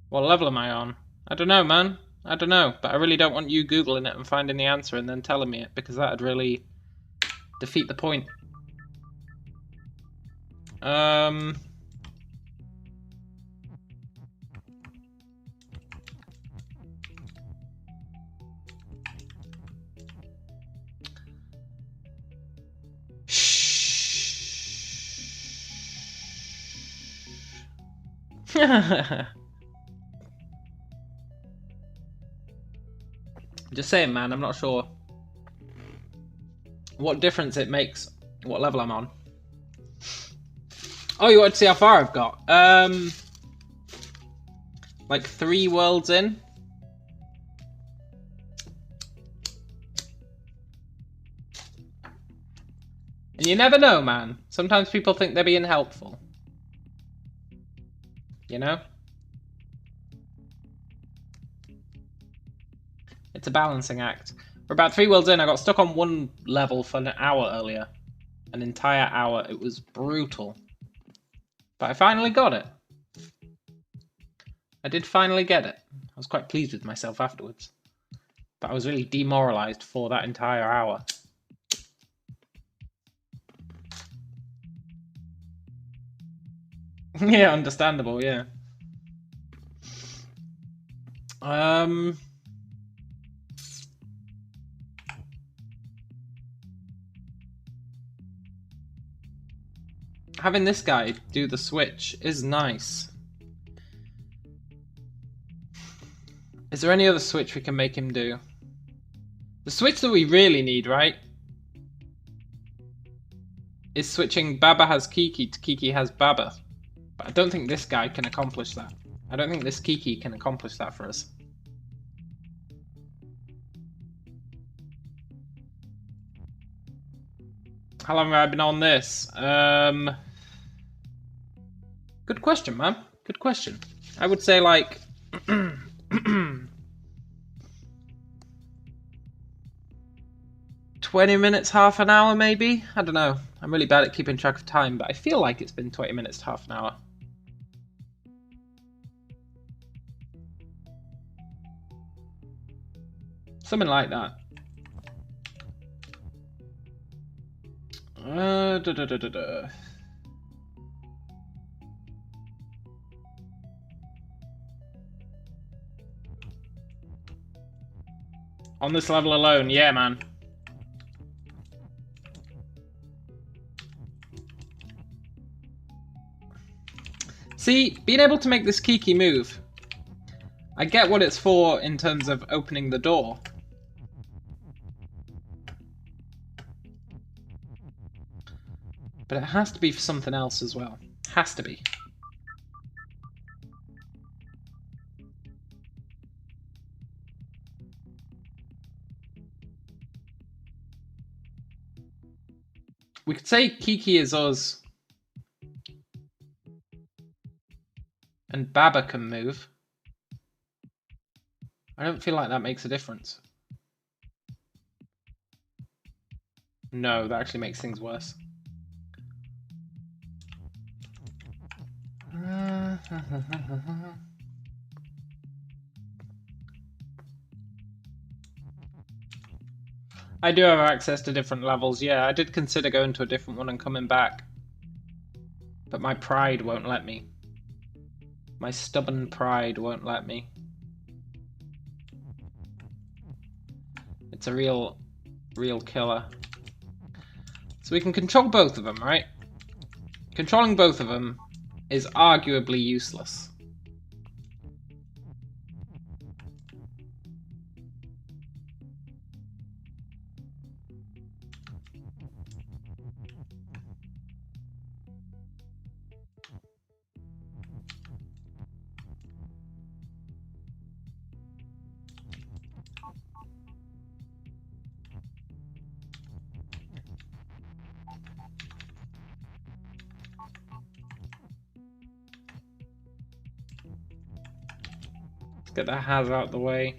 S1: What level am I on? I don't know, man. I don't know, but I really don't want you Googling it and finding the answer and then telling me it, because that'd really defeat the point. Just saying, man, I'm not sure what difference it makes what level I'm on. Oh, you want to see how far I've got? Like 3 worlds in. And you never know, man. Sometimes people think they're being helpful. You know? It's a balancing act. We're about 3 worlds in. I got stuck on 1 level for an hour earlier. An entire hour. It was brutal. But I finally got it. I did finally get it. I was quite pleased with myself afterwards. But I was really demoralized for that entire hour. Yeah, understandable, yeah. Having this guy do the switch is nice. Is there any other switch we can make him do? The switch that we really need, right, is switching Baba has Kiki to Kiki has Baba. But I don't think this guy can accomplish that. I don't think this Kiki can accomplish that for us. How long have I been on this? Good question, man. Good question. I would say like 20 minutes, half an hour maybe? I don't know. I'm really bad at keeping track of time, but I feel like it's been 20 minutes to half an hour. Something like that. On this level alone, yeah, man. See, being able to make this Kiki move, I get what it's for in terms of opening the door. But it has to be for something else as well. Has to be. We could say Kiki is us. And Baba can move. I don't feel like that makes a difference. No, that actually makes things worse. I do have access to different levels, yeah. I did consider going to a different one and coming back. But my pride won't let me. My stubborn pride won't let me. a real killer. So we can control both of them, right? Controlling both of them is arguably useless. Get that Has out the way.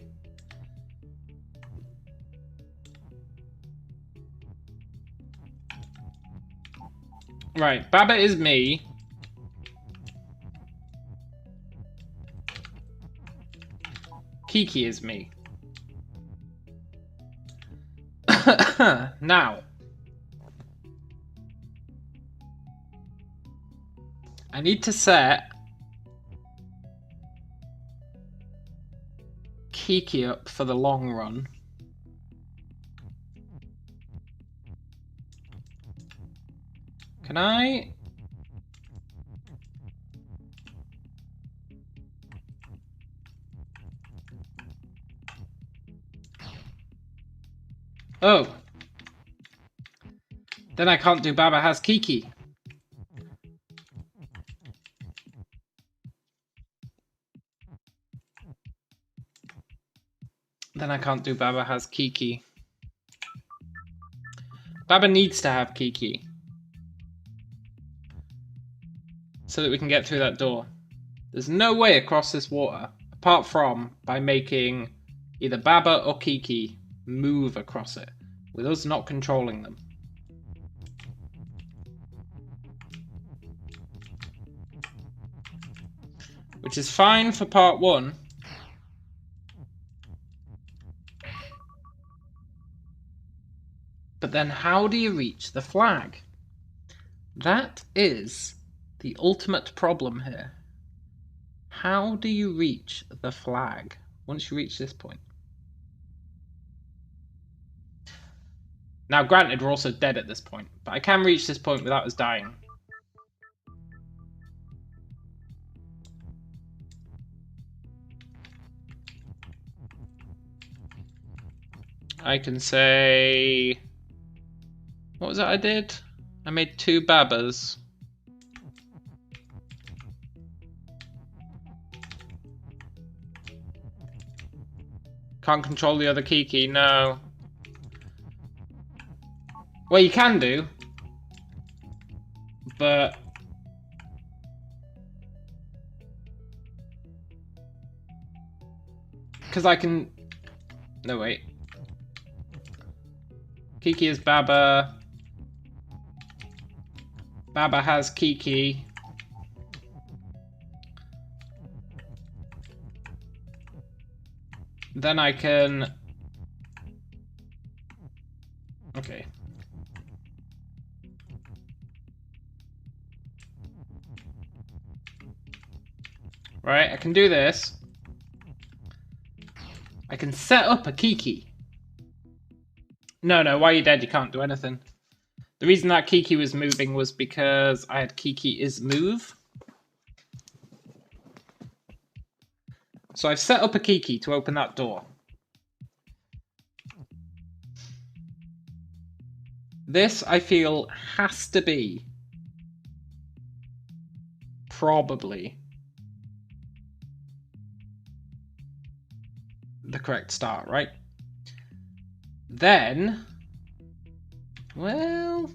S1: Right, Baba is me. Kiki is me. Now, I need to set Kiki up for the long run. Can I? Oh. Then I can't do Baba Has Kiki. Then I can't do Baba Has Kiki. Baba needs to have Kiki. So that we can get through that door. There's no way across this water, apart from by making either Baba or Kiki move across it, with us not controlling them. Which is fine for part one. But then how do you reach the flag? That is the ultimate problem here. How do you reach the flag once you reach this point? Now, granted, we're also dead at this point, but I can reach this point without us dying. I can say... What was it I did? I made 2 Babas. Can't control the other Kiki, no. Well, you can do. But... Because I can... No, wait. Kiki is Baba. Baba has Kiki. Then I can... Okay. Right, I can do this. I can set up a Kiki. No, while you're dead, you can't do anything. The reason that Kiki was moving was because I had Kiki is move. So I've set up a Kiki to open that door. This, I feel, has to be probably the correct start, right? Then, well...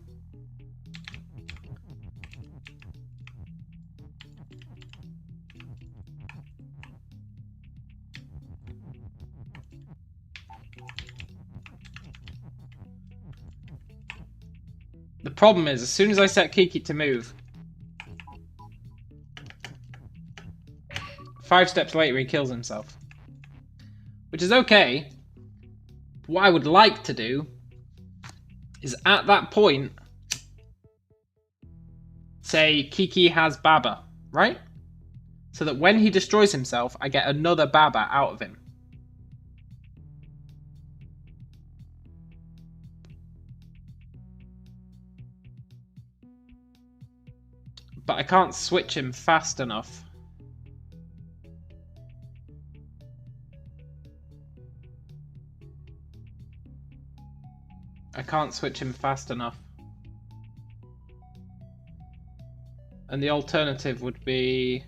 S1: The problem is, as soon as I set Kiki to move, 5 steps later he kills himself. Which is okay. What I would like to do is at that point say Kiki has Baba, right? So that when he destroys himself, I get another Baba out of him. But I can't switch him fast enough. I can't switch him fast enough. And the alternative would be...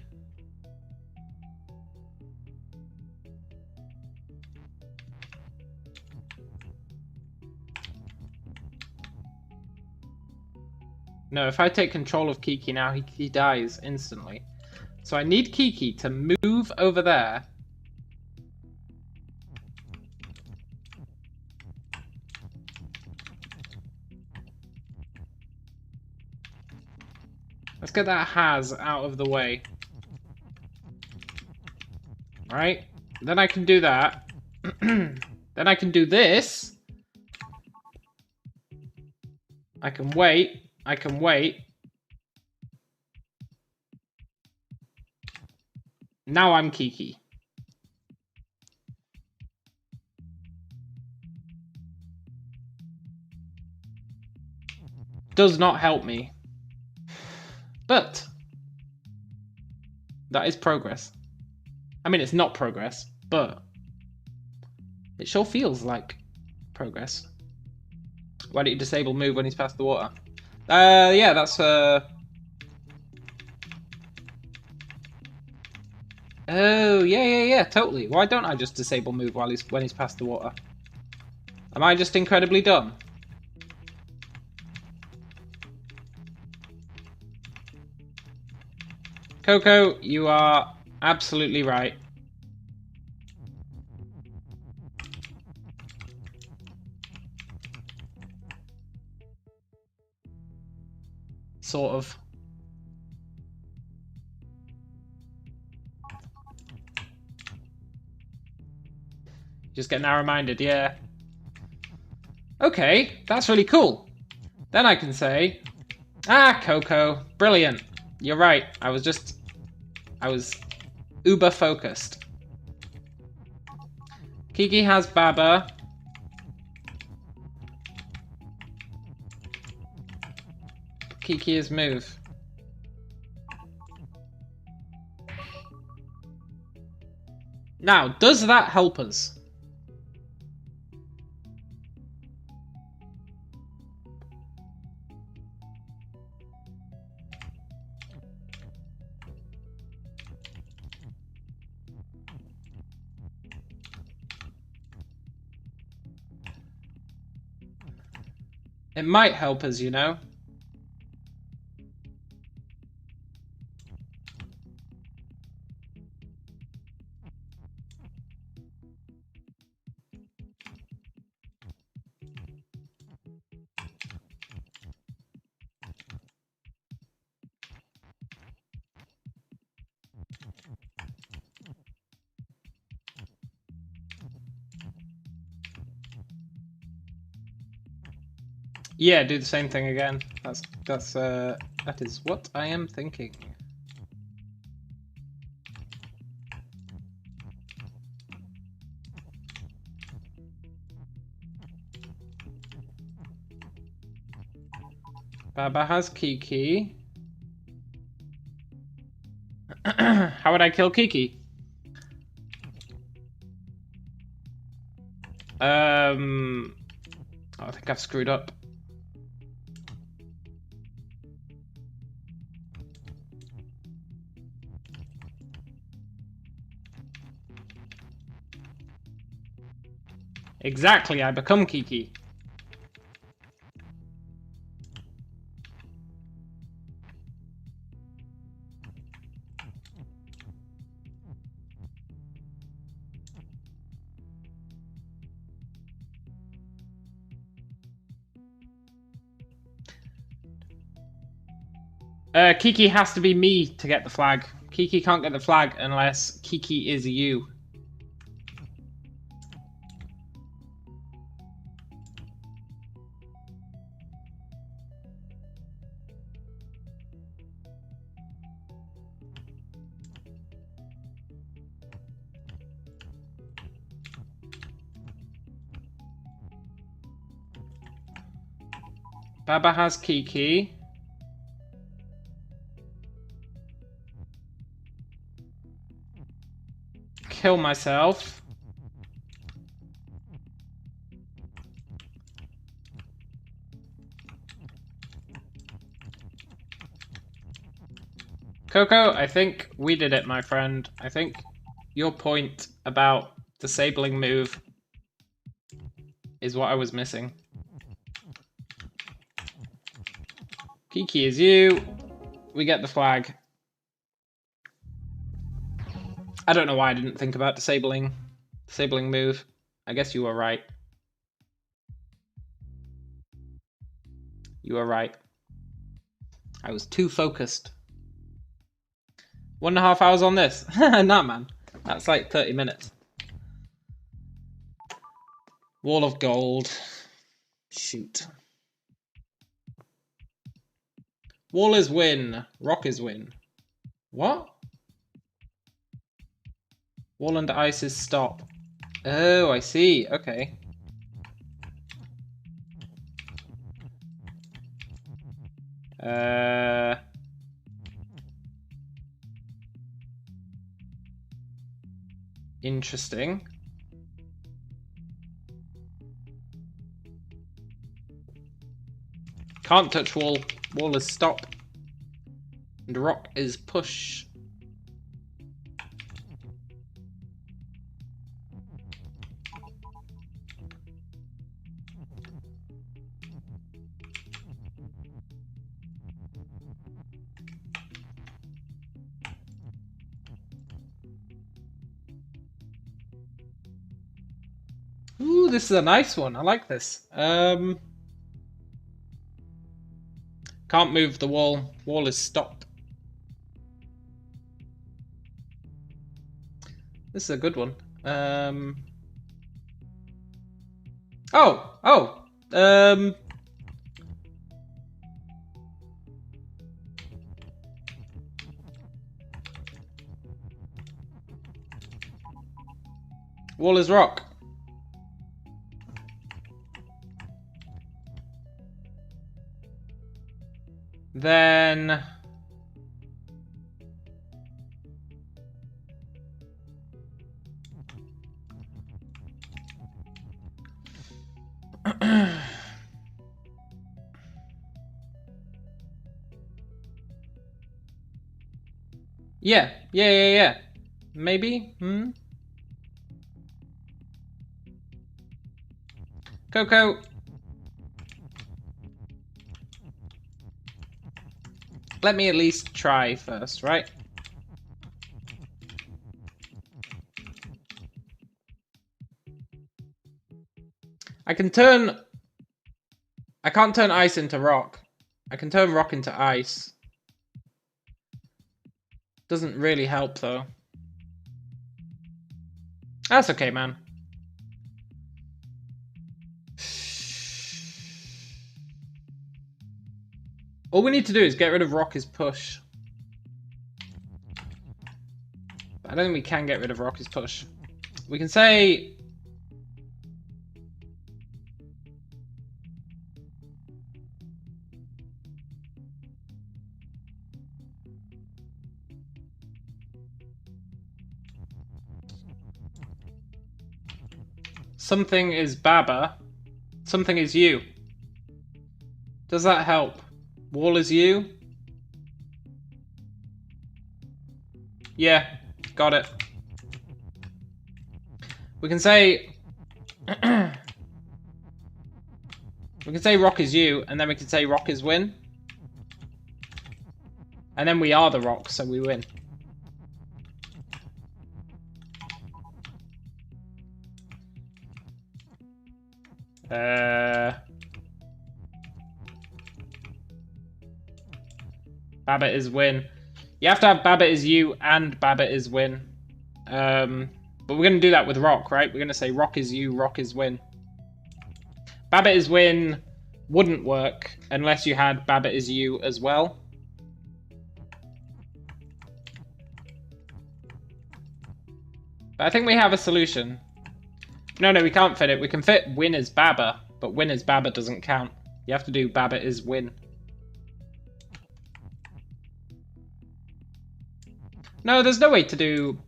S1: No, if I take control of Kiki now, he dies instantly. So I need Kiki to move over there. Let's get that Has out of the way. Right? Then I can do that. Then I can do this. I can wait. I can wait. Now I'm Kiki. Does not help me. But that is progress. I mean, it's not progress, but it sure feels like progress. Why don't you disable move when he's past the water? Yeah, that's Oh, yeah, totally. Why don't I just disable move while when he's past the water? Am I just incredibly dumb? Coco, you are absolutely right. Sort of. Just get narrow-minded, yeah. Okay, that's really cool. Then I can say, ah, Coco, brilliant. You're right. I was uber focused. Kiki has Baba. Kiki is move. Now, does that help us? It might help us, you know. Yeah, do the same thing again. That is what I am thinking. Baba has Kiki. How would I kill Kiki? Oh, I think I've screwed up. Exactly, I become Kiki. Kiki has to be me to get the flag. Kiki can't get the flag unless Kiki is you. Baba has Kiki. kill myself. Coco, I think we did it, my friend. I think your point about disabling move is what I was missing. Kiki is you. We get the flag. I don't know why I didn't think about disabling move. I guess you were right. You were right. I was too focused. 1.5 hours on this? Nah, man. That's like 30 minutes. Wall of gold. Shoot. Wall is win. Rock is win. What? Wall and ice is stop. Oh, I see. Okay. Interesting. Can't touch wall. Wall is stop. And rock is push. Ooh, this is a nice one. I like this. Can't move the wall. Wall is stopped. This is a good one. Wall is rock. Then yeah. Maybe? Coco. Let me at least try first, right? I can't turn ice into rock. I can turn rock into ice. Doesn't really help though. That's okay, man. All we need to do is get rid of rock is push. I don't think we can get rid of rock is push. We can say something is Baba, something is you. Does that help? Wall is you? Yeah, got it. We can say we can say rock is you, and then we can say rock is win. And then we are the rock, so we win. Baba is win. You have to have Baba is you and Baba is win. But we're going to do that with rock, right? We're going to say rock is you, rock is win. Baba is win wouldn't work unless you had Baba is you as well. But I think we have a solution. No, we can't fit it. We can fit win as Baba, but win as Baba doesn't count. You have to do Baba is win. No, there's no way to do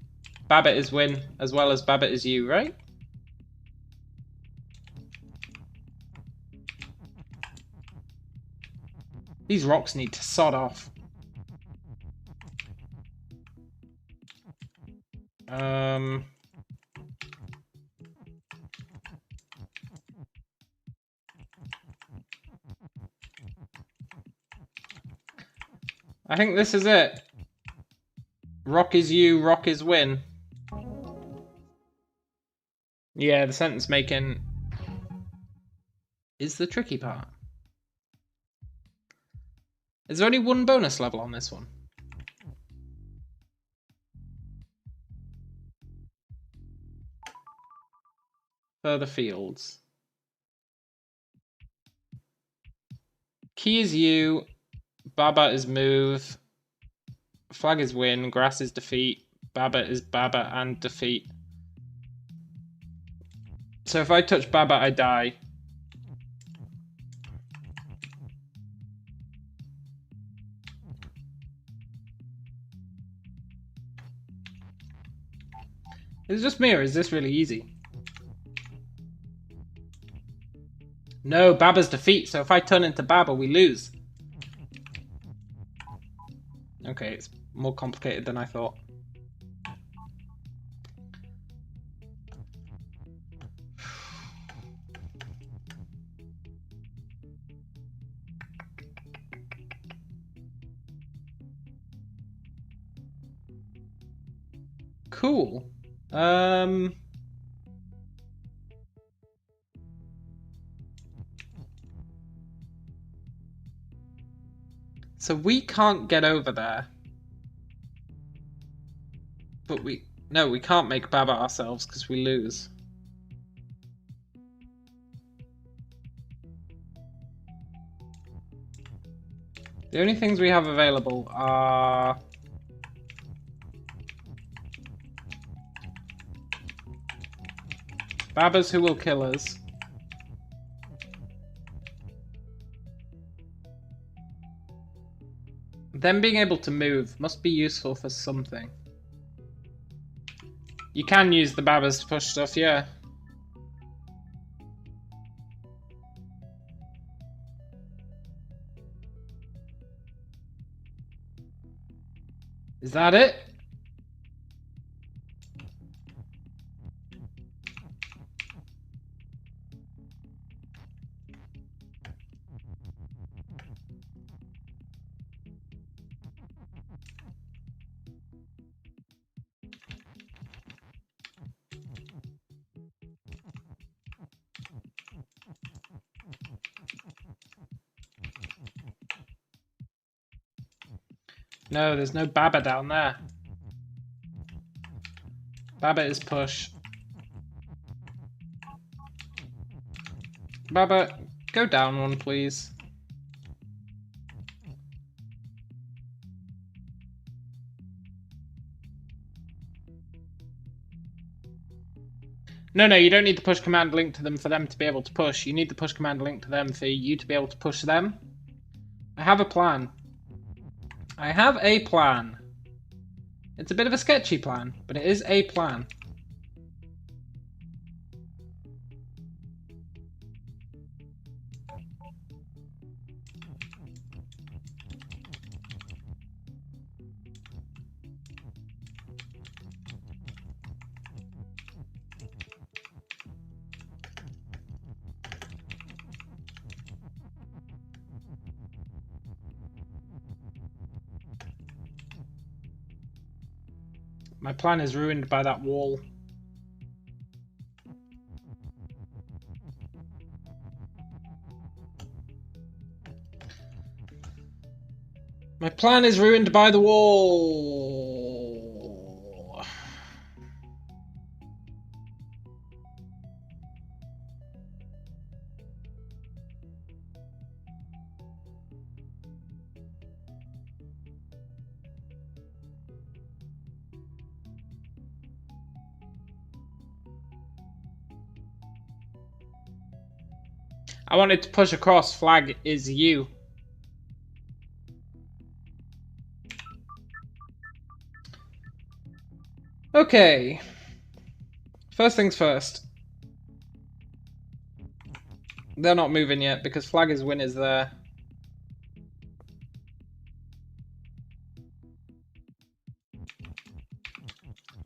S1: Babbitt is win, as well as Babbitt is you, right? These rocks need to sod off. I think this is it. Rock is you, rock is win. Yeah, the sentence making is the tricky part. Is there only one bonus level on this one? Further fields. Key is you, Baba is move, flag is win, grass is defeat, Baba is Baba and defeat. So if I touch Baba, I die. Is it just me or is this really easy? No, Baba's defeat, so if I turn into Baba, we lose. Okay, it's more complicated than I thought. Cool. So we can't get over there. But we can't make Baba ourselves because we lose. The only things we have available are Babas who will kill us. Them being able to move must be useful for something. You can use the Babas to push stuff, yeah. Is that it? No, there's no Baba down there. Baba is push. Baba, go down one, please. No, you don't need the push command link to them for them to be able to push. You need the push command link to them for you to be able to push them. I have a plan. I have a plan. It's a bit of a sketchy plan, but it is a plan. My plan is ruined by that wall. My plan is ruined by the wall. I wanted to push across. Flag is you. Okay. First things first. They're not moving yet because flag is win is there.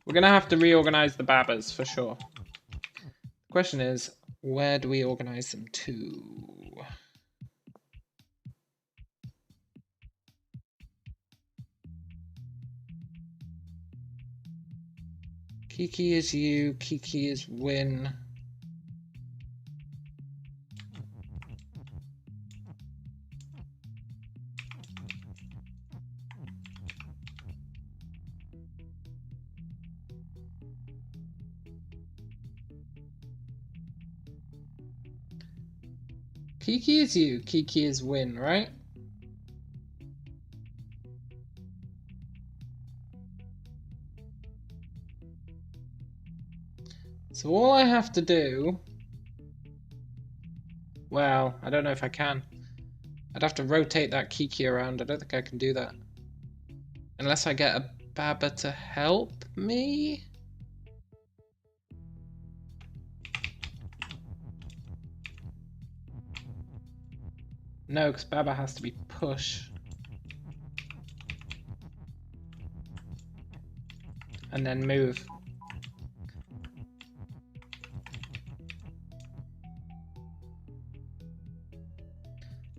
S1: We're gonna have to reorganize the Babbers for sure. The question is, where do we organize them to? Kiki is you, Kiki is win. Kiki is you, Kiki is win, right? So all I have to do... Well, I don't know if I can. I'd have to rotate that Kiki around. I don't think I can do that. Unless I get a Baba to help me? No, because Baba has to be push. And then move.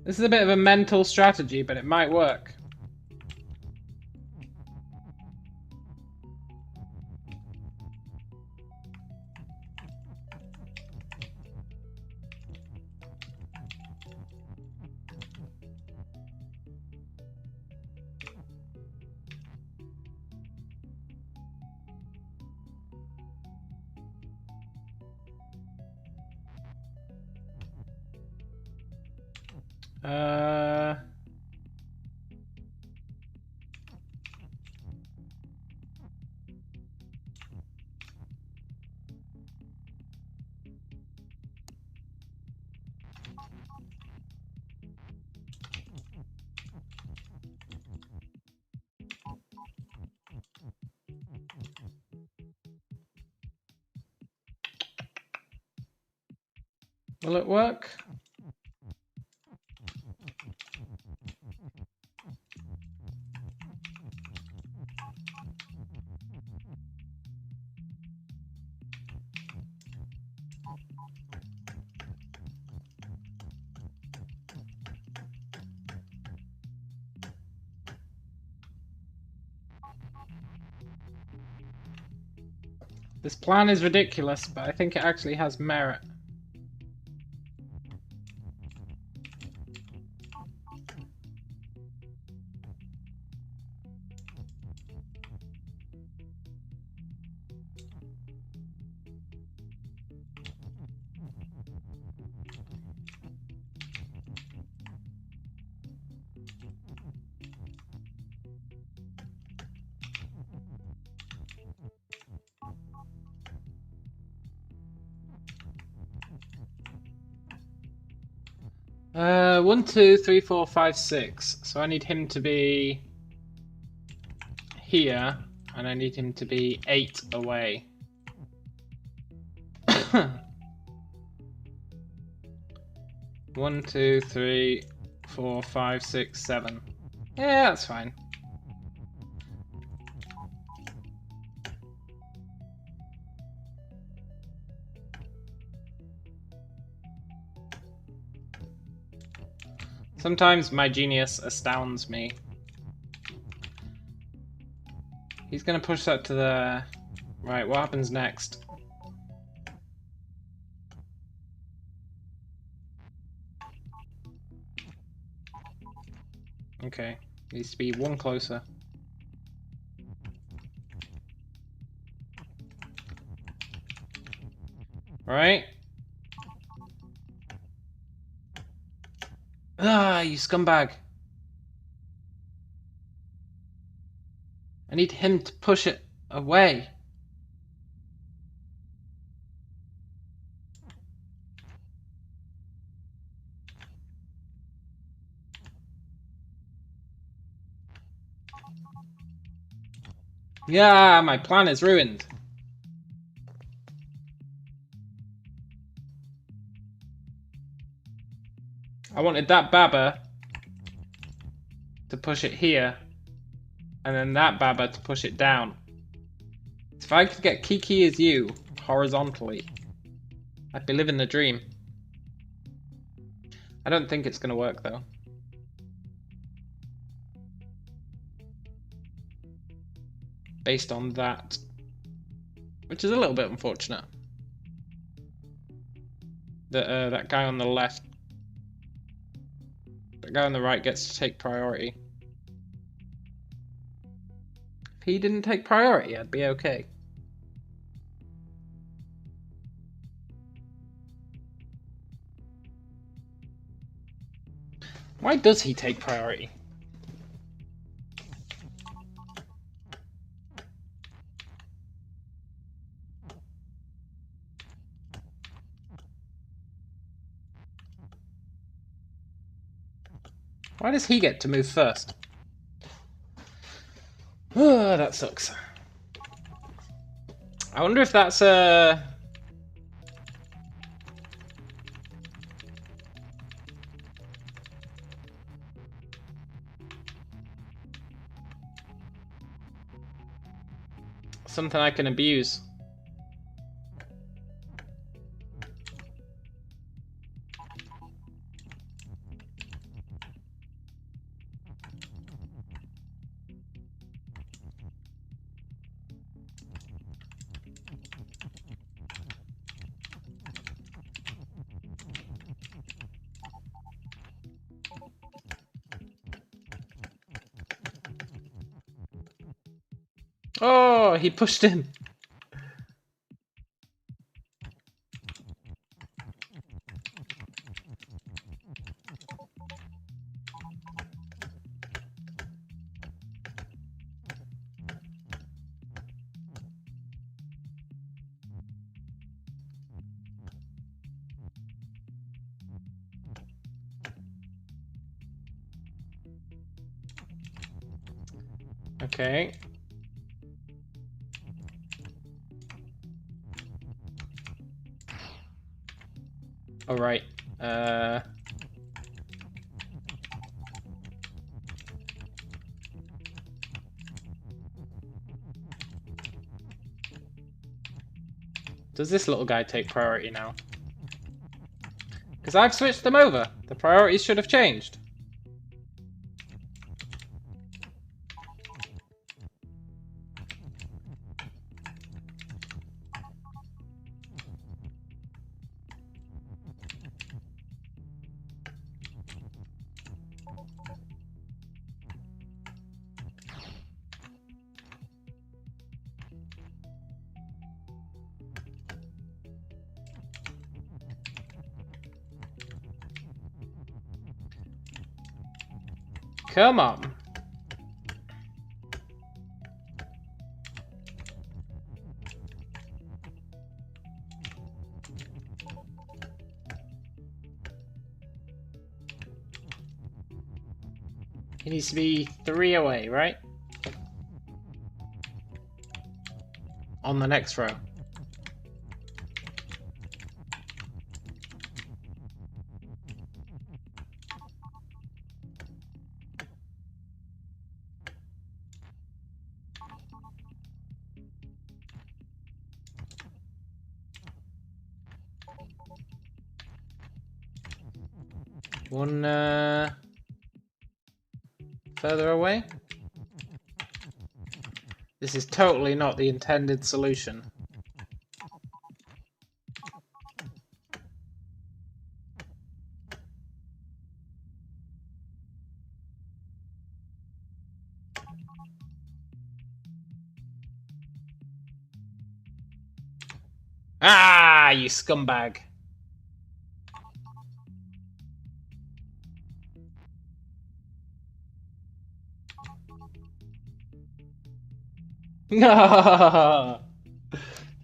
S1: This is a bit of a mental strategy, but it might work. Will it work? This plan is ridiculous, but I think it actually has merit. One, two, three, four, five, six. So I need him to be here, and I need him to be 8 away. 1, 2, 3, 4, 5, 6, 7. Yeah, that's fine. Sometimes my genius astounds me. He's gonna push that to the... Right, what happens next? Okay, needs to be 1 closer. Right? Ah, you scumbag. I need him to push it away. Yeah, my plan is ruined. I wanted that Baba to push it here, and then that Baba to push it down. If I could get Kiki as you horizontally, I'd be living the dream. I don't think it's going to work though. Based on that. Which is a little bit unfortunate. That that guy on the left, the guy on the right gets to take priority. If he didn't take priority, I'd be okay. Why does he take priority? Why does he get to move first? Oh, that sucks. I wonder if that's something I can abuse. Oh, he pushed him. Okay. All right. Does this little guy take priority now? Because I've switched them over. The priorities should have changed. Come on. He needs to be 3 away, right? On the next row. One further away. This is totally not the intended solution. Ah, you scumbag.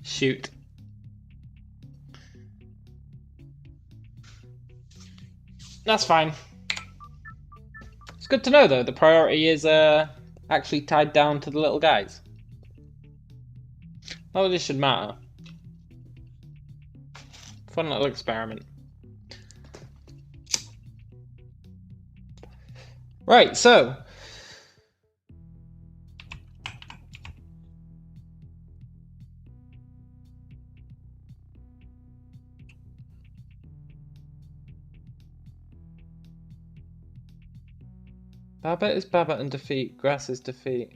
S1: Shoot. That's fine. It's good to know though, the priority is actually tied down to the little guys. Oh, this should matter. Fun little experiment. Right, so Babbitt is Babbitt and defeat. Grass is defeat.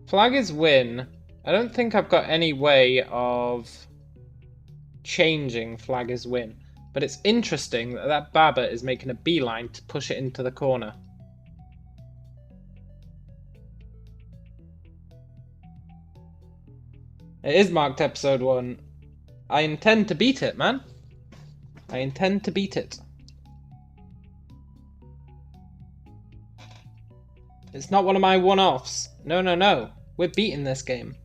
S1: Flag is win. I don't think I've got any way of changing flag is win. But it's interesting that that Babbitt is making a beeline to push it into the corner. It is marked episode 1. I intend to beat it, man. I intend to beat it. It's not one of my one-offs. No, no, no. We're beating this game.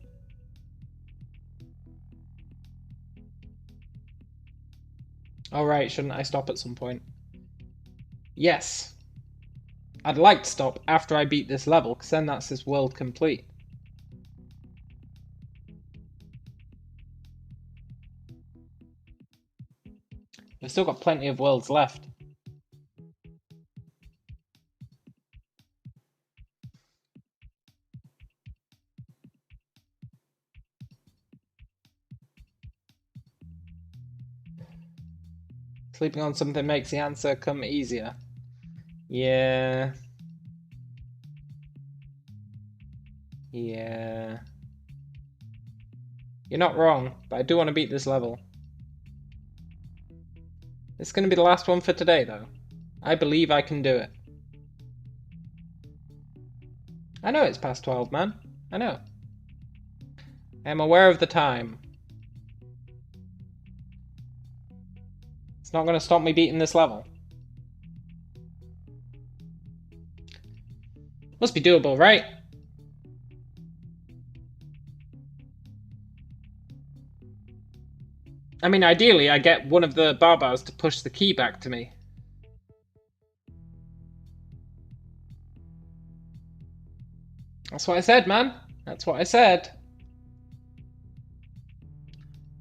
S1: Alright, shouldn't I stop at some point? Yes. I'd like to stop after I beat this level, because then that's this world complete. We've still got plenty of worlds left. Sleeping on something makes the answer come easier. Yeah. Yeah. You're not wrong, but I do want to beat this level. It's going to be the last one for today, though. I believe I can do it. I know it's past 12, man. I know. I am aware of the time. It's not going to stop me beating this level. Must be doable, right? I mean, ideally, I get one of the barbars to push the key back to me. That's what I said, man. That's what I said.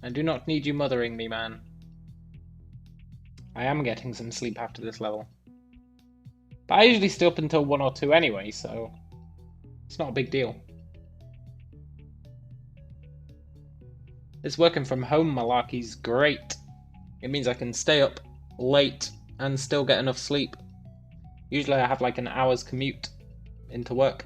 S1: I do not need you mothering me, man. I am getting some sleep after this level. But I usually stay up until 1 or 2 anyway, so it's not a big deal. This working from home malarkey's great. It means I can stay up late and still get enough sleep. Usually I have like an hour's commute into work.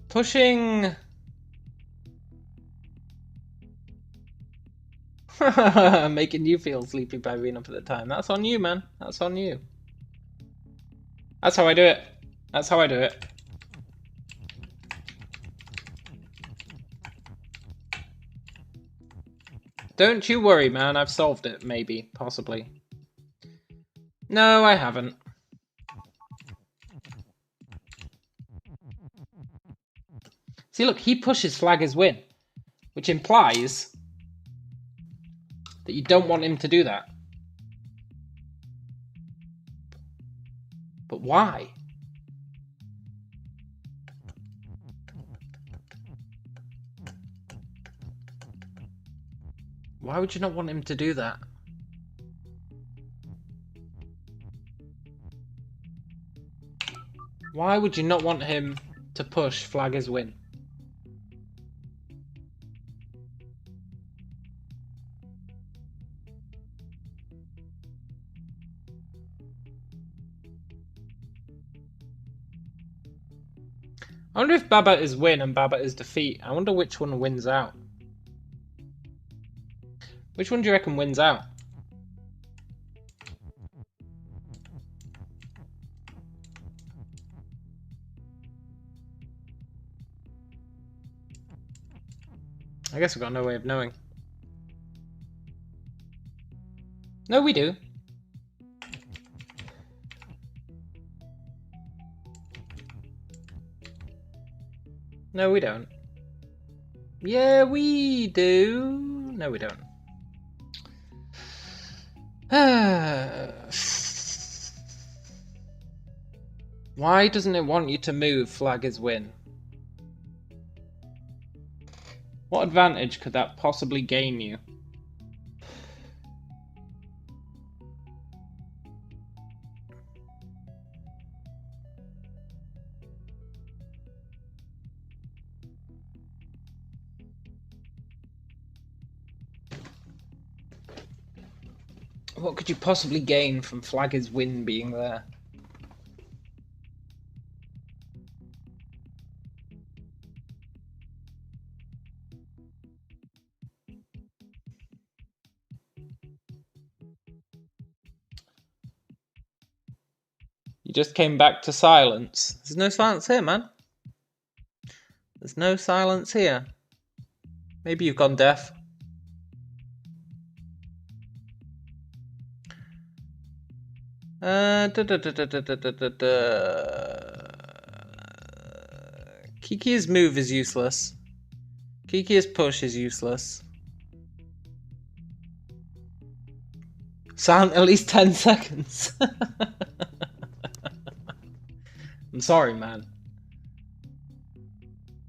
S1: Pushing. Making you feel sleepy by being up at the time. That's on you, man. That's on you. That's how I do it. That's how I do it. Don't you worry, man. I've solved it, maybe. Possibly. No, I haven't. See, look, he pushes flag as win, which implies that you don't want him to do that. But why? Why would you not want him to do that? Why would you not want him to push flag as win? I wonder if Babbitt is win and Babbitt is defeat. I wonder which one wins out. Which one do you reckon wins out? I guess we've got no way of knowing. No, we do. No, we don't. Yeah, we do. No, we don't. Why doesn't it want you to move? Flag is win. What advantage could that possibly gain you? What could you possibly gain from flag is win being there? You just came back to silence. There's no silence here, man. There's no silence here. Maybe you've gone deaf. Kiki's move is useless. Kiki's push is useless. Silent at least 10 seconds. I'm sorry, man.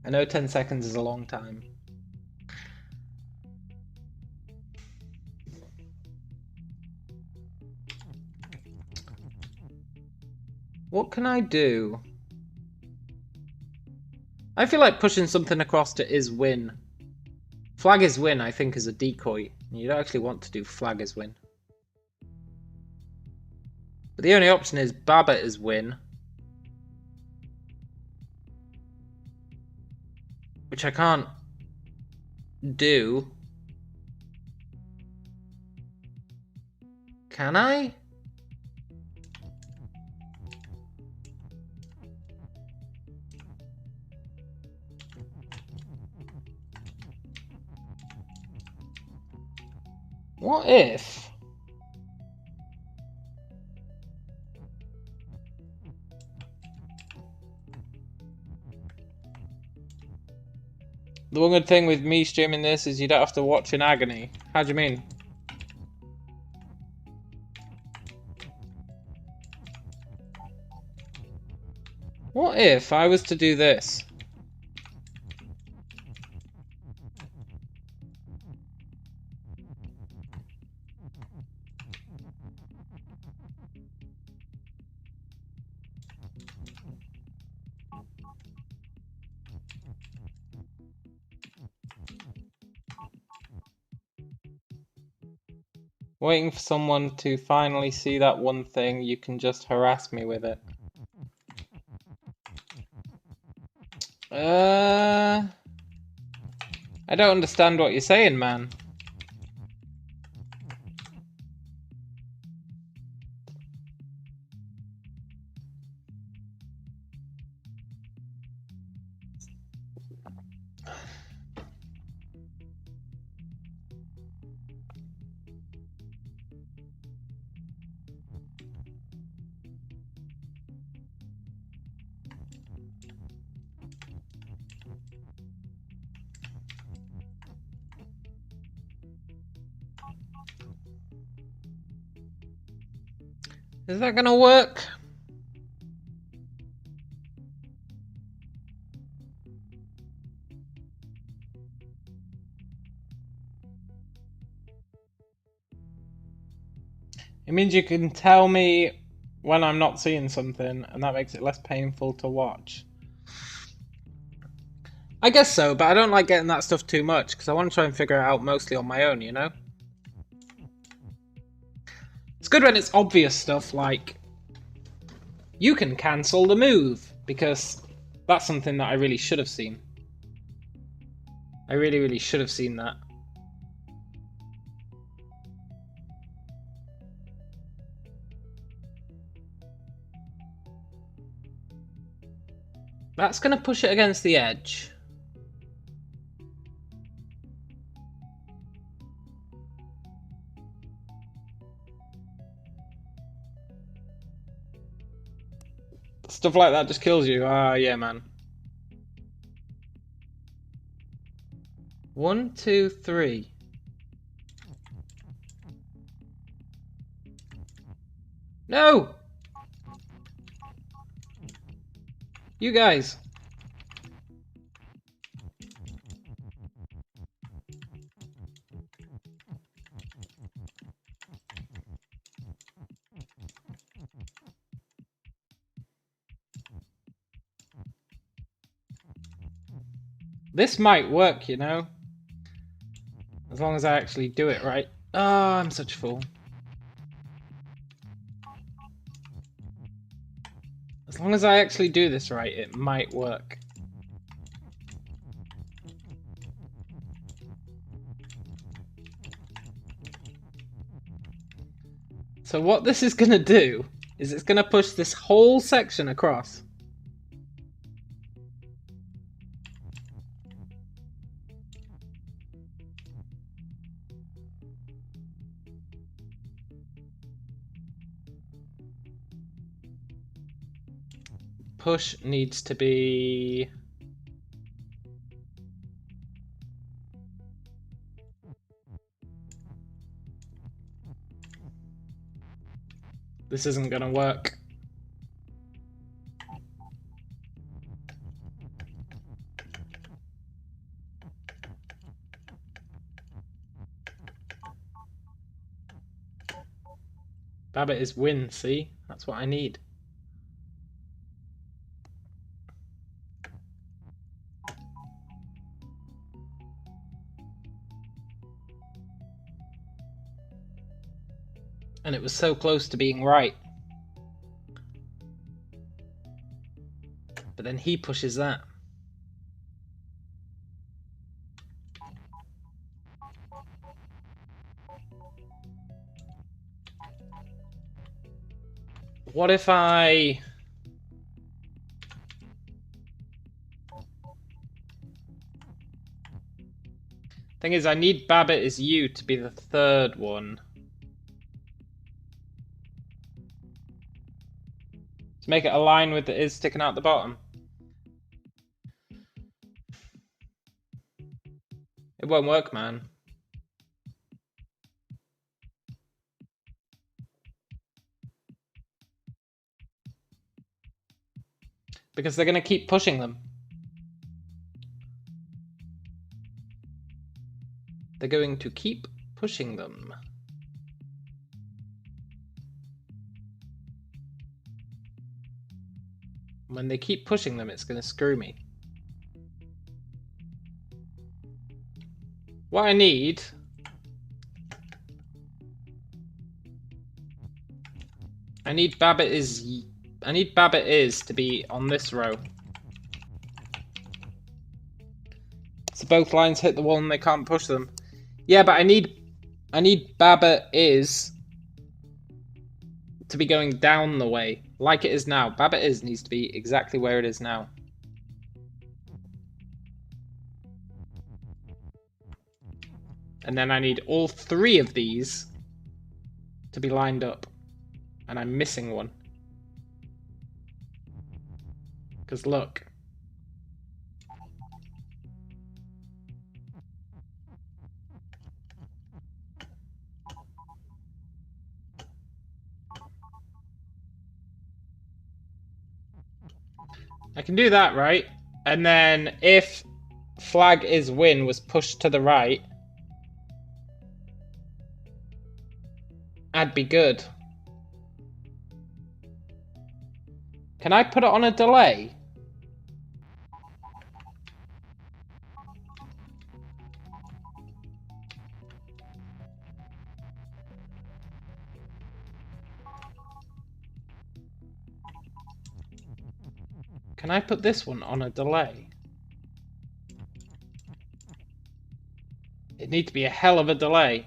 S1: I know 10 seconds is a long time. What can I do? I feel like pushing something across to is win. Flag is win, I think, is a decoy. You don't actually want to do flag is win. But the only option is Baba is win. Which I can't do. Can I? What if? The one good thing with me streaming this is you don't have to watch in agony. How do you mean? What if I was to do this? Waiting for someone to finally see that one thing, you can just harass me with it. I don't understand what you're saying, man. Is that gonna work? It means you can tell me when I'm not seeing something, and that makes it less painful to watch. I guess so, but I don't like getting that stuff too much, because I want to try and figure it out mostly on my own, you know? It's good when it's obvious stuff like, you can cancel the move, because that's something that I really should have seen. I really, really should have seen that. That's going to push it against the edge. Stuff like that just kills you. Ah, yeah, man. 1, 2, 3. No! You guys. This might work, you know? As long as I actually do it right. Oh, I'm such a fool. As long as I actually do this right, it might work. So what this is gonna do is it's gonna push this whole section across. Push needs to be... This isn't gonna work. Babbitt is win, see? That's what I need. And it was so close to being right. But then he pushes that. What if I... Thing is, I need Babbitt is you to be the third one. To make it align with the is sticking out the bottom. It won't work, man. Because they're going to keep pushing them. They're going to keep pushing them. When they keep pushing them, it's going to screw me. What I need... I need Babbitt is to be on this row. So both lines hit the wall and they can't push them. Yeah, but I need Babbitt is to be going down the way, like it is now. Babbitt is needs to be exactly where it is now. And then I need all three of these to be lined up. And I'm missing one. Because look. I can do that, right? And then if flag is win was pushed to the right, I'd be good. Can I put it on a delay? Can I put this one on a delay? It needs to be a hell of a delay.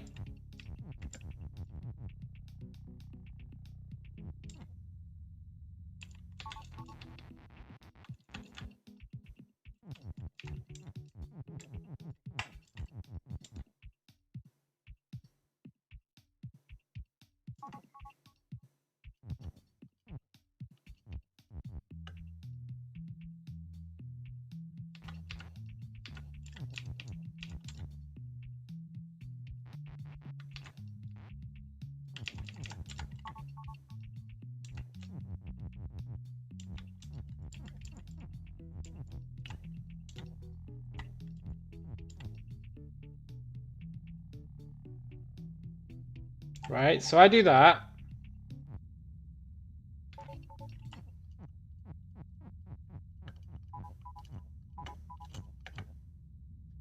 S1: Right, so I do that.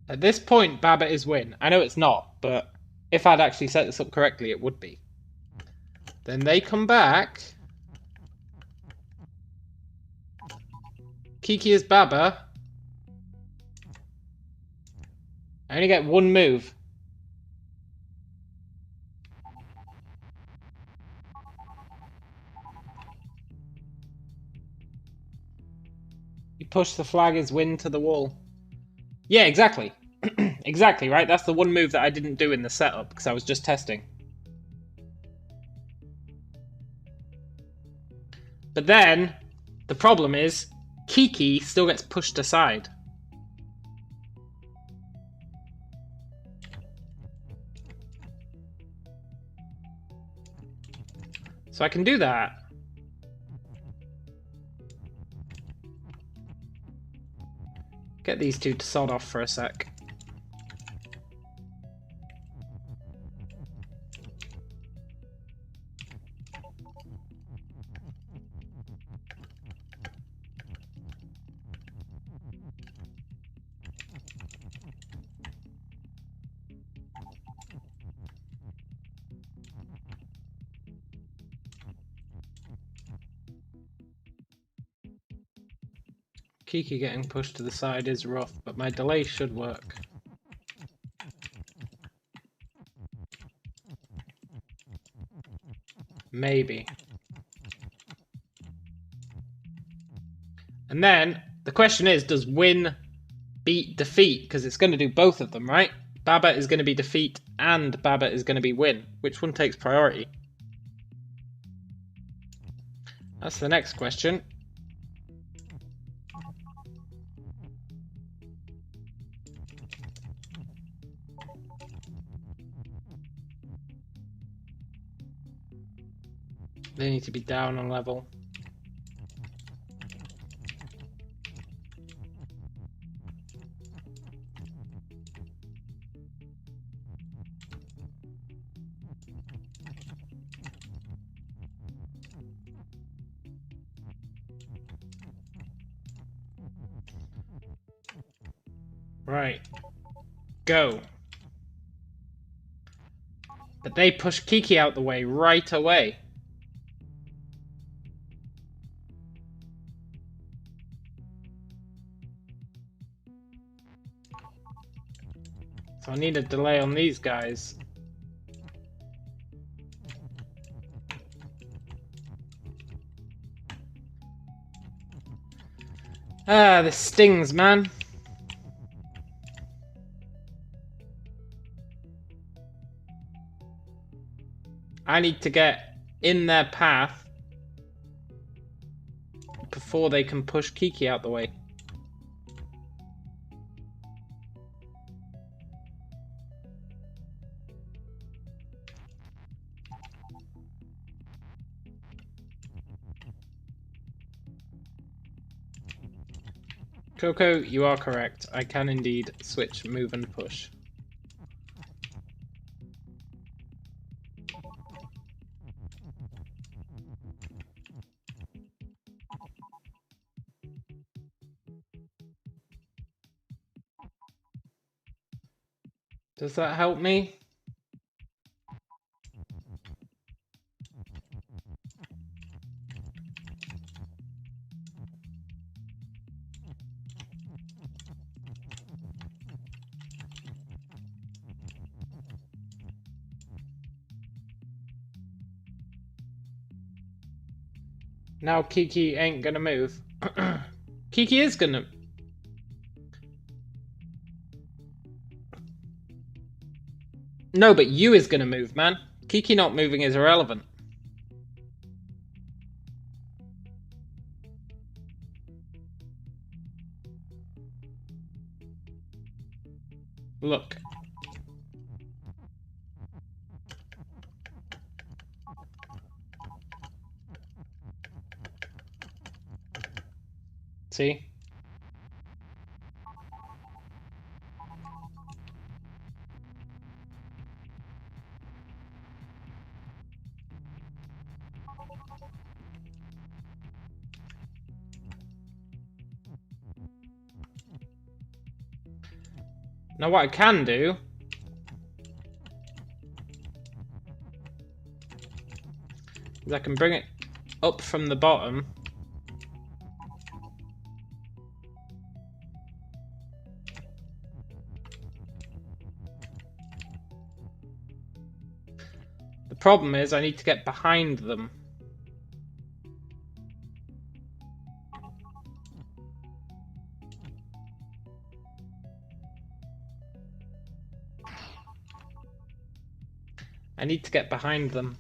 S1: At this point, Baba is win. I know it's not, but if I'd actually set this up correctly, it would be. Then they come back. Kiki is Baba. I only get one move. You push the flag is win to the wall. Yeah, exactly. Exactly, right? That's the one move that I didn't do in the setup because I was just testing. But then, the problem is, Kiki still gets pushed aside. So I can do that. Get these two to sod off for a sec. Kiki getting pushed to the side is rough, but my delay should work. Maybe. And then, the question is, does win beat defeat? Because it's going to do both of them, right? Baba is going to be defeat and Baba is going to be win. Which one takes priority? That's the next question. They need to be down on level. Right. Go. But they push Kiki out the way right away. So I need a delay on these guys. Ah, this stings, man. I need to get in their path before they can push Kiki out the way. Coco, you are correct. I can indeed switch, move, and push. Does that help me? Now Kiki ain't gonna move. Kiki is gonna... No, but you is gonna move, man. Kiki not moving is irrelevant. Look. See? Now what I can do is I can bring it up from the bottom. The problem is I need to get behind them. I need to get behind them.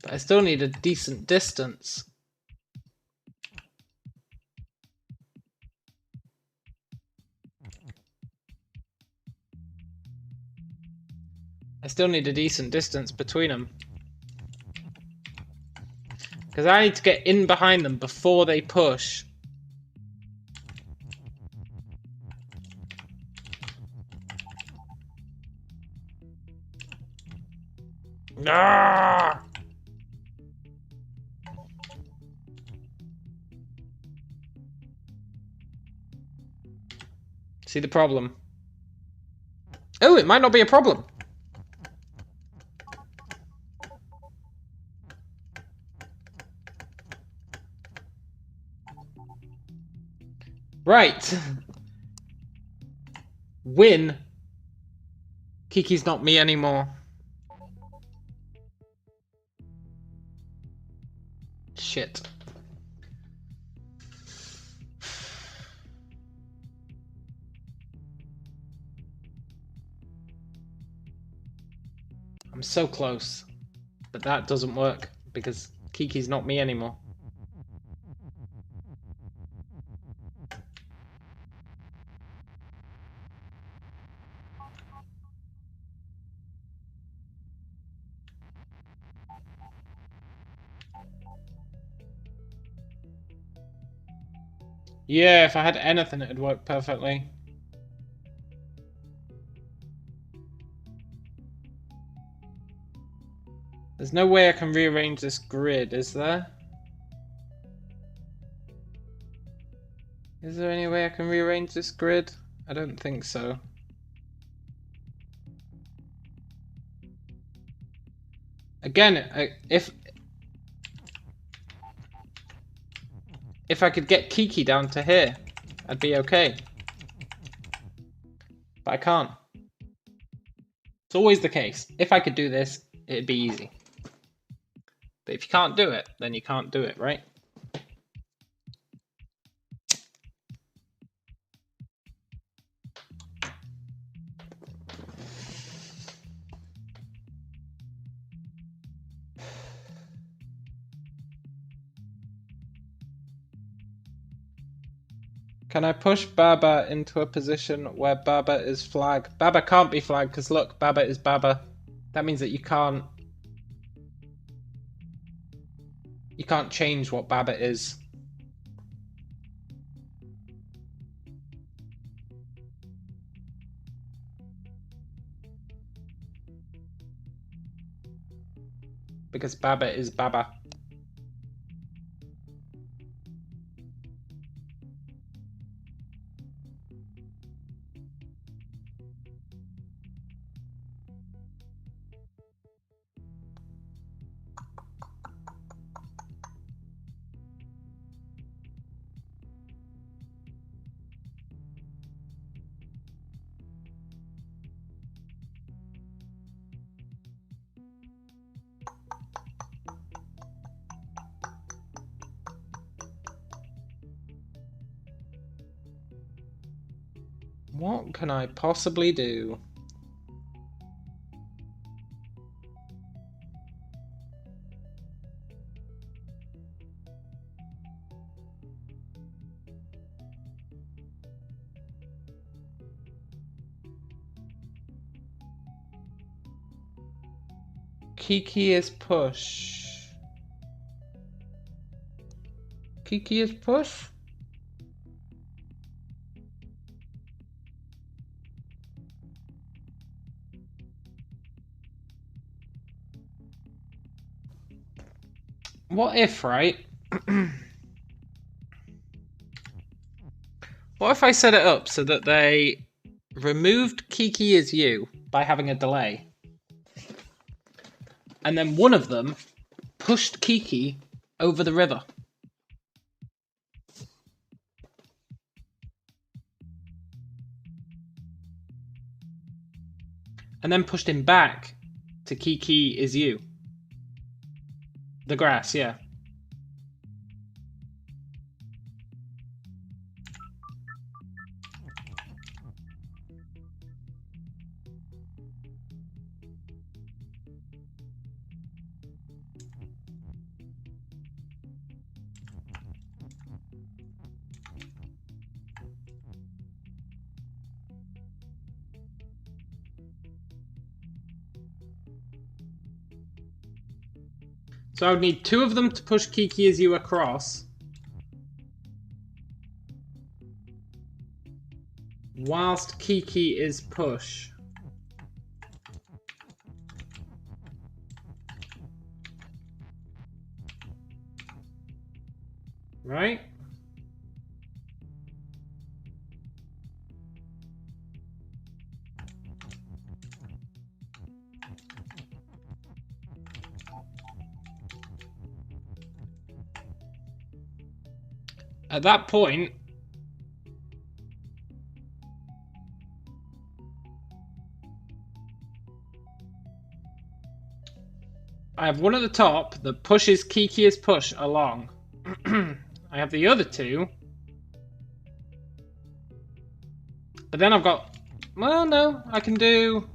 S1: But I still need a decent distance. I still need a decent distance between them. Because I need to get in behind them before they push. Ah! See the problem? Oh, it might not be a problem. Right. Win. Kiki's not me anymore. Shit. I'm so close. But that doesn't work because Kiki's not me anymore. Yeah, if I had anything, it'd work perfectly. There's no way I can rearrange this grid, is there? Is there any way I can rearrange this grid? I don't think so. Again, if I could get Kiki down to here, I'd be okay. But I can't. It's always the case. If I could do this, it'd be easy. But if you can't do it, then you can't do it, right? Can I push Baba into a position where Baba is flagged? Baba can't be flagged because look, Baba is Baba. That means that you can't change what Baba is. Because Baba is Baba. What can I possibly do? Kiki is push. Kiki is push? What if, right? What if I set it up so that they removed Kiki is you by having a delay, and then one of them pushed Kiki over the river? And then pushed him back to Kiki is you. The grass, yeah. So I would need two of them to push Kiki as you across, whilst Kiki is push. Right? At that point, I have one at the top that pushes Kiki as push along. I have the other two. But then I've got... Well, no, I can do...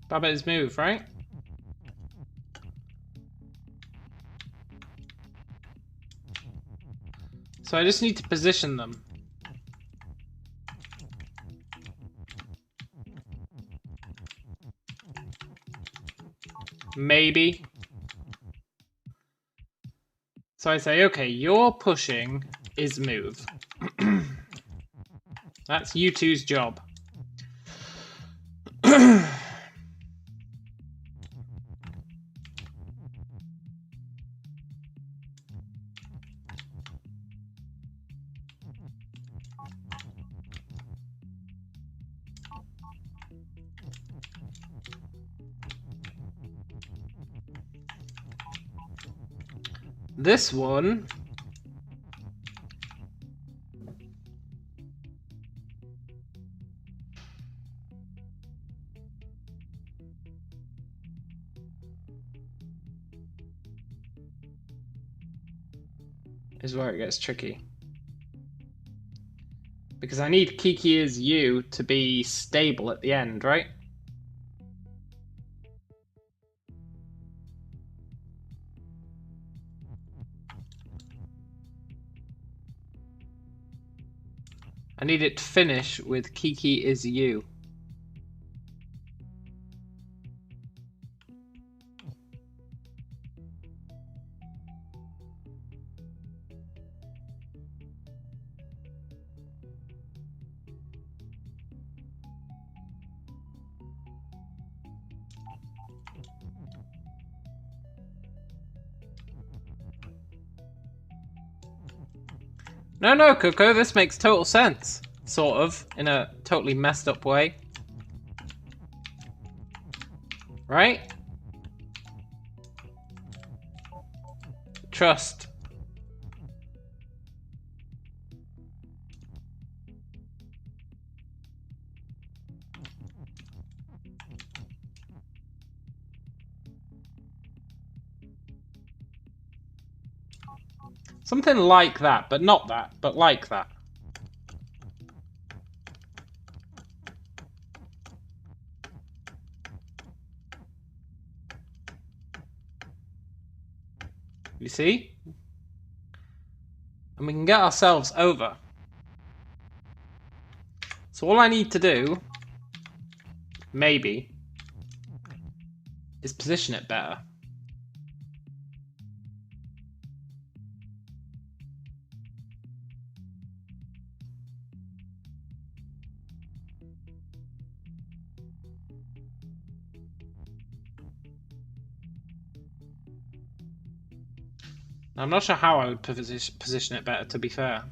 S1: Babette's move, right? So I just need to position them. Maybe. So I say, okay, your pushing is move. That's you two's job. This one is where it gets tricky. Because I need Kiki is you to be stable at the end, right? I need it to finish with Kiki is you. No, Coco, this makes total sense. Sort of, in a totally messed up way. Right? Trust. Something like that, but not that, but like that. You see? And we can get ourselves over. So all I need to do, maybe, is position it better. I'm not sure how I would position it better, to be fair.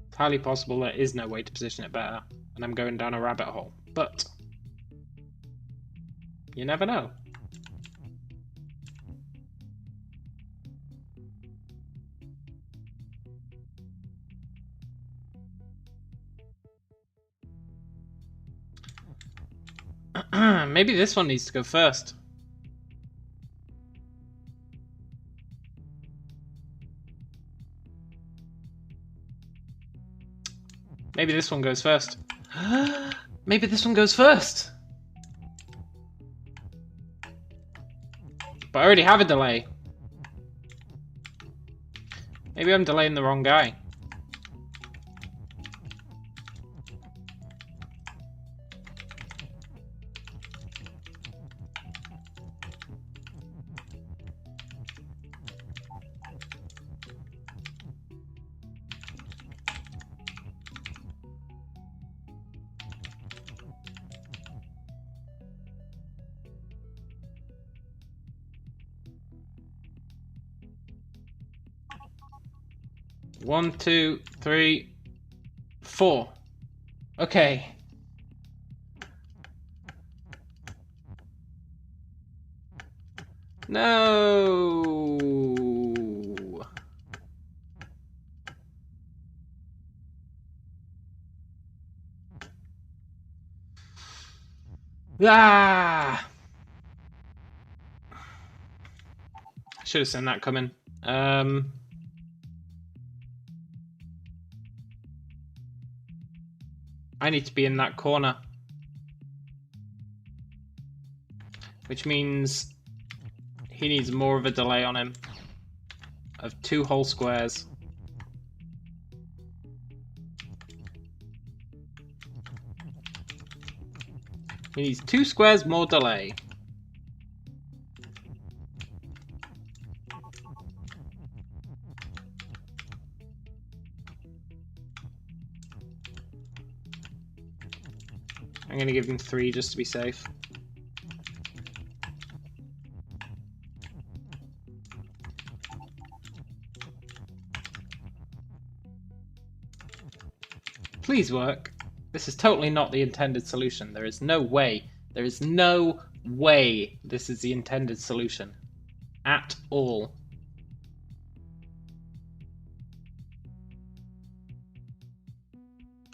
S1: It's highly possible there is no way to position it better, and I'm going down a rabbit hole. But you never know. Maybe this one needs to go first. Maybe this one goes first. Maybe this one goes first. But I already have a delay. Maybe I'm delaying the wrong guy. One, two, three, four. Okay. No. Ah. I should have seen that coming. I need to be in that corner, which means he needs more of a delay on him of 2 whole squares. He needs 2 squares more delay. I'm going to give him 3 just to be safe. Please work. This is totally not the intended solution. There is no way. There is no way this is the intended solution. At all.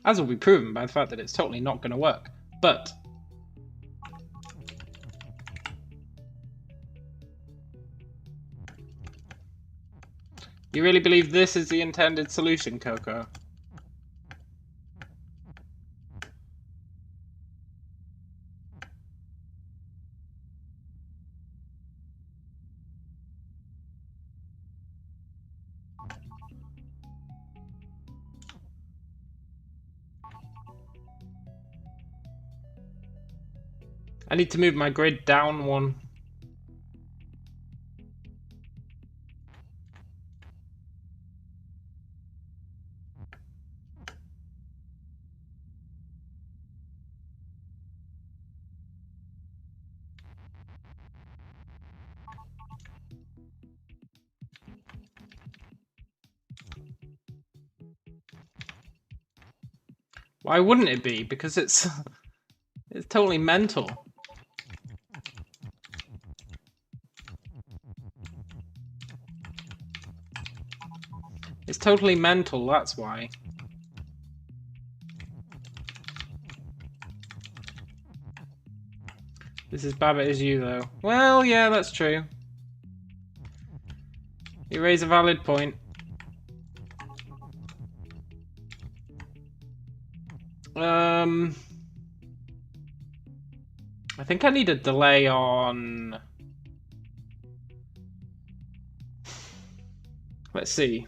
S1: As will be proven by the fact that it's totally not going to work. But you really believe this is the intended solution, Coco? I need to move my grid down 1. Why wouldn't it be? Because it's totally mental. It's totally mental, that's why. This is Babbitt as you, though. Well, yeah, that's true. You raise a valid point. I think I need a delay on... Let's see.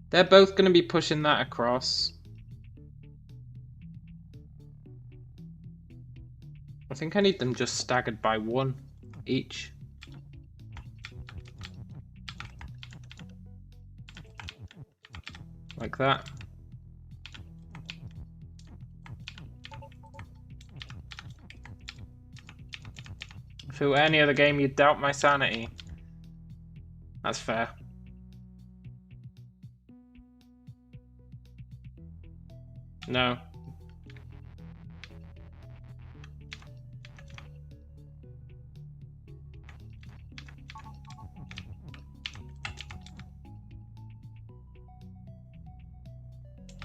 S1: They're both going to be pushing that across. I think I need them just staggered by one each. Like that. If it were any other game, you'd doubt my sanity. That's fair. No.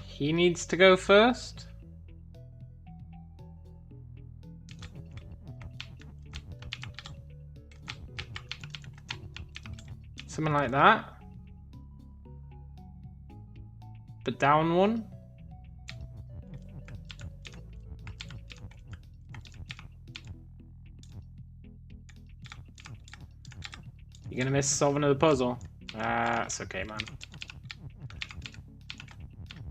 S1: He needs to go first? Something like that. But down one. You're gonna miss solving the puzzle. Ah, that's okay, man.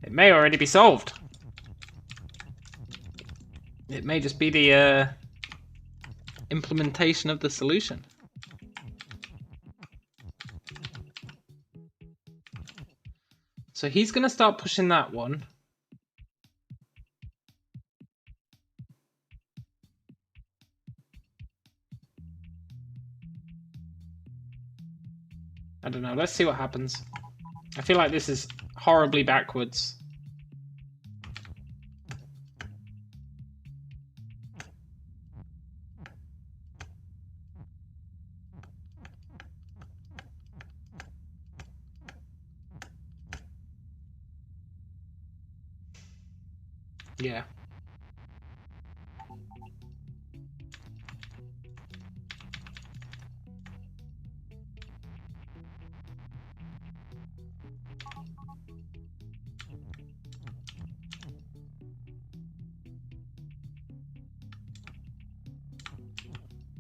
S1: It may already be solved. It may just be the implementation of the solution. So he's gonna start pushing that one. I don't know, let's see what happens. I feel like this is horribly backwards. Yeah.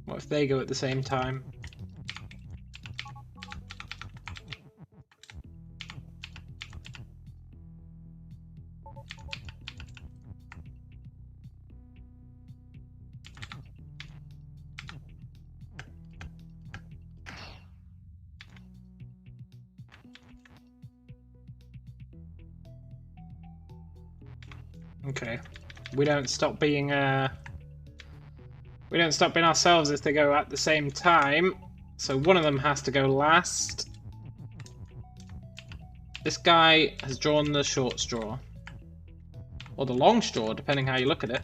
S1: What if they go at the same time? Okay. We don't stop being ourselves if they go at the same time. So one of them has to go last. This guy has drawn the short straw. Or the long straw, depending how you look at it.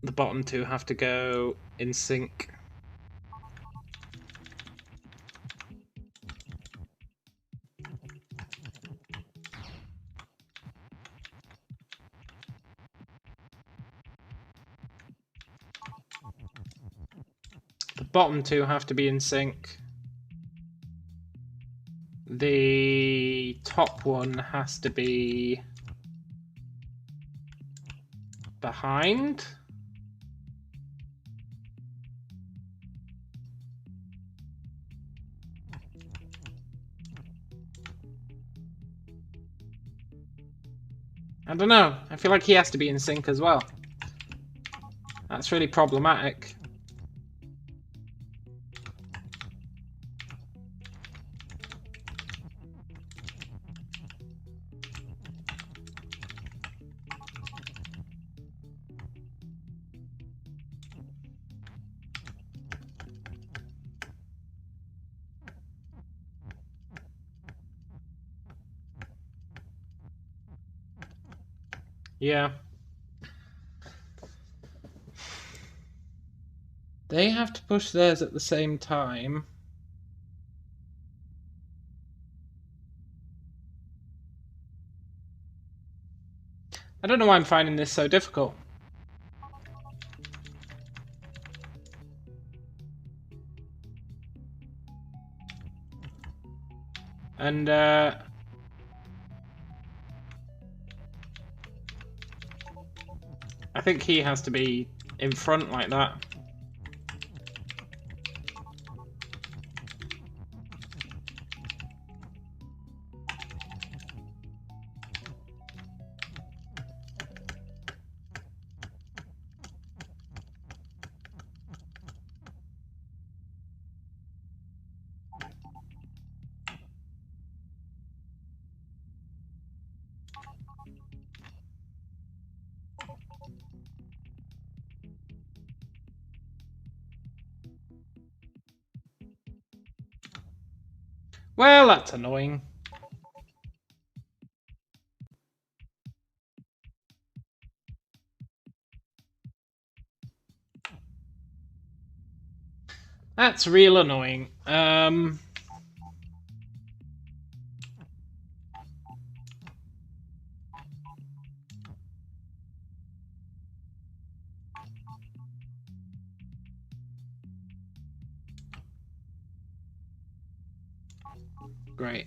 S1: The bottom two have to go in sync. The bottom two have to be in sync. The top one has to be behind. I don't know. I feel like he has to be in sync as well. That's really problematic. Yeah. They have to push theirs at the same time. I don't know why I'm finding this so difficult. And, I think he has to be in front like that. Well, that's annoying. That's real annoying. Great.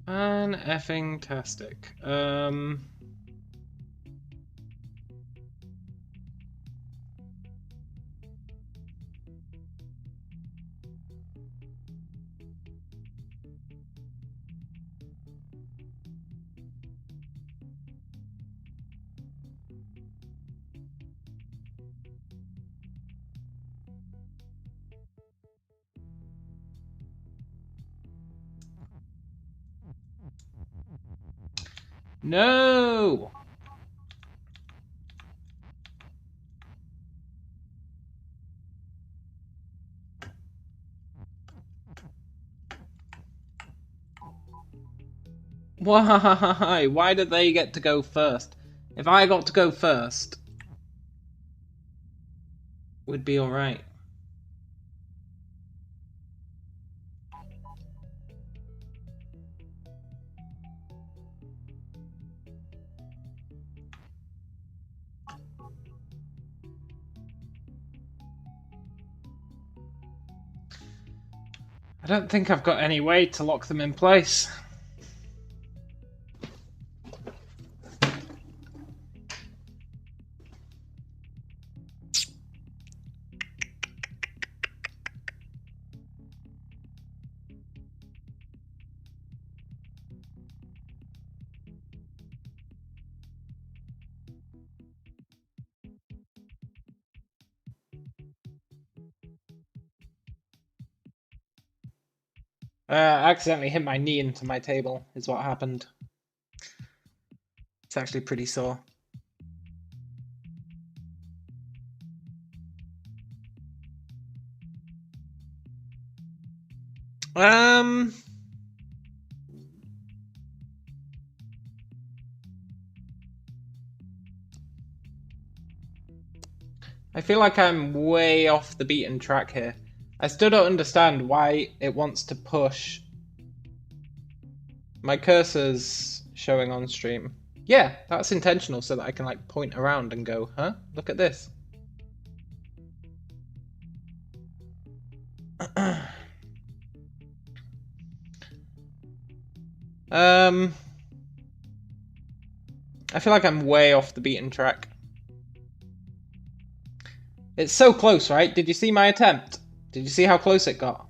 S1: Fan-effing-tastic. No! Why? Why did they get to go first? If I got to go first, we'd be alright. I don't think I've got any way to lock them in place. I accidentally hit my knee into my table, is what happened. It's actually pretty sore. I feel like I'm way off the beaten track here. I still don't understand why it wants to push. My cursor's showing on stream. Yeah, that's intentional so that I can like point around and go, huh? Look at this. I feel like I'm way off the beaten track. It's so close, right? Did you see my attempt? Did you see how close it got?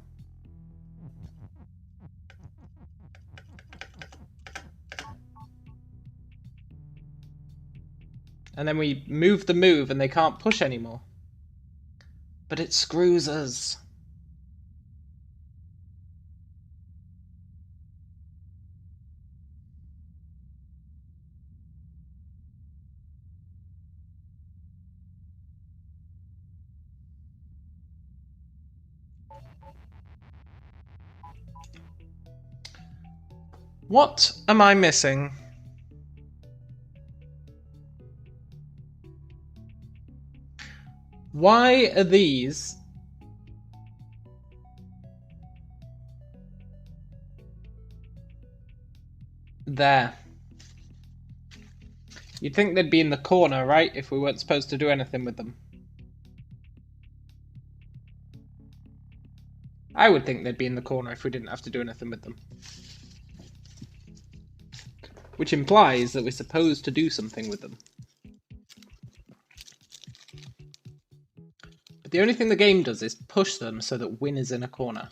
S1: And then we move the move and they can't push anymore. But it screws us. What am I missing? Why are these there. You'd think they'd be in the corner, right? If we weren't supposed to do anything with them. I would think they'd be in the corner if we didn't have to do anything with them. Which implies that we're supposed to do something with them. But the only thing the game does is push them so that Win is in a corner.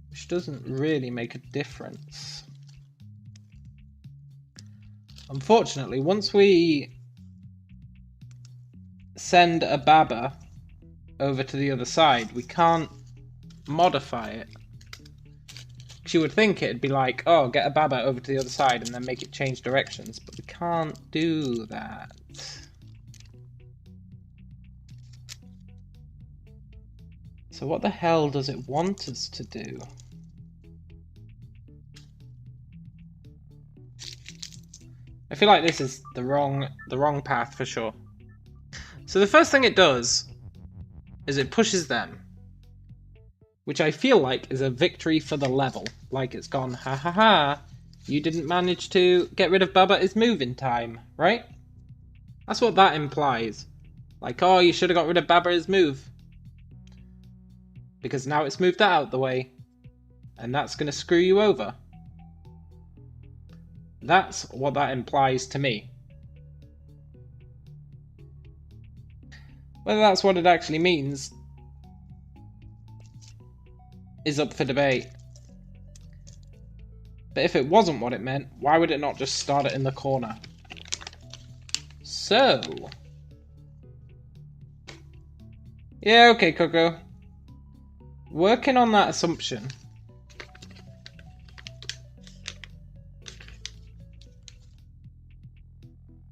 S1: Which doesn't really make a difference. Unfortunately, once we send a Baba over to the other side, we can't modify it. Because you would think it'd be like, oh, get a Baba over to the other side and then make it change directions, but we can't do that. So what the hell does it want us to do? I feel like this is the wrong path for sure. So the first thing it does is it pushes them, which I feel like is a victory for the level. Like it's gone, ha ha ha, you didn't manage to get rid of Baba's move in time, right? That's what that implies. Like, oh, you should have got rid of Baba's move. Because now it's moved that out the way. And that's going to screw you over. That's what that implies to me. Whether that's what it actually means is up for debate. But if it wasn't what it meant, why would it not just start it in the corner? So... yeah, okay, Coco. Working on that assumption.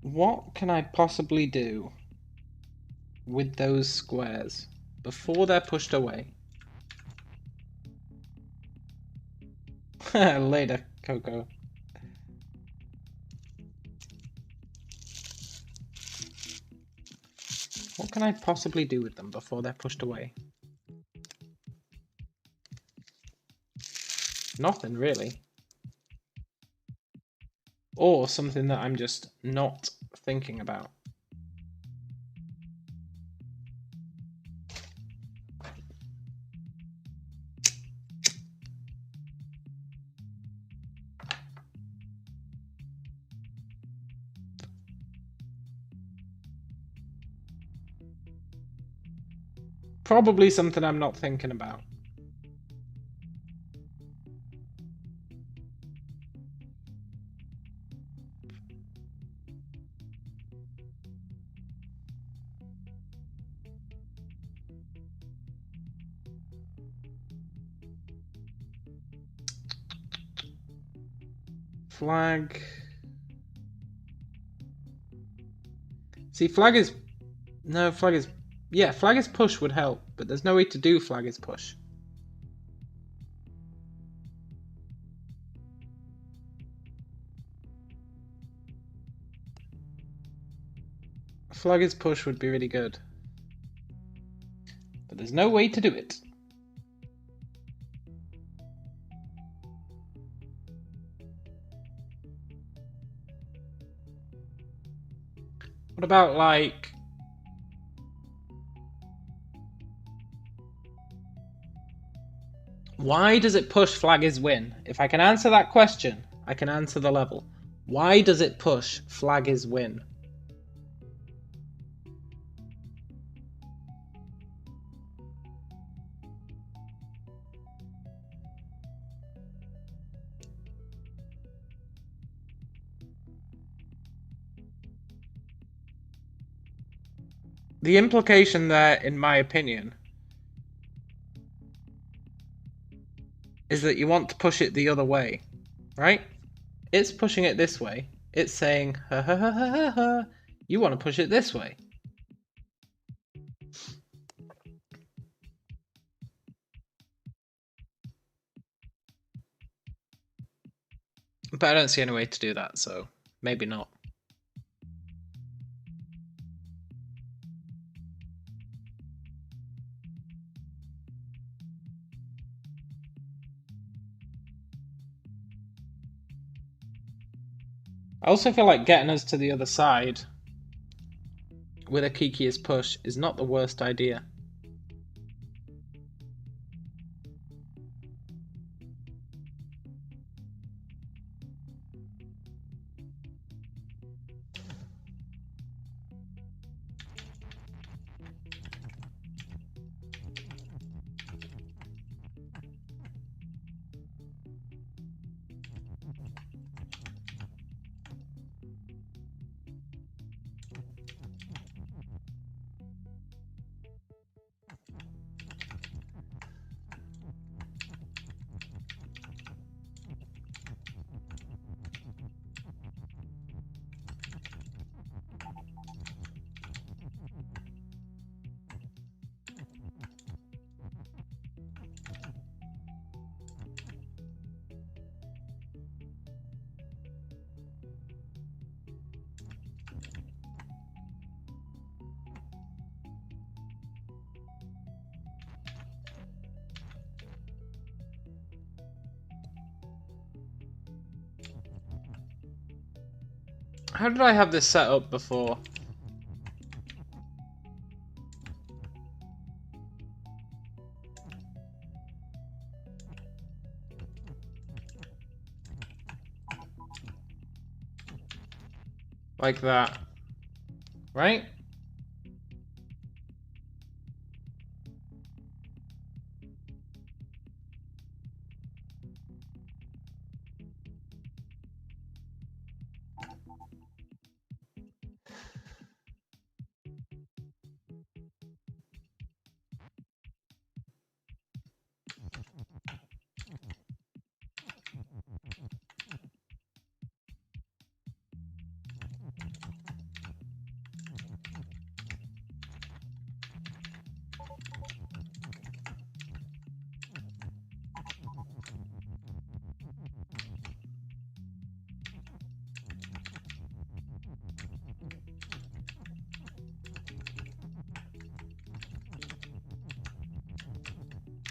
S1: What can I possibly do with those squares before they're pushed away? Later, Coco. What can I possibly do with them before they're pushed away? Nothing, really. Or something that I'm just not thinking about. Probably something I'm not thinking about. Flag. See, flag is... no, flag is... yeah, flag is push would help, but there's no way to do flag is push. Flag is push would be really good. But there's no way to do it. What about, like... why does it push flag is win? If I can answer that question, I can answer the level. Why does it push flag is win? The implication there, in my opinion, is that you want to push it the other way, right? It's pushing it this way. It's saying, ha ha ha ha ha ha, you want to push it this way. But I don't see any way to do that, so maybe not. I also feel like getting us to the other side with a Kiki's push is not the worst idea. How did I have this set up before? Like that, right?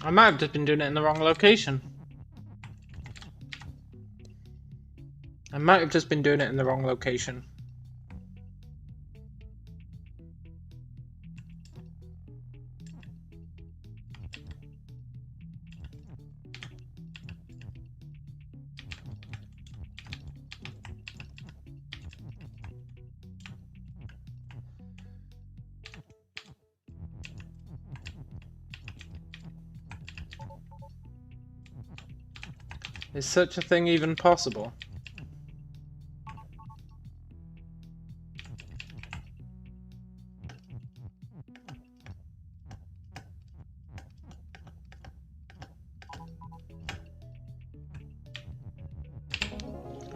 S1: I might have just been doing it in the wrong location. I might have just been doing it in the wrong location. Is such a thing even possible?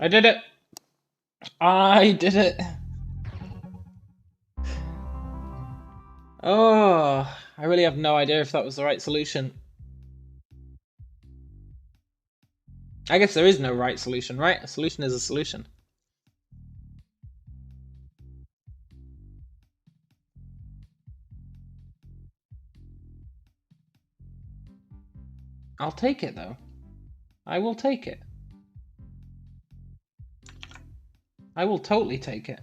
S1: I did it! I did it! Oh, I really have no idea if that was the right solution. I guess there is no right solution, right? A solution is a solution. I'll take it, though. I will take it. I will totally take it.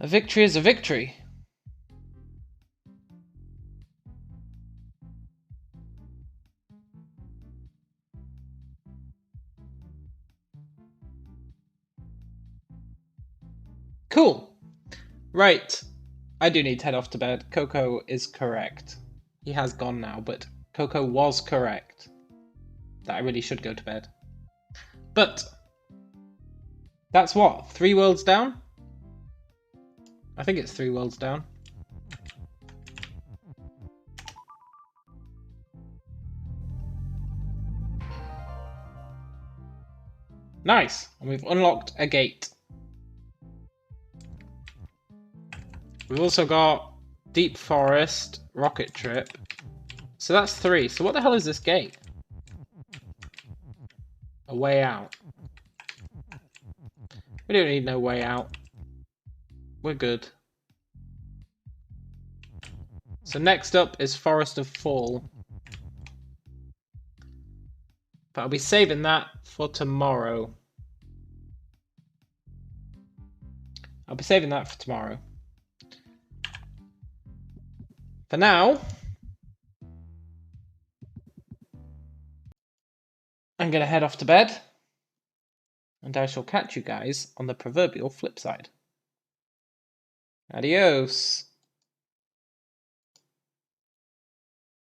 S1: A victory is a victory. Cool. Right. I do need to head off to bed. Coco is correct. He has gone now, but Coco was correct. That I really should go to bed. But that's what? 3 worlds down? I think it's 3 worlds down. Nice! And we've unlocked a gate. We've also got Deep Forest, Rocket Trip. So that's 3. So what the hell is this gate? A way out. We don't need no way out. We're good. So next up is Forest of Fall. But I'll be saving that for tomorrow. For now, I'm going to head off to bed. And I shall catch you guys on the proverbial flip side. Adios.